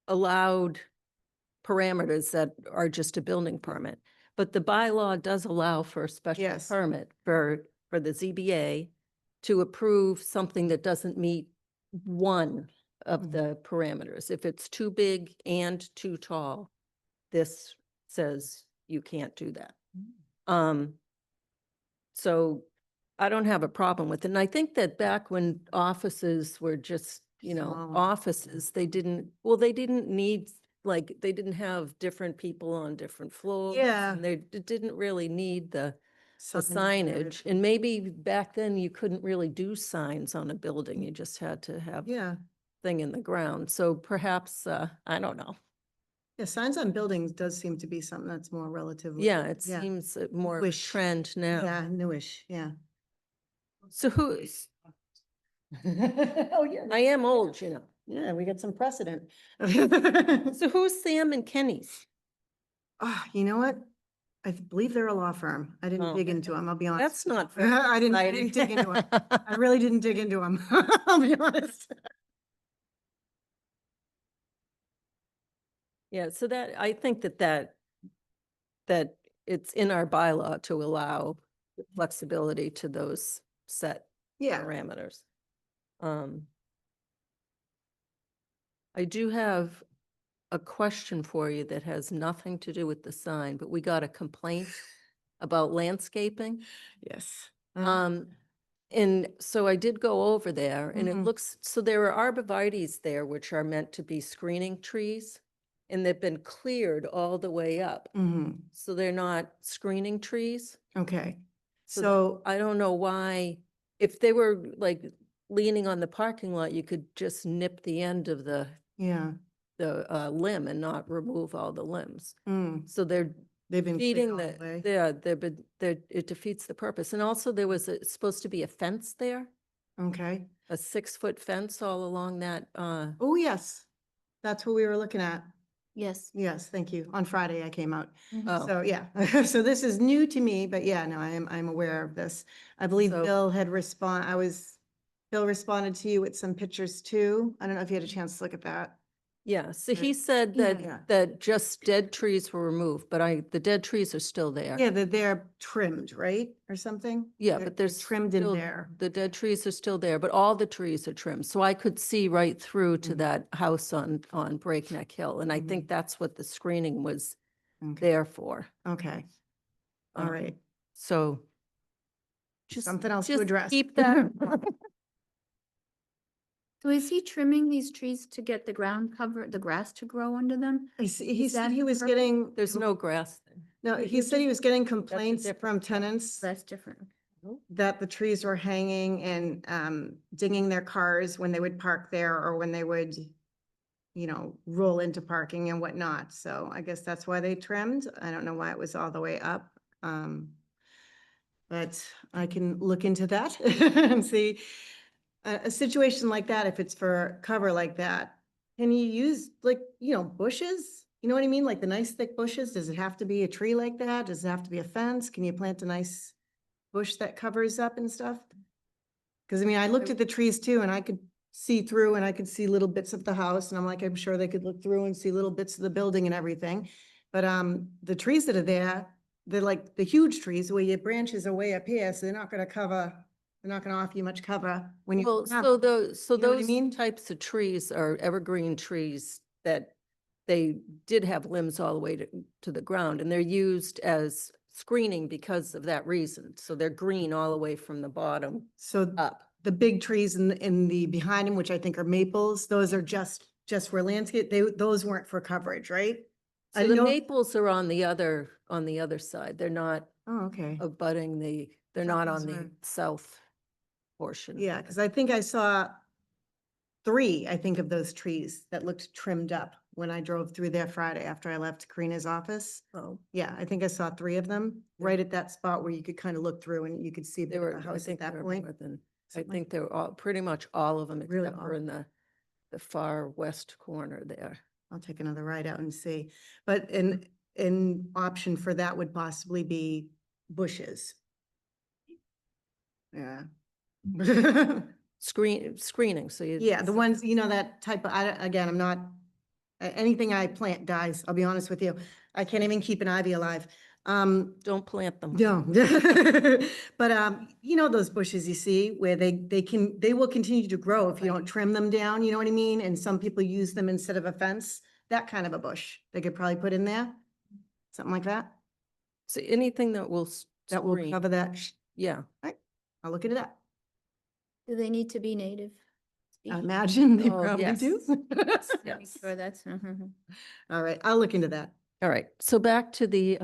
allowed parameters that are just a building permit, but the bylaw does allow for a special Yes. permit for the ZBA to approve something that doesn't meet one of Mhm. the parameters. If it's too big and too tall, this says you can't do that. So I don't have a problem with it. And I think that back when offices were just, you know, Smaller. offices, they didn't need, like, they didn't have different people on different floors. Yeah. And they didn't really need the Something signage. standard. And maybe back then you couldn't really do signs on a building. You just had to have Yeah. thing in the ground. So perhaps, I don't know. Yeah, signs on buildings does seem to be something that's more relatively. Yeah, it seems more of a Newish. trend now. Yeah, newish, yeah. So who's, Oh, yeah. I am old, you know. Yeah, we got some precedent. So who's Sam and Kenny's? Oh, you know what? I believe they're a law firm. I didn't Oh. dig into them, I'll be honest. That's not very I didn't dig into them. I really didn't dig into them. I'll be honest. Yeah, so that, I think that it's in our bylaw to allow flexibility to those set Yeah, parameters. I do have a question for you that has nothing to do with the sign, but we got a complaint about landscaping. yes. And so I did go over there and it Mhm. looks, so there are arborvitaes there, which are meant to be screening trees. And they've been cleared all the way up. Mhm. So they're not screening trees. Okay, So so, I don't know why, if they were like leaning on the parking lot, you could just nip the end of the yeah. limb and not remove all the limbs. Mm, So they're they've been cleared defeating all the, the way. it defeats the purpose. And also there was supposed to be a fence there, Okay. a 6-foot fence all along that, Oh, yes. That's what we were looking at. Yes. Yes, thank you. On Friday I came out. oh, So, yeah, so this is new to me, but yeah, no, I'm aware of this. I believe So- Bill had Bill responded to you with some pictures too. I don't know if you had a chance to look at that. yeah. So he Right. said Yeah. that just dead trees were removed, but the dead trees are still there. Yeah, they're trimmed, right? Or something? Yeah, They're- but they're there's trimmed in still- there. The dead trees are still there, but all the trees are trimmed. So I could see right through to Mhm. that house on Breakneck Hill. And I Mhm. think that's what the screening was Okay, there for. okay, all Um, right. So just Something else to just address. Keep that. So is he trimming these trees to get the ground cover, the grass to grow under them? He said that he the was purpose? getting. There's no grass there. No, But he you said he just- was getting complaints different from tenants That's different. that the trees were hanging and dinging their cars when they would park there or when they would, you know, roll into parking and whatnot. So I guess that's why they trimmed. I don't know why it was all the way up. But I can look into that and see. A situation like that, if it's for cover like that, can you use like, you know, bushes? You know what I mean? Like the nice thick bushes? Does it have to be a tree like that? Does it have to be a fence? Can you plant a nice bush that covers up and stuff? Cause I mean, I looked at the trees too and I could see through and I could see little bits of the house and I'm like, I'm sure they could look through and see little bits of the building and everything. But the trees that are there, they're like the huge trees where your branches are way up here, so they're not gonna offer you much cover when you. Well, have- so those, you know what I those mean? types of trees are evergreen trees that they did have limbs all the way to the ground and they're used as screening because of that reason. So they're green all the way from the bottom So up. the big trees in the behind them, which I think are maples, those are just for landscape. Those weren't for coverage, right? I So the know- maples are on the other side. They're not Oh, okay. abutting they're not on Those the are- south portion. Yeah, because I think I saw 3, I think, of those trees that looked trimmed up when I drove through there Friday after I left Karina's office. Oh, Yeah, I think I saw 3 of them right at that spot where you could kind of look through and you could see they the were, I house at think that there were point. more than, I Something like think they were all, pretty much all of them Really except for all. in the far west corner there. I'll take another ride out and see. But an option for that would possibly be bushes. Yeah. Screening, so you. Yeah, the ones, that type of, again, I'm not, anything I plant dies, I'll be honest with you. I can't even keep an ivy alive. Don't plant them. No. But, those bushes you see where they will continue to grow if you don't trim them down, you know what I mean? And some people use them instead of a fence, that kind of a bush, they could probably put in there. Something like that, So anything that will that will screen, cover that. yeah. I'll look into that. Do they need to be native? I species? imagine they Oh, probably yes. do. Yes, Make yes. sure that's, All right, I'll look into that. All right, so back to the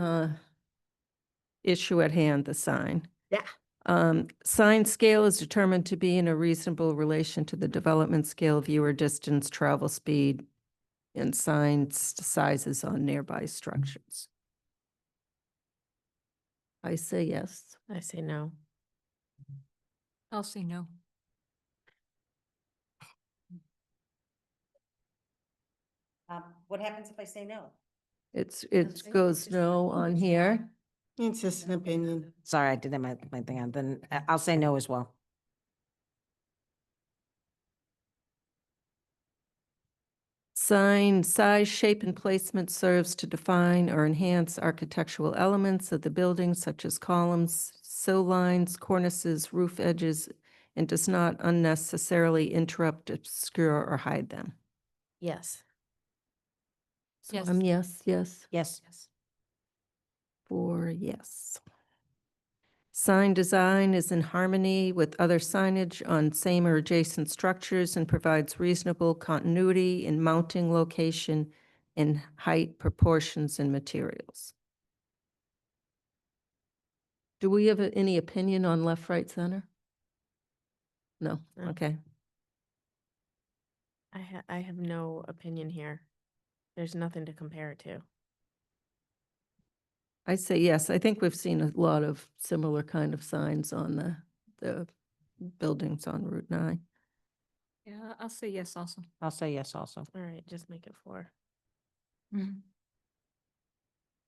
issue at hand, the sign. Yeah. Sign scale is determined to be in a reasonable relation to the development scale, viewer distance, travel speed, and sign sizes on nearby structures. I say yes. I say no. I'll say no. What happens if I say no? It goes no on here. It's just an opinion. Sorry, I did that my thing on, then I'll say no as well. Sign size, shape, and placement serves to define or enhance architectural elements of the building such as columns, sill lines, cornices, roof edges, and does not unnecessarily interrupt, obscure, or hide them. Yes. So Yes. I'm yes, yes, Yes. 4 yes. Sign design is in harmony with other signage on same or adjacent structures and provides reasonable continuity in mounting location and height, proportions, and materials. Do we have any opinion on left, right, center? No, No. okay. I have no opinion here. There's nothing to compare it to. I say yes. I think we've seen a lot of similar kind of signs on the buildings on Route 9. Yeah, I'll say yes also. I'll say yes also. All right, just make it 4.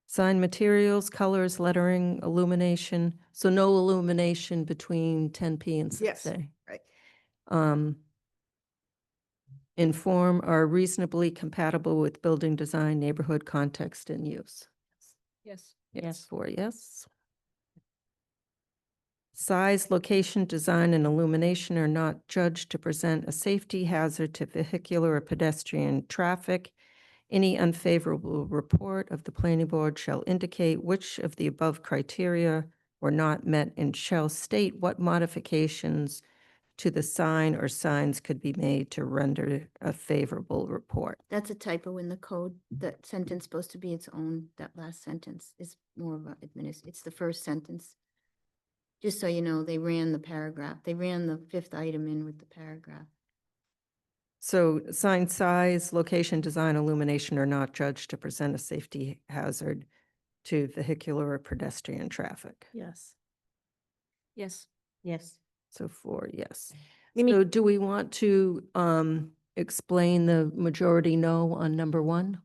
Sign materials, colors, lettering, illumination. So no illumination between 10P and Yes, 6A. right. In form are reasonably compatible with building design, neighborhood context, and use. Yes. Yes, 4 yes. Size, location, design, and illumination are not judged to present a safety hazard to vehicular or pedestrian traffic. Any unfavorable report of the planning board shall indicate which of the above criteria were not met and shall state what modifications to the sign or signs could be made to render a favorable report. That's a typo in the code. That sentence supposed to be its own, that last sentence is more of a it's the first sentence. Just so you know, they ran the paragraph. They ran the 5th item in with the paragraph. So sign size, location, design, illumination are not judged to present a safety hazard to vehicular or pedestrian traffic. Yes. Yes. Yes. So 4 yes. Mimi- So do we want to explain the majority no on number 1?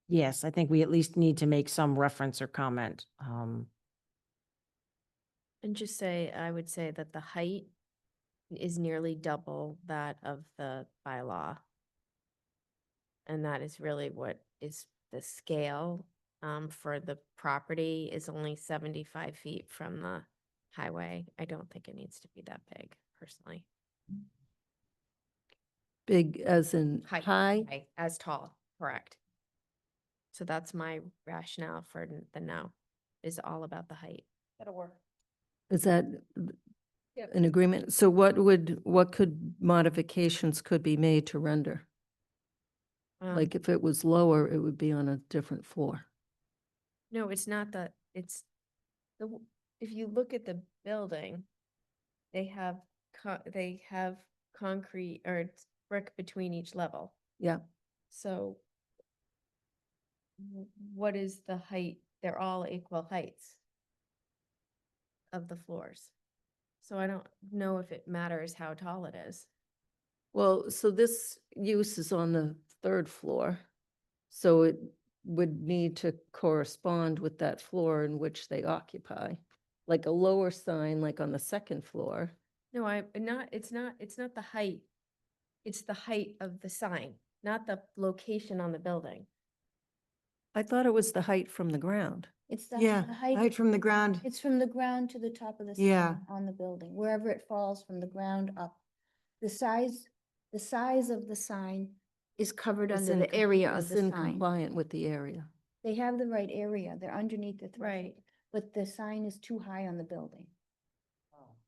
Yes, I think we at least need to make some reference or comment. And just say, I would say that the height is nearly double that of the bylaw. And that is really what is the scale for the property is only 75 feet from the highway. I don't think it needs to be that big personally. Big as in high? High, as tall, correct. So that's my rationale for the no, is all about the height. That'll work. Is that an agreement? So what could modifications could be made to render? Like if it was lower, it would be on a different floor. No, it's not it's, if you look at the building, they have, they have concrete or it's brick between each level. Yeah. So what is the height? They're all equal heights of the floors. So I don't know if it matters how tall it is. Well, so this use is on the third floor. So it would need to correspond with that floor in which they occupy. Like a lower sign, like on the second floor. No, it's not the height. It's the height of the sign, not the location on the building. I thought it was the height from the ground. It's the Yeah, the height. height from the ground. It's from the ground to the top of the Yeah. sign on the building, wherever it falls from the ground up. The size of the sign is covered It's under in the com- area of It's the in sign. compliant with the area. They have the right area, they're underneath the threshold, but the sign is too high on the building.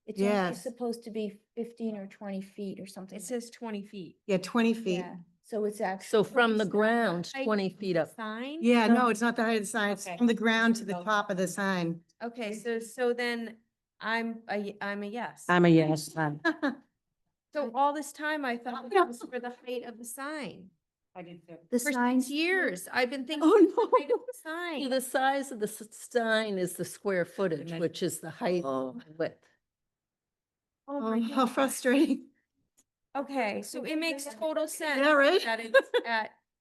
It's only Yes. supposed to be 15 or 20 feet or something. It says 20 feet. Yeah, 20 feet. Yeah, so it's actually. So from the It's not ground, height 20 of feet the up. Sign? Yeah, no, it's not the height of the sign. It's Okay. from the ground to the top of the sign. Okay, so then I'm a yes. I'm a yes. So all this time I thought it was for the height of the sign. The For signs. 6 years, I've been thinking. Oh, it's the height no. of the See, Sign. the size of the sign is the square footage, measure- which is the height and width. Oh my Oh, how God. frustrating. Okay, so it makes total sense. Yeah, right? That it's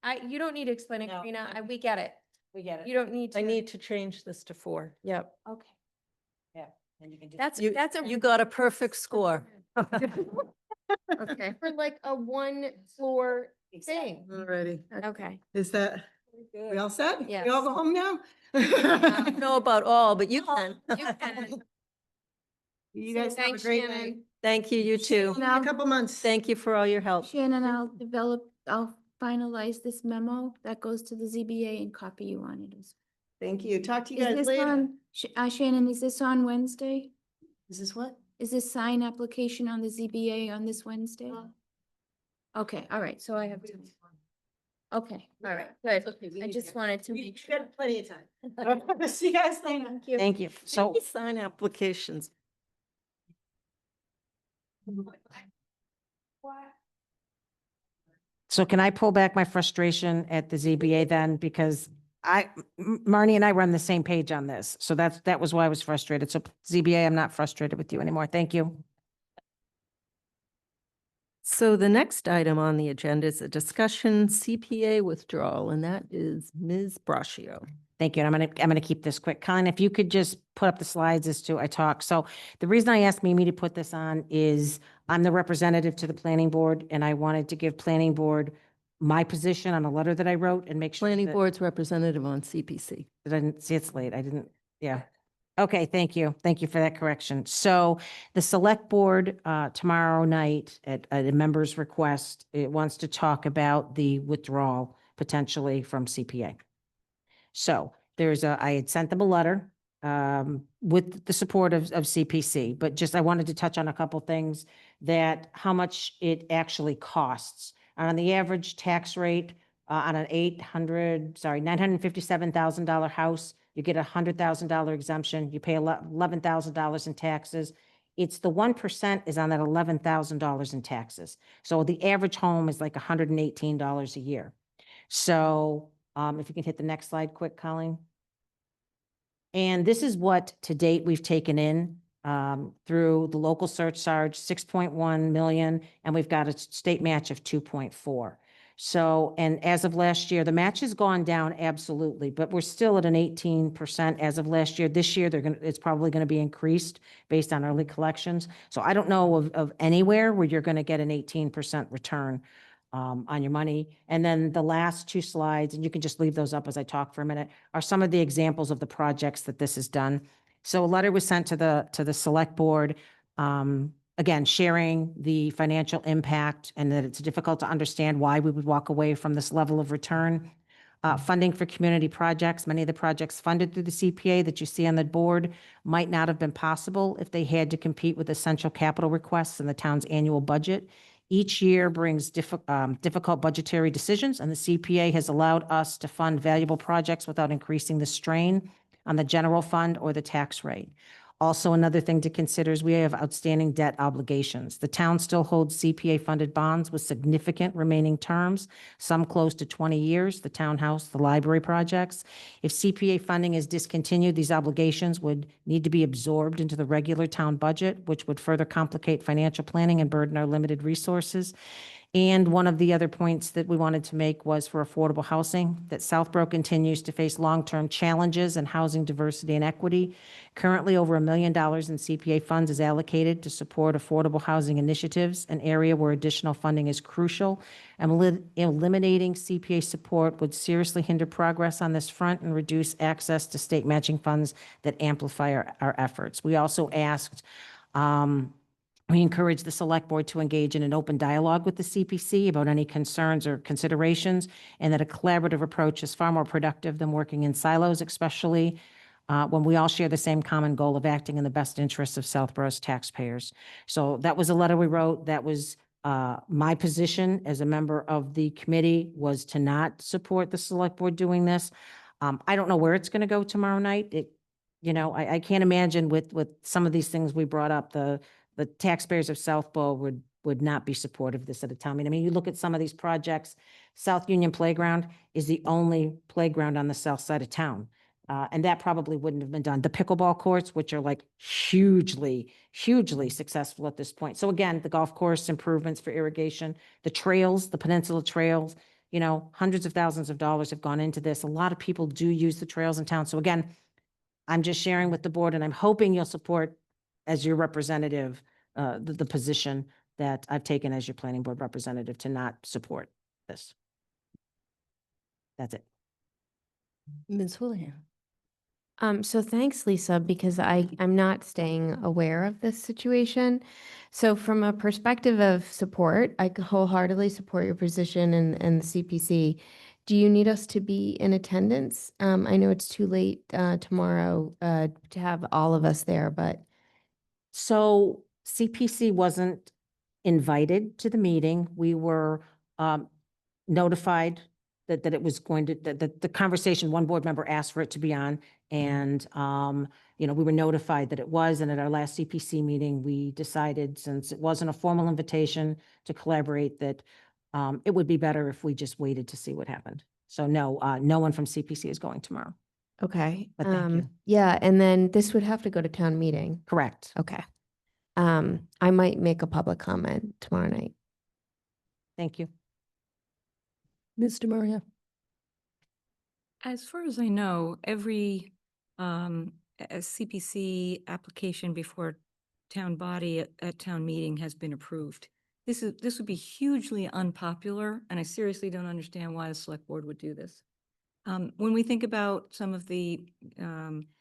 at, you don't need to explain it, No. Karina, we get it. We get You don't need to. I need to change this to 4. Yep. Okay. That's a. You got a perfect score. Okay. For like a 1-floor thing. Alrighty. Okay. Is that, we all set? Yes. We all go home now? I don't know about all, but you can. You can. You guys have a Thanks, great Shannon. night. Thank you, you too. In a couple months. Thank you for all your help. Shannon, I'll finalize this memo that goes to the ZBA and copy you on it. Thank you. Talk to you Is guys this later. on, Shannon, is this on Wednesday? Is this what? Is this sign application on the ZBA on this Wednesday? Okay, all right, so I have to. Okay, all right, good. I just wanted to We make sure. got plenty of time. See you guys later. Thank you. Thank you. So, Sign applications. so can I pull back my frustration at the ZBA then? Because Marnie and I were on the same page on this. So that was why I was frustrated. So ZBA, I'm not frustrated with you anymore. Thank you. So the next item on the agenda is a discussion CPA withdrawal, and that is Ms. Braccio. Thank you. And I'm gonna keep this quick. Colin, if you could just put up the slides as to I talk. So the reason I asked Mimi to put this on is I'm the representative to the planning board, and I wanted to give planning board my position on a letter that I wrote and make sure. Planning that- Board's representative on CPC. I didn't see it's late. I didn't, yeah. Okay, thank you. Thank you for that correction. So the select board tomorrow night at a member's request, it wants to talk about the withdrawal potentially from CPA. So I had sent them a letter with the support of CPC, but just I wanted to touch on a couple things that how much it actually costs. And on the average tax rate on an $957,000 house, you get $100,000 exemption. You pay $11,000 in taxes. It's the 1% is on that $11,000 in taxes. So the average home is like $118 a year. So if you can hit the next slide quick, Colleen. And this is what to date we've taken in through the local surcharge, 6.1 million, and we've got a state match of 2.4. So, and as of last year, the match has gone down absolutely, but we're still at an 18% as of last year. This year, it's probably going to be increased based on early collections. So I don't know of anywhere where you're going to get an 18% return on your money. And then the last two slides, and you can just leave those up as I talk for a minute, are some of the examples of the projects that this has done. So a letter was sent to the select board, again, sharing the financial impact and that it's difficult to understand why we would walk away from this level of return. Funding for community projects. Many of the projects funded through the CPA that you see on the board might not have been possible if they had to compete with essential capital requests in the town's annual budget. Each year brings difficult budgetary decisions, and the CPA has allowed us to fund valuable projects without increasing the strain on the general fund or the tax rate. Also, another thing to consider is we have outstanding debt obligations. The town still holds CPA-funded bonds with significant remaining terms, some close to 20 years, the townhouse, the library projects. If CPA funding is discontinued, these obligations would need to be absorbed into the regular town budget, which would further complicate financial planning and burden our limited resources. And one of the other points that we wanted to make was for affordable housing, that Southborough continues to face long-term challenges in housing diversity and equity. Currently, over $1 million in CPA funds is allocated to support affordable housing initiatives, an area where additional funding is crucial. And eliminating CPA support would seriously hinder progress on this front and reduce access to state matching funds that amplify our efforts. We also asked, we encourage the select board to engage in an open dialogue with the CPC about any concerns or considerations, and that a collaborative approach is far more productive than working in silos, especially when we all share the same common goal of acting in the best interests of Southborough's taxpayers. So that was a letter we wrote. That was my position as a member of the committee, was to not support the select board doing this. I don't know where it's going to go tomorrow night. I can't imagine with some of these things we brought up, the taxpayers of Southborough would not be supportive of this at a town meeting. I mean, you look at some of these projects, South Union Playground is the only playground on the south side of town. And that probably wouldn't have been done. The pickleball courts, which are like hugely, hugely successful at this point. So again, the golf course improvements for irrigation, the trails, the peninsula trails, hundreds of thousands of dollars have gone into this. A lot of people do use the trails in town. So again, I'm just sharing with the board, and I'm hoping you'll support, as your representative, the position that I've taken as your planning board representative to not support this. That's it. Ms. Houlihan. So thanks, Lisa, because I'm not staying aware of this situation. So from a perspective of support, I wholeheartedly support your position and the CPC. Do you need us to be in attendance? I know it's too late tomorrow to have all of us there, but. So CPC wasn't invited to the meeting. We were notified that it was going to, that the conversation, one board member asked for it to be on. And, we were notified that it was. And at our last CPC meeting, we decided, since it wasn't a formal invitation to collaborate, that it would be better if we just waited to see what happened. So no, no one from CPC is going tomorrow. Okay. But thank you. Yeah, and then this would have to go to town meeting. Correct. Okay. I might make a public comment tomorrow night. Thank you. Ms. DeMaria. As far as I know, every a CPC application before town body at town meeting has been approved. This would be hugely unpopular, and I seriously don't understand why the select board would do this. When we think about some of the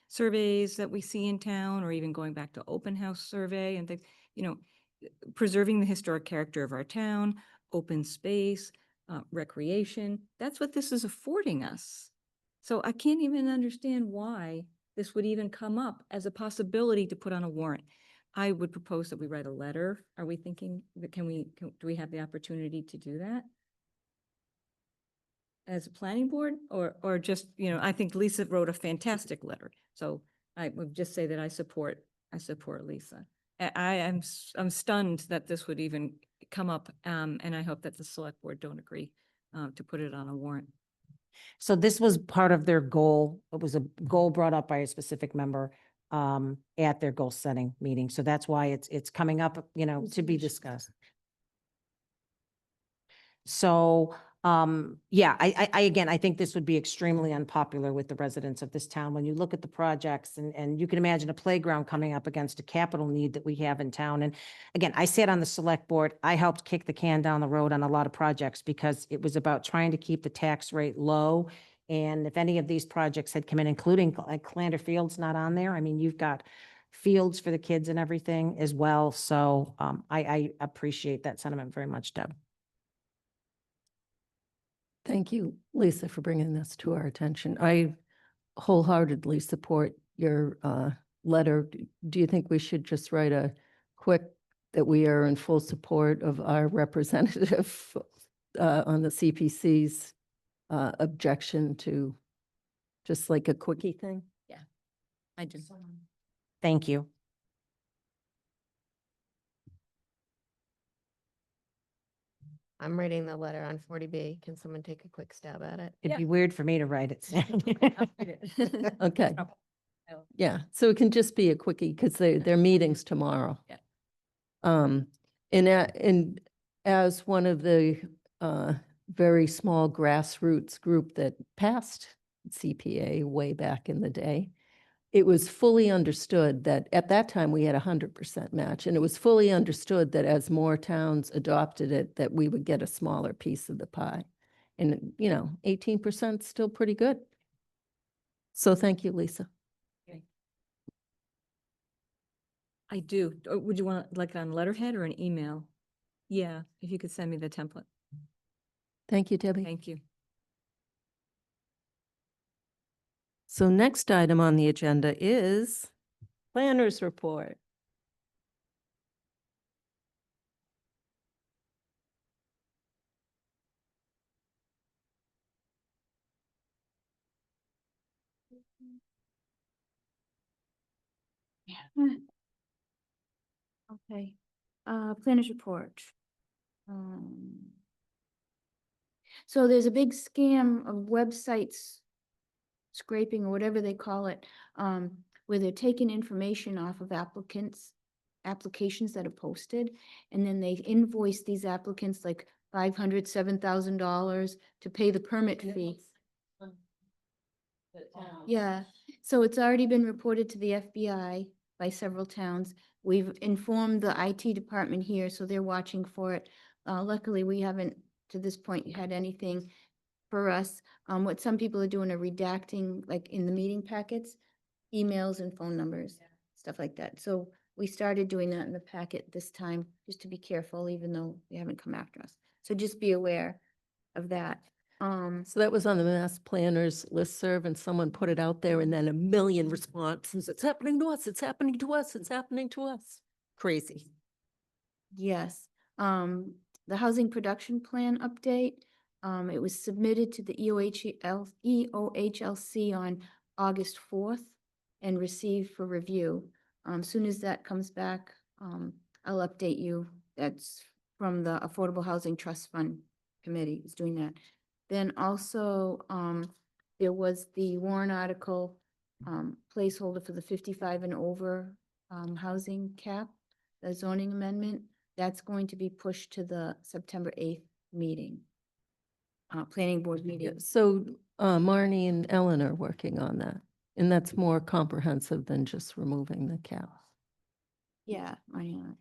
surveys that we see in town, or even going back to open house survey and things, preserving the historic character of our town, open space, recreation, that's what this is affording us. So I can't even understand why this would even come up as a possibility to put on a warrant. I would propose that we write a letter. Are we thinking that do we have the opportunity to do that as a planning board, or just, I think Lisa wrote a fantastic letter. So I would just say that I support Lisa. I'm stunned that this would even come up, and I hope that the select board don't agree to put it on a warrant. So this was part of their goal. It was a goal brought up by a specific member at their goal setting meeting. So that's why it's coming up, to be discussed. So, yeah, I think this would be extremely unpopular with the residents of this town. When you look at the projects, and you can imagine a playground coming up against a capital need that we have in town. And again, I sat on the select board. I helped kick the can down the road on a lot of projects because it was about trying to keep the tax rate low. And if any of these projects had come in, including like Clander Field's not on there, I mean, you've got fields for the kids and everything as well. So I appreciate that sentiment very much, Deb. Thank you, Lisa, for bringing this to our attention. I wholeheartedly support your letter. Do you think we should just write a quick that we are in full support of our representative on the CPC's objection to just like a quickie thing? I do. Thank you. I'm writing the letter on 40B. Can someone take a quick stab at it? It'd be weird for me to write it. Okay. Oh, Yeah, so it can just be a quickie because their meeting's tomorrow. Yeah. And as one of the very small grassroots group that passed CPA way back in the day, it was fully understood that at that time we had 100% match, and it was fully understood that as more towns adopted it, that we would get a smaller piece of the pie. And, 18% is still pretty good. So thank you, Lisa. I do. Would you want like on letterhead or an email? Yeah, if you could send me the template. Thank you, Debbie. Thank you. So next item on the agenda is planners report. Okay, planners report. So there's a big scam of websites scraping or whatever they call it, where they're taking information off of applications that are posted, and then they invoice these applicants like $500, $7,000 to pay the permit fee. Yeah, so it's already been reported to the FBI by several towns. We've informed the IT department here, so they're watching for it. Luckily, we haven't, to this point, had anything for us. What some people are doing are redacting, like in the meeting packets, emails and phone numbers, stuff like that. So we started doing that in the packet this time, just to be careful, even though they haven't come after us. So just be aware of that. So that was on the Mass Planners listserv, and someone put it out there, and then a million responses. It's happening to us. It's happening to us. It's happening to us. Crazy. Yes, the housing production plan update, it was submitted to the EOHLC on August 4th and received for review. Soon as that comes back, I'll update you. That's from the Affordable Housing Trust Fund Committee is doing that. Then also, there was the warrant article, placeholder for the 55 and over, housing cap, the zoning amendment. That's going to be pushed to the September 8th meeting, planning board meeting. So Marnie and Ellen are working on that, and that's more comprehensive than just removing the cap. Yeah, Mariana.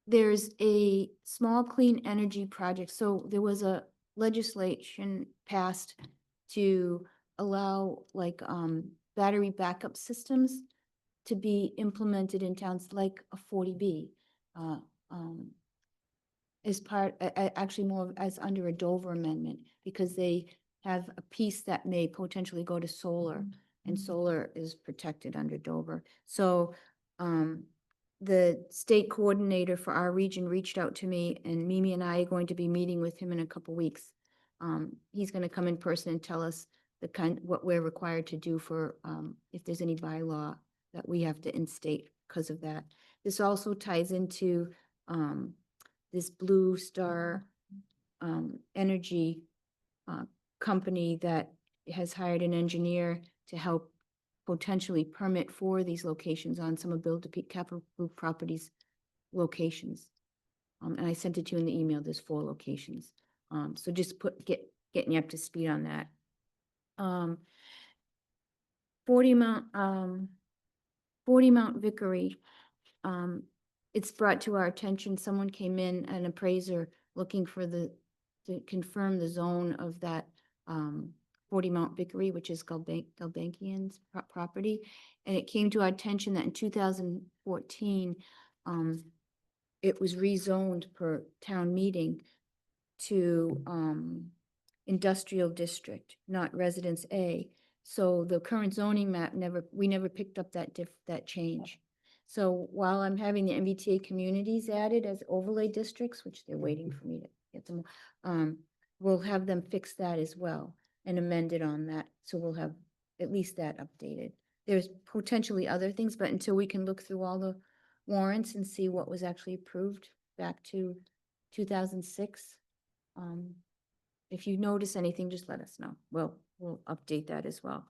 There's a small clean energy project. So there was a legislation passed to allow like battery backup systems to be implemented in towns like a 40B. As part, actually more as under a Dover amendment, because they have a piece that may potentially go to solar, and solar is protected under Dover. So the state coordinator for our region reached out to me, and Mimi and I are going to be meeting with him in a couple weeks. He's going to come in person and tell us what we're required to do for, if there's any bylaw that we have to instate because of that. This also ties into, this Blue Star, energy, company that has hired an engineer to help potentially permit for these locations on some of Capital Group Properties locations. And I sent it to you in the email. There's 4 locations. So just getting you up to speed on that. 40 Mount Vickery. It's brought to our attention. Someone came in, an appraiser, looking for to confirm the zone of that 40 Mount Vickery, which is Gulbenkian's property. And it came to our attention that in 2014, it was rezoned per town meeting to industrial district, not residence A. So the current zoning map we never picked up that change. So while I'm having the MBTA communities added as overlay districts, which they're waiting for me to get them, we'll have them fix that as well and amend it on that. So we'll have at least that updated. There's potentially other things, but until we can look through all the warrants and see what was actually approved back to 2006. If you notice anything, just let us know. We'll update that as well.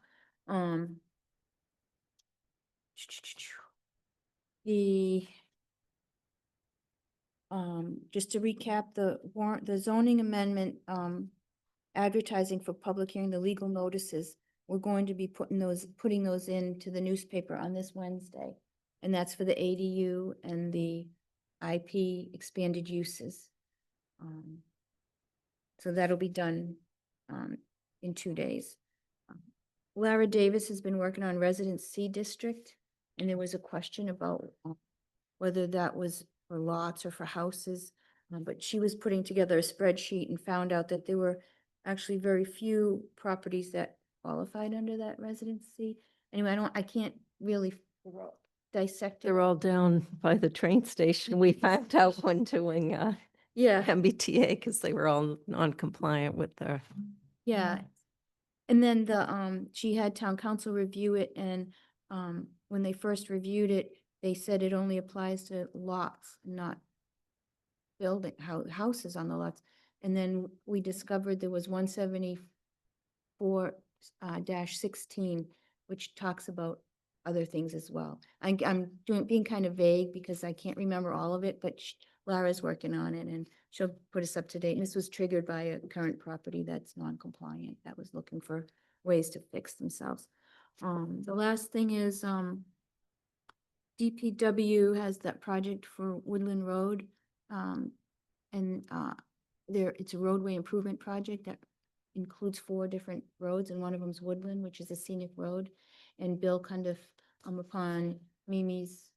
The just to recap, the warrant, the zoning amendment, advertising for public hearing, the legal notices, we're going to be putting those into the newspaper on this Wednesday. And that's for the ADU and the IP expanded uses. So that'll be done, in 2 days. Lara Davis has been working on Residence C District, and there was a question about whether that was for lots or for houses. But she was putting together a spreadsheet and found out that there were actually very few properties that qualified under that residency. Anyway, I can't really dissect it. They're all down by the train station. We found out when doing Yeah, MBTA because they were all non-compliant with their. yeah. And then she had town council review it, and when they first reviewed it, they said it only applies to lots, not building houses on the lots. And then we discovered there was 174-16, which talks about other things as well. I'm being kind of vague because I can't remember all of it, but Lara's working on it and she'll put us up to date. And this was triggered by a current property that's non-compliant that was looking for ways to fix themselves. The last thing is DPW has that project for Woodland Road. It's a roadway improvement project that includes 4 different roads, and one of them's Woodland, which is a scenic road. And Bill kind of, upon Mimi's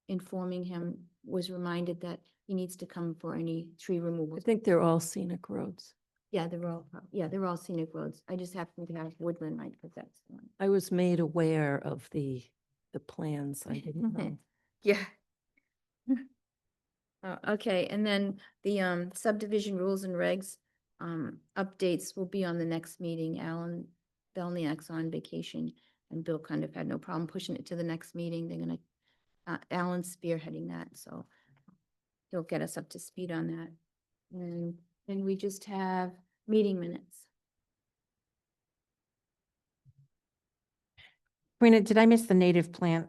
informing him, was reminded that he needs to come for any tree removal. I think they're all scenic roads. Yeah, they're all scenic roads. I just happen to have Woodland right because that's the one. I was made aware of the plans. I didn't know. Yeah. Okay, and then the subdivision rules and regs updates will be on the next meeting. Alan Belniak's on vacation, and Bill kind of had no problem pushing it to the next meeting. They're gonna, Alan's spearheading that, so he'll get us up to speed on that. And then we just have meeting minutes. Karina, did I miss the native plant?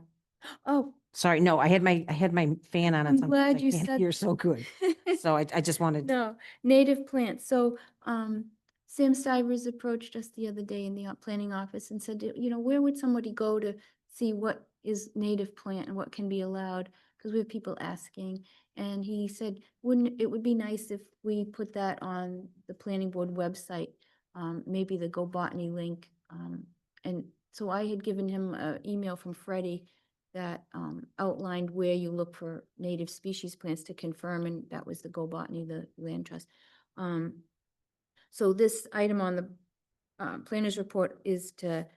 Oh, Sorry, no, I had my fan on. I'm sometimes glad I you can't said. hear so good. So I just wanted. No, native plants. So, Sam Stivers approached us the other day in the planning office and said, you know, where would somebody go to see what is native plant and what can be allowed? Because we have people asking. And he said, it would be nice if we put that on the planning board website, maybe the Go Botany link. And so I had given him an email from Freddie that outlined where you look for native species plants to confirm, and that was the Go Botany, the land trust. So this item on the planner's report is to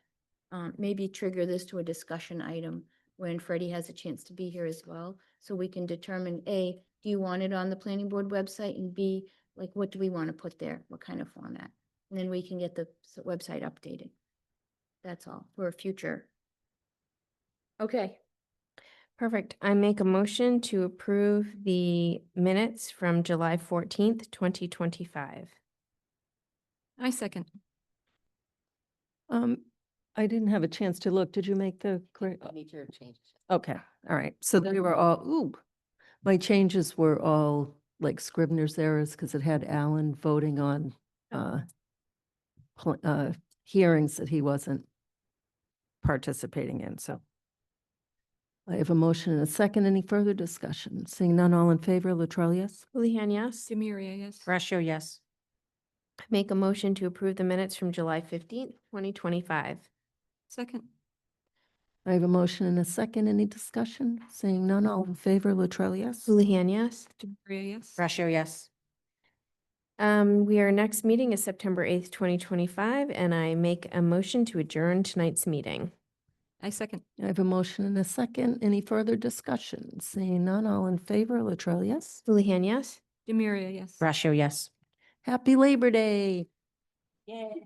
maybe trigger this to a discussion item when Freddie has a chance to be here as well. So we can determine, A, do you want it on the planning board website? And B, like, what do we want to put there? What kind of format? And then we can get the website updated. That's all for a future. Okay. Perfect. I make a motion to approve the minutes from July 14th, 2025. I second. I didn't have a chance to look. Did you make the correct? Need your changes. Okay, all right. So they were all, my changes were all like Scribner's errors because it had Alan voting on hearings that he wasn't participating in, so. I have a motion and a second. Any further discussion? Seeing none, all in favor, Latrell, yes? Houlihan, yes. Demiria, yes. Ratio, yes. Make a motion to approve the minutes from July 15th, 2025. Second. I have a motion and a second. Any discussion? Seeing none, all in favor, Latrell, yes? Houlihan, yes. Demiria, yes. Ratio, yes. Our next meeting is September 8th, 2025, and I make a motion to adjourn tonight's meeting. I second. I have a motion and a second. Any further discussion? Seeing none, all in favor, Latrell, yes? Houlihan, yes? Demiria, yes. Brascio, yes. Happy Labor Day. Yay.